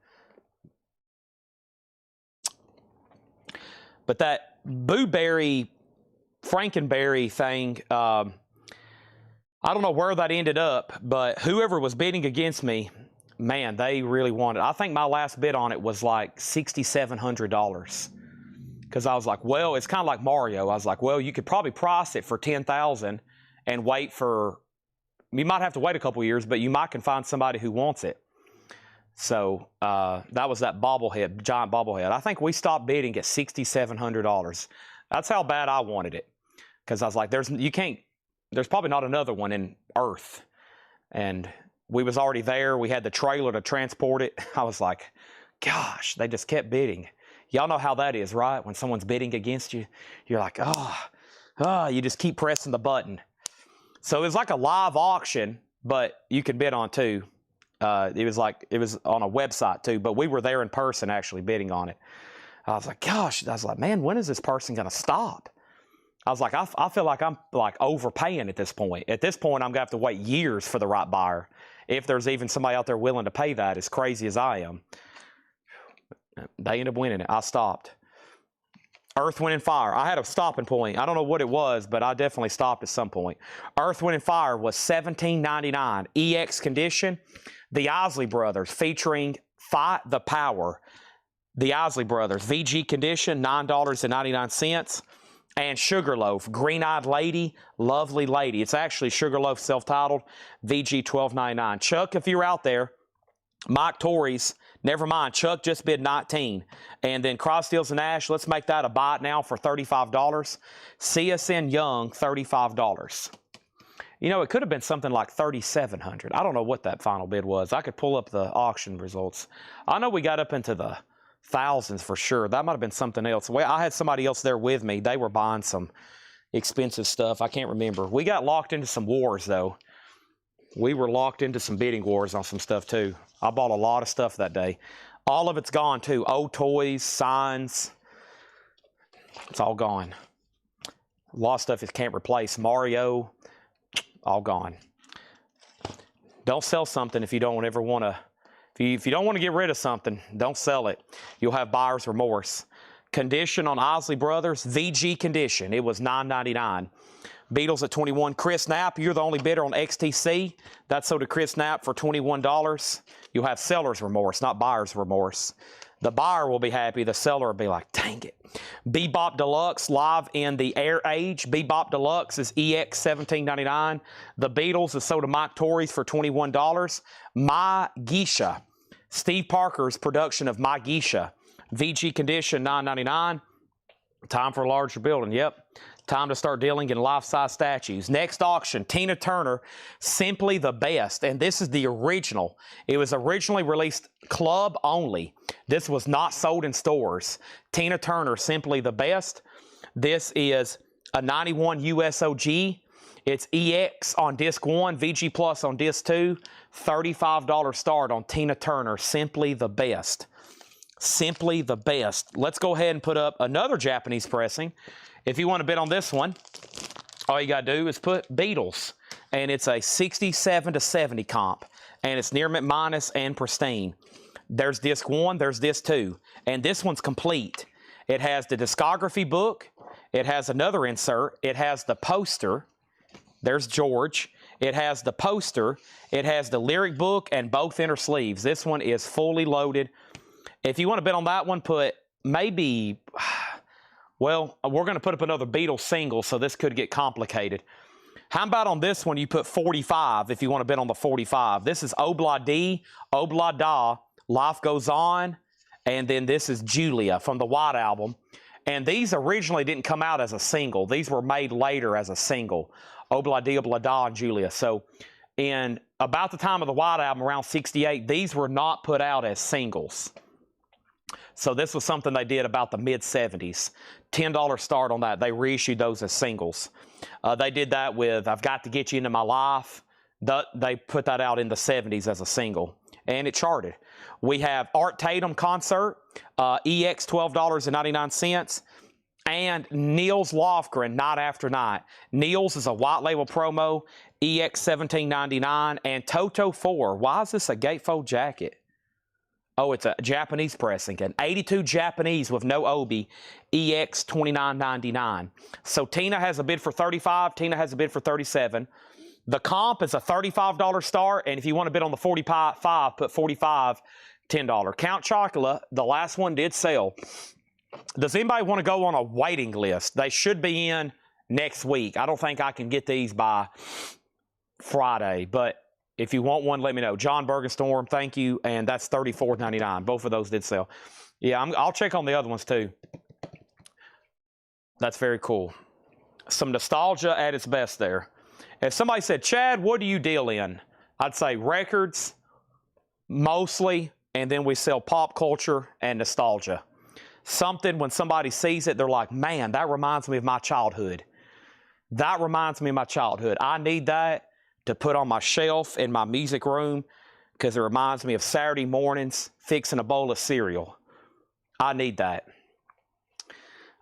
Speaker 1: But that Booberry, Frankenberry thing, I don't know where that ended up, but whoever was bidding against me, man, they really wanted it. I think my last bid on it was like $6,700. Because I was like, well, it's kind of like Mario. I was like, well, you could probably price it for $10,000 and wait for, you might have to wait a couple years, but you might can find somebody who wants it. So that was that bobblehead, giant bobblehead. I think we stopped bidding at $6,700. That's how bad I wanted it. Because I was like, there's probably not another one in Earth. And we was already there. We had the trailer to transport it. I was like, gosh, they just kept bidding. Y'all know how that is, right? When someone's bidding against you, you're like, you just keep pressing the button. So it was like a live auction, but you could bid on too. It was on a website too, but we were there in person actually bidding on it. I was like, gosh, man, when is this person going to stop? I was like, I feel like I'm like overpaying at this point. At this point, I'm going to have to wait years for the right buyer. If there's even somebody out there willing to pay that, as crazy as I am. They ended up winning it. I stopped. Earth, Wind, and Fire. I had a stopping point. I don't know what it was, but I definitely stopped at some point. Earth, Wind, and Fire was $17.99. EX condition. The Isley Brothers featuring Fight the Power. The Isley Brothers. VG condition, $9.99. And Sugarloaf, Green-Eyed Lady, Lovely Lady. It's actually Sugarloaf self-titled, VG $12.99. Chuck, if you're out there, Mike Torrey's, never mind, Chuck just bid 19. And then Cross Steels and Ash, let's make that a buy it now for $35. CSN Young, $35. You know, it could have been something like $3,700. I don't know what that final bid was. I could pull up the auction results. I know we got up into the thousands for sure. That might have been something else. Well, I had somebody else there with me. They were buying some expensive stuff. I can't remember. We got locked into some wars, though. We were locked into some bidding wars on some stuff, too. I bought a lot of stuff that day. All of it's gone, too. Old toys, signs. It's all gone. A lot of stuff it can't replace. Mario, all gone. Don't sell something if you don't ever want to. If you don't want to get rid of something, don't sell it. You'll have buyer's remorse. Condition on Isley Brothers, VG condition. It was $9.99. Beatles at $21. Chris Knapp, you're the only bidder on XTC. That's sold to Chris Knapp for $21. You'll have seller's remorse, not buyer's remorse. The buyer will be happy. The seller will be like, dang it. Bebop Deluxe, live in the air age. Bebop Deluxe is EX $17.99. The Beatles is sold to Mike Torres for $21. My Geisha, Steve Parker's production of My Geisha. VG condition, $9.99. Time for a larger building. Yep. Time to start dealing in life-size statues. Next auction, Tina Turner, Simply the Best. And this is the original. It was originally released club only. This was not sold in stores. Tina Turner, Simply the Best. This is a 91 USOG. It's EX on disc 1, VG Plus on disc 2. $35 start on Tina Turner, Simply the Best. Simply the Best. Let's go ahead and put up another Japanese pressing. If you want to bid on this one, all you got to do is put Beatles. And it's a 67 to 70 comp. And it's near mint minus and pristine. There's disc 1, there's disc 2. And this one's complete. It has the discography book. It has another insert. It has the poster. There's George. It has the poster. It has the lyric book and both inner sleeves. This one is fully loaded. If you want to bid on that one, put maybe, well, we're going to put up another Beatles single, so this could get complicated. How about on this one, you put 45 if you want to bid on the 45. This is Obla D, Obla Da, Life Goes On, and then this is Julia from the White Album. And these originally didn't come out as a single. These were made later as a single. Obla D, Obla Da, and Julia. So in about the time of the White Album, around 68, these were not put out as singles. So this was something they did about the mid-70s. $10 start on that. They reissued those as singles. They did that with I've Got to Get You Into My Life. They put that out in the 70s as a single. And it charted. We have Art Tatum Concert, EX $12.99. And Niels Lofgren, Night After Night. Niels is a white label promo, EX $17.99. And Toto 4. Why is this a gatefold jacket? Oh, it's a Japanese pressing. An 82 Japanese with no Obi, EX $29.99. So Tina has a bid for 35. Tina has a bid for 37. The comp is a $35 start. And if you want to bid on the 45, put 45, $10. Count Chocula, the last one did sell. Does anybody want to go on a waiting list? They should be in next week. I don't think I can get these by Friday, but if you want one, let me know. John Bergenstorm, thank you. And that's $34.99. Both of those did sell. Yeah, I'll check on the other ones too. That's very cool. Some nostalgia at its best there. If somebody said, Chad, what do you deal in? I'd say records, mostly, and then we sell pop culture and nostalgia. Something, when somebody sees it, they're like, man, that reminds me of my childhood. That reminds me of my childhood. I need that to put on my shelf in my music room because it reminds me of Saturday mornings fixing a bowl of cereal. I need that.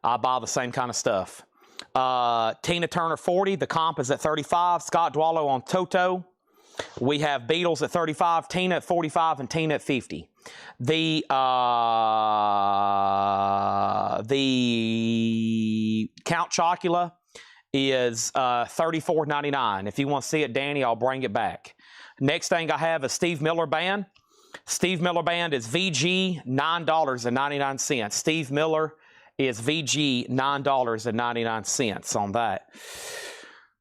Speaker 1: I buy the same kind of stuff. Tina Turner 40, the comp is at 35. Scott Dwallow on Toto. We have Beatles at 35, Tina at 45, and Tina at 50. The Count Chocula is $34.99. If you want to see it, Danny, I'll bring it back. Next thing I have is Steve Miller Band. Steve Miller Band is VG $9.99. Steve Miller is VG $9.99 on that.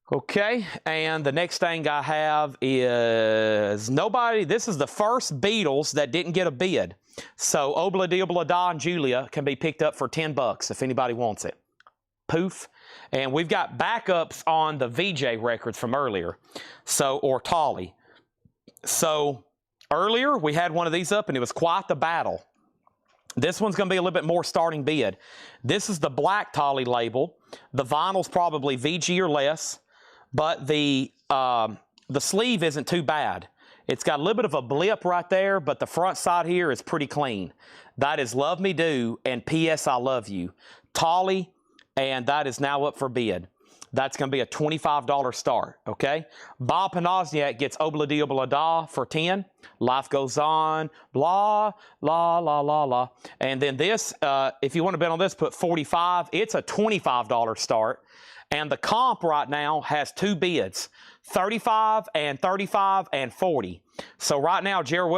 Speaker 1: Okay, and the next thing I have is nobody. This is the first Beatles that didn't get a bid. So Obla Di Obla Da and Julia can be picked up for $10 if anybody wants it. Poof. And we've got backups on the VJ records from earlier. So, or Tolly. So earlier we had one of these up and it was quite the battle. This one's going to be a little bit more starting bid. This is the black Tolly label. The vinyl's probably VG or less. But the sleeve isn't too bad. It's got a little bit of a blip right there, but the front side here is pretty clean. That is Love Me Do and P.S. I Love You. Tolly, and that is now up for bid. That's going to be a $25 start, okay? Bob Panasniak gets Obla Obla Da for 10. Life Goes On, blah, la, la, la, la. And then this, if you want to bet on this, put 45. It's a $25 start. And the comp right now has two bids, 35 and 35 and 40. So right now, Gerald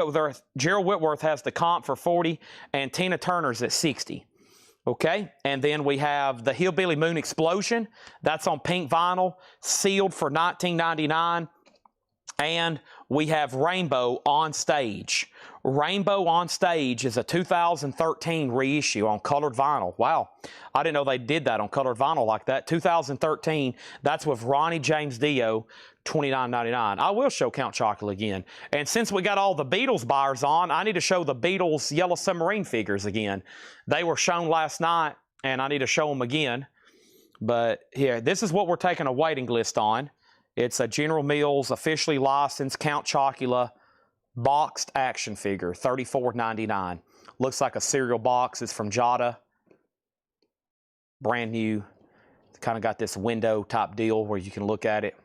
Speaker 1: Whitworth has the comp for 40 and Tina Turner's at 60. Okay, and then we have the Hillbilly Moon Explosion. That's on pink vinyl, sealed for $19.99. And we have Rainbow on Stage. Rainbow on Stage is a 2013 reissue on colored vinyl. Wow, I didn't know they did that on colored vinyl like that. 2013, that's with Ronnie James Dio, $29.99. I will show Count Chocula again. And since we got all the Beatles buyers on, I need to show the Beatles Yellow Submarine figures again. They were shown last night, and I need to show them again. But here, this is what we're taking a waiting list on. It's a General Mills officially licensed Count Chocula boxed action figure, $34.99. Looks like a cereal box. It's from Jada. Brand new. Kind of got this window type deal where you can look at it.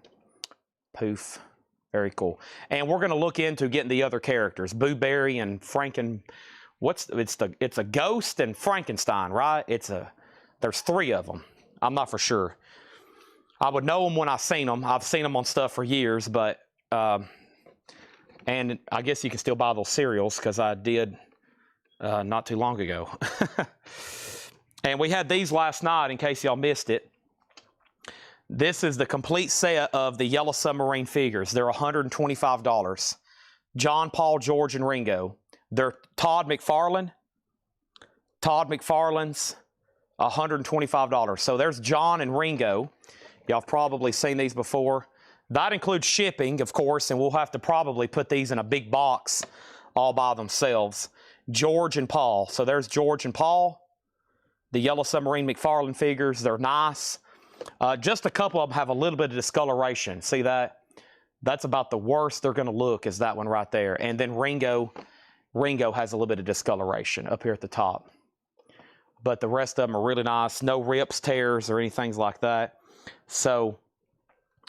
Speaker 1: Poof. Very cool. And we're going to look into getting the other characters. Boo Berry and it's a Ghost and Frankenstein, right? There's three of them. I'm not for sure. I would know them when I seen them. I've seen them on stuff for years, but and I guess you can still buy those cereals because I did not too long ago. And we had these last night in case y'all missed it. This is the complete set of the Yellow Submarine figures. They're $125. John, Paul, George, and Ringo. They're Todd McFarlane. Todd McFarlane's $125. So there's John and Ringo. Y'all have probably seen these before. That includes shipping, of course, and we'll have to probably put these in a big box all by themselves. George and Paul. So there's George and Paul. The Yellow Submarine McFarlane figures. They're nice. Just a couple of them have a little bit of discoloration. See that? That's about the worst they're going to look is that one right there. And then Ringo has a little bit of discoloration up here at the top. But the rest of them are really nice. No rips, tears, or anything like that. So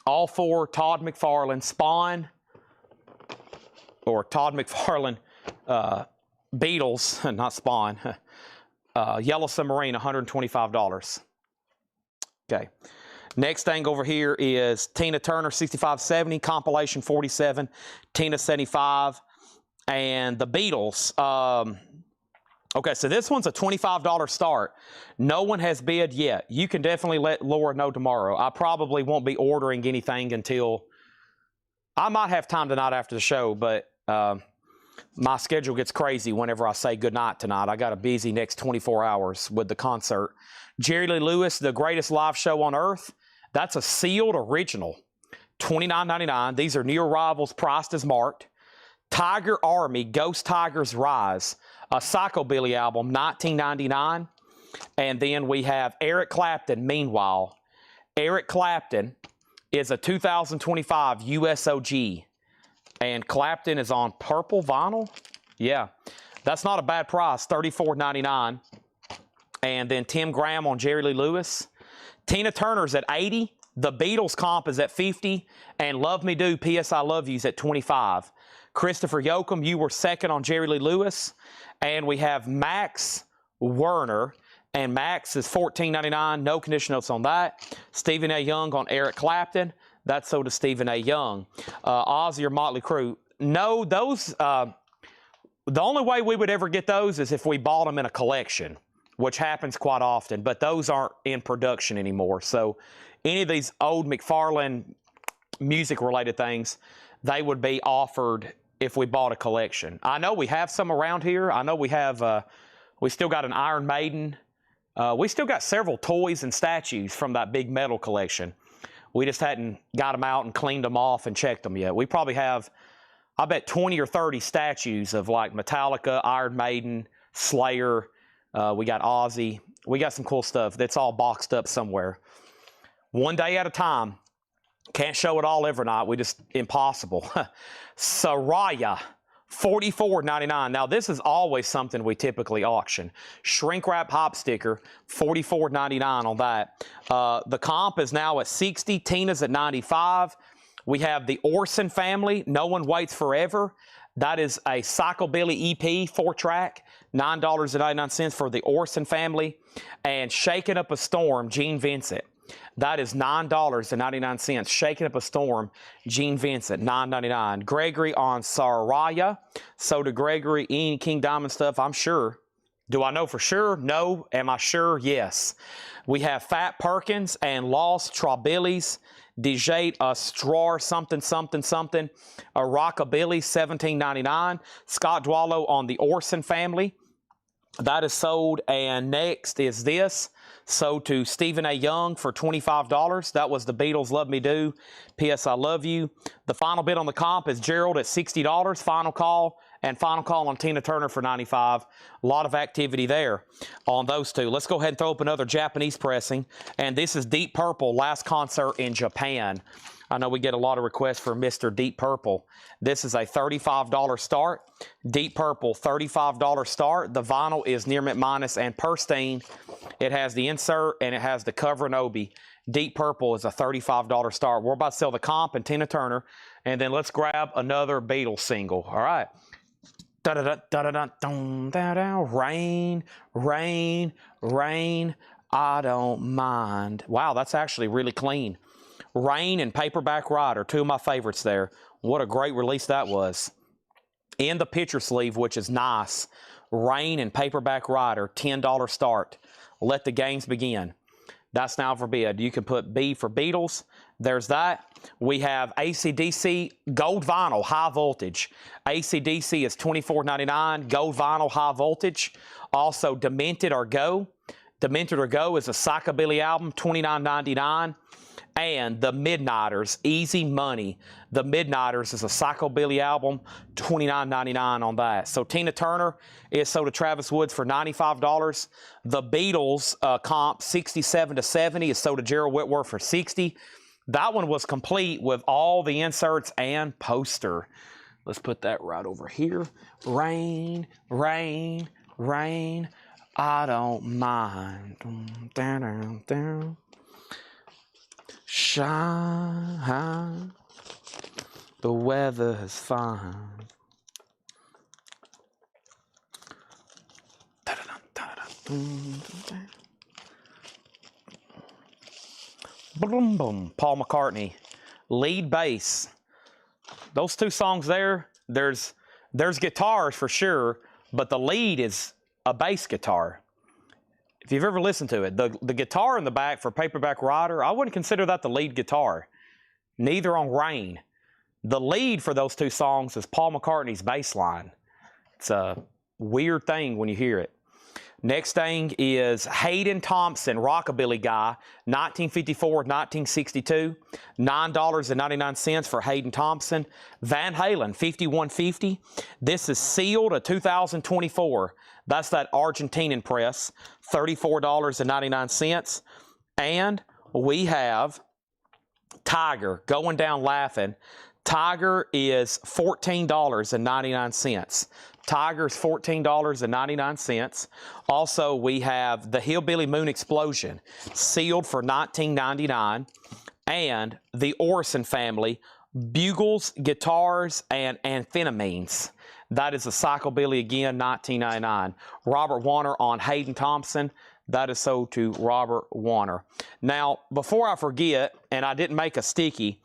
Speaker 1: all four Todd McFarlane Spawn or Todd McFarlane Beatles, not Spawn, Yellow Submarine, $125. Okay. Next thing over here is Tina Turner 6570, compilation 47, Tina 75, and the Beatles. Okay, so this one's a $25 start. No one has bid yet. You can definitely let Laura know tomorrow. I probably won't be ordering anything until... I might have time tonight after the show, but my schedule gets crazy whenever I say goodnight tonight. I got a busy next 24 hours with the concert. Jerry Lee Lewis, The Greatest Live Show on Earth. That's a sealed original. $29.99. These are new arrivals priced as marked. Tiger Army, Ghost Tigers Rise. A Psychobilly album, $19.99. And then we have Eric Clapton, Meanwhile. Eric Clapton is a 2025 USOG. And Clapton is on purple vinyl. Yeah, that's not a bad price, $34.99. And then Tim Graham on Jerry Lee Lewis. Tina Turner's at $80. The Beatles comp is at $50. And Love Me Do, P.S. I Love You's at $25. Christopher Yoakum, You Were Second on Jerry Lee Lewis. And we have Max Werner. And Max is $14.99. No condition notes on that. Stephen A. Young on Eric Clapton. That's so to Stephen A. Young. Ozzy or Motley Crue. No, those... the only way we would ever get those is if we bought them in a collection, which happens quite often. But those aren't in production anymore. So any of these old McFarlane music-related things, they would be offered if we bought a collection. I know we have some around here. I know we have, we still got an Iron Maiden. We still got several toys and statues from that big metal collection. We just hadn't got them out and cleaned them off and checked them yet. We probably have, I bet, 20 or 30 statues of like Metallica, Iron Maiden, Slayer. We got Ozzy. We got some cool stuff that's all boxed up somewhere. One day at a time. Can't show it all every night. We just, impossible. Soraya, $44.99. Now, this is always something we typically auction. Shrink wrap hop sticker, $44.99 on that. The comp is now at 60. Tina's at 95. We have the Orson family, No One Waits Forever. That is a Psychobilly EP 4-track, $9.99 for the Orson family. And Shaking Up a Storm, Gene Vincent. That is $9.99. Shaking Up a Storm, Gene Vincent, $9.99. Gregory on Saraya. So to Gregory, any King Diamond stuff, I'm sure. Do I know for sure? No. Am I sure? Yes. We have Fat Perkins and Lost Traubillies. DJ Strar something, a Rockabilly, $17.99. Scott Dwallow on the Orson family. That is sold. And next is this. Sold to Stephen A. Young for $25. That was the Beatles Love Me Do. P.S. I Love You. The final bid on the comp is Gerald at $60. Final call. And final call on Tina Turner for $95. A lot of activity there on those two. Let's go ahead and throw up another Japanese pressing. And this is Deep Purple, last concert in Japan. I know we get a lot of requests for Mr. Deep Purple. This is a $35 start. Deep Purple, $35 start. The vinyl is near mint minus and pristine. It has the insert and it has the cover and obi. Deep Purple is a $35 start. We're about to sell the comp and Tina Turner. And then let's grab another Beatles single. All right. Rain, rain, rain, I don't mind. Wow, that's actually really clean. Rain and Paperback Rider, two of my favorites there. What a great release that was. In the picture sleeve, which is nice. Rain and Paperback Rider, $10 start. Let the games begin. That's now for bid. You can put B for Beatles. There's that. We have AC/DC Gold Vinyl High Voltage. AC/DC is $24.99. Gold Vinyl High Voltage. Also Demented or Go. Demented or Go is a Psychobilly album, $29.99. And The Midnighters, Easy Money. The Midnighters is a Psychobilly album, $29.99 on that. So Tina Turner is sold to Travis Woods for $95. The Beatles comp, 67 to 70, is sold to Gerald Whitworth for $60. That one was complete with all the inserts and poster. Let's put that right over here. Rain, rain, rain, I don't mind. Down, down, down. Shine, the weather is fine. Boom, boom. Paul McCartney, lead bass. Those two songs there, there's guitars for sure, but the lead is a bass guitar. If you've ever listened to it, the guitar in the back for Paperback Rider, I wouldn't consider that the lead guitar. Neither on Rain. The lead for those two songs is Paul McCartney's bass line. It's a weird thing when you hear it. Next thing is Hayden Thompson, Rockabilly Guy, 1954-1962. $9.99 for Hayden Thompson. Van Halen, 5150. This is sealed a 2024. That's that Argentinian press, $34.99. And we have Tiger, Going Down Laughing. Tiger is $14.99. Tiger's $14.99. Also, we have the Hillbilly Moon Explosion, sealed for $19.99. And the Orson family, Bugles, Guitars, and Amphetamines. That is a Psychobilly again, $19.99. Robert Warner on Hayden Thompson. That is sold to Robert Warner. Now, before I forget, and I didn't make a sticky,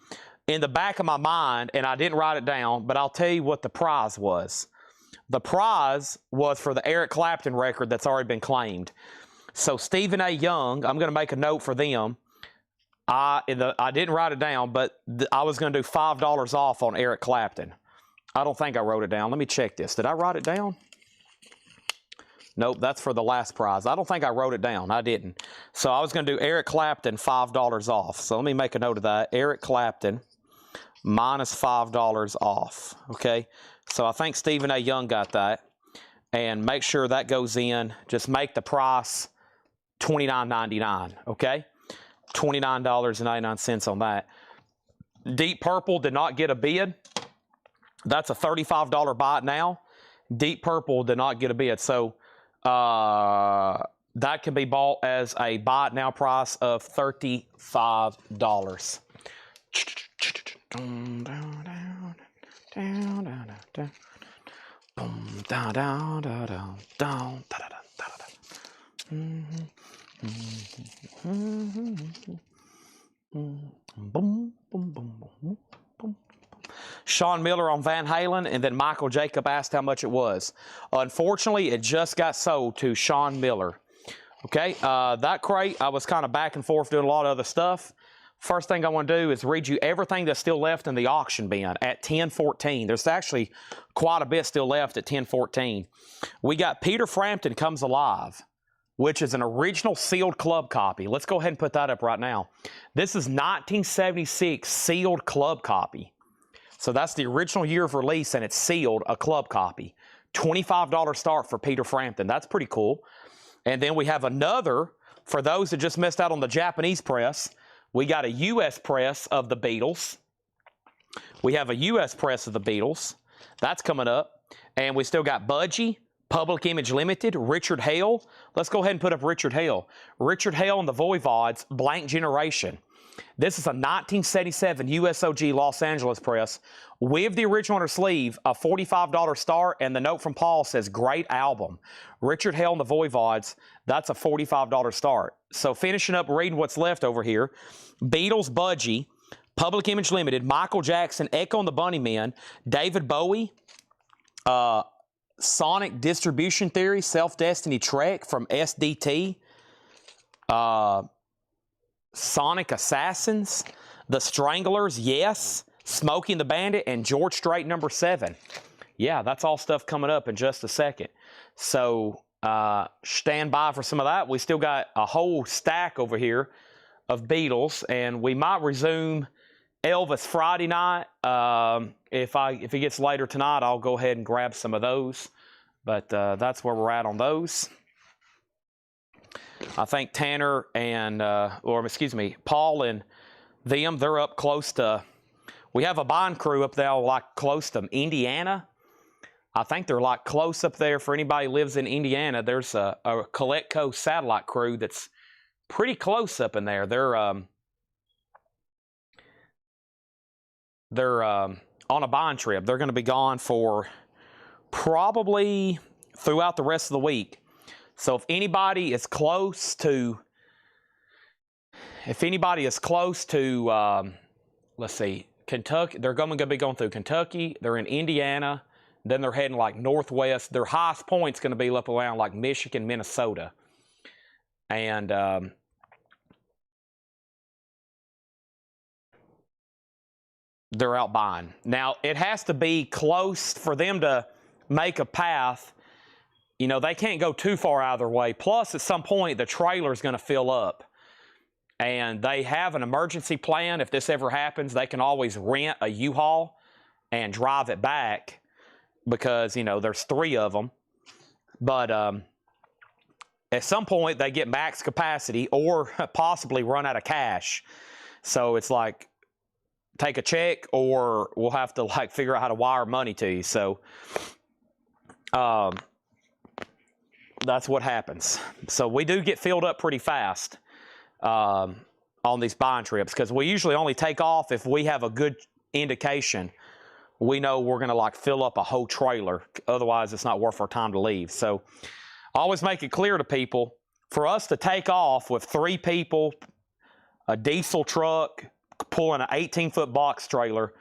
Speaker 1: in the back of my mind, and I didn't write it down, but I'll tell you what the prize was. The prize was for the Eric Clapton record that's already been claimed. So Stephen A. Young, I'm going to make a note for them. I didn't write it down, but I was going to do $5 off on Eric Clapton. I don't think I wrote it down. Let me check this. Did I write it down? Nope, that's for the last prize. I don't think I wrote it down. I didn't. So I was going to do Eric Clapton $5 off. So let me make a note of that. Eric Clapton minus $5 off. Okay. So I think Stephen A. Young got that. And make sure that goes in. Just make the price $29.99. Okay. $29.99 on that. Deep Purple did not get a bid. That's a $35 buy it now. Deep Purple did not get a bid. So that can be bought as a buy it now price of $35. Sean Miller on Van Halen, and then Michael Jacob asked how much it was. Unfortunately, it just got sold to Sean Miller. Okay, that crate, I was kind of back and forth doing a lot of other stuff. First thing I want to do is read you everything that's still left in the auction bin at 1014. There's actually quite a bit still left at 1014. We got Peter Frampton Comes Alive, which is an original sealed club copy. Let's go ahead and put that up right now. This is 1976 sealed club copy. So that's the original year of release, and it's sealed, a club copy. $25 start for Peter Frampton. That's pretty cool. And then we have another, for those that just missed out on the Japanese press, we got a U.S. press of the Beatles. We have a U.S. press of the Beatles. That's coming up. And we still got Budgie, Public Image Limited, Richard Hale. Let's go ahead and put up Richard Hale. Richard Hale and the Voivods, Blank Generation. This is a 1977 USOG Los Angeles press with the original on her sleeve, a $45 start, and the note from Paul says, great album. Richard Hale and the Voivods, that's a $45 start. So finishing up reading what's left over here, Beatles, Budgie, Public Image Limited, Michael Jackson, Echo and the Bunnymen, David Bowie, Sonic Distribution Theory, Self-Destiny Trek from SDT, Sonic Assassins, The Stranglers, Yes, Smokey and the Bandit, and George Strait #7. Yeah, that's all stuff coming up in just a second. So stand by for some of that. We still got a whole stack over here of Beatles, and we might resume Elvis Friday night. If it gets later tonight, I'll go ahead and grab some of those. But that's where we're at on those. I think Tanner and, Paul and them, they're up close to, we have a bond crew up there like close to Indiana. I think they're like close up there. For anybody who lives in Indiana, there's a Coletco satellite crew that's pretty close up in there. They're on a bond trip. They're going to be gone for probably throughout the rest of the week. So if anybody is close to, let's see, Kentucky, they're going to be going through Kentucky. They're in Indiana. Then they're heading like northwest. Their highest point's going to be up around like Michigan, Minnesota. And they're out buying. Now, it has to be close for them to make a path. You know, they can't go too far out of their way. Plus, at some point, the trailer's going to fill up. And they have an emergency plan. If this ever happens, they can always rent a U-Haul and drive it back because, you know, there's 3 of them. But at some point, they get max capacity or possibly run out of cash. So it's like, take a check or we'll have to, like, figure out how to wire money to you. So that's what happens. So we do get filled up pretty fast on these buying trips because we usually only take off if we have a good indication. We know we're going to like fill up a whole trailer. Otherwise, it's not worth our time to leave. So I always make it clear to people, for us to take off with 3 people, a diesel truck, pulling an 18-foot box trailer,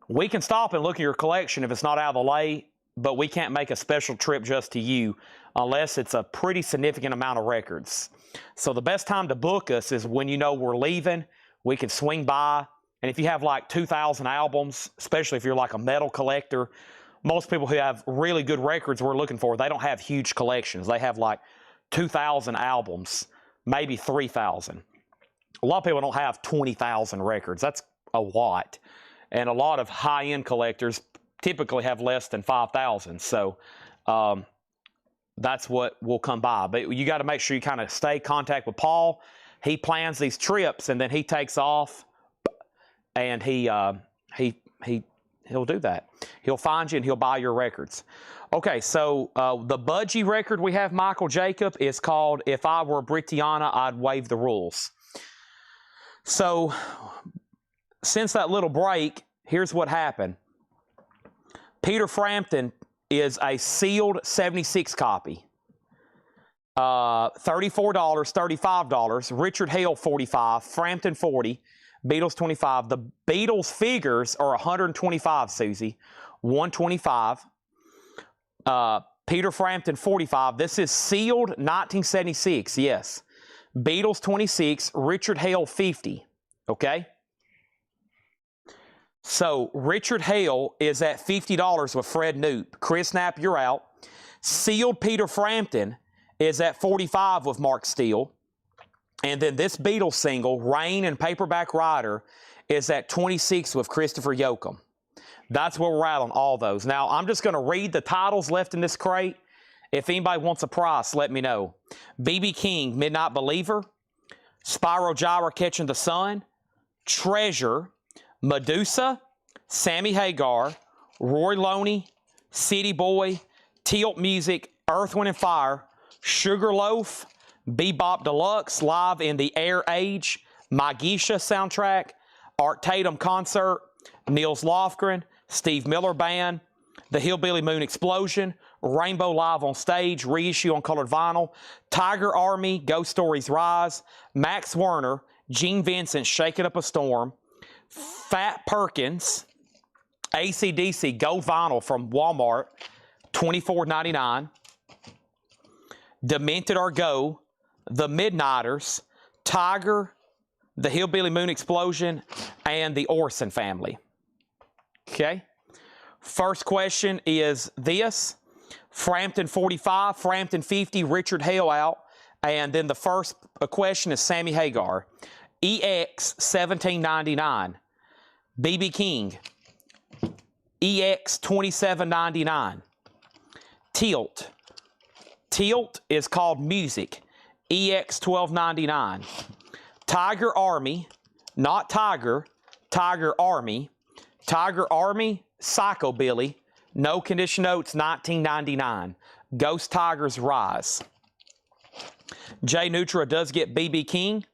Speaker 1: we can stop and look at your collection if it's not out of the way, but we can't make a special trip just to you unless it's a pretty significant amount of records. So the best time to book us is when you know we're leaving. We can swing by. And if you have like 2,000 albums, especially if you're like a metal collector, most people who have really good records we're looking for, they don't have huge collections. They have like 2,000 albums, maybe 3,000. A lot of people don't have 20,000 records. That's a lot. And a lot of high-end collectors typically have less than 5,000. So that's what will come by. But you got to make sure you kind of stay in contact with Paul. He plans these trips, and then he takes off, and he He'll do that. He'll find you and he'll buy your records. Okay, so the budgie record we have, Michael Jacob, is called If I Were Britiana, I'd Waive the Rules. So, since that little break, here's what happened. Peter Frampton is a sealed 76 copy. $34, $35. Richard Hale, $45. Frampton, $40. Beatles, $25. The Beatles figures are $125, Susie. $125. Peter Frampton, $45. This is sealed 1976, yes. Beatles, $26. Richard Hale, $50. Okay? So, Richard Hale is at $50 with Fred Newt. Chris Knapp, you're out. Sealed Peter Frampton is at $45 with Mark Steele. And then this Beatles single, Rain and Paperback Writer, is at $26 with Christopher Yoakum. That's where we're at on all those. Now, I'm just going to read the titles left in this crate. If anybody wants a price, let me know. B.B. King, Midnight Believer. Spyro Gyra, Catching the Sun. Treasure. Medusa. Sammy Hagar. Roy Loney. City Boy. Tilt Music. Earth, Wind & Fire. Sugarloaf. Bebop Deluxe. Live in the Air Age. My Geisha soundtrack. Art Tatum Concert. Nils Lofgren. Steve Miller Band. The Hillbilly Moon Explosion. Rainbow Live on Stage. Reissue on colored vinyl. Tiger Army. Ghost Stories Rise. Max Werner. Gene Vincent, Shaking Up a Storm. Fat Perkins. AC/DC Gold Vinyl from Walmart. $24.99. Demented or Go. The Midnighters. Tiger. The Hillbilly Moon Explosion. And the Orson Family. Okay. First question is this. Frampton 45, Frampton 50, Richard Hale out. And then the first question is Sammy Hagar. EX 1799. BB King. EX 2799. Tilt. Tilt is called Music. EX 1299. Tiger Army. Not Tiger. Tiger Army. Tiger Army. Psychobilly. No Condition Notes, 1999. Ghost Tigers Rise. Jay Nutra does get B.B. King.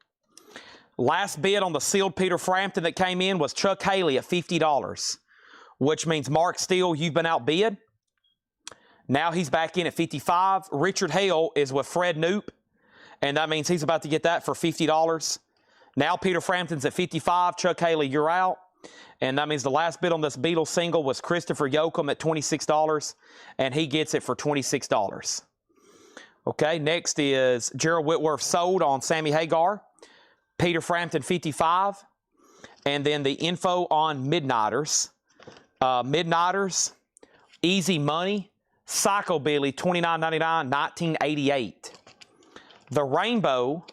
Speaker 1: Last bid on the sealed Peter Frampton that came in was Chuck Haley at $50, which means Mark Steele, you've been outbid. Now he's back in at $55. Richard Hale is with Fred Newt, and that means he's about to get that for $50. Now Peter Frampton's at $55. Chuck Haley, you're out. And that means the last bid on this Beatles single was Christopher Yoakum at $26, and he gets it for $26. Okay, next is Gerald Whitworth sold on Sammy Hagar. Peter Frampton, $55. And then the info on Midnighters. Midnighters, Easy Money, Psychobilly, $29.99, 1988. The Rainbow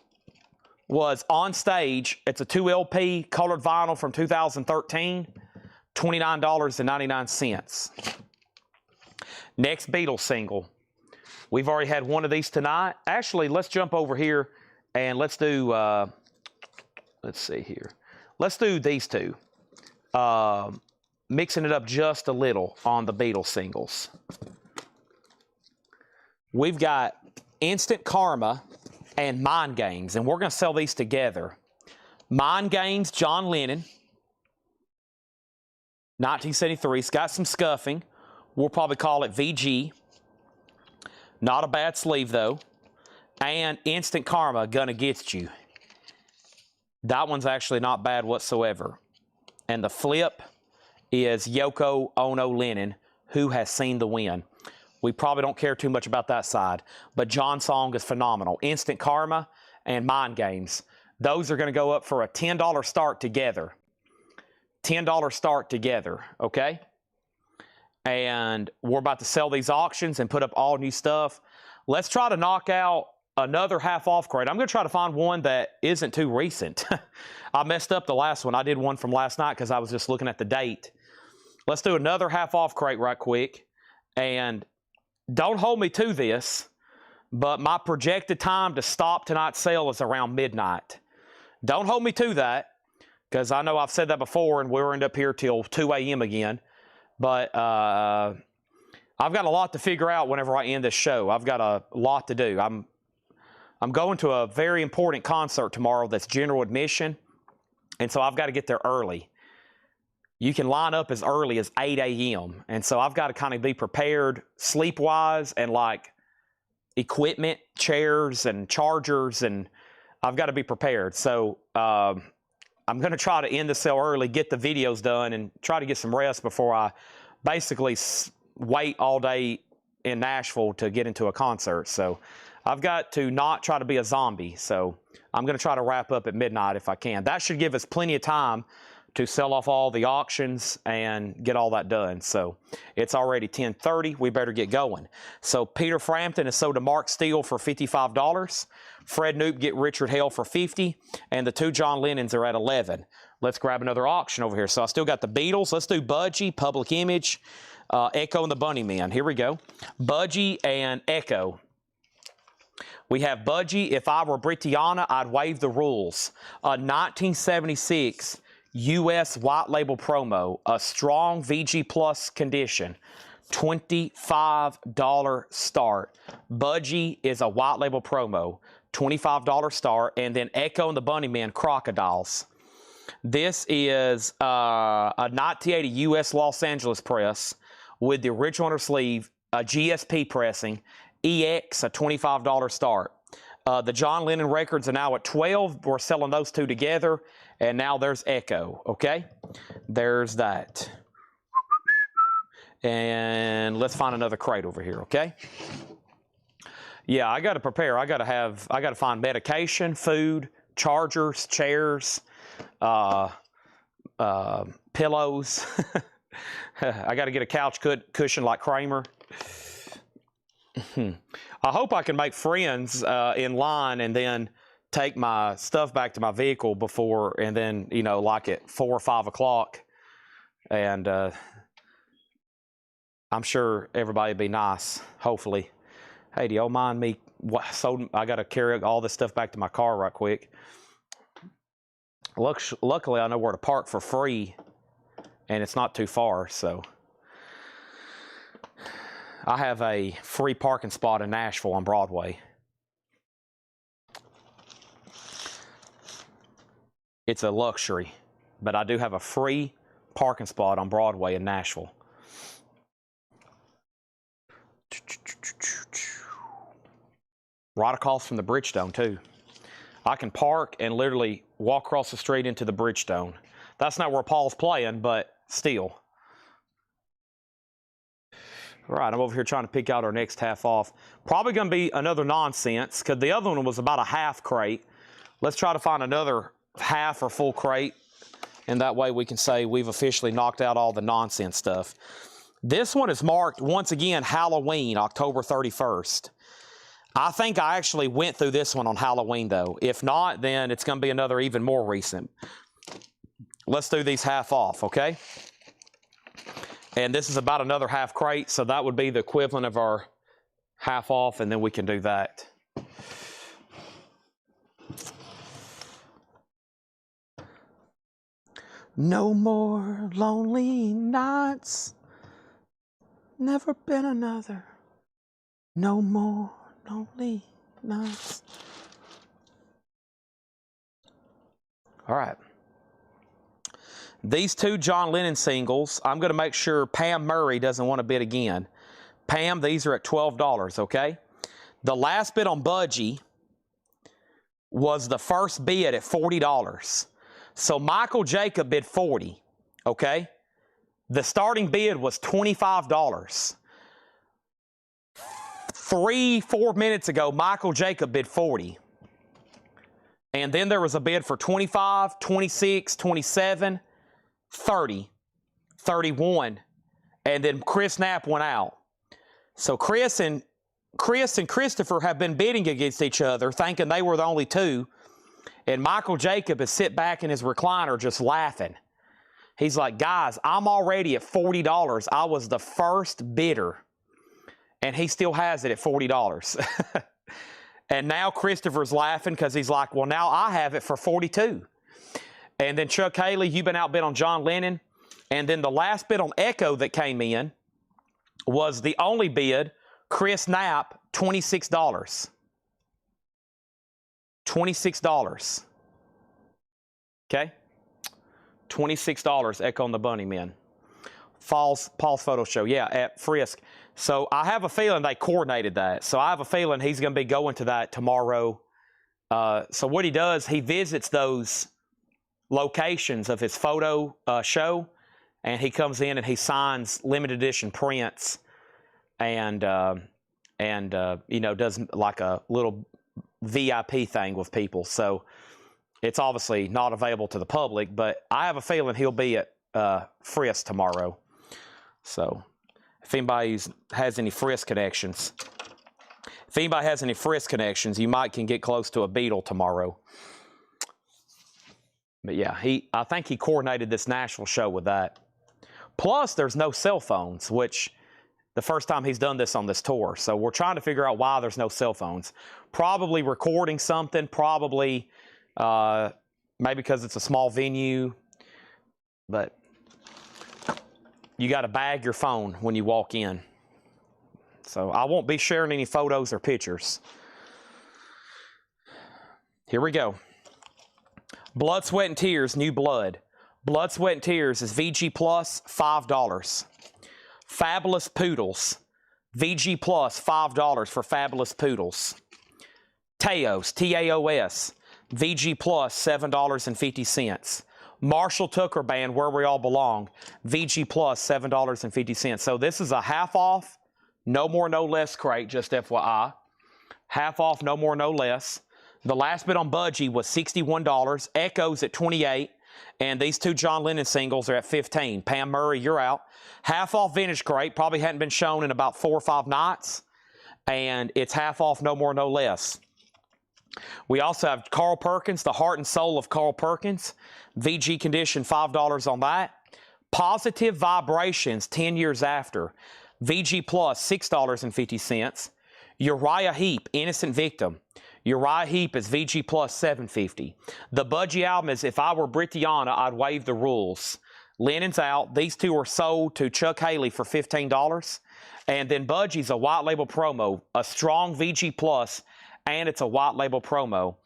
Speaker 1: was On Stage. It's a 2 LP colored vinyl from 2013, $29.99. Next Beatles single. We've already had one of these tonight. Actually, let's jump over here and let's do, let's see here. Let's do these two. Mixing it up just a little on the Beatles singles. We've got Instant Karma and Mind Games, and we're going to sell these together. Mind Games, John Lennon, 1973. It's got some scuffing. We'll probably call it VG. Not a bad sleeve, though. And Instant Karma, Gonna Get You. That one's actually not bad whatsoever. And the flip is Yoko Ono Lennon, Who Has Seen the Wind. We probably don't care too much about that side, but John's song is phenomenal. Instant Karma and Mind Games. Those are going to go up for a $10 start together. $10 start together, okay? And we're about to sell these auctions and put up all new stuff. Let's try to knock out another half-off crate. I'm going to try to find one that isn't too recent. I messed up the last one. I did one from last night because I was just looking at the date. Let's do another half-off crate right quick. And don't hold me to this, but my projected time to stop tonight's sale is around midnight. Don't hold me to that, because I know I've said that before, and we'll end up here till 2 a.m. again. But I've got a lot to figure out whenever I end this show. I've got a lot to do. I'm going to a very important concert tomorrow that's general admission, and so I've got to get there early. You can line up as early as 8 a.m., and so I've got to kind of be prepared sleep-wise and like equipment, chairs and chargers, and I've got to be prepared. So I'm going to try to end the sale early, get the videos done, and try to get some rest before I basically wait all day in Nashville to get into a concert. So I've got to not try to be a zombie. So I'm going to try to wrap up at midnight if I can. That should give us plenty of time to sell off all the auctions and get all that done. So it's already 10:30. We better get going. So Peter Frampton is sold to Mark Steele for $55. Fred Knoop get Richard Hale for $50. And the two John Lennons are at $11. Let's grab another auction over here. So I still got the Beatles. Let's do Budgie, Public Image, Echo and the Bunnymen. Here we go. Budgie and Echo. We have Budgie. If I were Brittany, I'd waive the rules. 1976 U.S. white label promo, a strong VG Plus condition, $25 start. Budgie is a white label promo, $25 start, and then Echo and the Bunnymen, Crocodiles. This is a 1980 U.S. Los Angeles press with the original under sleeve, a GSP pressing, EX, a $25 start. The John Lennon records are now at $12. We're selling those two together. And now there's Echo, okay? There's that. And let's find another crate over here, okay? Yeah, I got to prepare. I got to find medication, food, chargers, chairs, pillows. I got to get a couch cushion like Kramer. I hope I can make friends in line and then take my stuff back to my vehicle before, and then, you know, like at 4 or 5 o'clock. And I'm sure everybody would be nice, hopefully. Hey, do y'all mind me? So I got to carry all this stuff back to my car right quick. Luckily, I know where to park for free, and it's not too far, so. I have a free parking spot in Nashville on Broadway. It's a luxury, but I do have a free parking spot on Broadway in Nashville. Right across from the Bridgestone, too. I can park and literally walk across the street into the Bridgestone. That's not where Paul's playing, but still. All right, I'm over here trying to pick out our next half off. Probably going to be another nonsense, because the other one was about a half crate. Let's try to find another half or full crate, and that way we can say we've officially knocked out all the nonsense stuff. This one is marked, once again, Halloween, October 31st. I think I actually went through this one on Halloween, though. If not, then it's going to be another even more recent. Let's do these half off, okay? And this is about another half crate, so that would be the equivalent of our half off, and then we can do that. No more lonely nights, never been another. No more lonely nights. All right. These two John Lennon singles, I'm going to make sure Pam Murray doesn't want to bid again. Pam, these are at $12, okay? The last bid on Budgie was the first bid at $40. So Michael Jacob bid $40, okay? The starting bid was $25. 3-4 minutes ago, Michael Jacob bid $40. And then there was a bid for $25, $26, $27, $30, $31, and then Chris Knapp went out. So Chris and Christopher have been bidding against each other, thinking they were the only two, and Michael Jacob is sit back in his recliner just laughing. He's like, guys, I'm already at $40. I was the first bidder, and he still has it at $40. And now Christopher's laughing because he's like, well, now I have it for $42. And then Chuck Haley, you've been outbid on John Lennon. And then the last bid on Echo that came in was the only bid, Chris Knapp, $26. $26. Okay? $26, Echo and the Bunnymen. Paul's photo show, yeah, at Frisk. So I have a feeling they coordinated that. So I have a feeling he's going to be going to that tomorrow. So what he does, he visits those locations of his photo show, and he comes in and he signs limited edition prints, and you know, does like a little VIP thing with people. So it's obviously not available to the public, but I have a feeling he'll be at Frisk tomorrow. So if anybody has any Frisk connections, you might can get close to a Beatle tomorrow. But yeah, I think he coordinated this Nashville show with that. Plus, there's no cell phones, which the first time he's done this on this tour. So we're trying to figure out why there's no cell phones. Probably recording something, probably maybe because it's a small venue. But you got to bag your phone when you walk in. So I won't be sharing any photos or pictures. Here we go. Blood, Sweat, and Tears, New Blood. Blood, Sweat, and Tears is VG Plus, $5. Fabulous Poodles. VG Plus, $5 for Fabulous Poodles. Taos, T-A-O-S. VG Plus, $7.50. Marshall Tucker Band, Where We All Belong. VG Plus, $7.50. So this is a half off, no more, no less crate, just FYI. Half off, no more, no less. The last bid on Budgie was $61. Echo's at $28. And these two John Lennon singles are at $15. Pam Murray, you're out. Half off vintage crate, probably hadn't been shown in about 4 or 5 nights. And it's half off, no more, no less. We also have Carl Perkins, The Heart and Soul of Carl Perkins. VG condition, $5 on that. Positive Vibrations, 10 years after. VG Plus, $6.50. Uriah Heep, Innocent Victim. Uriah Heep is VG Plus, $7.50. The Budgie album is If I Were Britiana, I'd Waive the Rules. Lennon's out. These two are sold to Chuck Haley for $15. And then Budgie's a white label promo, a strong VG Plus, and it's a white label promo.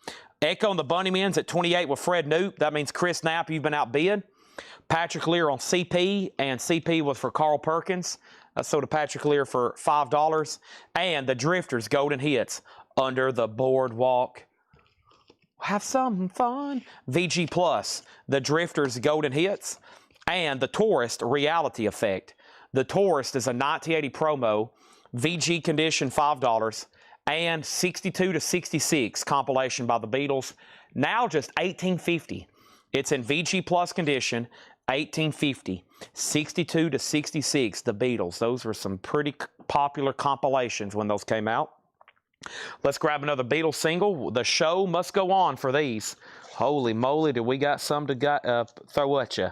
Speaker 1: Echo and the Bunnymen's at $28 with Fred Newt. That means Chris Knapp, you've been outbid. Patrick Lear on CP, and CP was for Carl Perkins. That's sold to Patrick Lear for $5. And the Drifters Golden Hits, Under the Boardwalk. Have some fun. VG Plus, the Drifters Golden Hits, and the Tourist Reality Effect. The Tourist is a 1980 promo, VG condition, $5, and 62 to 66 compilation by the Beatles. Now just $18.50. It's in VG Plus condition, $18.50. 62 to 66, the Beatles. Those were some pretty popular compilations when those came out. Let's grab another Beatles single. The show must go on for these. Holy moly, do we got some to throw at you.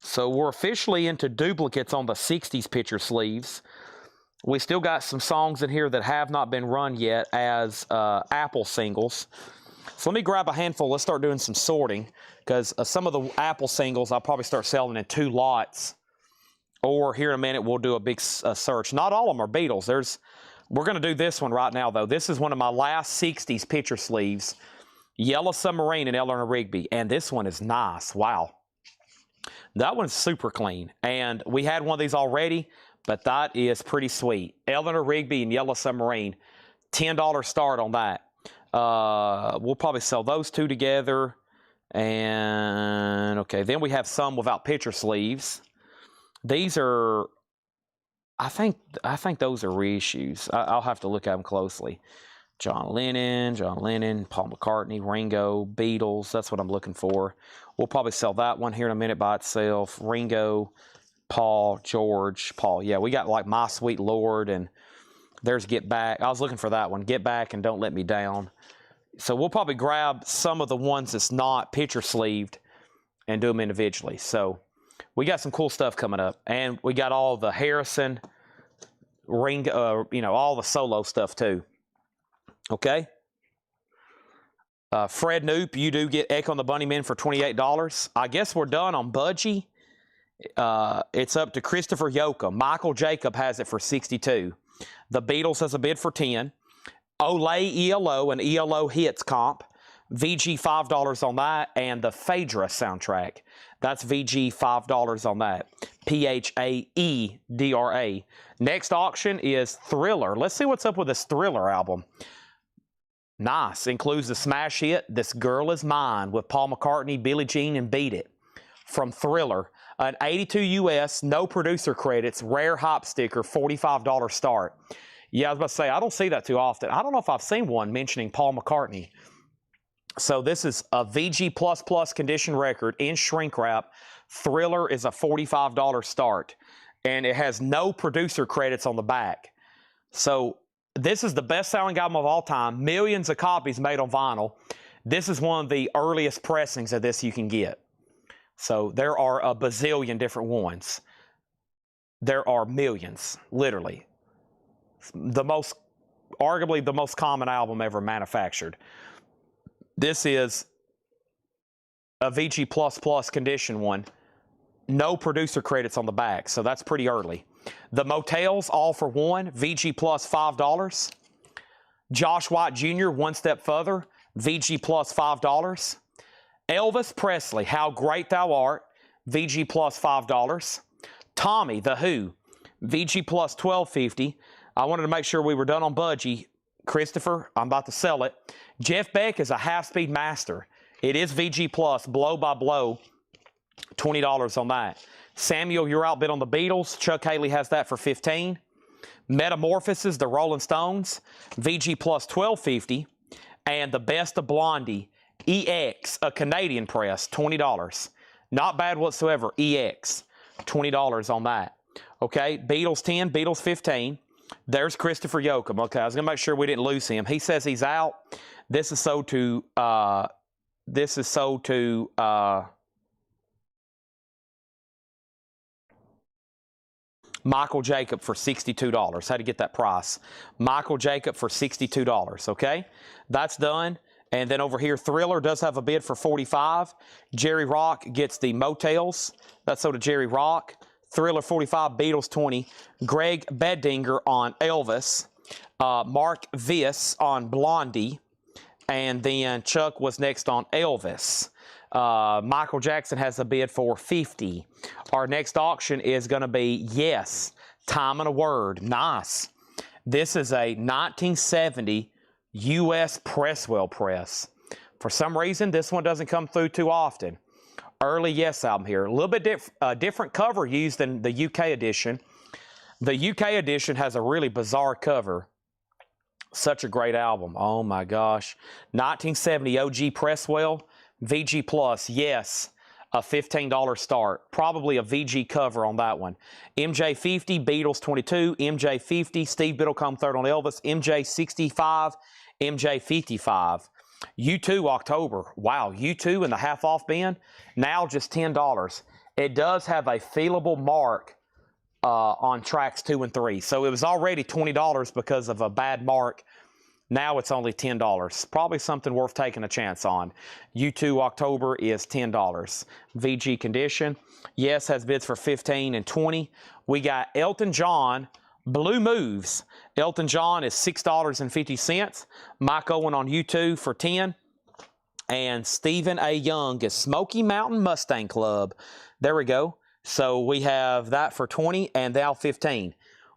Speaker 1: So we're officially into duplicates on the 60s picture sleeves. We still got some songs in here that have not been run yet as Apple singles. So let me grab a handful. Let's start doing some sorting, because some of the Apple singles I'll probably start selling in 2 lots. Or here in a minute, we'll do a big search. Not all of them are Beatles. We're going to do this one right now, though. This is one of my last 60s picture sleeves. Yellow Submarine and Eleanor Rigby. And this one is nice. Wow. That one's super clean. And we had one of these already, but that is pretty sweet. Eleanor Rigby and Yellow Submarine. $10 start on that. We'll probably sell those 2 together. And, okay, then we have some without picture sleeves. These are, I think those are reissues. I'll have to look at them closely. John Lennon, Paul McCartney, Ringo, Beatles. That's what I'm looking for. We'll probably sell that one here in a minute by itself. Ringo, Paul, George, Paul. Yeah, we got like My Sweet Lord, and there's Get Back. I was looking for that one. Get Back and Don't Let Me Down. So we'll probably grab some of the ones that's not picture sleeved and do them individually. So we got some cool stuff coming up, and we got all the Harrison, Ringo, all the solo stuff too. Okay. Fred Noop, you do get Echo and the Bunnymen for $28. I guess we're done on Budgie. It's up to Christopher Yoakum. Michael Jacob has it for $62. The Beatles has a bid for $10. Olay ELO and ELO Hits comp. VG $5 on that. And the Phaedra soundtrack. That's VG $5 on that. Phaedra. Next auction is Thriller. Let's see what's up with this Thriller album. Nice. Includes the smash hit, This Girl Is Mine, with Paul McCartney, Billie Jean, and Beat It. From Thriller. An 82 US, no producer credits, rare hop sticker, $45 start. Yeah, I was about to say, I don't see that too often. I don't know if I've seen one mentioning Paul McCartney. So this is a VG++ condition record in shrink wrap. Thriller is a $45 start. And it has no producer credits on the back. So this is the best-selling album of all time. Millions of copies made on vinyl. This is one of the earliest pressings of this you can get. So there are a bazillion different ones. There are millions, literally. Arguably the most common album ever manufactured. This is a VG++ condition one. No producer credits on the back, so that's pretty early. The Motels, all for one, VG plus $5. Josh White Jr., One Step Further, VG plus $5. Elvis Presley, How Great Thou Art, VG plus $5. Tommy, The Who, VG plus $12.50. I wanted to make sure we were done on Budgie. Christopher, I'm about to sell it. Jeff Beck is a half-speed master. It is VG plus, blow by blow, $20 on that. Samuel, you're outbid on the Beatles. Chuck Haley has that for $15. Metamorphosis, the Rolling Stones, VG plus $12.50. And the Best of Blondie, EX, a Canadian press, $20. Not bad whatsoever, EX, $20 on that. Okay, Beatles 10, Beatles 15. There's Christopher Yoakum. Okay, I was going to make sure we didn't lose him. He says he's out. This is sold to, Michael Jacob for $62. Had to get that price. Michael Jacob for $62, okay? That's done. And then over here, Thriller does have a bid for $45. Jerry Rock gets the Motels. That's sold to Jerry Rock. Thriller $45, Beatles $20. Greg Beddinger on Elvis. Mark Viss on Blondie. And then Chuck was next on Elvis. Michael Jackson has a bid for $50. Our next auction is going to be Yes, Time and a Word. Nice. This is a 1970 U.S. Presswell press. For some reason, this one doesn't come through too often. Early Yes album here. A little bit different cover used than the UK edition. The UK edition has a really bizarre cover. Such a great album. Oh my gosh. 1970 OG Presswell. VG Plus, yes, a $15 start. Probably a VG cover on that one. MJ 50, Beatles 22, MJ 50, Steve Biddle come third on Elvis, MJ 65, MJ 55. U2 October. Wow, U2 in the half off bin, now just $10. It does have a feelable mark on tracks 2 and 3. So it was already $20 because of a bad mark. Now it's only $10. Probably something worth taking a chance on. U2 October is $10. VG condition. Yes has bids for $15 and $20. We got Elton John, Blue Moves. Elton John is $6.50. Mike Owen on U2 for $10. And Stephen A. Young is Smoky Mountain Mustang Club. There we go. So we have that for $20 and now $15.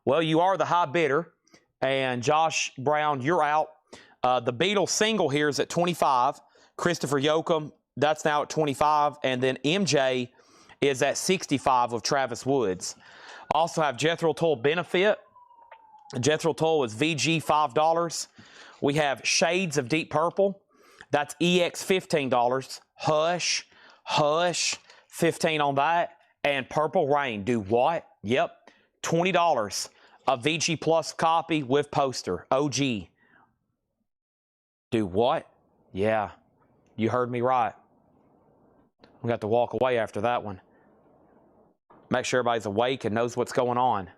Speaker 1: Well, you are the high bidder. And Josh Brown, you're out. The Beatles single here is at $25. Christopher Yoakum, that's now at $25. And then MJ is at $65 with Travis Woods. Also have Jethro Tull Benefit. Jethro Tull is VG $5. We have Shades of Deep Purple. That's EX $15. Hush, Hush, $15 on that. And Purple Rain, do what? Yep, $20. A VG Plus copy with poster. OG. Do what? Yeah, you heard me right. We got to walk away after that one. Make sure everybody's awake and knows what's going on.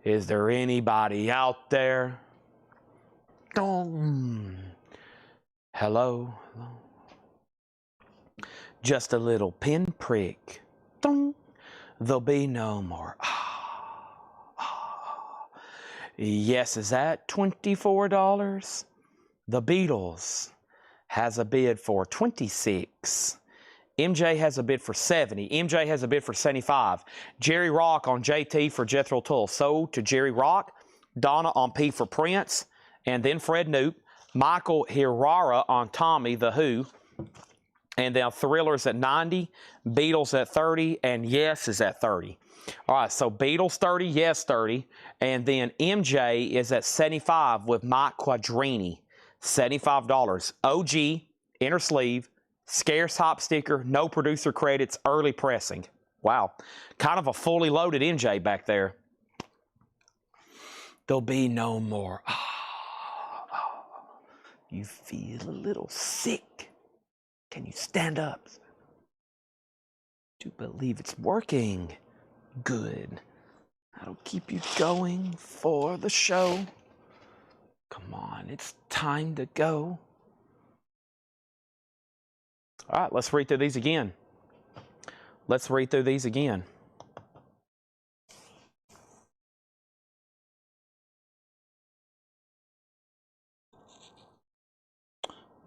Speaker 1: Is there anybody out there? Dong. Hello? Hello? Just a little pinprick. Dong. There'll be no more. Yes, is that $24? The Beatles has a bid for 26. MJ has a bid for 70. MJ has a bid for 75. Jerry Rock on JT for Jethro Tull. Sold to Jerry Rock. Donna on P for Prince. And then Fred Newt. Michael Hirara on Tommy the Who. And then Thrillers at 90. Beatles at 30. And Yes is at 30. All right, so Beatles 30, Yes 30. And then MJ is at 75 with Mike Quadrini. $75. OG, inner sleeve. Scarce hop sticker, no producer credits, early pressing. Wow. Kind of a fully loaded MJ back there. There'll be no more. You feel a little sick. Can you stand up? Do believe it's working. Good. That'll keep you going for the show. Come on, it's time to go. All right, let's read through these again. Let's read through these again.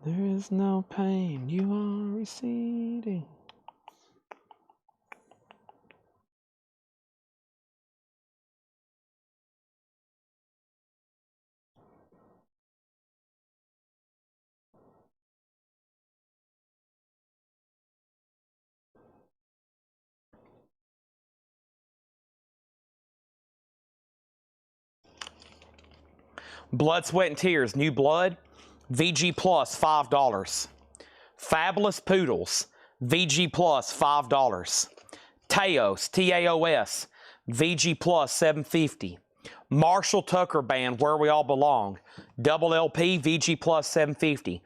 Speaker 1: There is no pain, you are receding. Blood, Sweat, and Tears, New Blood, VG Plus, $5. Fabulous Poodles, VG Plus, $5. Taos, Taos, VG Plus, $7.50. Marshall Tucker Band, Where We All Belong, double LP, VG Plus, $7.50.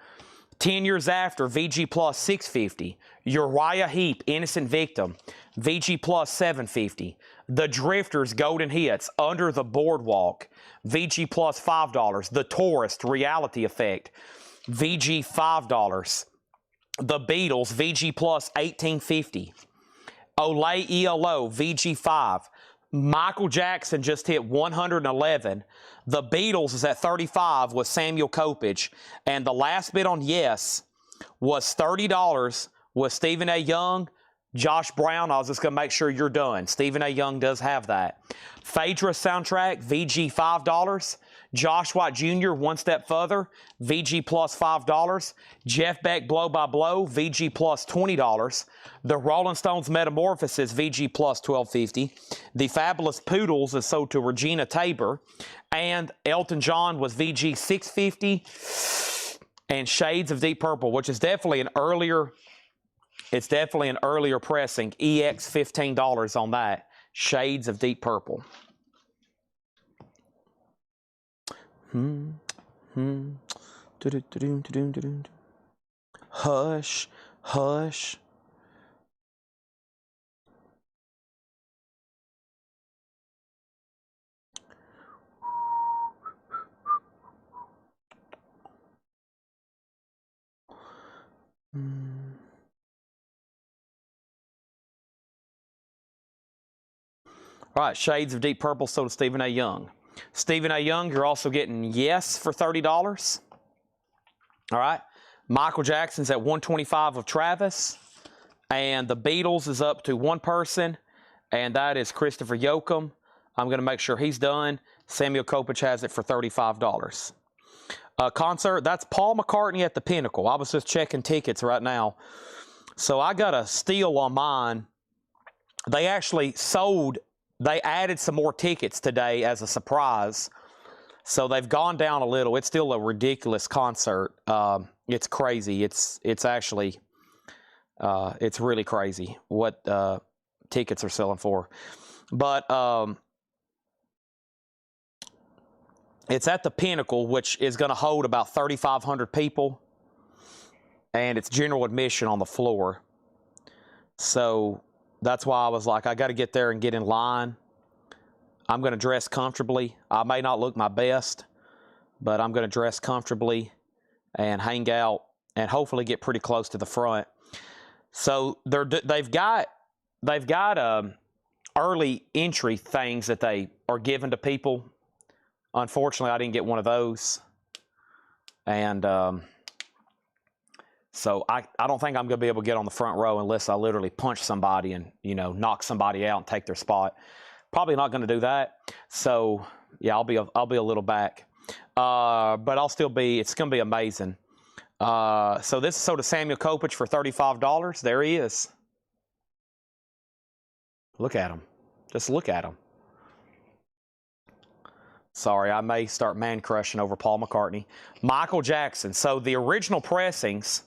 Speaker 1: 10 Years After, VG Plus, $6.50. Uriah Heep, Innocent Victim, VG Plus, $7.50. The Drifters, Golden Hits, Under the Boardwalk, VG Plus, $5. The Tourist, Reality Effect, VG, $5. The Beatles, VG Plus, $18.50. Olay ELO, VG, $5. Michael Jackson just hit 111. The Beatles is at 35 with Samuel Kopich. And the last bid on Yes was $30 with Stephen A. Young, Josh Brown. I was just going to make sure you're done. Stephen A. Young does have that. Phaedra soundtrack, VG, $5. Josh White Jr., One Step Further, VG plus $5. Jeff Beck, Blow by Blow, VG plus $20. The Rolling Stones Metamorphosis, VG plus $12.50. The Fabulous Poodles is sold to Regina Tabor. And Elton John was VG $6.50. And Shades of Deep Purple, which is definitely an earlier, it's definitely an earlier pressing. EX $15 on that. Shades of Deep Purple. Hush, hush. All right, Shades of Deep Purple sold to Stephen A. Young. Stephen A. Young, you're also getting Yes for $30. All right. Michael Jackson's at $125 of Travis. And the Beatles is up to one person, and that is Christopher Yoakum. I'm going to make sure he's done. Samuel Kopich has it for $35. Concert, that's Paul McCartney at the Pinnacle. I was just checking tickets right now. So I got a steal on mine. They actually sold, they added some more tickets today as a surprise. So they've gone down a little. It's still a ridiculous concert. It's crazy. It's actually, it's really crazy what tickets are selling for. But it's at the Pinnacle, which is going to hold about 3,500 people. And it's general admission on the floor. So that's why I was like, I got to get there and get in line. I'm going to dress comfortably. I may not look my best, but I'm going to dress comfortably and hang out and hopefully get pretty close to the front. So they've got early entry things that they are given to people. Unfortunately, I didn't get one of those. And so I don't think I'm going to be able to get on the front row unless I literally punch somebody and, you know, knock somebody out and take their spot. Probably not going to do that. So, yeah, I'll be a little back. But I'll still be, it's going to be amazing. So this is sold to Samuel Kopich for $35. There he is. Look at him. Just look at him. Sorry, I may start man-crushing over Paul McCartney. Michael Jackson. So the original pressings,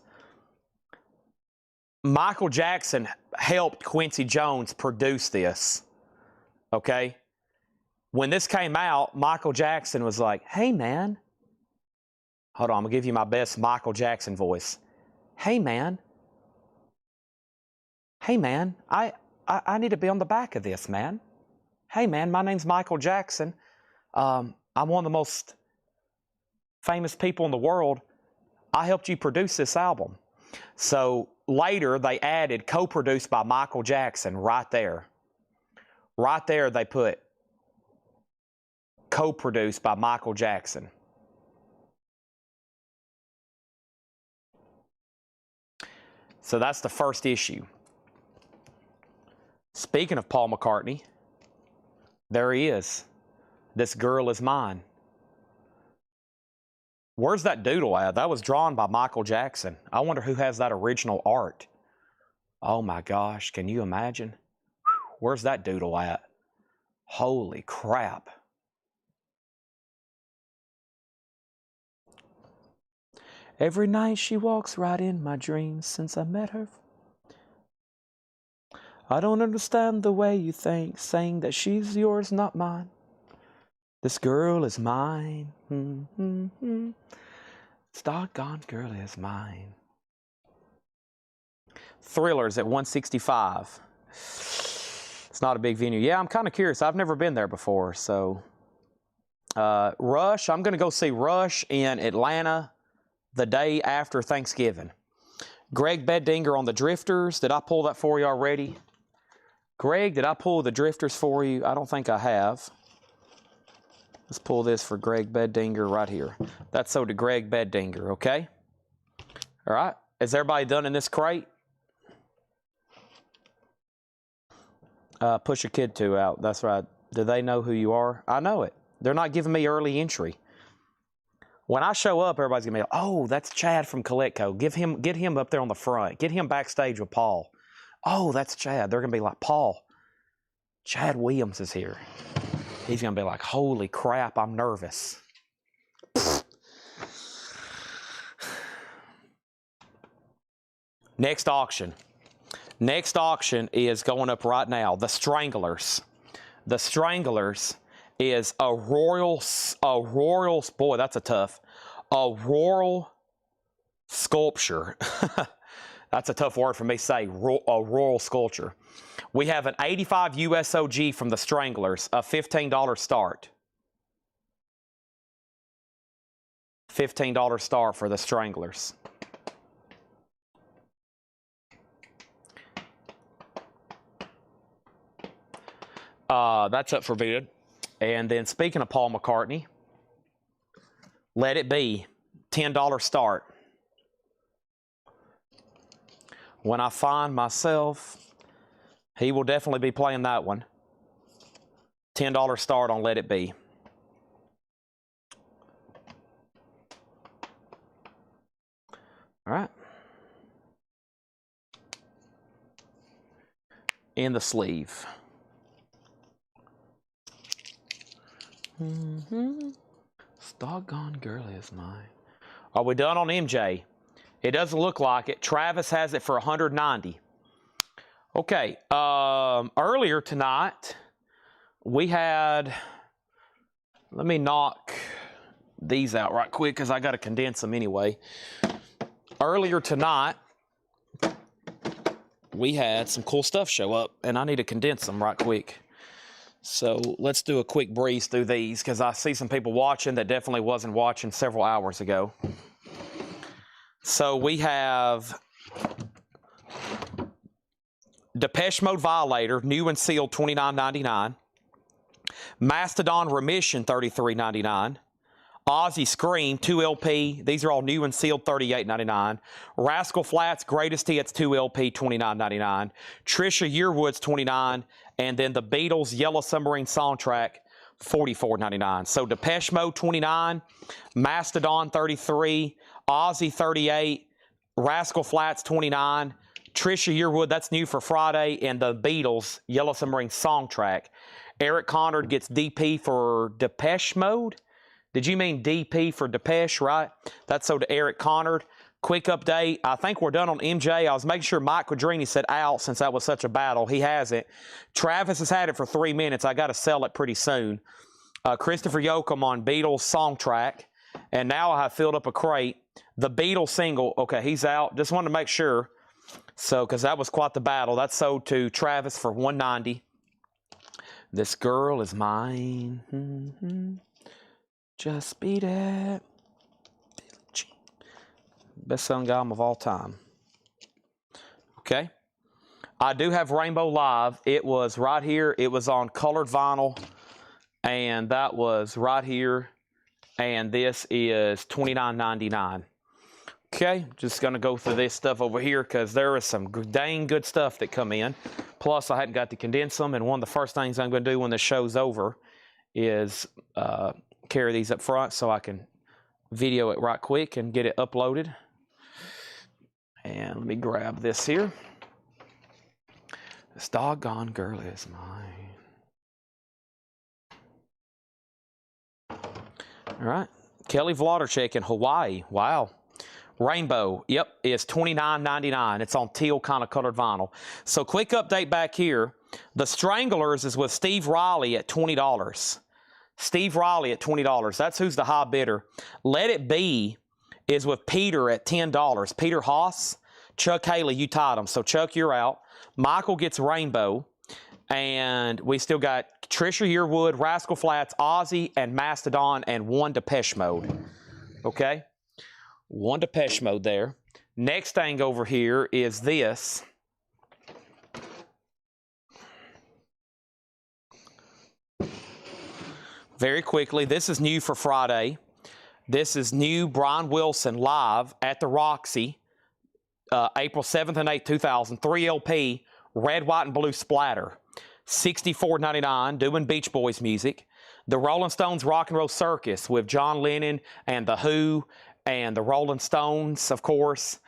Speaker 1: Michael Jackson helped Quincy Jones produce this. Okay? When this came out, Michael Jackson was like, hey, man. Hold on, I'm going to give you my best Michael Jackson voice. Hey, man. Hey, man, I need to be on the back of this, man. Hey, man, my name's Michael Jackson. I'm one of the most famous people in the world. I helped you produce this album. So later they added co-produced by Michael Jackson right there. Right there they put co-produced by Michael Jackson. So that's the first issue. Speaking of Paul McCartney, there he is. This Girl Is Mine. Where's that doodle at? That was drawn by Michael Jackson. I wonder who has that original art. Oh my gosh, can you imagine? Where's that doodle at? Holy crap. Every night she walks right in my dreams since I met her. I don't understand the way you think, saying that she's yours, not mine. This girl is mine. This doggone girl is mine. Thrillers at 165. It's not a big venue. Yeah, I'm kind of curious. I've never been there before. So, Rush. I'm going to go see Rush in Atlanta the day after Thanksgiving. Greg Beddinger on the Drifters. Did I pull that for you already? Greg, did I pull the Drifters for you? I don't think I have. Let's pull this for Greg Beddinger right here. That's so to Greg Beddinger, okay? All right. Is everybody done in this crate? Push a kid two out. That's right. Do they know who you are? I know it. They're not giving me early entry. When I show up, everybody's going to be like, oh, that's Chad from Coletco. Get him up there on the front. Get him backstage with Paul. Oh, that's Chad. They're going to be like, Paul, Chad Williams is here. He's going to be like, holy crap, I'm nervous. Next auction. Next auction is going up right now. The Stranglers. The Stranglers is a royal, boy, that's a tough, a royal sculpture. That's a tough word for me to say, a royal sculpture. We have an 85 USOG from the Stranglers, a $15 start. $15 start for the Stranglers. That's up for bid. And then speaking of Paul McCartney, Let It Be, $10 start. When I Find Myself, he will definitely be playing that one. $10 start on Let It Be. All right. In the sleeve. This doggone girl is mine. Are we done on MJ? It doesn't look like it. Travis has it for $190. Okay. Earlier tonight, we had... Let me knock these out right quick because I got to condense them anyway. Earlier tonight, we had some cool stuff show up, and I need to condense them right quick. So let's do a quick breeze through these because I see some people watching that definitely wasn't watching several hours ago. So we have Depeche Mode Violator, new and sealed, $29.99. Mastodon Remission, $33.99. Ozzy Scream, 2 LP. These are all new and sealed, $38.99. Rascal Flatts Greatest Hits, 2 LP, $29.99. Trisha Yearwood's, $29. And then the Beatles Yellow Submarine Soundtrack, $44.99. So Depeche Mode, $29. Mastodon, $33. Ozzy, $38. Rascal Flatts, $29. Trisha Yearwood, that's new for Friday. And the Beatles Yellow Submarine Soundtrack. Eric Conard gets DP for Depeche Mode. Did you mean DP for Depeche, right? That's so to Eric Conard. Quick update. I think we're done on MJ. I was making sure Mike Quadrini said out since that was such a battle. He hasn't. Travis has had it for 3 minutes. I got to sell it pretty soon. Christopher Yoakum on Beatles Soundtrack. And now I have filled up a crate. The Beatles single. Okay, he's out. Just wanted to make sure. So, because that was quite the battle. That's sold to Travis for $190. This girl is mine. Just beat it. Best-selling album of all time. Okay. I do have Rainbow Live. It was right here. It was on colored vinyl. And that was right here. And this is $29.99. Okay. Just going to go through this stuff over here because there is some dang good stuff that come in. Plus, I hadn't got to condense them. And one of the first things I'm going to do when the show's over is carry these up front so I can video it right quick and get it uploaded. And let me grab this here. This doggone girl is mine. All right. Kelly Vloddercheck in Hawaii. Wow. Rainbow, yep, is $29.99. It's on teal kind of colored vinyl. So quick update back here. The Stranglers is with Steve Riley at $20. Steve Riley at $20. That's who's the high bidder. Let It Be is with Peter at $10. Peter Haas. Chuck Haley, you tied them. So Chuck, you're out. Michael gets Rainbow. And we still got Trisha Yearwood, Rascal Flatts, Ozzy, and Mastodon, and one Depeche Mode. Okay? One Depeche Mode there. Next thing over here is this. Very quickly, this is new for Friday. This is new Brian Wilson live at the Roxy, April 7th and 8th, 2000. 3 LP, red, white, and blue splatter. $64.99, doing Beach Boys music. The Rolling Stones Rock and Roll Circus with John Lennon and The Who and the Rolling Stones, of course.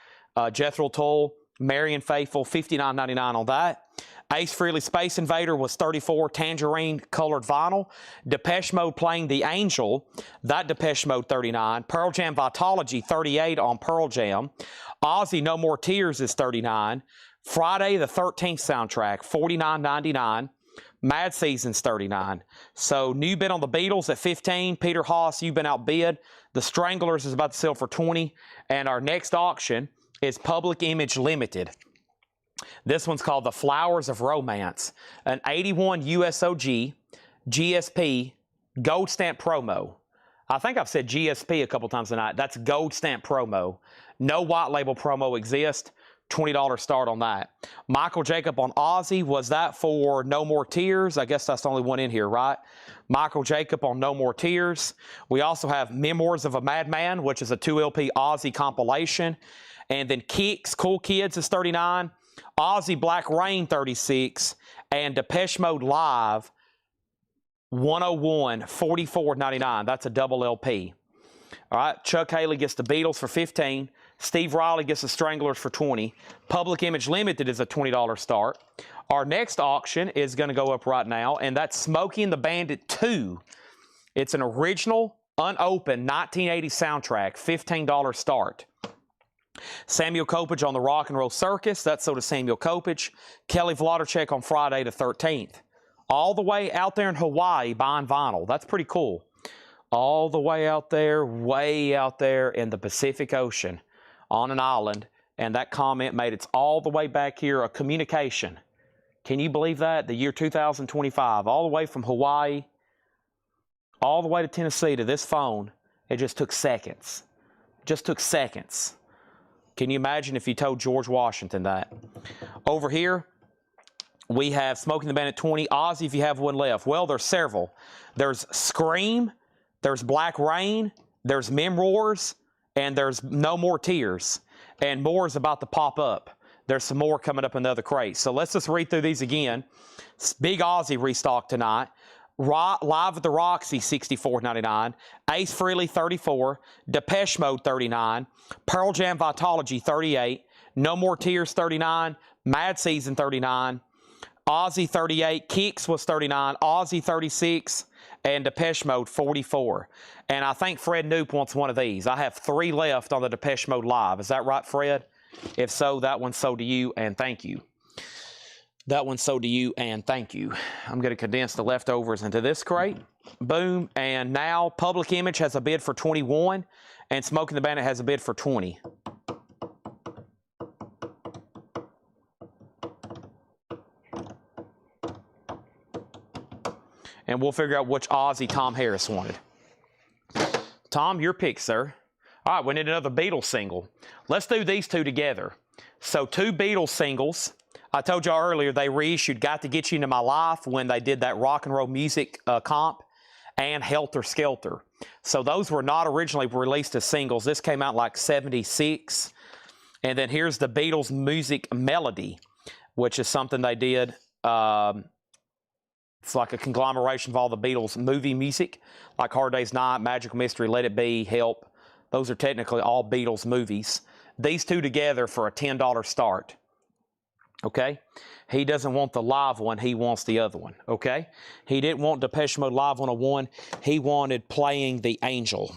Speaker 1: Jethro Tull, Marian Faithfull, $59.99 on that. Ace Frehley Space Invader was $34, tangerine colored vinyl. Depeche Mode Playing the Angel, that Depeche Mode $39. Pearl Jam Vitology $38 on Pearl Jam. Ozzy No More Tears is $39. Friday the 13th soundtrack $49.99. Mad Season's $39. So new bid on the Beatles at $15. Peter Haas, you've been outbid. The Stranglers is about to sell for $20. And our next auction is Public Image Limited. This one's called The Flowers of Romance. An 81 USOG GSP Gold Stamp Promo. I think I've said GSP a couple times tonight. That's Gold Stamp Promo. No white label promo exists. $20 start on that. Michael Jacob on Ozzy, was that for No More Tears? I guess that's the only one in here, right? Michael Jacob on No More Tears. We also have Memoirs of a Madman, which is a 2 LP Ozzy compilation. And then Kicks, Cool Kids is $39. Ozzy Black Rain, $36. And Depeche Mode Live, 101, $44.99. That's a double LP. All right, Chuck Haley gets the Beatles for $15. Steve Riley gets the Stranglers for $20. Public Image Limited is a $20 start. Our next auction is going to go up right now, and that's Smokey and the Bandit 2. It's an original, unopened 1980 soundtrack, $15 start. Samuel Kopich on the Rock and Roll Circus. That's so to Samuel Kopich. Kelly Vloddercheck on Friday the 13th. All the way out there in Hawaii buying vinyl. That's pretty cool. All the way out there, way out there in the Pacific Ocean on an island. And that comment made it all the way back here, a communication. Can you believe that? The year 2025, all the way from Hawaii, all the way to Tennessee to this phone, it just took seconds. Just took seconds. Can you imagine if you told George Washington that? Over here, we have Smoking the Bandit 20. Ozzy, if you have one left. Well, there's several. There's Scream, there's Black Rain, there's Memoirs, and there's No More Tears. And more is about to pop up. There's some more coming up in the other crates. So let's just read through these again. Big Ozzy restock tonight. Live at the Roxy, $64.99. Ace Frehley, $34. Depeche Mode, $39. Pearl Jam Vitology, $38. No More Tears, $39. Mad Season, $39. Ozzy, $38. Kicks was $39. Ozzy, $36. And Depeche Mode, $44. And I think Fred Knoop wants one of these. I have 3 left on the Depeche Mode Live. Is that right, Fred? If so, that one's sold to you, and thank you. That one's sold to you, and thank you. I'm going to condense the leftovers into this crate. Boom. And now Public Image has a bid for 21, and Smoking the Bandit has a bid for 20. And we'll figure out which Ozzy Tom Harris wanted. Tom, your pick, sir. All right, we need another Beatles single. Let's do these two together. So 2 Beatles singles. I told y'all earlier they reissued Got to Get You Into My Life when they did that rock and roll music comp, and Helter Skelter. So those were not originally released as singles. This came out like 76. And then here's the Beatles music melody, which is something they did. It's like a conglomeration of all the Beatles movie music, like Hard Day's Night, Magical Mystery, Let It Be, Help. Those are technically all Beatles movies. These two together for a $10 start. Okay? He doesn't want the live one. He wants the other one. Okay? He didn't want Depeche Mode Live 101. He wanted Playing the Angel.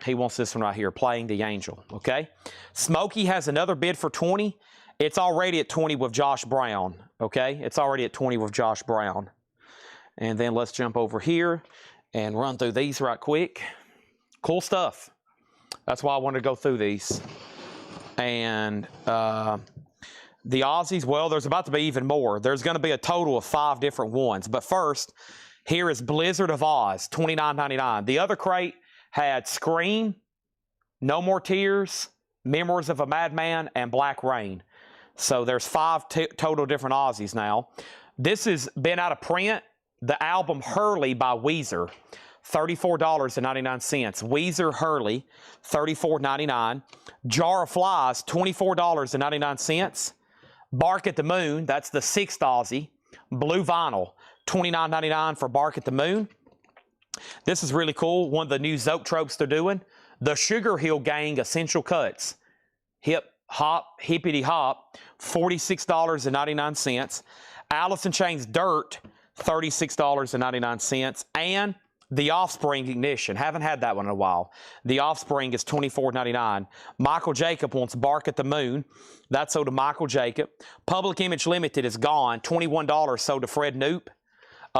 Speaker 1: He wants this one right here, Playing the Angel. Okay? Smokey has another bid for 20. It's already at 20 with Josh Brown. Okay? It's already at 20 with Josh Brown. And then let's jump over here and run through these right quick. Cool stuff. That's why I wanted to go through these. And the Aussies, well, there's about to be even more. There's going to be a total of 5 different ones. But first, here is Blizzard of Oz, $29.99. The other crate had Scream, No More Tears, Memoirs of a Madman, and Black Rain. So there's 5 total different Aussies now. This has been out of print. The album Hurley by Weezer, $34.99. Weezer Hurley, $34.99. Jar of Flies, $24.99. Bark at the Moon, that's the 6th Aussie. Blue Vinyl, $29.99 for Bark at the Moon. This is really cool. One of the new Zoetropes they're doing. The Sugar Hill Gang Essential Cuts. Hip Hop, Hippity Hop, $46.99. Alice in Chains Dirt, $36.99. And The Offspring Ignition. Haven't had that one in a while. The Offspring is $24.99. Michael Jacob wants Bark at the Moon. That's sold to Michael Jacob. Public Image Limited is gone. $21 sold to Fred Knoop.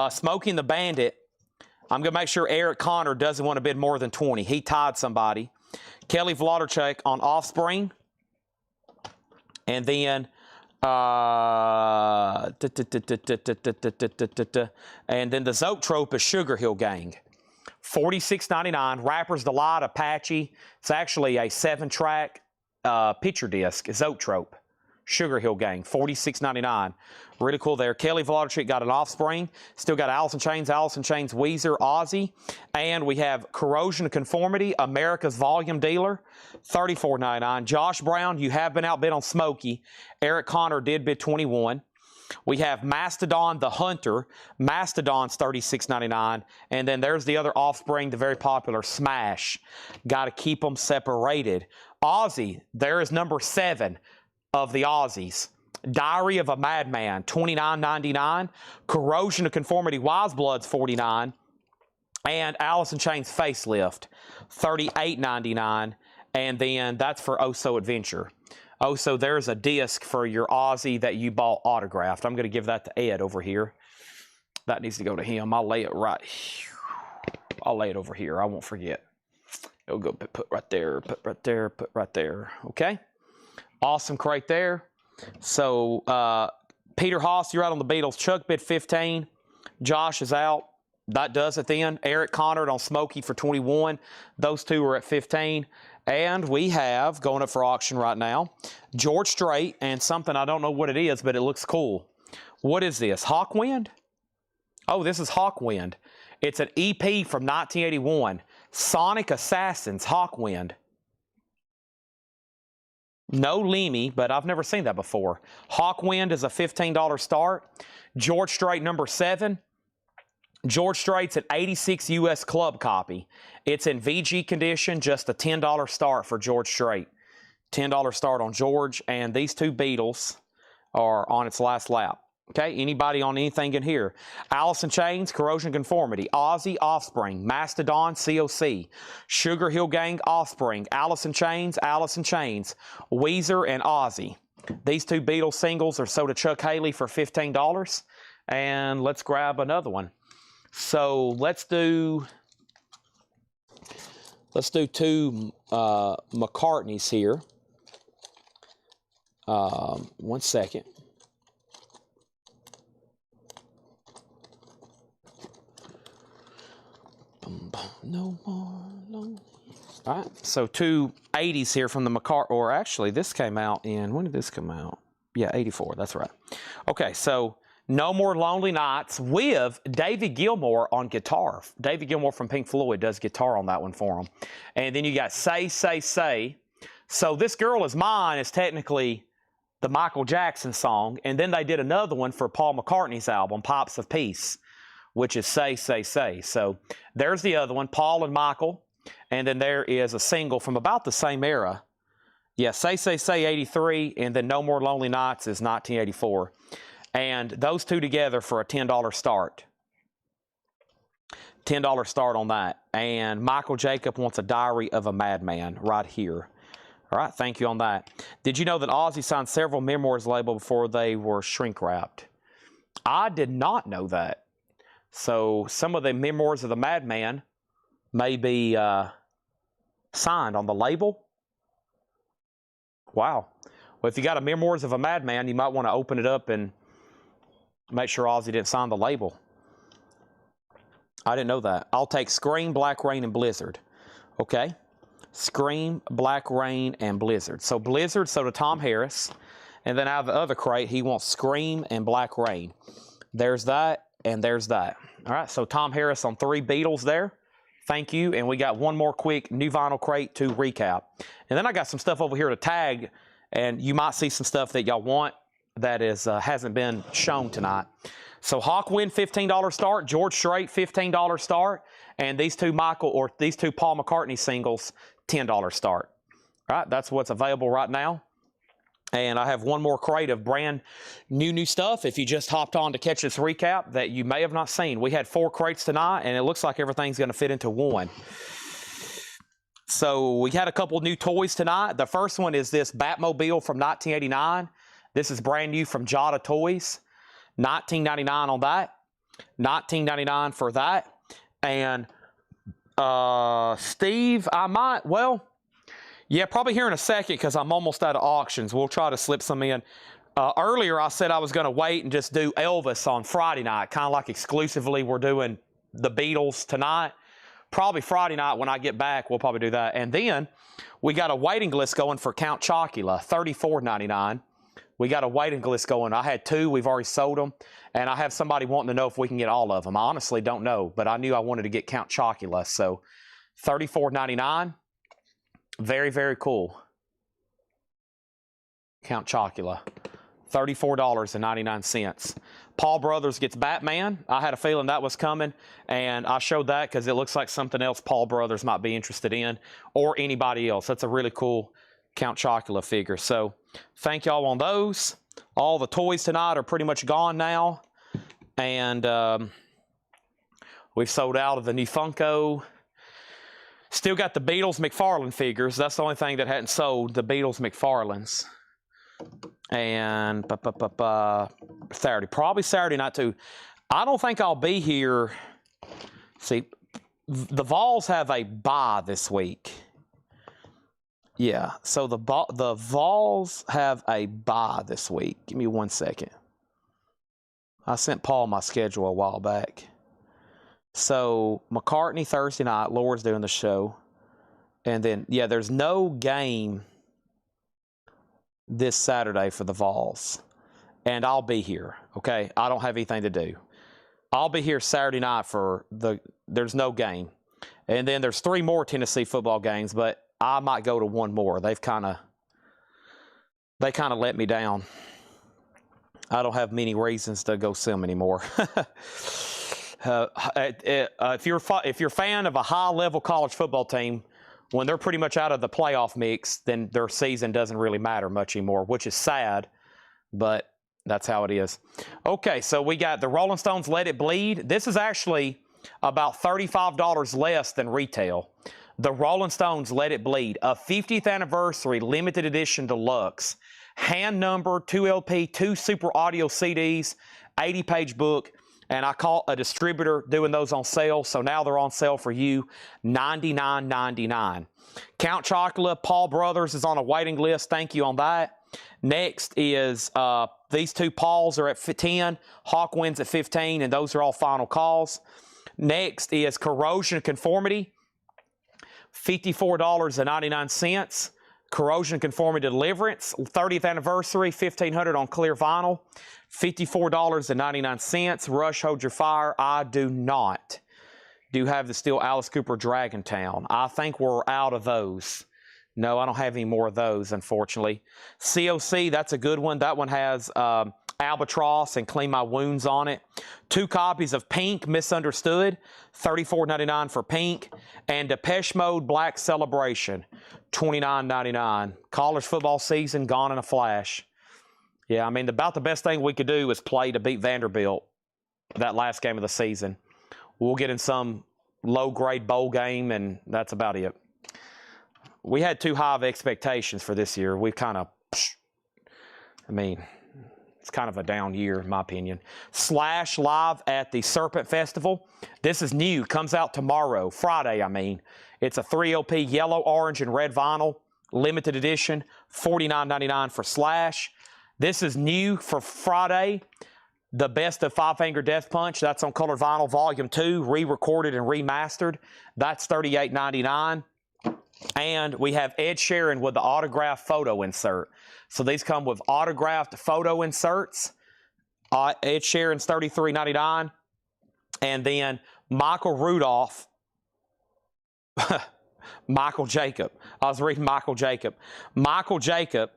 Speaker 1: Smoking the Bandit. I'm going to make sure Eric Connor doesn't want to bid more than 20. He tied somebody. Kelly Vladorchuk on Offspring. And then and then the Zoetrope is Sugar Hill Gang, $46.99. Rapper's Delight, Apache. It's actually a 7-track picture disc. Zoetrope, Sugar Hill Gang, $46.99. Really cool there. Kelly Vladorchuk got an Offspring. Still got Alice in Chains, Weezer, Ozzy. And we have Corrosion of Conformity, America's Volume Dealer, $34.99. Josh Brown, you have been outbid on Smokey. Eric Connor did bid 21. We have Mastodon the Hunter. Mastodon's $36.99. And then there's the other Offspring, the very popular Smash. Got to keep them separated. Ozzy, there is number 7 of the Aussies. Diary of a Madman, $29.99. Corrosion of Conformity, Wise Bloods, $49. And Alice in Chains Facelift, $38.99. And then that's for Oso Adventure. Oh, so there's a disc for your Aussie that you bought autographed. I'm going to give that to Ed over here. That needs to go to him. I'll lay it right. I'll lay it over here. I won't forget. It'll go put right there, put right there, put right there. Okay? Awesome crate there. So Peter Haas, you're out on the Beatles. Chuck bid 15. Josh is out. That does it then. Eric Connard on Smokey for 21. Those two are at 15. And we have, going up for auction right now, George Strait and something, I don't know what it is, but it looks cool. What is this? Hawkwind? Oh, this is Hawkwind. It's an EP from 1981. Sonic Assassins, Hawkwind. No Lemmy, but I've never seen that before. Hawkwind is a $15 start. George Strait number 7. George Strait's an 86 US club copy. It's in VG condition, just a $10 start for George Strait. $10 start on George, and these two Beatles are on its last lap. Okay, anybody on anything in here? Alice in Chains, Corrosion Conformity, Ozzy, Offspring, Mastodon, COC, Sugar Hill Gang, Offspring, Alice in Chains, Weezer, and Ozzy. These two Beatles singles are sold to Chuck Haley for $15. And let's grab another one. So let's do two McCartneys here. 1 second. No more lonely. All right, so two 80s here from the McCartney, or actually this came out in, when did this come out? Yeah, 84, that's right. Okay, so No More Lonely Nights with David Gilmour on guitar. David Gilmour from Pink Floyd does guitar on that one for him. And then you got Say, Say, Say. So This Girl Is Mine is technically the Michael Jackson song. And then they did another one for Paul McCartney's album, Pipes of Peace, which is Say, Say, Say. So there's the other one, Paul and Michael. And then there is a single from about the same era. Yeah, Say, Say, Say, 83. And then No More Lonely Nights is 1984. And those two together for a $10 start. $10 start on that. And Michael Jacob wants a Diary of a Madman right here. All right, thank you on that. Did you know that Ozzy signed several memoirs label before they were shrink wrapped? I did not know that. So some of the memoirs of the Madman may be signed on the label. Wow. Well, if you got a memoirs of a Madman, you might want to open it up and make sure Ozzy didn't sign the label. I didn't know that. I'll take Scream, Black Rain, and Blizzard. Okay. Scream, Black Rain, and Blizzard. So Blizzard, so to Tom Harris. And then out of the other crate, he wants Scream and Black Rain. There's that, and there's that. All right, so Tom Harris on 3 Beatles there. Thank you. And we got one more quick new vinyl crate to recap. And then I got some stuff over here to tag, and you might see some stuff that y'all want that is hasn't been shown tonight. So Hawkwind, $15 start. George Strait, $15 start. And these two Paul McCartney singles, $10 start. All right, that's what's available right now. And I have one more crate of brand new stuff. If you just hopped on to catch this recap that you may have not seen. We had 4 crates tonight, and it looks like everything's going to fit into one. So we had a couple new toys tonight. The first one is this Batmobile from 1989. This is brand new from Jada Toys. $19.99 on that. $19.99 for that. And Steve, yeah, probably here in a second because I'm almost out of auctions. We'll try to slip some in. Earlier, I said I was going to wait and just do Elvis on Friday night, kind of like exclusively we're doing the Beatles tonight. Probably Friday night when I get back, we'll probably do that. And then we got a waiting list going for Count Chocula, $34.99. We got a waiting list going. I had 2. We've already sold them. And I have somebody wanting to know if we can get all of them. I honestly don't know, but I knew I wanted to get Count Chocula. So $34.99. Very, very cool. Count Chocula. $34.99. Paul Brothers gets Batman. I had a feeling that was coming, and I showed that because it looks like something else Paul Brothers might be interested in, or anybody else. That's a really cool Count Chocula figure. So thank y'all on those. All the toys tonight are pretty much gone now, and we've sold out of the new Funko. Still got the Beatles McFarlane figures. That's the only thing that hadn't sold, the Beatles McFarlanes. And Saturday, probably Saturday night too. I don't think I'll be here. See, the Vols have a bye this week. Yeah, so the Vols have a bye this week. Give me 1 second. I sent Paul my schedule a while back. So McCartney Thursday night, Laura's doing the show. And then, yeah, there's no game this Saturday for the Vols. And I'll be here, okay? I don't have anything to do. I'll be here Saturday night there's no game. And then there's 3 more Tennessee football games, but I might go to one more. They kind of let me down. I don't have many reasons to go see them anymore. If you're a fan of a high-level college football team, when they're pretty much out of the playoff mix, then their season doesn't really matter much anymore, which is sad, but that's how it is. Okay, so we got the Rolling Stones Let It Bleed. This is actually about $35 less than retail. The Rolling Stones Let It Bleed, a 50th anniversary limited edition deluxe, hand numbered, 2 LP, 2 super audio CDs, 80-page book, and I caught a distributor doing those on sale, so now they're on sale for you, $99.99. Count Chocula, Paul Brothers is on a waiting list. Thank you on that. Next is these 2 Pauls are at 10, Hawkwinds at 15, and those are all final calls. Next is Corrosion Conformity, $54.99. Corrosion Conformity Deliverance, 30th anniversary, $1,500 on clear vinyl, $54.99. Rush Hold Your Fire, I do not. Do have the steel Alice Cooper Dragontown. I think we're out of those. No, I don't have any more of those, unfortunately. COC, that's a good one. That one has Albatross and Clean My Wounds on it. 2 copies of Pink, Misunderstood, $34.99 for Pink. And Depeche Mode Black Celebration, $29.99. College football season gone in a flash. Yeah, I mean, about the best thing we could do is play to beat Vanderbilt that last game of the season. We'll get in some low-grade bowl game, and that's about it. We had too high of expectations for this year. We kind of, I mean, it's kind of a down year, in my opinion. Slash live at the Serpent Festival. This is new. Comes out tomorrow, Friday, I mean. It's a 3 LP yellow, orange, and red vinyl, limited edition, $49.99 for Slash. This is new for Friday. The Best of Five Finger Death Punch. That's on colored vinyl, Volume 2, re-recorded and remastered. That's $38.99. And we have Ed Sheeran with the autographed photo insert. So these come with autographed photo inserts. Ed Sheeran's $33.99. And then Michael Rudolph. Michael Jacob. I was reading Michael Jacob. Michael Jacob.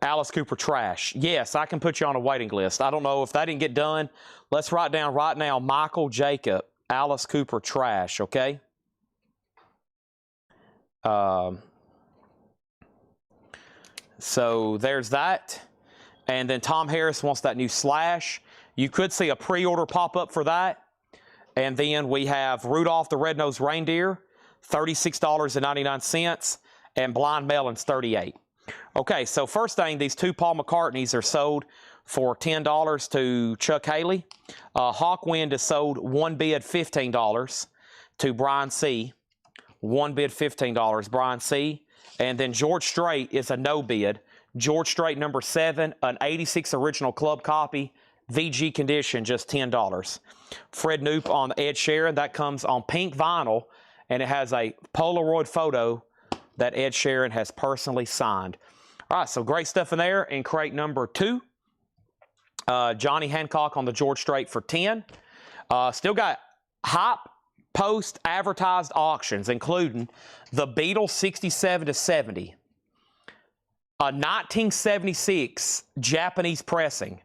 Speaker 1: Alice Cooper Trash. Yes, I can put you on a waiting list. I don't know if that didn't get done. Let's write down right now Michael Jacob. Alice Cooper Trash, okay? So there's that. And then Tom Harris wants that new Slash. You could see a pre-order pop up for that. And then we have Rudolph the Red-Nosed Reindeer, $36.99, and Blind Melons, $38. Okay, so first thing, these 2 Paul McCartneys are sold for $10 to Chuck Haley. Hawkwind is sold 1 bid, $15 to Brian C. 1 bid, $15, Brian C. And then George Strait is a no bid. George Strait number 7, an 86 original club copy, VG condition, just $10. Fred Knoop on Ed Sheeran, that comes on pink vinyl, and it has a Polaroid photo that Ed Sheeran has personally signed. All right, so great stuff in there. In crate number 2, Johnny Hancock on the George Strait for $10. Still got Hype Post advertised auctions, including the Beatles 67-70, a 1976 Japanese pressing,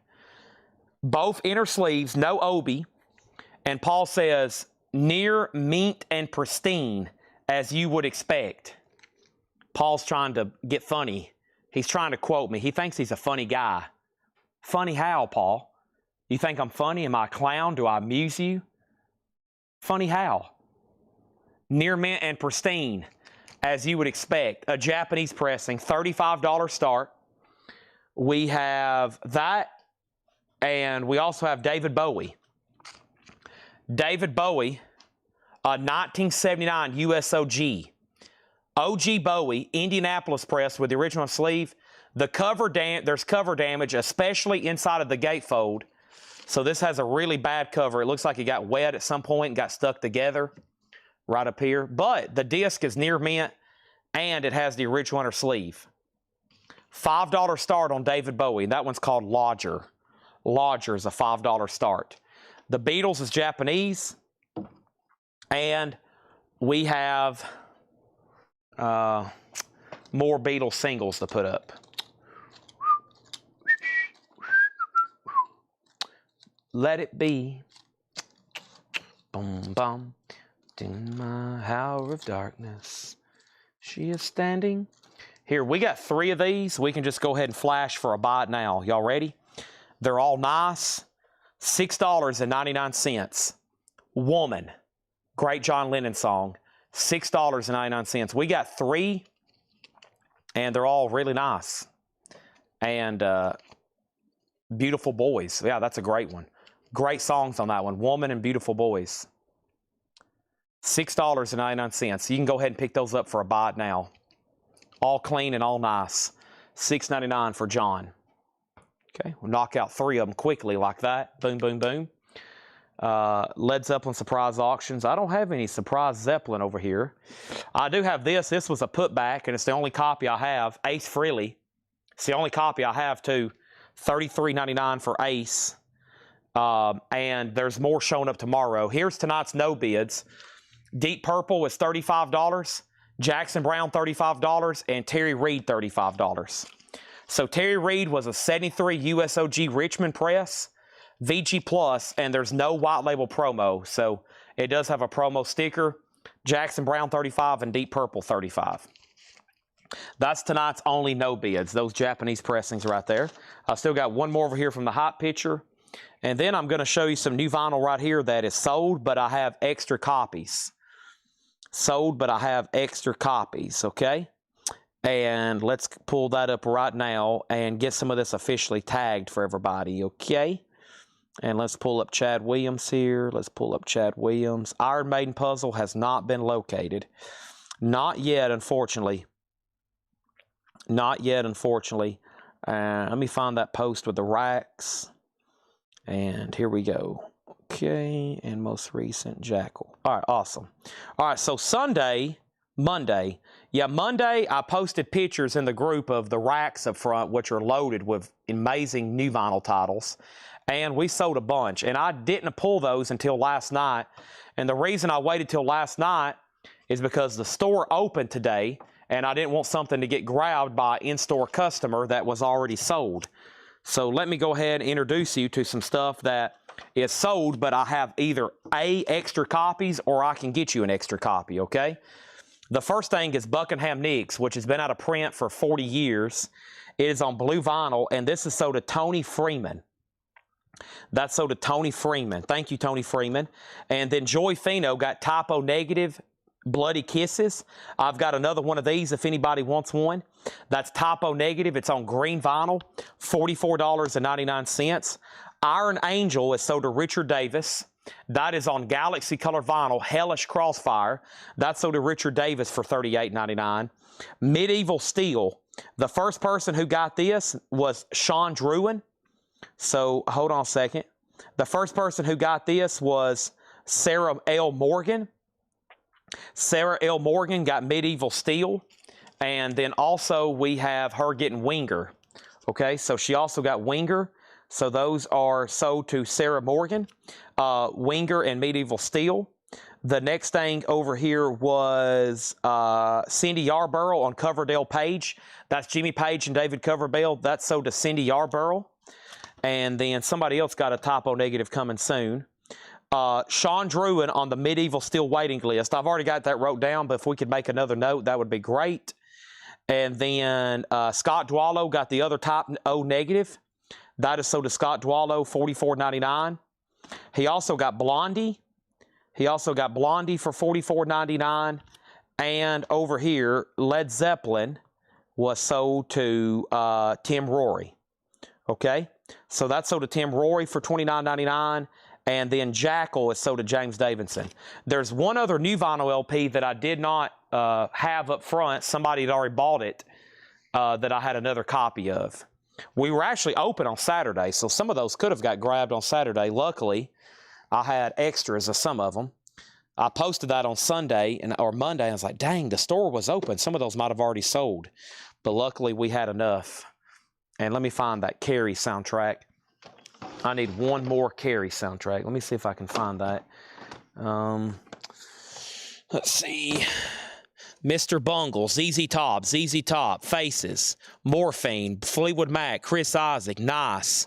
Speaker 1: both inner sleeves, no obi, and Paul says, near mint and pristine, as you would expect. Paul's trying to get funny. He's trying to quote me. He thinks he's a funny guy. Funny how, Paul? You think I'm funny? Am I a clown? Do I amuse you? Funny how? Near mint and pristine, as you would expect. A Japanese pressing, $35 start. We have that, and we also have David Bowie. David Bowie, a 1979 USOG. OG Bowie, Indianapolis press with the original sleeve. there's cover damage, especially inside of the gatefold. So this has a really bad cover. It looks like it got wet at some point and got stuck together right up here. But the disc is near mint, and it has the original inner sleeve. $5 start on David Bowie. That one's called Lodger. Lodger is a $5 start. The Beatles is Japanese. And we have more Beatles singles to put up. Let it be. Boom, boom. In my hour of darkness, she is standing. Here, we got 3 of these. We can just go ahead and flash for a buy it now. Y'all ready? They're all nice. $6.99. Woman. Great John Lennon song. $6.99. We got 3, and they're all really nice. And Beautiful Boys. Yeah, that's a great one. Great songs on that one. Woman and Beautiful Boys. $6.99. You can go ahead and pick those up for a buy it now. All clean and all nice. $6.99 for John. Okay, we'll knock out 3 of them quickly like that. Boom, boom, boom. Led Zeppelin surprise auctions. I don't have any surprise Zeppelin over here. I do have this. This was a putback, and it's the only copy I have. Ace Frehley. It's the only copy I have, too. $33.99 for Ace. And there's more showing up tomorrow. Here's tonight's no bids. Deep Purple is $35. Jackson Browne, $35. And Terry Reid, $35. So Terry Reid was a 73 USOG Richmond press, VG Plus, and there's no white label promo. So it does have a promo sticker. Jackson Browne, $35, and Deep Purple, $35. That's tonight's only no bids, those Japanese pressings right there. I still got one more over here from the Hot Picture. And then I'm going to show you some new vinyl right here that is sold, but I have extra copies. Sold, but I have extra copies, okay? And let's pull that up right now and get some of this officially tagged for everybody, okay? And let's pull up Chad Williams here. Let's pull up Chad Williams. Iron Maiden puzzle has not been located. Not yet, unfortunately. Not yet, unfortunately. Let me find that post with the racks. And here we go. Okay, and most recent Jackal. All right, awesome. All right, so Monday. Yeah, Monday I posted pictures in the group of the racks up front, which are loaded with amazing new vinyl titles. And we sold a bunch. And I didn't pull those until last night. And the reason I waited till last night is because the store opened today, and I didn't want something to get grabbed by an in-store customer that was already sold. So let me go ahead and introduce you to some stuff that is sold, but I have either extra copies or I can get you an extra copy, okay? The first thing is Buckingham Nicks, which has been out of print for 40 years. It is on blue vinyl, and this is sold to Tony Freeman. That's sold to Tony Freeman. Thank you, Tony Freeman. And then Joy Fino got Typo Negative Bloody Kisses. I've got another one of these if anybody wants one. That's Typo Negative. It's on green vinyl, $44.99. Iron Angel is sold to Richard Davis. That is on Galaxy Color Vinyl, Hellish Crossfire. That's sold to Richard Davis for $38.99. Medieval Steel. The first person who got this was Sean Druin. So, hold on a second. The first person who got this was Sarah L. Morgan. Sarah L. Morgan got Medieval Steel. And then also we have her getting Winger. Okay, so she also got Winger. So those are sold to Sarah Morgan, Winger and Medieval Steel. The next thing over here was Cindy Yarborough on Coverdale Page. That's Jimmy Page and David Coverdale. That's sold to Cindy Yarborough. And then somebody else got a Typo Negative coming soon. Sean Druin on the Medieval Steel waiting list. I've already got that wrote down, but if we could make another note, that would be great. And then Scott Dwallow got the other Typo Negative. That is sold to Scott Dwallow, $44.99. He also got Blondie. He also got Blondie for $44.99. And over here, Led Zeppelin was sold to Tim Rory. Okay? So that's sold to Tim Rory for $29.99. And then Jackal is sold to James Davidson. There's one other new vinyl LP that I did not have up front. Somebody had already bought it. that I had another copy of. We were actually open on Saturday, so some of those could have got grabbed on Saturday. Luckily, I had extras of some of them. I posted that on Sunday or Monday, and I was like, dang, the store was open. Some of those might have already sold. But luckily, we had enough. And let me find that Carrie soundtrack. I need one more Carrie soundtrack. Let me see if I can find that. Let's see. Mr. Bungle, ZZ Top, Faces, Morphine, Fleetwood Mac, Chris Isaac, Nice,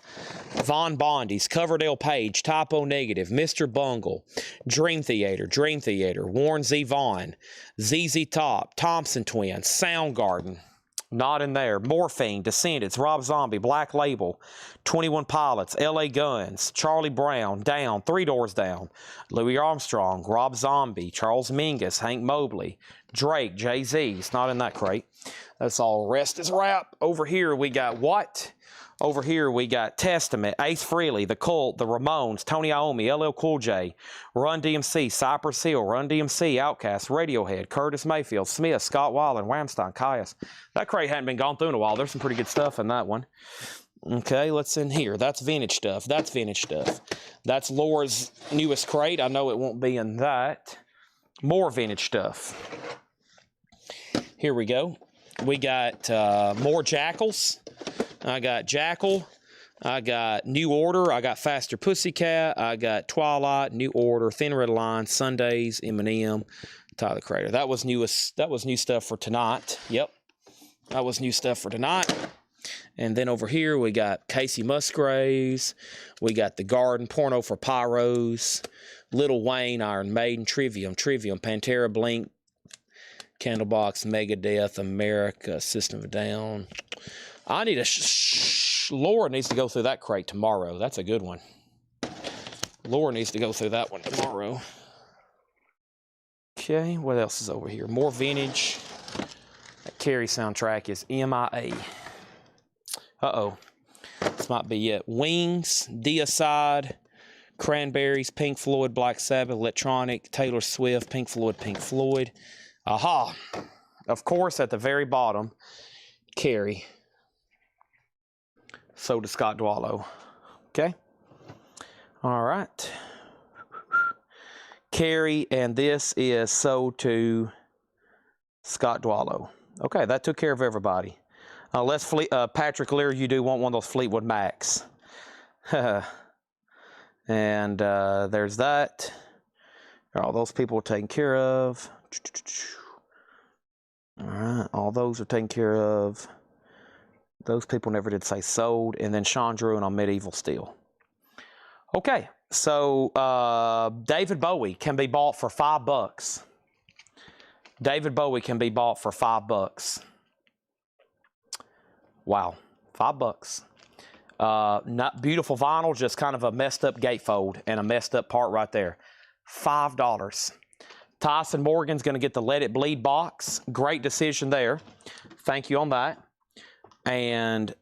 Speaker 1: Von Bondi's, Coverdale Page, Typo Negative, Mr. Bungle, Dream Theater, Warren Zevon, ZZ Top, Thompson Twins, Soundgarden, not in there, Morphine, Descendants, Rob Zombie, Black Label, 21 Pilots, LA Guns, Charlie Brown, Down, Three Doors Down, Louis Armstrong, Rob Zombie, Charles Mingus, Hank Mobley, Drake, Jay-Z. It's not in that crate. That's all. Rest is wrap. Over here we got what? Over here we got Testament, Ace Frehley, The Cult, The Ramones, Tony Iommi, LL Cool J, Run DMC, Cypress Hill, Run DMC, Outkast, Radiohead, Curtis Mayfield, Smith, Scott Weiland, Whamstein, Caius. That crate hadn't been gone through in a while. There's some pretty good stuff in that one. Okay, let's in here. That's vintage stuff. That's Laura's newest crate. I know it won't be in that. More vintage stuff. Here we go. We got more Jackals. I got Jackal. I got New Order. I got Faster Pussycat. I got Twilight, New Order, Thin Red Line, Sundays, Eminem, Tyler the Creator. That was new stuff for tonight. Yep. That was new stuff for tonight. And then over here we got Casey Musgraves. We got The Garden, Porno for Pyros, Lil Wayne, Iron Maiden, Trivium, Pantera, Blink, Candlebox, Megadeth, America, System of a Down. I need Laura needs to go through that crate tomorrow. That's a good one. Laura needs to go through that one tomorrow. Okay, what else is over here? More vintage. That Carrie soundtrack is MIA. Uh-oh. This might be it. Wings, Deicide, Cranberries, Pink Floyd, Black Sabbath, Electronic, Taylor Swift, Pink Floyd. Aha. Of course, at the very bottom, Carrie. So does Scott Dwallow. Okay. All right. Carrie, and this is so to Scott Dwallow. Okay, that took care of everybody. Patrick Lear, you do want one of those Fleetwood Macs. And there's that. All those people are taken care of. All right, all those are taken care of. Those people never did say sold. And then Sean Drew on Medieval Steel. Okay, so David Bowie can be bought for $5. David Bowie can be bought for $5. Wow, $5. Not beautiful vinyl, just kind of a messed up gatefold and a messed up part right there. $5. Tyson Morgan's going to get the Let It Bleed box. Great decision there. Thank you on that. And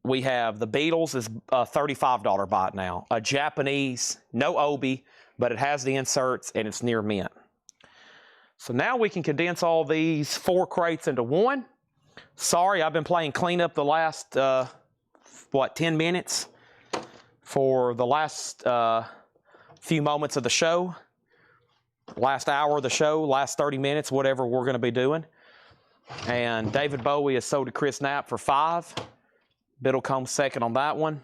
Speaker 1: we have the Beatles is a $35 bot now. A Japanese, no Obi, but it has the inserts and it's near mint. So now we can condense all these 4 crates into one. Sorry, I've been playing cleanup the last, 10 minutes for the last few moments of the show. Last hour of the show, last 30 minutes, whatever we're going to be doing. And David Bowie is sold to Chris Knapp for $5. Biddlecombe second on that one.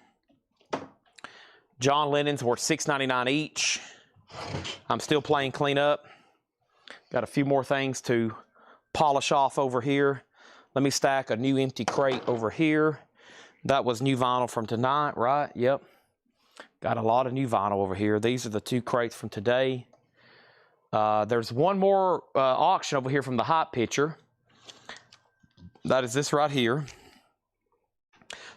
Speaker 1: John Lennon's worth $6.99 each. I'm still playing cleanup. Got a few more things to polish off over here. Let me stack a new empty crate over here. That was new vinyl from tonight, right? Yep. Got a lot of new vinyl over here. These are the 2 crates from today. There's one more auction over here from the Hot Picture. That is this right here.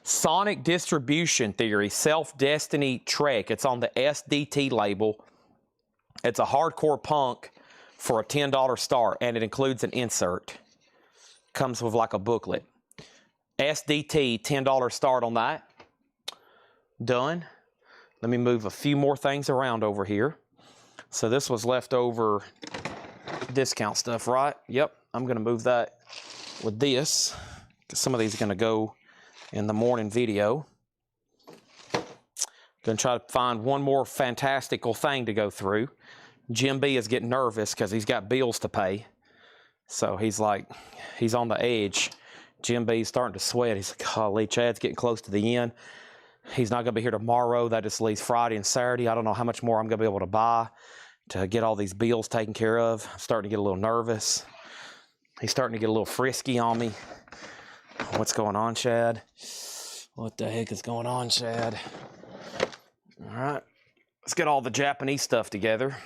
Speaker 1: Sonic Distribution Theory, Self-Destiny Trek. It's on the SDT label. It's a hardcore punk for a $10 start, and it includes an insert. Comes with like a booklet. SDT, $10 start on that. Done. Let me move a few more things around over here. So this was leftover discount stuff, right? Yep, I'm going to move that with this. Some of these are going to go in the morning video. Going to try to find one more fantastical thing to go through. Jim B is getting nervous because he's got bills to pay. So he's like, he's on the edge. Jim B's starting to sweat. He's like, golly, Chad's getting close to the end. He's not going to be here tomorrow. That just leaves Friday and Saturday. I don't know how much more I'm going to be able to buy to get all these bills taken care of. I'm starting to get a little nervous. He's starting to get a little frisky on me. What's going on, Chad? What the heck is going on, Chad? All right, let's get all the Japanese stuff together.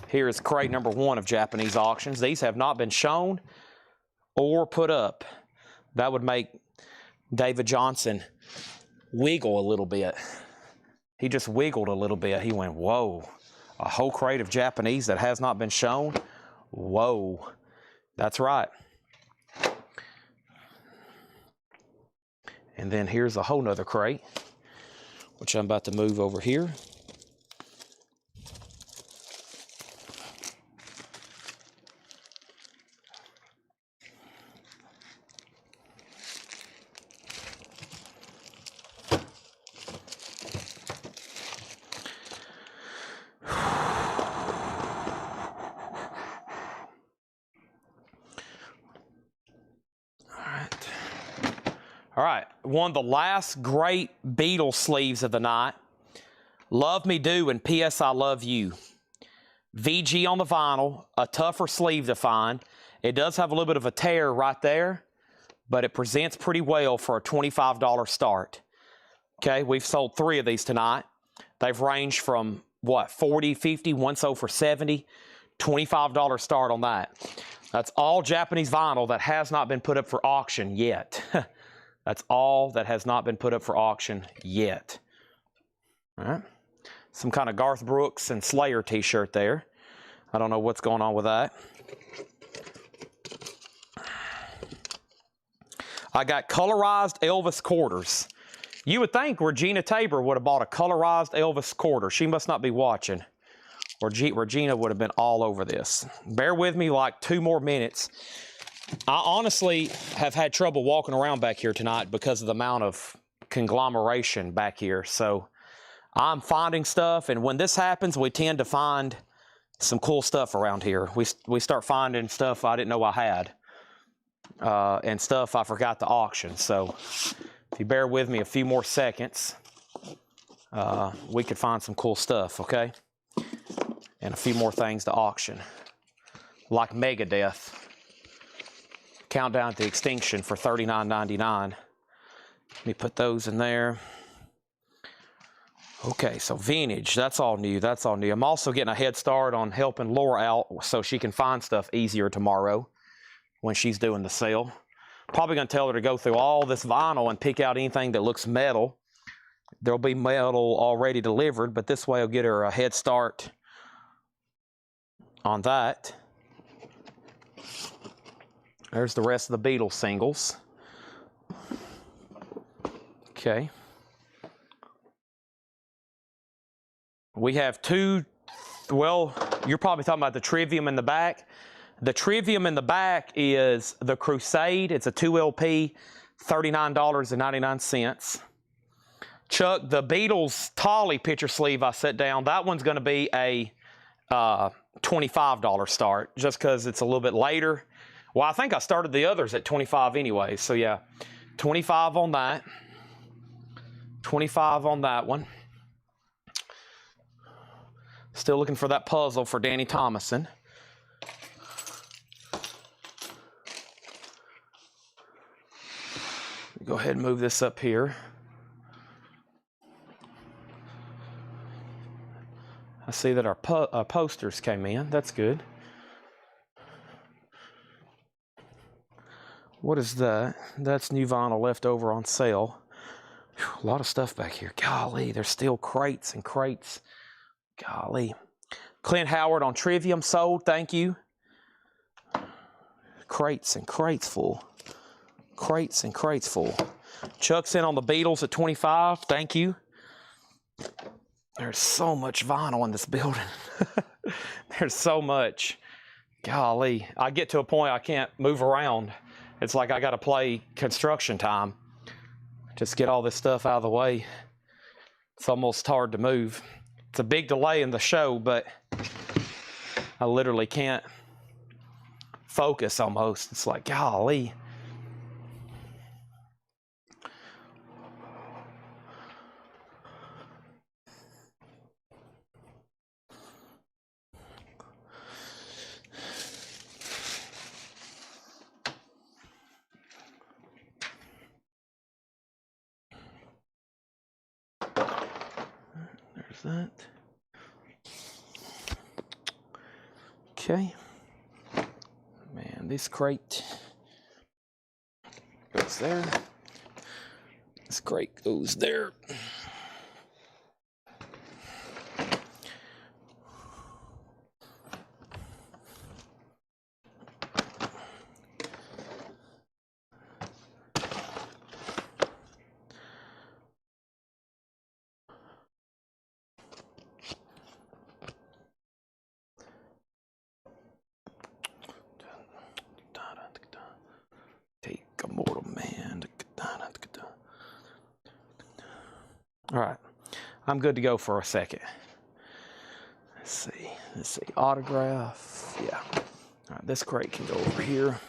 Speaker 1: Here is crate number 1 of Japanese auctions. These have not been shown or put up. That would make David Johnson wiggle a little bit. He just wiggled a little bit. He went, whoa, a whole crate of Japanese that has not been shown? Whoa, that's right. And then here's a whole nother crate, which I'm about to move over here. All right, one of the last great Beatles sleeves of the night. Love Me Do and P.S. I Love You. VG on the vinyl, a tougher sleeve to find. It does have a little bit of a tear right there, but it presents pretty well for a $25 start. Okay, we've sold 3 of these tonight. They've ranged from, what, 40, 50, one sold for 70, $25 start on that. That's all Japanese vinyl that has not been put up for auction yet. That's all that has not been put up for auction yet. All right. Some kind of Garth Brooks and Slayer t-shirt there. I don't know what's going on with that. I got colorized Elvis quarters. You would think Regina Tabor would have bought a colorized Elvis quarter. She must not be watching, or Regina would have been all over this. Bear with me like 2 more minutes. I honestly have had trouble walking around back here tonight because of the amount of conglomeration back here. So I'm finding stuff, and when this happens, we tend to find some cool stuff around here. We start finding stuff I didn't know I had, and stuff I forgot to auction. So if you bear with me a few more seconds, we could find some cool stuff, okay? And a few more things to auction, like Megadeth. Countdown to Extinction for $39.99. Let me put those in there. Okay, so vintage, that's all new, that's all new. I'm also getting a head start on helping Laura out so she can find stuff easier tomorrow when she's doing the sale. Probably gonna tell her to go through all this vinyl and pick out anything that looks metal. There'll be metal already delivered, but this way I'll get her a head start on that. There's the rest of the Beatles singles. Okay. We have 2, well, you're probably talking about the Trivium in the back. The Trivium in the back is the Crusade. It's a 2 LP, $39.99. Chuck, the Beatles Tolly picture sleeve I set down, that one's going to be a $25 start, just because it's a little bit later. Well, I think I started the others at 25 anyway, so yeah, 25 on that, 25 on that one. Still looking for that puzzle for Danny Thomason. Go ahead and move this up here. I see that our posters came in. That's good. What is that? That's new vinyl left over on sale. Whew, a lot of stuff back here. Golly, there's still crates and crates. Golly. Clint Howard on Trivium sold. Thank you. Crates and crates full. Crates and crates full. Chuck's in on the Beatles at 25. Thank you. There's so much vinyl in this building. There's so much. Golly. I get to a point I can't move around. It's like I got to play construction time. Just get all this stuff out of the way. It's almost hard to move. It's a big delay in the show, but I literally can't focus almost. It's like, golly. There's that. Okay. Man, this crate goes there. This crate goes there. Take a mortal man. All right, I'm good to go for a second. Let's see, autograph, yeah. All right, this crate can go over here.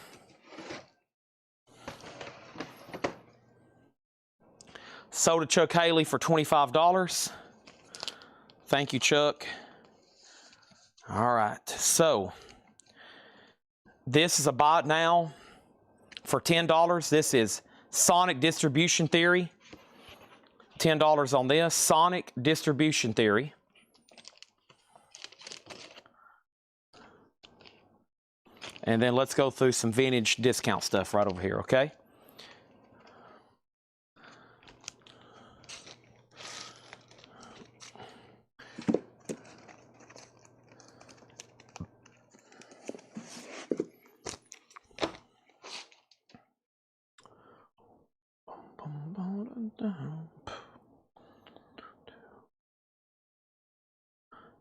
Speaker 1: Sold to Chuck Haley for $25. Thank you, Chuck. All right, so this is a buy it now for $10. This is Sonic Distribution Theory. $10 on this, Sonic Distribution Theory. And then let's go through some vintage discount stuff right over here, okay?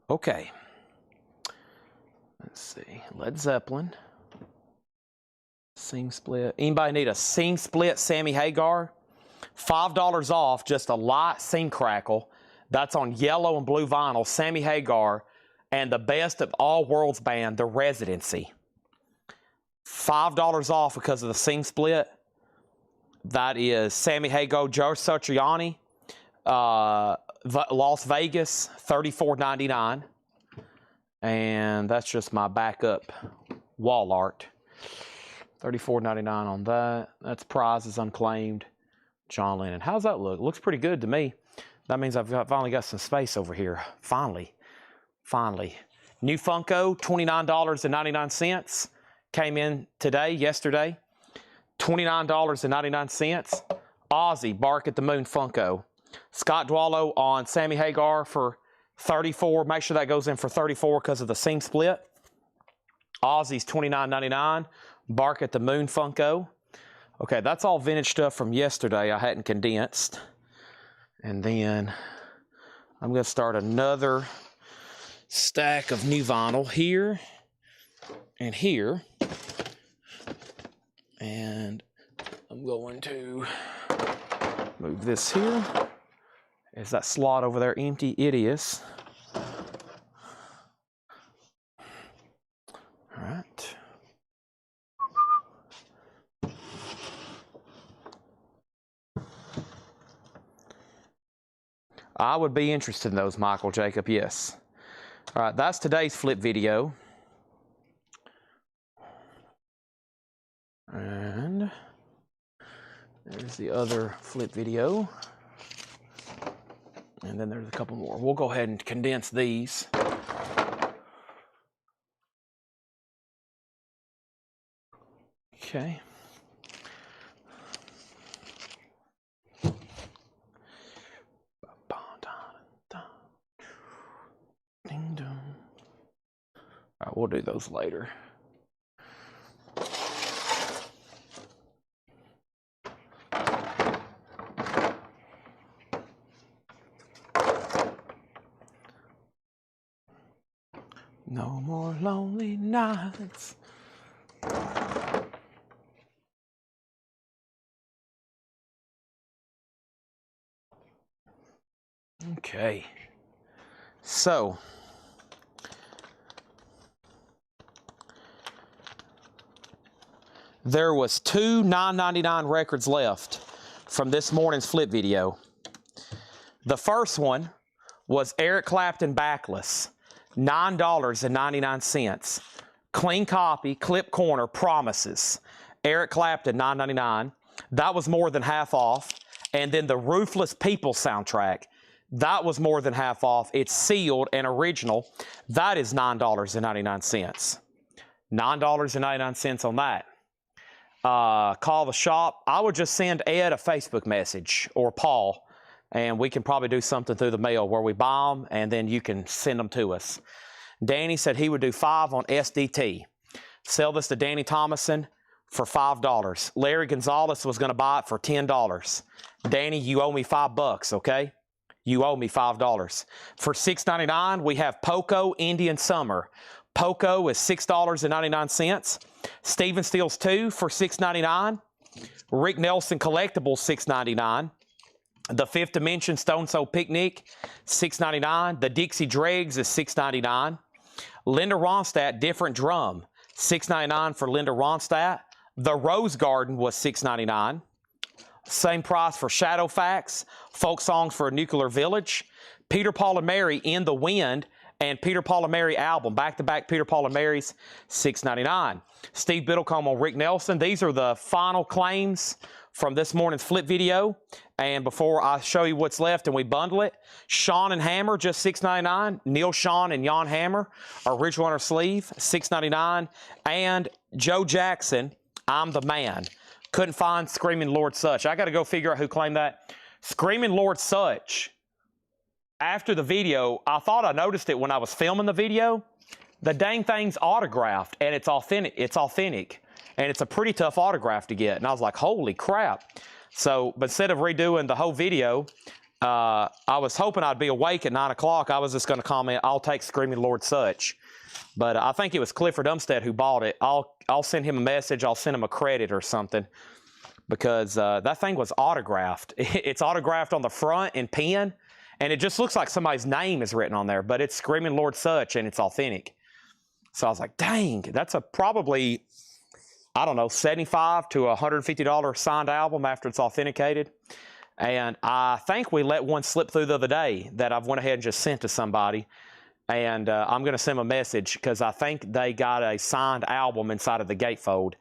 Speaker 1: Okay. Let's see. Led Zeppelin. Seam split. Anybody need a seam split Sammy Hagar? $5 off, just a light seam crackle. That's on yellow and blue vinyl. Sammy Hagar and the best of all worlds band, The Residency. $5 off because of the seam split. That is Sammy Hagar, Joe Satriani, Las Vegas, $34.99. And that's just my backup wall art. $34.99 on that. That's prizes unclaimed. John Lennon. How's that look? Looks pretty good to me. That means I've finally got some space over here. Finally. New Funko, $29.99. Came in yesterday. $29.99. Ozzy, Bark at the Moon Funko. Scott Dwallow on Sammy Hagar for $34. Make sure that goes in for $34 because of the seam split. Ozzy's $29.99. Bark at the Moon Funko. Okay, that's all vintage stuff from yesterday I hadn't condensed. And then I'm going to start another stack of new vinyl here and here. And I'm going to move this here. Is that slot over there empty? It is. All right. I would be interested in those, Michael Jacob, yes. All right, that's today's flip video. And there's the other flip video. And then there's a couple more. We'll go ahead and condense these. Okay. Ding dong. All right, we'll do those later. No more lonely nights. Okay. So, there was two $9.99 records left from this morning's flip video. The first one was Eric Clapton Backless, $9.99. Clean copy, clip corner, Promises. Eric Clapton, $9.99. That was more than half off. And then the Ruthless People soundtrack, that was more than half off. It's sealed and original. That is $9.99. $9.99 on that. Call the shop. I would just send Ed a Facebook message or Paul, and we can probably do something through the mail where we buy them and then you can send them to us. Danny said he would do 5 on SDT. Sell this to Danny Thomason for $5. Larry Gonzalez was going to buy it for $10. Danny, you owe me $5, okay? You owe me $5. For $6.99, we have Poco Indian Summer. Poco is $6.99. Steven Stills 2 for $6.99. Rick Nelson Collectibles, $6.99. The Fifth Dimension Stone Soul Picnic, $6.99. The Dixie Dregs is $6.99. Linda Ronstadt Different Drum, $6.99 for Linda Ronstadt. The Rose Garden was $6.99. Same price for Shadowfax, Folk Songs for a Nuclear Village, Peter, Paul, and Mary In the Wind, and Peter, Paul, and Mary album, back-to-back Peter, Paul, and Mary's, $6.99. Steve Biddlecombe on Rick Nelson. These are the final claims from this morning's flip video. And before I show you what's left and we bundle it, Sean and Hammer, just $6.99. Neil Sean and Jan Hammer, original on our sleeve, $6.99. And Joe Jackson, I'm the Man. Couldn't find Screaming Lord Sutch. I got to go figure out who claimed that. Screaming Lord Sutch. After the video, I thought I noticed it when I was filming the video. The dang thing's autographed, and it's authentic. It's authentic, and it's a pretty tough autograph to get. And I was like, holy crap. So, but instead of redoing the whole video, I was hoping I'd be awake at 9 o'clock. I was just going to comment, I'll take Screaming Lord Sutch. But I think it was Clifford Umstead who bought it. I'll send him a message. I'll send him a credit or something, because that thing was autographed. It's autographed on the front in pen, and it just looks like somebody's name is written on there, but it's Screaming Lord Sutch, and it's authentic. So I was like, dang, that's a probably, I don't know, $75 to $150 signed album after it's authenticated. And I think we let one slip through the other day that I've went ahead and just sent to somebody. And I'm going to send them a message because I think they got a signed album inside of the gatefold.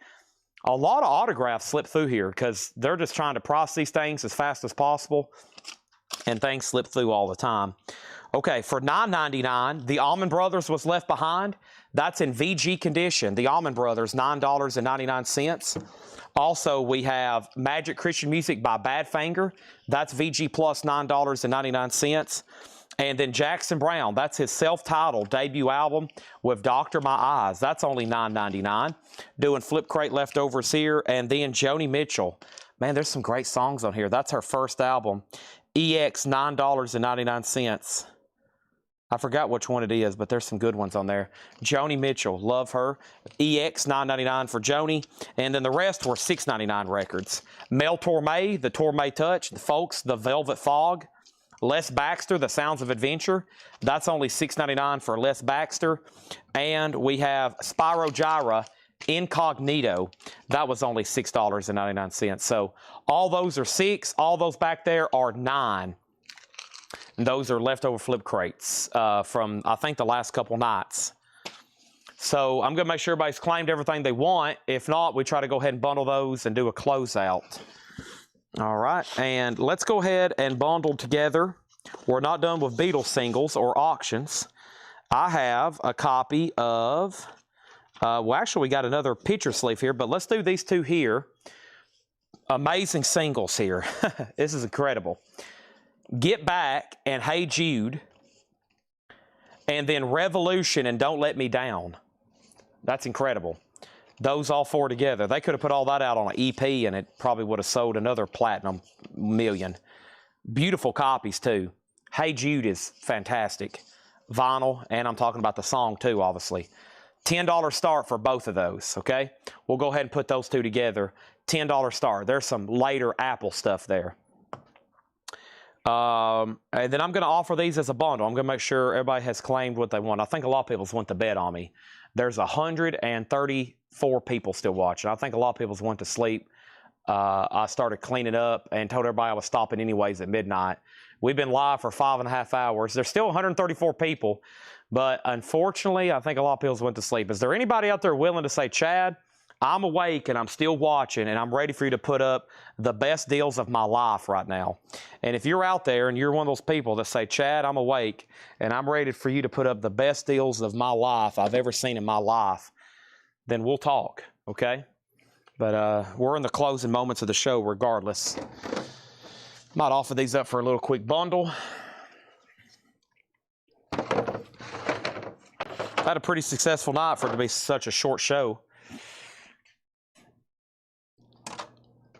Speaker 1: A lot of autographs slip through here because they're just trying to process these things as fast as possible. And things slip through all the time. Okay, for $9.99, the Allman Brothers was left behind. That's in VG condition. The Allman Brothers, $9.99. Also, we have Magic Christian Music by Badfinger. That's VG Plus, $9.99. And then Jackson Browne, that's his self-titled debut album with Doctor My Eyes. That's only $9.99. Doing Flip Crate leftovers here. And then Joni Mitchell. Man, there's some great songs on here. That's her first album. EX, $9.99. I forgot which one it is, but there's some good ones on there. Joni Mitchell, love her. EX, $9.99 for Joni. And then the rest were $6.99 records. Mel Torme, The Torme Touch. The Folks, The Velvet Fog. Les Baxter, The Sounds of Adventure. That's only $6.99 for Les Baxter. And we have Spyro Gyra, Incognito. That was only $6.99. So all those are 6. All those back there are 9. And those are leftover flip crates from, I think, the last couple nights. So I'm going to make sure everybody's claimed everything they want. If not, we try to go ahead and bundle those and do a closeout. All right, and let's go ahead and bundle together. We're not done with Beatles singles or auctions. I have a copy of, well, actually, we got another picture sleeve here, but let's do these two here. Amazing singles here. This is incredible. Get Back and Hey Jude, and then Revolution and Don't Let Me Down. That's incredible. Those all 4 together. They could have put all that out on an EP and it probably would have sold another platinum million. Beautiful copies too. Hey Jude is fantastic. Vinyl, and I'm talking about the song too, obviously. $10 start for both of those, okay? We'll go ahead and put those two together. $10 start. There's some later Apple stuff there. And then I'm going to offer these as a bundle. I'm going to make sure everybody has claimed what they want. I think a lot of people's went to bed on me. There's 134 people still watching. I think a lot of people's went to sleep. I started cleaning up and told everybody I was stopping anyways at midnight. We've been live for 5.5 hours. There's still 134 people, but unfortunately, I think a lot of people went to sleep. Is there anybody out there willing to say, Chad, I'm awake and I'm still watching and I'm ready for you to put up the best deals of my life right now? And if you're out there and you're one of those people that say, Chad, I'm awake and I'm ready for you to put up the best deals of my life I've ever seen in my life, then we'll talk, okay? But we're in the closing moments of the show regardless. Might offer these up for a little quick bundle. Had a pretty successful night for it to be such a short show.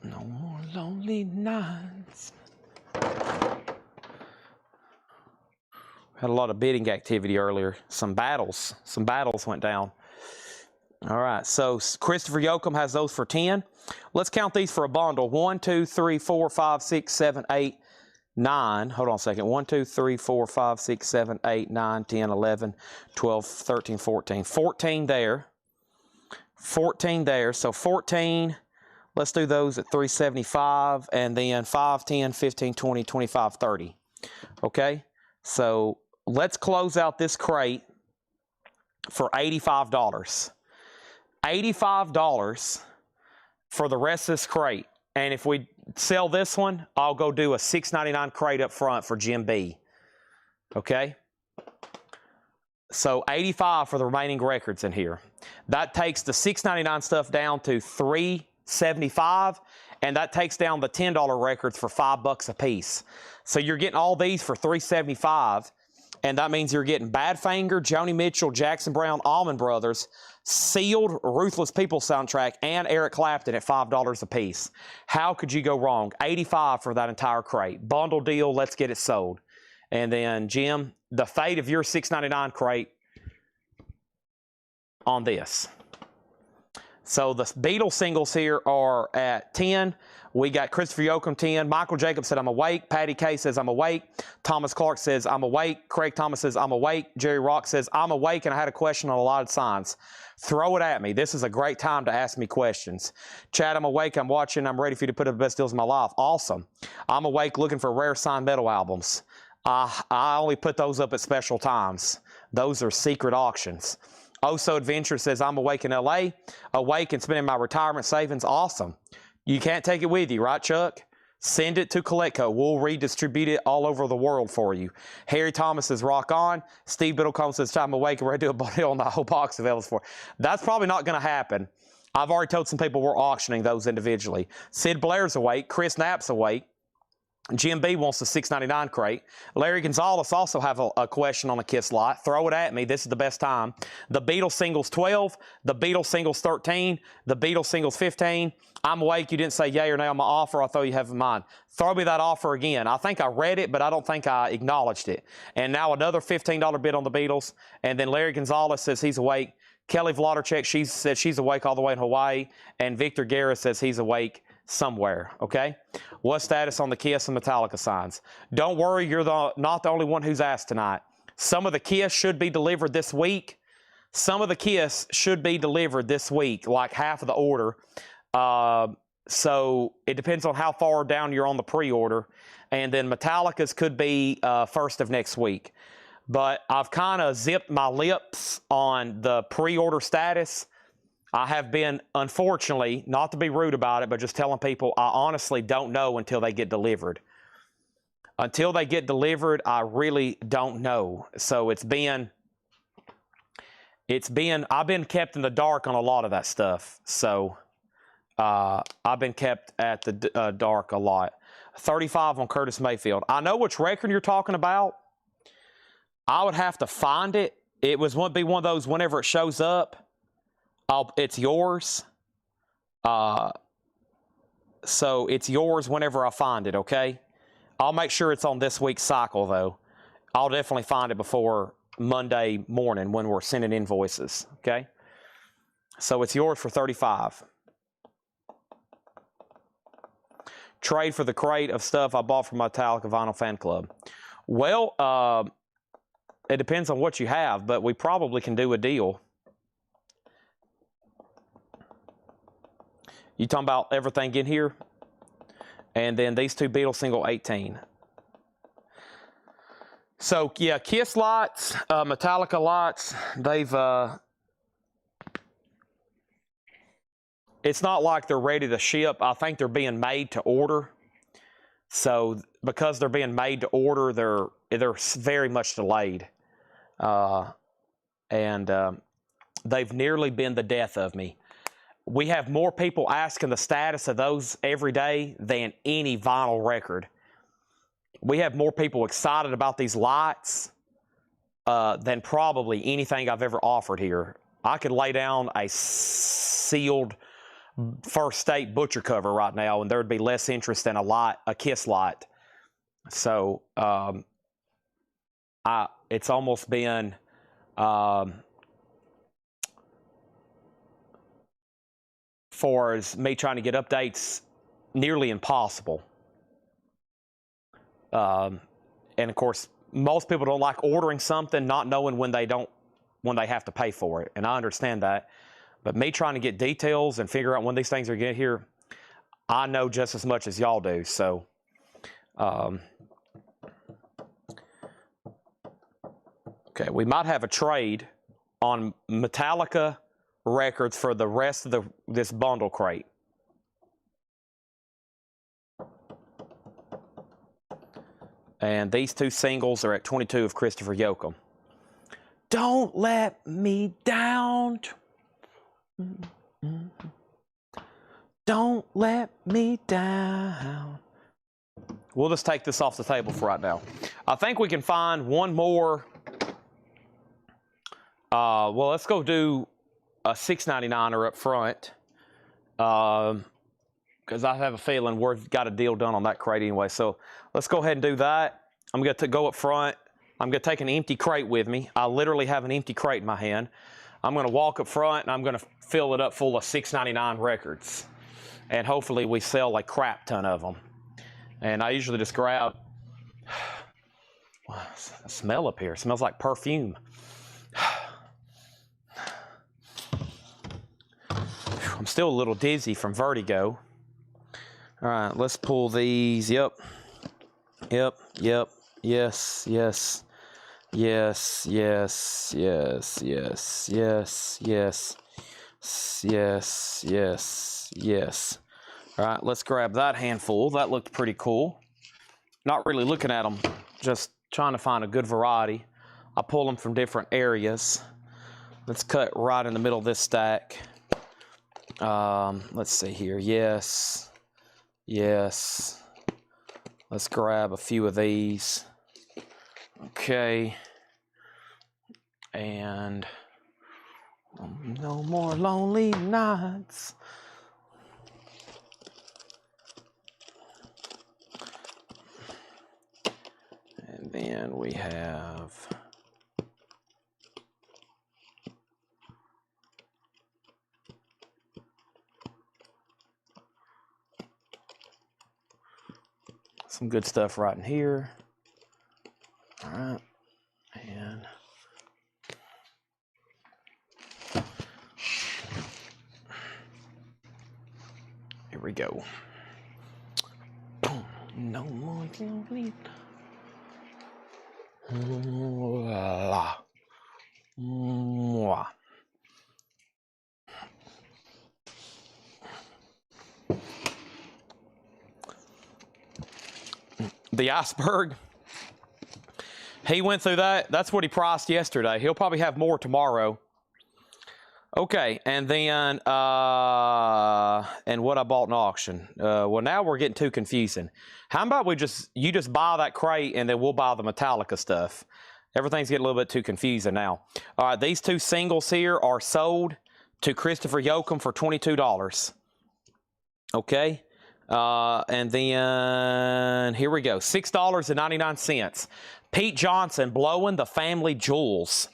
Speaker 1: No more lonely nights. Had a lot of bidding activity earlier. Some battles went down. All right, so Christopher Yoakum has those for 10. Let's count these for a bundle. 1, 2, 3, 4, 5, 6, 7, 8, 9. Hold on a second. 1, 2, 3, 4, 5, 6, 7, 8, 9, 10, 11, 12, 13, 14. 14 there. 14 there. So 14, let's do those at $375, and then 5, 10, 15, 20, 25, 30. Okay? So let's close out this crate for $85. $85 for the rest of this crate. And if we sell this one, I'll go do a $6.99 crate up front for Jim B. Okay? So $85 for the remaining records in here. That takes the $6.99 stuff down to $3.75, and that takes down the $10 records for $5 a piece. So you're getting all these for $3.75, and that means you're getting Badfinger, Joni Mitchell, Jackson Browne, Allman Brothers, Sealed, Ruthless People soundtrack, and Eric Clapton at $5 a piece. How could you go wrong? $85 for that entire crate. Bundle deal, let's get it sold. And then, Jim, the fate of your $6.99 crate on this. So the Beatles singles here are at 10. We got Christopher Yoakum 10. Michael Jacobs said, I'm awake. Patty K says, I'm awake. Thomas Clark says, I'm awake. Craig Thomas says, I'm awake. Jerry Rock says, I'm awake, and I had a question on a lot of signs. Throw it at me. This is a great time to ask me questions. Chad, I'm awake. I'm watching. I'm ready for you to put up the best deals of my life. Awesome. I'm awake looking for rare signed metal albums. I only put those up at special times. Those are secret auctions. Oso Adventure says, I'm awake in LA, awake and spending my retirement savings. Awesome. You can't take it with you, right, Chuck? Send it to Coletco. We'll redistribute it all over the world for you. Harry Thomas says, rock on. Steve Biddlecombe says, I'm awake and ready to do a bundle on the whole box of Elvis for. That's probably not going to happen. I've already told some people we're auctioning those individually. Sid Blair's awake. Chris Knapp's awake. Jim B wants the $6.99 crate. Larry Gonzalez also have a question on the Kiss lot. Throw it at me. This is the best time. The Beatles singles 12, the Beatles singles 13, the Beatles singles 15. I'm awake. You didn't say yay or nay on my offer. I thought you have in mind. Throw me that offer again. I think I read it, but I don't think I acknowledged it. And now another $15 bid on the Beatles. And then Larry Gonzalez says he's awake. Kelly Vladerchek, she said she's awake all the way in Hawaii. And Victor Guerra says he's awake somewhere, okay? What status on the Kiss and Metallica signs? Don't worry, you're not the only one who's asked tonight. Some of the Kiss should be delivered this week. Some of the Kiss should be delivered this week, like half of the order. So it depends on how far down you're on the pre-order. And then Metallica's could be first of next week. But I've kind of zipped my lips on the pre-order status. I have been, unfortunately, not to be rude about it, but just telling people I honestly don't know until they get delivered. Until they get delivered, I really don't know. So I've been kept in the dark on a lot of that stuff. So I've been kept at the dark a lot. 35 on Curtis Mayfield. I know which record you're talking about. I would have to find it. It would be one of those whenever it shows up. It's yours. So it's yours whenever I find it, okay? I'll make sure it's on this week's cycle, though. I'll definitely find it before Monday morning when we're sending invoices, okay? So it's yours for $35. trade for the crate of stuff I bought from Metallica Vinyl Fan Club? Well, it depends on what you have, but we probably can do a deal. You talking about everything in here? And then these two Beatles single 18. So, yeah, Kiss lights, Metallica lights, they've... it's not like they're ready to ship. I think they're being made to order. So, because they're being made to order, they're very much delayed. They've nearly been the death of me. We have more people asking the status of those every day than any vinyl record. We have more people excited about these lights than probably anything I've ever offered here. I could lay down a sealed First State butcher cover right now, and there would be less interest in a Kiss light. So it's almost been for as me trying to get updates nearly impossible. And of course, most people don't like ordering something not knowing when they have to pay for it, and I understand that. But me trying to get details and figure out when these things are going to get here, I know just as much as y'all do. So, okay, we might have a trade on Metallica records for the rest of this bundle crate. And these two singles are at 22 of Christopher Yoakum. Don't let me down. Don't let me down. We'll just take this off the table for right now. I think we can find one more. Well, let's go do a $6.99 up front. Because I have a feeling we've got a deal done on that crate anyway. So let's go ahead and do that. I'm going to go up front. I'm going to take an empty crate with me. I literally have an empty crate in my hand. I'm going to walk up front and I'm going to fill it up full of $6.99 records. And hopefully we sell a crap ton of them. And I usually just grab... The smell up here. It smells like perfume. I'm still a little dizzy from vertigo. All right, let's pull these. Yep. Yes. Yes. Yes. Yes. Yes. All right, let's grab that handful. That looked pretty cool. Not really looking at them, just trying to find a good variety. I pull them from different areas. Let's cut right in the middle of this stack. Let's see here. Yes. Let's grab a few of these. Okay. And no more lonely nights. And then we have some good stuff right in here. All right. And here we go. No more lonely. The iceberg, he went through that. That's what he priced yesterday. He'll probably have more tomorrow. Okay, and then, and what I bought in auction. Well, now we're getting too confusing. How about you just buy that crate and then we'll buy the Metallica stuff. Everything's getting a little bit too confusing now. All right, these two singles here are sold to Christopher Yoakum for $22. Okay. And then here we go. $6.99. Pete Johnson, Blowing the Family Jewels.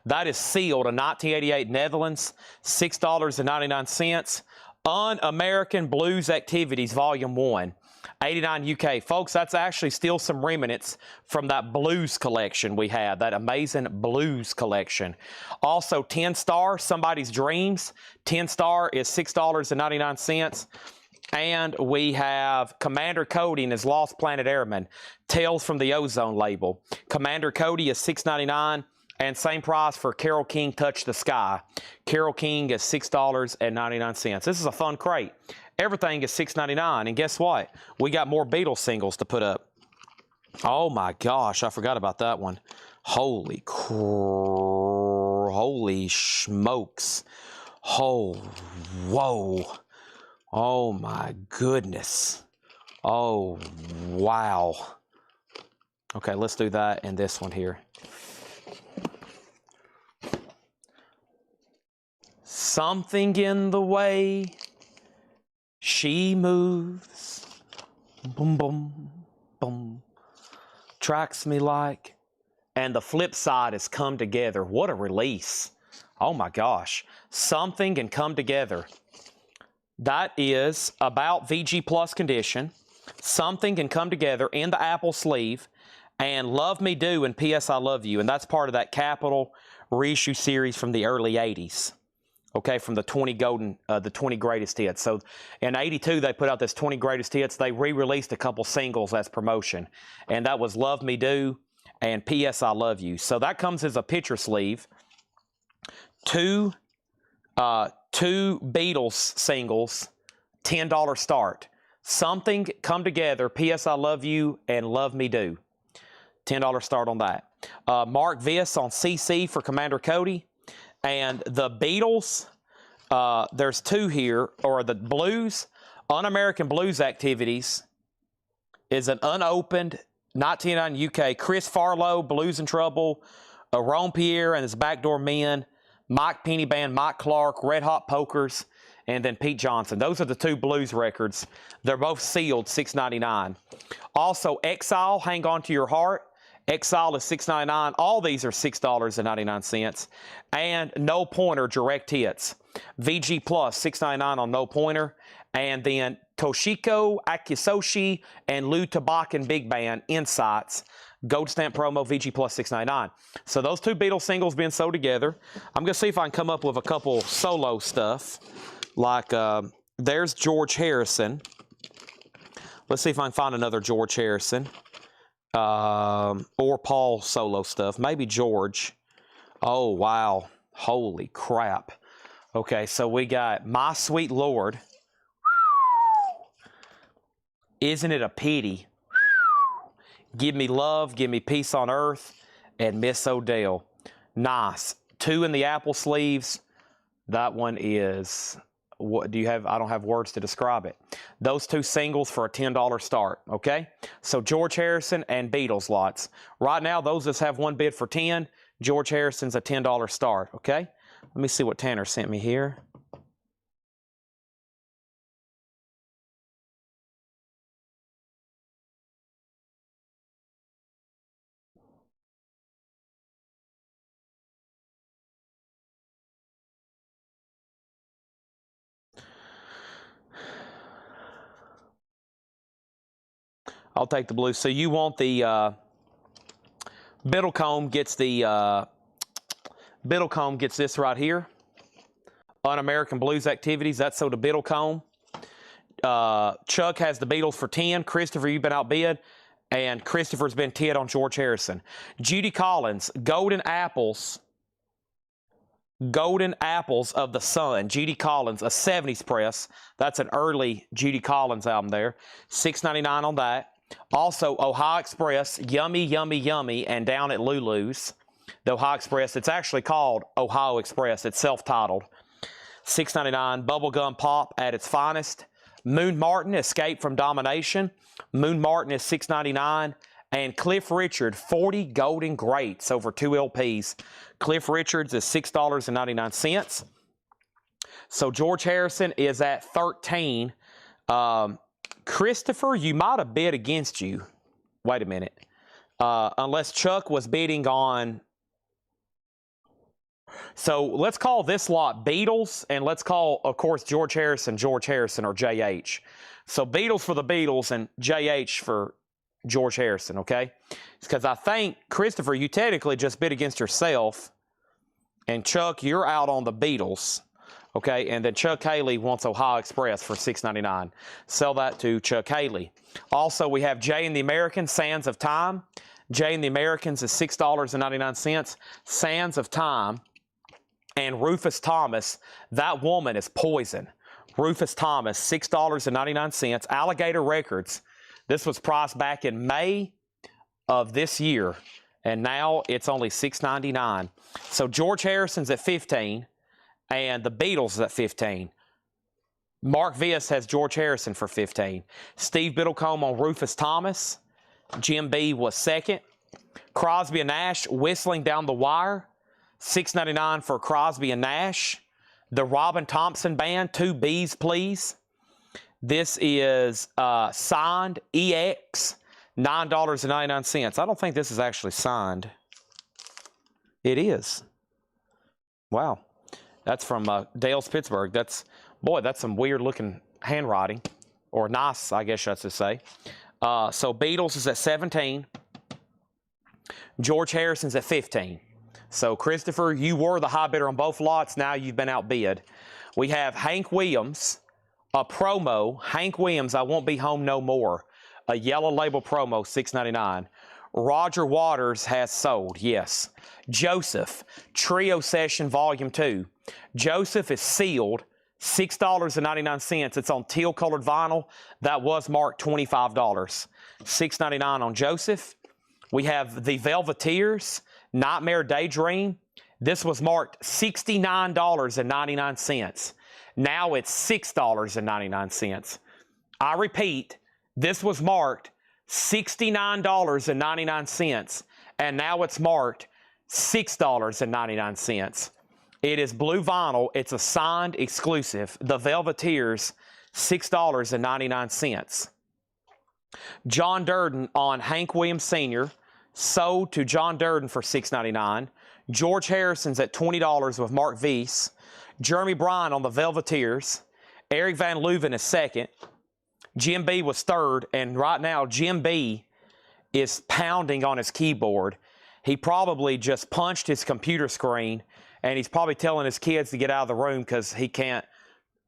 Speaker 1: That is sealed in 1988 Netherlands. $6.99. Un-American Blues Activities, Volume 1. $89 UK. Folks, that's actually still some remnants from that blues collection we had, that amazing blues collection. Also, 10 Star, Somebody's Dreams. 10 Star is $6.99. And we have Commander Cody and his Lost Planet Airman, Tales from the Ozone label. Commander Cody is $6.99. And same price for Carole King, Touch the Sky. Carole King is $6.99. This is a fun crate. Everything is $6.99. And guess what? We got more Beatles singles to put up. Oh my gosh, I forgot about that one. Holy smokes. Oh, whoa. Oh my goodness. Oh, wow. Okay, let's do that and this one here. Something in the way she moves, boom, boom, boom, tracks me like, and the flip side has Come Together. What a release. Oh my gosh. Something and Come Together. That is about VG Plus condition. Something Can Come Together in the Apple sleeve, and Love Me Do and P.S. I Love You. And that's part of that Capitol reissue series from the early 80s. Okay, from the 20 greatest hits. So in 82, they put out this 20 greatest hits. They re-released a couple singles as promotion. And that was Love Me Do and P.S. I Love You. So that comes as a picture sleeve. Two Beatles singles, $10 start. Something, Come Together, P.S. I Love You, and Love Me Do. $10 start on that. Mark Viss on CC for Commander Cody. And the Beatles, there's two here, or the Blues, Un-American Blues Activities is an unopened 1999 UK. Chris Farlow, Blues in Trouble, Ron Pierre and his Backdoor Men, Mike Penny Band, Mike Clark, Red Hot Pokers, and then Pete Johnson. Those are the two blues records. They're both sealed, $6.99. Also, Exile, Hang On to Your Heart. Exile is $6.99. All these are $6.99. And No Pointer Direct Hits. VG Plus, $6.99 on No Pointer. And then Toshiko Akisoshi and Lou Tabakan Big Band, Insights. Gold Stamp Promo, VG Plus, $6.99. So those two Beatles singles being sold together. I'm going to see if I can come up with a couple solo stuff. Like, there's George Harrison. Let's see if I can find another George Harrison. Or Paul solo stuff. Maybe George. Oh, wow. Holy crap. Okay, so we got My Sweet Lord. Isn't It a Pity? Give Me Love, Give Me Peace on Earth, and Miss O'Dell. Nice. Two in the Apple sleeves. That one is... What do you have? I don't have words to describe it. Those two singles for a $10 start, okay? So George Harrison and Beatles lots. Right now, those just have one bid for $10. George Harrison's a $10 start, okay? Let me see what Tanner sent me here. I'll take the blue. So you want the Biddlecombe gets the Biddlecombe gets this right here. Un-American Blues Activities. That's so the Biddlecombe. Chuck has the Beatles for 10. Christopher, you've been outbid. And Christopher's been 10 on George Harrison. Judy Collins, Golden Apples. Golden Apples of the Sun. Judy Collins, a 70s press. That's an early Judy Collins album there. $6.99 on that. Also, Ohio Express, Yummy, Yummy, Yummy, and Down at Lulu's. The Ohio Express, it's actually called Ohio Express. It's self-titled. $6.99. Bubblegum Pop at its finest. Moon Martin, Escape from Domination. Moon Martin is $6.99. And Cliff Richard, 40 Golden Greats over 2 LPs. Cliff Richards is $6.99. So George Harrison is at 13. Christopher, you might have bid against you. Wait a minute. Unless Chuck was bidding on So let's call this lot Beatles, and let's call, of course, George Harrison or JH. So Beatles for the Beatles and JH for George Harrison, okay? Because I think, Christopher, you technically just bid against yourself, and Chuck, you're out on the Beatles, okay? And then Chuck Haley wants Ohio Express for $6.99. Sell that to Chuck Haley. Also, we have Jay and the Americans, Sands of Time. Jay and the Americans is $6.99. Sands of Time. And Rufus Thomas, that woman is poison. Rufus Thomas, $6.99. Alligator Records. This was priced back in May of this year, and now it's only $6.99. So George Harrison's at $15, and the Beatles is at $15. Mark Viss has George Harrison for $15. Steve Biddlecombe on Rufus Thomas. Jim B was second. Crosby and Nash, Whistling Down the Wire. $6.99 for Crosby and Nash. The Robin Thompson Band, 2 Bs, please. This is signed EX, $9.99. I don't think this is actually signed. It is. Wow. That's from Dale's Pittsburgh. That's some weird looking handwriting. Or nice, I guess I should say. So Beatles is at 17. George Harrison's at 15. So, Christopher, you were the high bidder on both lots. Now you've been outbid. We have Hank Williams, a promo. Hank Williams, I Won't Be Home No More. A yellow label promo, $6.99. Roger Waters has sold, yes. Joseph, Trio Session Volume 2. Joseph is sealed, $6.99. It's on teal-colored vinyl. That was marked $25. $6.99 on Joseph. We have the Velveteers, Nightmare Daydream. This was marked $69.99. Now it's $6.99. I repeat, this was marked $69.99, and now it's marked $6.99. It is blue vinyl. It's a signed exclusive. The Velveteers, $6.99. John Durden on Hank Williams Sr., sold to John Durden for $6.99. George Harrison's at $20 with Mark Viess. Jeremy Bryan on the Velveteers. Eric Van Leuven is second. Jim B was third, and right now Jim B is pounding on his keyboard. He probably just punched his computer screen, and he's probably telling his kids to get out of the room because he can't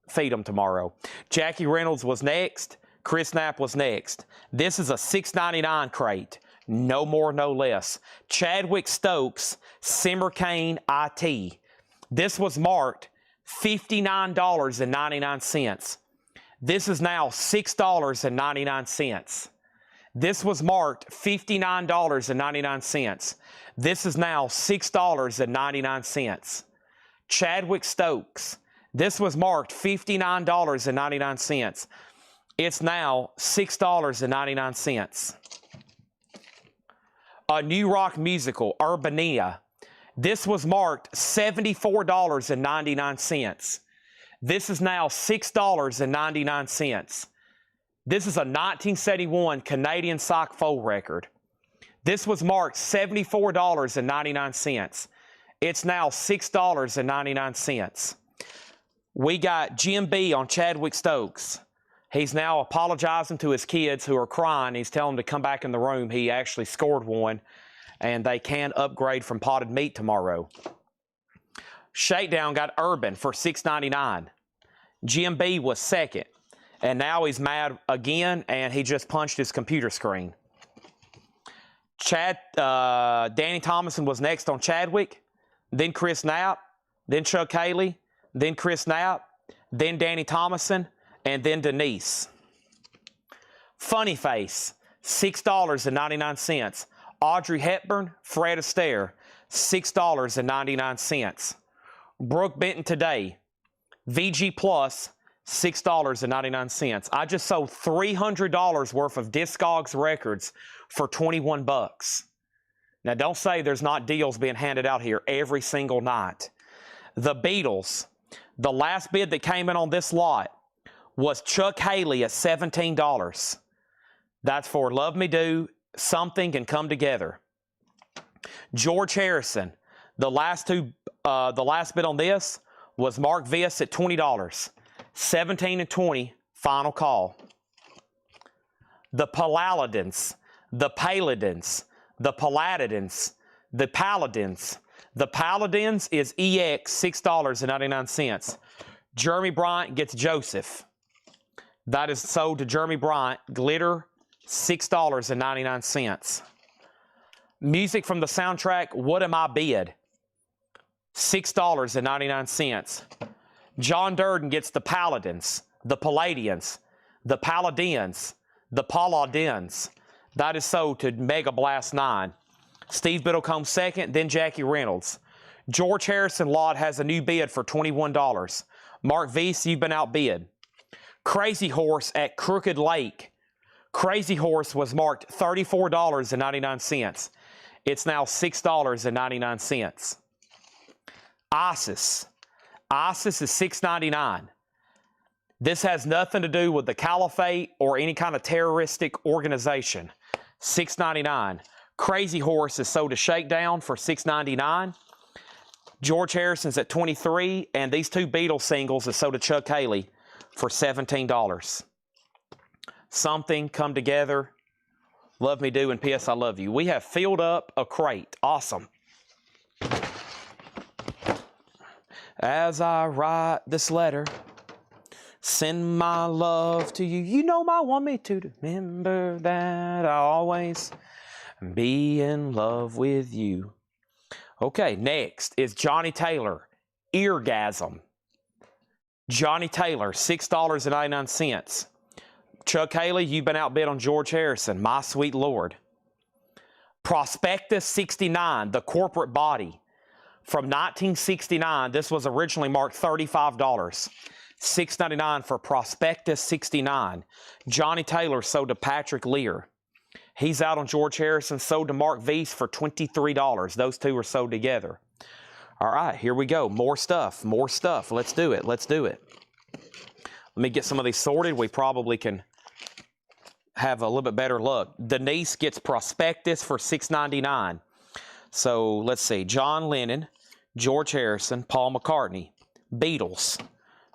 Speaker 1: feed them tomorrow. Jackie Reynolds was next. Chris Knapp was next. This is a $6.99 crate. No more, no less. Chadwick Stokes, Simmer Kane IT. This was marked $59.99. This is now $6.99. This was marked $59.99. This is now $6.99. Chadwick Stokes. This was marked $59.99. It's now $6.99. A new rock musical, Urbania. This was marked $74.99. This is now $6.99. This is a 1971 Canadian Psych Folk record. This was marked $74.99. It's now $6.99. We got Jim B on Chadwick Stokes. He's now apologizing to his kids who are crying. He's telling them to come back in the room. He actually scored one, and they can upgrade from potted meat tomorrow. Shakedown got Urban for $6.99. Jim B was second, and now he's mad again, and he just punched his computer screen. Danny Thomason was next on Chadwick, then Chris Knapp, then Chuck Haley, then Chris Knapp, then Danny Thomason, and then Denise. Funny Face, $6.99. Audrey Hepburn, Fred Astaire, $6.99. Brooke Benton Today, VG Plus, $6.99. I just sold $300 worth of Discogs records for 21 bucks. Now, don't say there's not deals being handed out here every single night. The Beatles, the last bid that came in on this lot was Chuck Haley at $17. That's for Love Me Do, Something, and Come Together. George Harrison, The last bid on this was Mark Viss at $20. 17 and 20, final call. The Paladins, the Paladins, the Paladins, the Paladins. The Paladins is EX, $6.99. Jeremy Bryant gets Joseph. That is sold to Jeremy Bryant. Glitter, $6.99. Music from the soundtrack, What Am I Bid? $6.99. John Durden gets the Paladins, the Palladians, the Paladins, the Paladins. That is sold to Mega Blast 9. Steve Biddlecombe second, then Jackie Reynolds. George Harrison lot has a new bid for $21. Mark Viess, you've been outbid. Crazy Horse at Crooked Lake. Crazy Horse was marked $34.99. It's now $6.99. ISIS. ISIS is $6.99. This has nothing to do with the caliphate or any kind of terroristic organization. $6.99. Crazy Horse is sold to Shakedown for $6.99. George Harrison's at $23, and these two Beatles singles is sold to Chuck Haley for $17. Something, Come Together, Love Me Do, and P.S. I Love You. We have filled up a crate. Awesome. As I write this letter, send my love to you. You know I want me to remember that I always be in love with you. Okay, next is Johnny Taylor, Eargasm. Johnny Taylor, $6.99. Chuck Haley, you've been outbid on George Harrison, My Sweet Lord. Prospectus 69, the corporate body. From 1969, this was originally marked $35. $6.99 for Prospectus 69. Johnny Taylor sold to Patrick Lear. He's out on George Harrison, sold to Mark Viess for $23. Those two are sold together. All right, here we go. More stuff, more stuff. Let's do it, let's do it. Let me get some of these sorted. We probably can have a little bit better luck. Denise gets Prospectus for $6.99. So let's see. John Lennon, George Harrison, Paul McCartney. Beatles,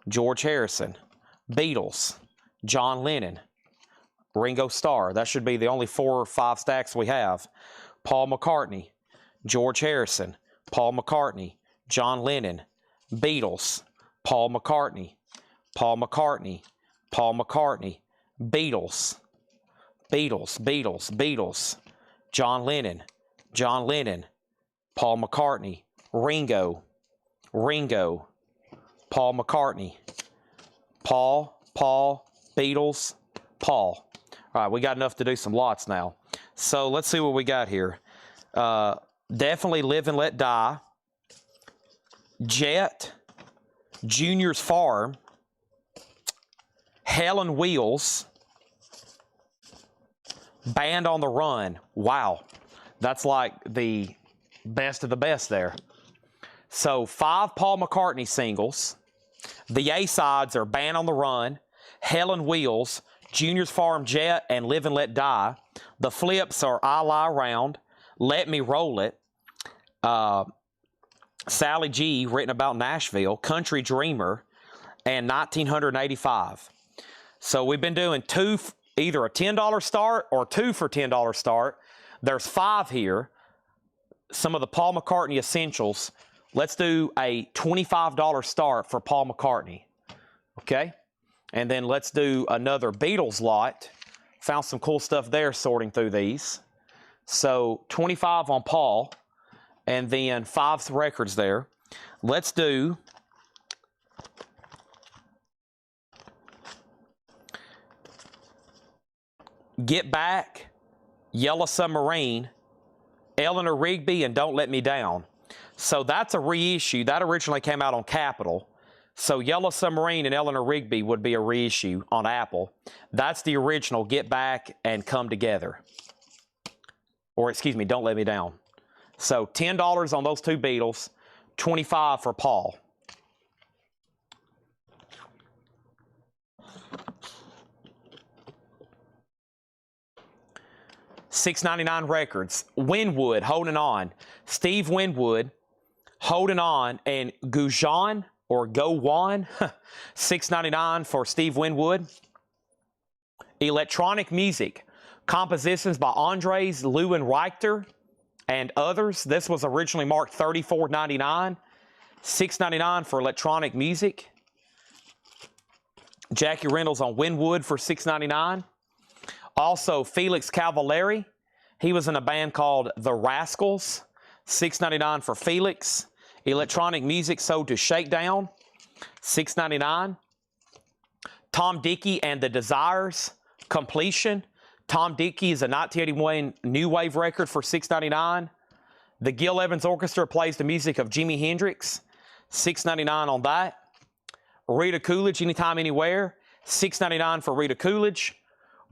Speaker 1: George Harrison. Beatles, John Lennon. Ringo Starr. That should be the only 4 or 5 stacks we have. Paul McCartney, George Harrison, Paul McCartney, John Lennon. Beatles, Paul McCartney, Paul McCartney, Paul McCartney. Beatles, Beatles, Beatles, Beatles. John Lennon, John Lennon, Paul McCartney. Ringo, Ringo, Paul McCartney. Paul, Beatles, Paul. All right, we got enough to do some lots now. So let's see what we got here. Definitely Live and Let Die. Jet, Junior's Farm. Helen Wheels. Band on the Run. Wow. That's like the best of the best there. So 5 Paul McCartney singles. The A-sides are Band on the Run, Helen Wheels, Junior's Farm, Jet, and Live and Let Die. The flips are I Lie Around, Let Me Roll It, Sally G, written about Nashville, Country Dreamer, and 1985. So we've been doing either a $10 start or 2 for $10 start. There's 5 here. Some of the Paul McCartney essentials. Let's do a $25 start for Paul McCartney. Okay? And then let's do another Beatles lot. Found some cool stuff there sorting through these. So 25 on Paul, and then 5 records there. Let's do Get Back, Yellow Submarine, Eleanor Rigby, and Don't Let Me Down. So that's a reissue. That originally came out on Capitol. So Yellow Submarine and Eleanor Rigby would be a reissue on Apple. That's the original Get Back and Come Together. Or excuse me, Don't Let Me Down. So $10 on those 2 Beatles, $25 for Paul. $6.99 records. Winwood, Holding On. Steve Winwood, Holding On and Gujan or Go One, $6.99 for Steve Winwood. Electronic Music, compositions by Andres Lewin-Richter and others. This was originally marked $34.99, $6.99 for Electronic Music. Jackie Reynolds on Winwood for $6.99. Also, Felix Cavallari. He was in a band called The Rascals, $6.99 for Felix. Electronic Music sold to Shakedown, $6.99. Tom Dickey and the Desires, Completion. Tom Dickey is a 1981 new wave record for $6.99. The Gil Evans Orchestra plays the music of Jimi Hendrix, $6.99 on that. Rita Coolidge, Anytime, Anywhere, $6.99 for Rita Coolidge.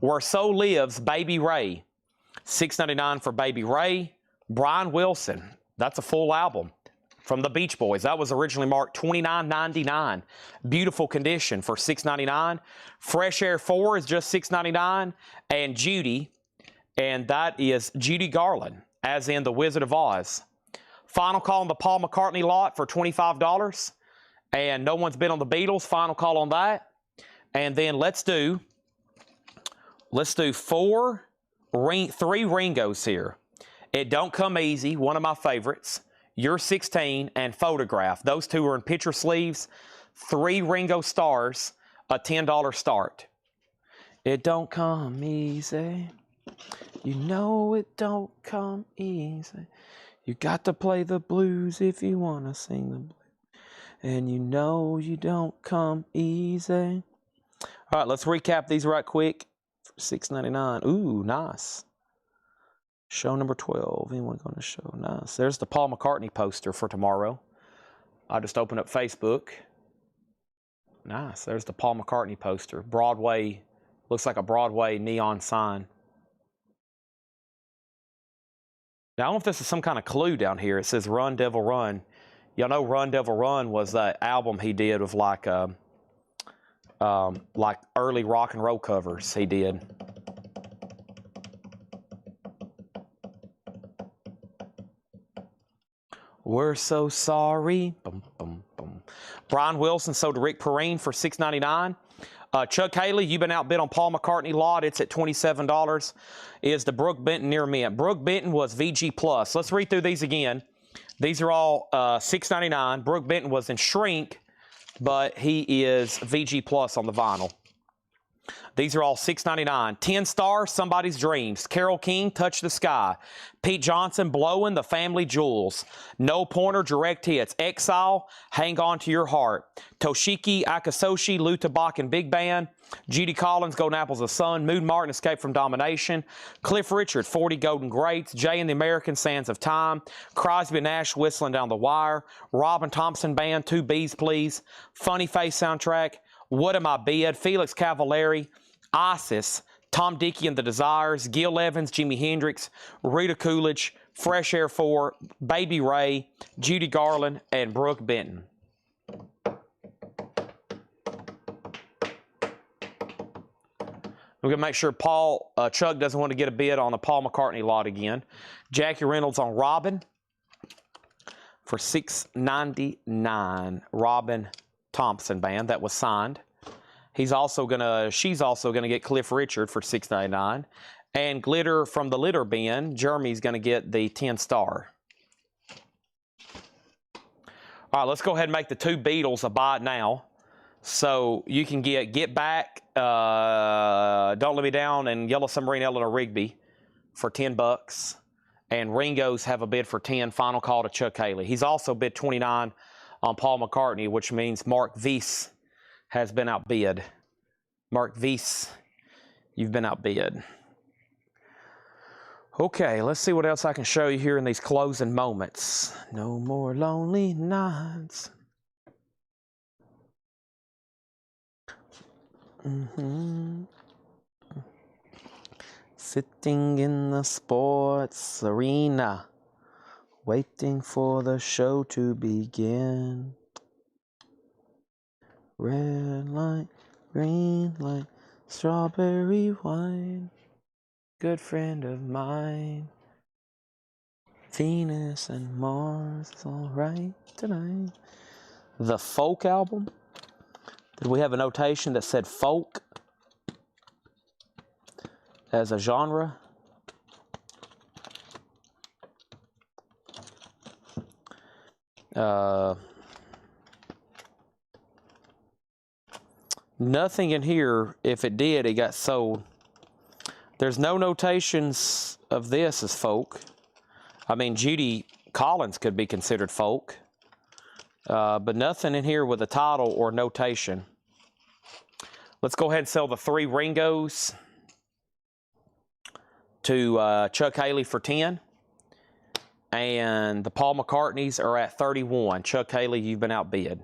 Speaker 1: Where Soul Lives, Baby Ray, $6.99 for Baby Ray. Brian Wilson, that's a full album from the Beach Boys. That was originally marked $29.99. Beautiful Condition for $6.99. Fresh Air 4 is just $6.99. And Judy, and that is Judy Garland, as in The Wizard of Oz. Final Call on the Paul McCartney lot for $25. And No One's Been on the Beatles. Final call on that. And then let's do 3 Ringos here. It Don't Come Easy, one of my favorites. You're 16 and Photograph. Those two are in picture sleeves. 3 Ringo Stars, a $10 start. It don't come easy. You know it don't come easy. You got to play the blues if you want to sing the blues. And you know you don't come easy. All right, let's recap these right quick. For $6.99. Ooh, nice. Show number 12. Anyone going to show? Nice. There's the Paul McCartney poster for tomorrow. I just opened up Facebook. Nice. There's the Paul McCartney poster. Broadway. Looks like a Broadway neon sign. Now, I don't know if this is some kind of clue down here. It says Run, Devil, Run. Y'all know Run, Devil, Run was that album he did with like early rock and roll covers he did. We're so sorry. Boom, boom, boom. Brian Wilson sold to Rick Perrine for $6.99. Chuck Haley, you've been outbid on Paul McCartney lot. It's at $27. Is the Brooke Benton near mint. Brooke Benton was VG Plus. Let's read through these again. These are all $6.99. Brooke Benton was in shrink, but he is VG Plus on the vinyl. These are all $6.99. 10 Stars, Somebody's Dreams. Carole King, Touch the Sky. Pete Johnson, Blowin', The Family Jewels. No Pointer, Direct Hits. Exile, Hang On to Your Heart. Toshiki Akasoshi, Lou Tabak and Big Band. Judy Collins, Golden Apples of Sun. Moon Martin, Escape from Domination. Cliff Richard, 40 Golden Greats. Jay and the American, Sands of Time. Crosby Nash, Whistling Down the Wire. Robin Thompson Band, Two Bees Please. Funny Face soundtrack. What Am I Bid? Felix Cavallari. Isis, Tom Dickey and the Desires, Gil Evans, Jimi Hendrix, Rita Coolidge, Fresh Air 4, Baby Ray, Judy Garland, and Brooke Benton. We're going to make sure Chuck doesn't want to get a bid on the Paul McCartney lot again. Jackie Reynolds on Robin for $6.99. Robin Thompson Band, that was signed. She's also gonna get Cliff Richard for $6.99, and Glitter from the Litter Bin. Jeremy's gonna get the 10 Star. All right, let's go ahead and make the 2 Beatles a buy it now. So you can get Back, Don't Let Me Down, and Yellow Submarine Eleanor Rigby for $10, and Ringo's have a bid for 10. Final call to Chuck Haley. He's also bid 29 on Paul McCartney, which means Mark Weiss has been outbid. Mark Weiss, you've been outbid. Okay, let's see what else I can show you here in these closing moments. No more lonely nights. Sitting in the sports arena, waiting for the show to begin. Red light, green light, strawberry wine, good friend of mine. Venus and Mars is all right tonight. The folk album. Did we have a notation that said folk as a genre? Nothing in here. If it did, it got sold. There's no notations of this as folk. I mean, Judy Collins could be considered folk. But nothing in here with a title or notation. Let's go ahead and sell the 3 Ringos to Chuck Haley for 10. And the Paul McCartneys are at 31. Chuck Haley, you've been outbid.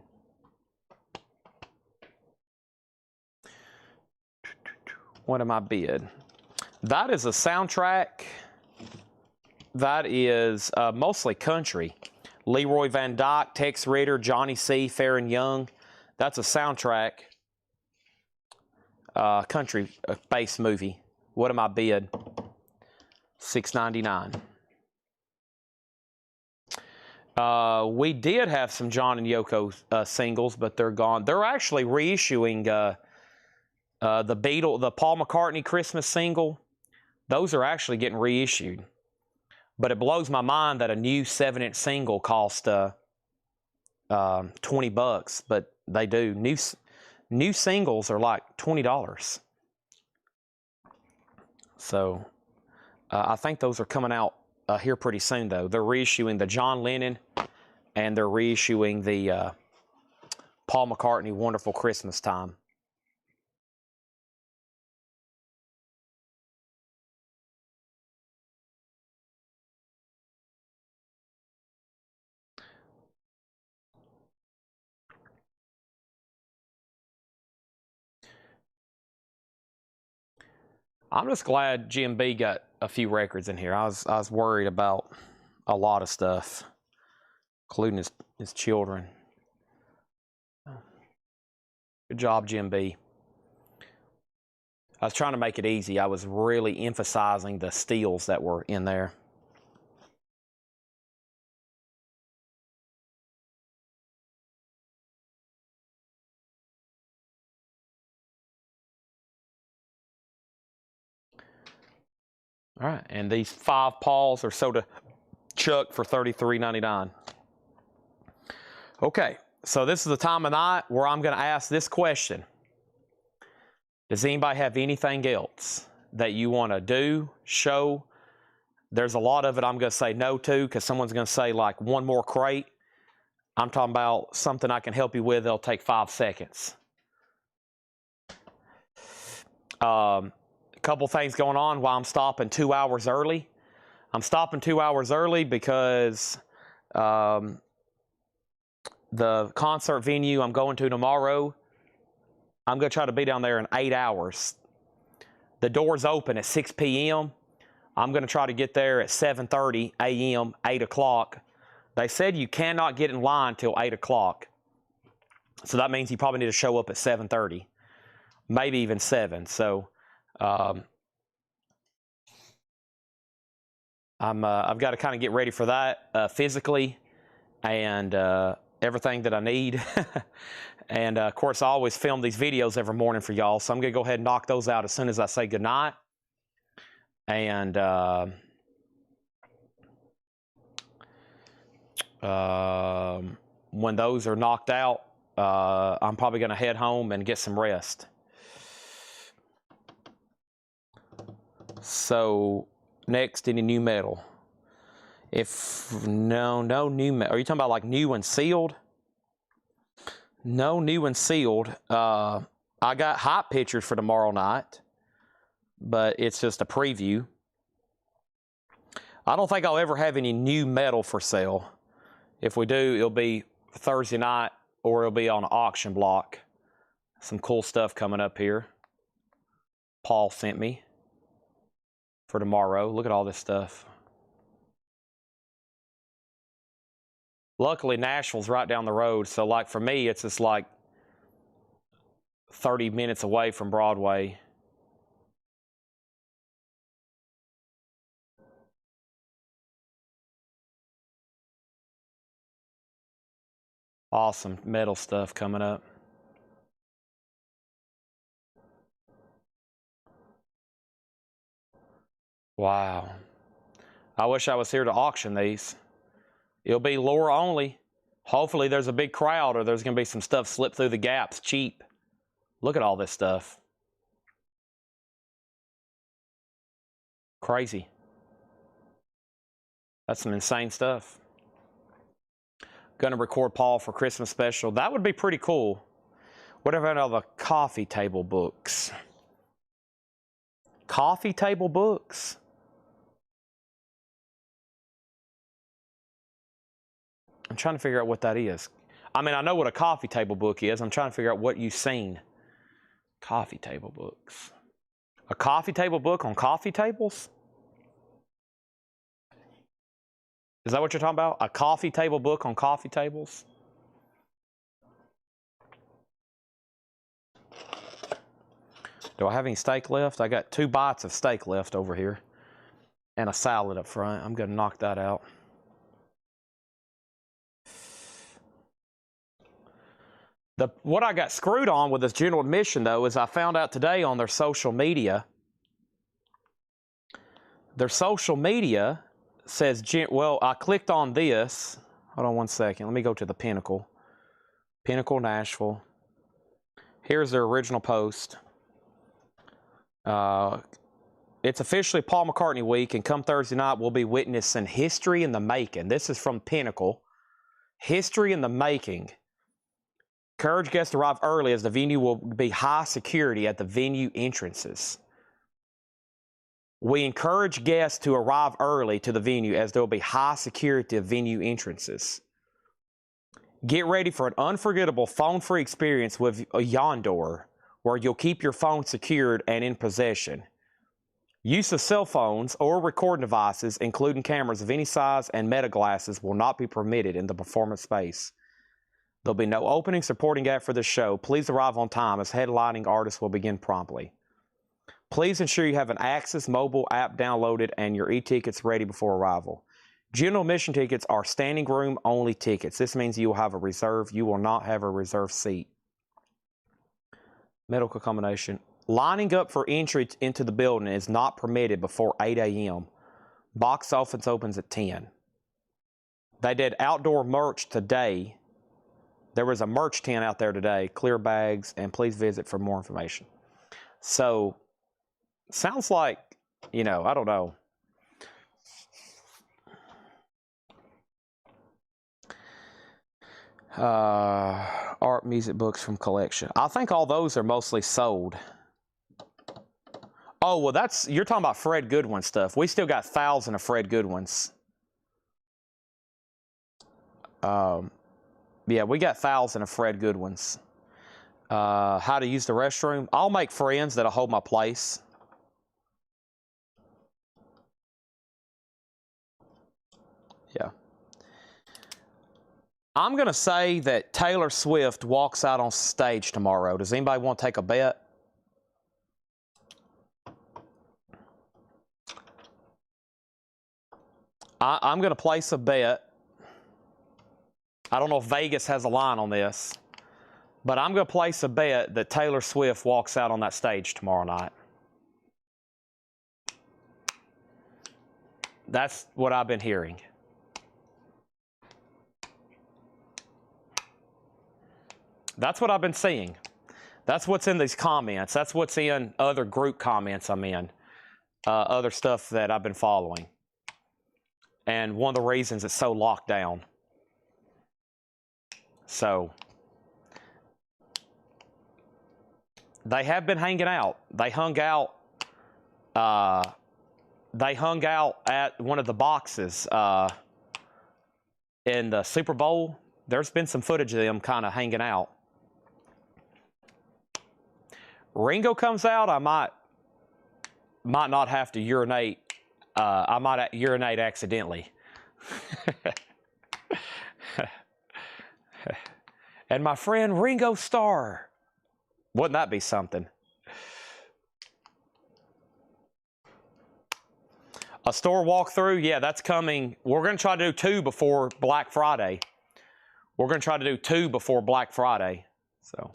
Speaker 1: What am I bid? That is a soundtrack. That is mostly country. Leroy Van Dyke, Tex Ritter, Johnny C., Farron Young. That's a soundtrack. Country-based movie. What am I bid? $6.99. We did have some John and Yoko singles, but they're gone. They're actually reissuing the Paul McCartney Christmas single. Those are actually getting reissued. But it blows my mind that a new 7-inch single cost $20, but they do. New singles are like $20. So I think those are coming out here pretty soon, though. They're reissuing the John Lennon, and they're reissuing the Paul McCartney Wonderful Christmas Time. I'm just glad GMB got a few records in here. I was worried about a lot of stuff, including his children. Good job, GMB. I was trying to make it easy. I was really emphasizing the steals that were in there. All right, and these 5 Pauls are sold to Chuck for $33.99. Okay, so this is the time of night where I'm going to ask this question. Does anybody have anything else that you want to do, show? There's a lot of it I'm going to say no to because someone's going to say like one more crate. I'm talking about something I can help you with. It'll take 5 seconds. Couple things going on while I'm stopping 2 hours early. I'm stopping 2 hours early because the concert venue I'm going to tomorrow, I'm going to try to be down there in 8 hours. The doors open at 6 p.m. I'm going to try to get there at 7:30 a.m., 8 o'clock. They said you cannot get in line till 8 o'clock. So that means you probably need to show up at 7:30, maybe even 7. So I've got to kind of get ready for that physically and everything that I need. And of course, I always film these videos every morning for y'all. So I'm going to go ahead and knock those out as soon as I say goodnight. And when those are knocked out, I'm probably going to head home and get some rest. So next, any new metal? No new metal. Are you talking about like new and sealed? No new and sealed. I got hype pictures for tomorrow night, but it's just a preview. I don't think I'll ever have any new metal for sale. If we do, it'll be Thursday night or it'll be on an auction block. Some cool stuff coming up here. Paul sent me for tomorrow. Look at all this stuff. Luckily, Nashville's right down the road. So like for me, it's just like 30 minutes away from Broadway. Awesome metal stuff coming up. Wow. I wish I was here to auction these. It'll be lure only. Hopefully there's a big crowd or there's going to be some stuff slip through the gaps cheap. Look at all this stuff. Crazy. That's some insane stuff. Going to record Paul for Christmas special. That would be pretty cool. Whatever all the coffee table books. Coffee table books? I'm trying to figure out what that is. I mean, I know what a coffee table book is. I'm trying to figure out what you've seen. Coffee table books. A coffee table book on coffee tables? Is that what you're talking about? A coffee table book on coffee tables? Do I have any steak left? I got 2 bites of steak left over here. And a salad up front. I'm going to knock that out. What I got screwed on with this general admission, though, is I found out today on their social media. Their social media says, well, I clicked on this. Hold on one second. Let me go to the Pinnacle. Pinnacle, Nashville. Here's their original post. It's officially Paul McCartney week, and come Thursday night, we'll be witnessing history in the making. This is from Pinnacle. History in the making. Encourage guests to arrive early as the venue will be high security at the venue entrances. We encourage guests to arrive early to the venue as there will be high security at venue entrances. Get ready for an unforgettable phone-free experience with Yondor, where you'll keep your phone secured and in possession. Use of cell phones or recording devices, including cameras of any size and meta glasses, will not be permitted in the performance space. There'll be no opening supporting act for the show. Please arrive on time as headlining artists will begin promptly. Please ensure you have an Access mobile app downloaded and your e-tickets ready before arrival. General admission tickets are standing room only tickets. This means you will have a reserve. You will not have a reserved seat. Medical accommodation. Lining up for entry into the building is not permitted before 8 a.m. Box office opens at 10. They did outdoor merch today. There was a merch tent out there today, clear bags, and please visit for more information. So, sounds like, I don't know. Art, music, books from collection. I think all those are mostly sold. Oh, well, you're talking about Fred Goodwin stuff. We still got thousands of Fred Goodwins. Yeah, we got thousands of Fred Goodwins. How to use the restroom. I'll make friends that'll hold my place. Yeah. I'm going to say that Taylor Swift walks out on stage tomorrow. Does anybody want to take a bet? I'm going to place a bet. I don't know if Vegas has a line on this, but I'm going to place a bet that Taylor Swift walks out on that stage tomorrow night. That's what I've been hearing. That's what I've been seeing. That's what's in these comments. That's what's in other group comments I'm in. Other stuff that I've been following. And one of the reasons it's so locked down. So, they have been hanging out. They hung out at one of the boxes in the Super Bowl. There's been some footage of them kind of hanging out. Ringo comes out, I might not have to urinate. I might urinate accidentally. And my friend Ringo Starr. Wouldn't that be something? A store walkthrough, yeah, that's coming. We're going to try to do 2 before Black Friday. We're going to try to do 2 before Black Friday. So.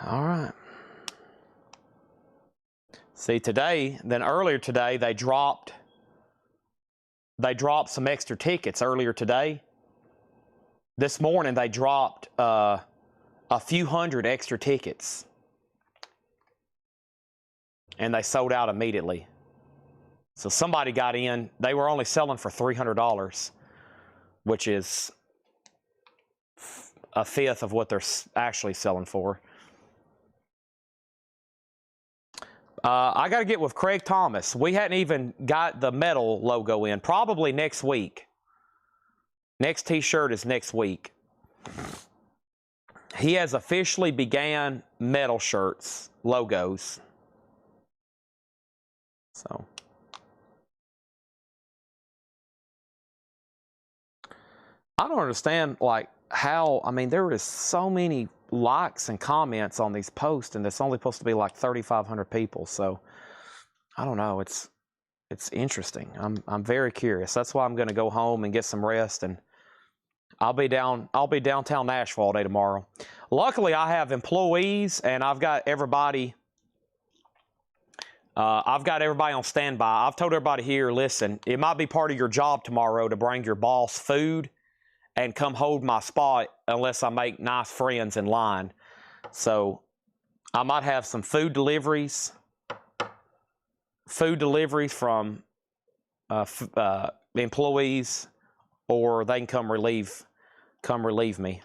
Speaker 1: All right. See, today, then earlier today, they dropped some extra tickets earlier today. This morning, they dropped a few hundred extra tickets. And they sold out immediately. So somebody got in. They were only selling for $300, which is a fifth of what they're actually selling for. I got to get with Craig Thomas. We hadn't even got the metal logo in. Probably next week. Next T-shirt is next week. He has officially began metal shirts, logos. So. I don't understand, like, how, I mean, there is so many likes and comments on these posts, and it's only supposed to be like 3,500 people. So I don't know. It's interesting. I'm very curious. That's why I'm going to go home and get some rest, and I'll be downtown Nashville all day tomorrow. Luckily, I have employees, and I've got everybody on standby. I've told everybody here, listen, it might be part of your job tomorrow to bring your boss food and come hold my spot unless I make nice friends in line. So I might have some food deliveries from employees, or they can come relieve me.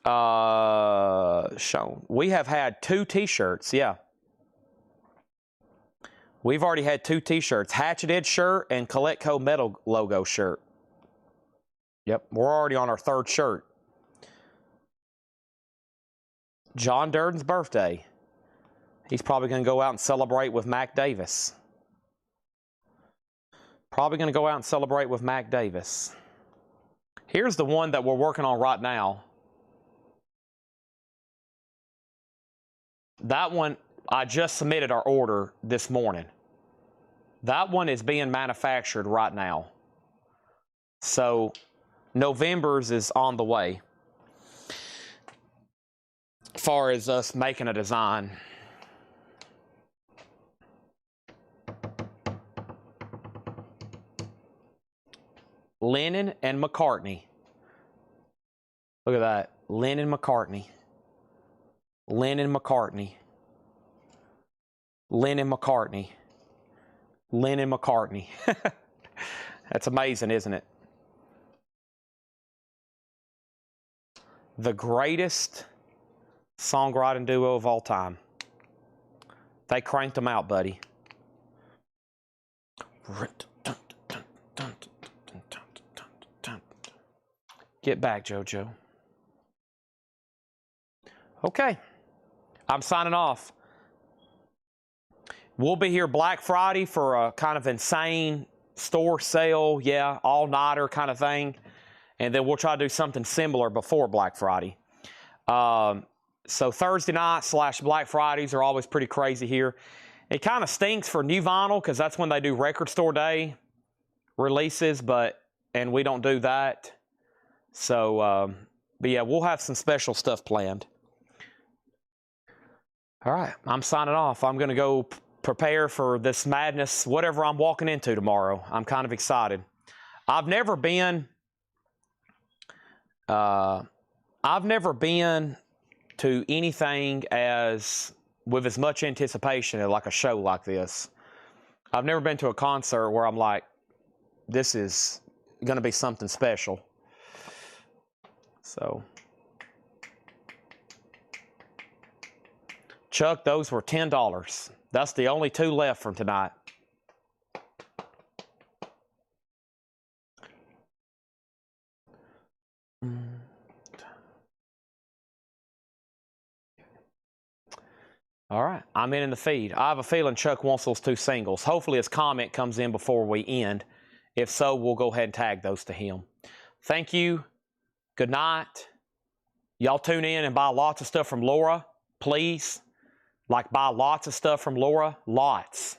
Speaker 1: Shown. We have had 2 T-shirts, yeah. We've already had 2 T-shirts, Hatchet Edge shirt and Coletco Metal logo shirt. Yep, we're already on our 3rd shirt. John Durden's birthday. He's probably going to go out and celebrate with Mac Davis. Here's the one that we're working on right now. That one, I just submitted our order this morning. That one is being manufactured right now. So November's is on the way, as far as us making a design. Lennon and McCartney. Look at that. Lennon McCartney. Lennon McCartney. Lennon McCartney. Lennon McCartney. That's amazing, isn't it? The greatest songwriting duo of all time. They cranked them out, buddy. Get back, JoJo. Okay. I'm signing off. We'll be here Black Friday for a kind of insane store sale, yeah, all-nighter kind of thing. And then we'll try to do something similar before Black Friday. So Thursday night / Black Fridays are always pretty crazy here. It kind of stinks for new vinyl because that's when they do record store day releases, and we don't do that. So, but yeah, we'll have some special stuff planned. All right, I'm signing off. I'm going to go prepare for this madness, whatever I'm walking into tomorrow. I'm kind of excited. I've never been to anything with as much anticipation like a show like this. I've never been to a concert where I'm like, this is going to be something special. So, Chuck, those were $10. That's the only 2 left from tonight. All right, I'm in the feed. I have a feeling Chuck wants those 2 singles. Hopefully his comment comes in before we end, If so, we'll go ahead and tag those to him. Thank you. Good night. Y'all tune in and buy lots of stuff from Laura, please. Like, buy lots of stuff from Laura. Lots.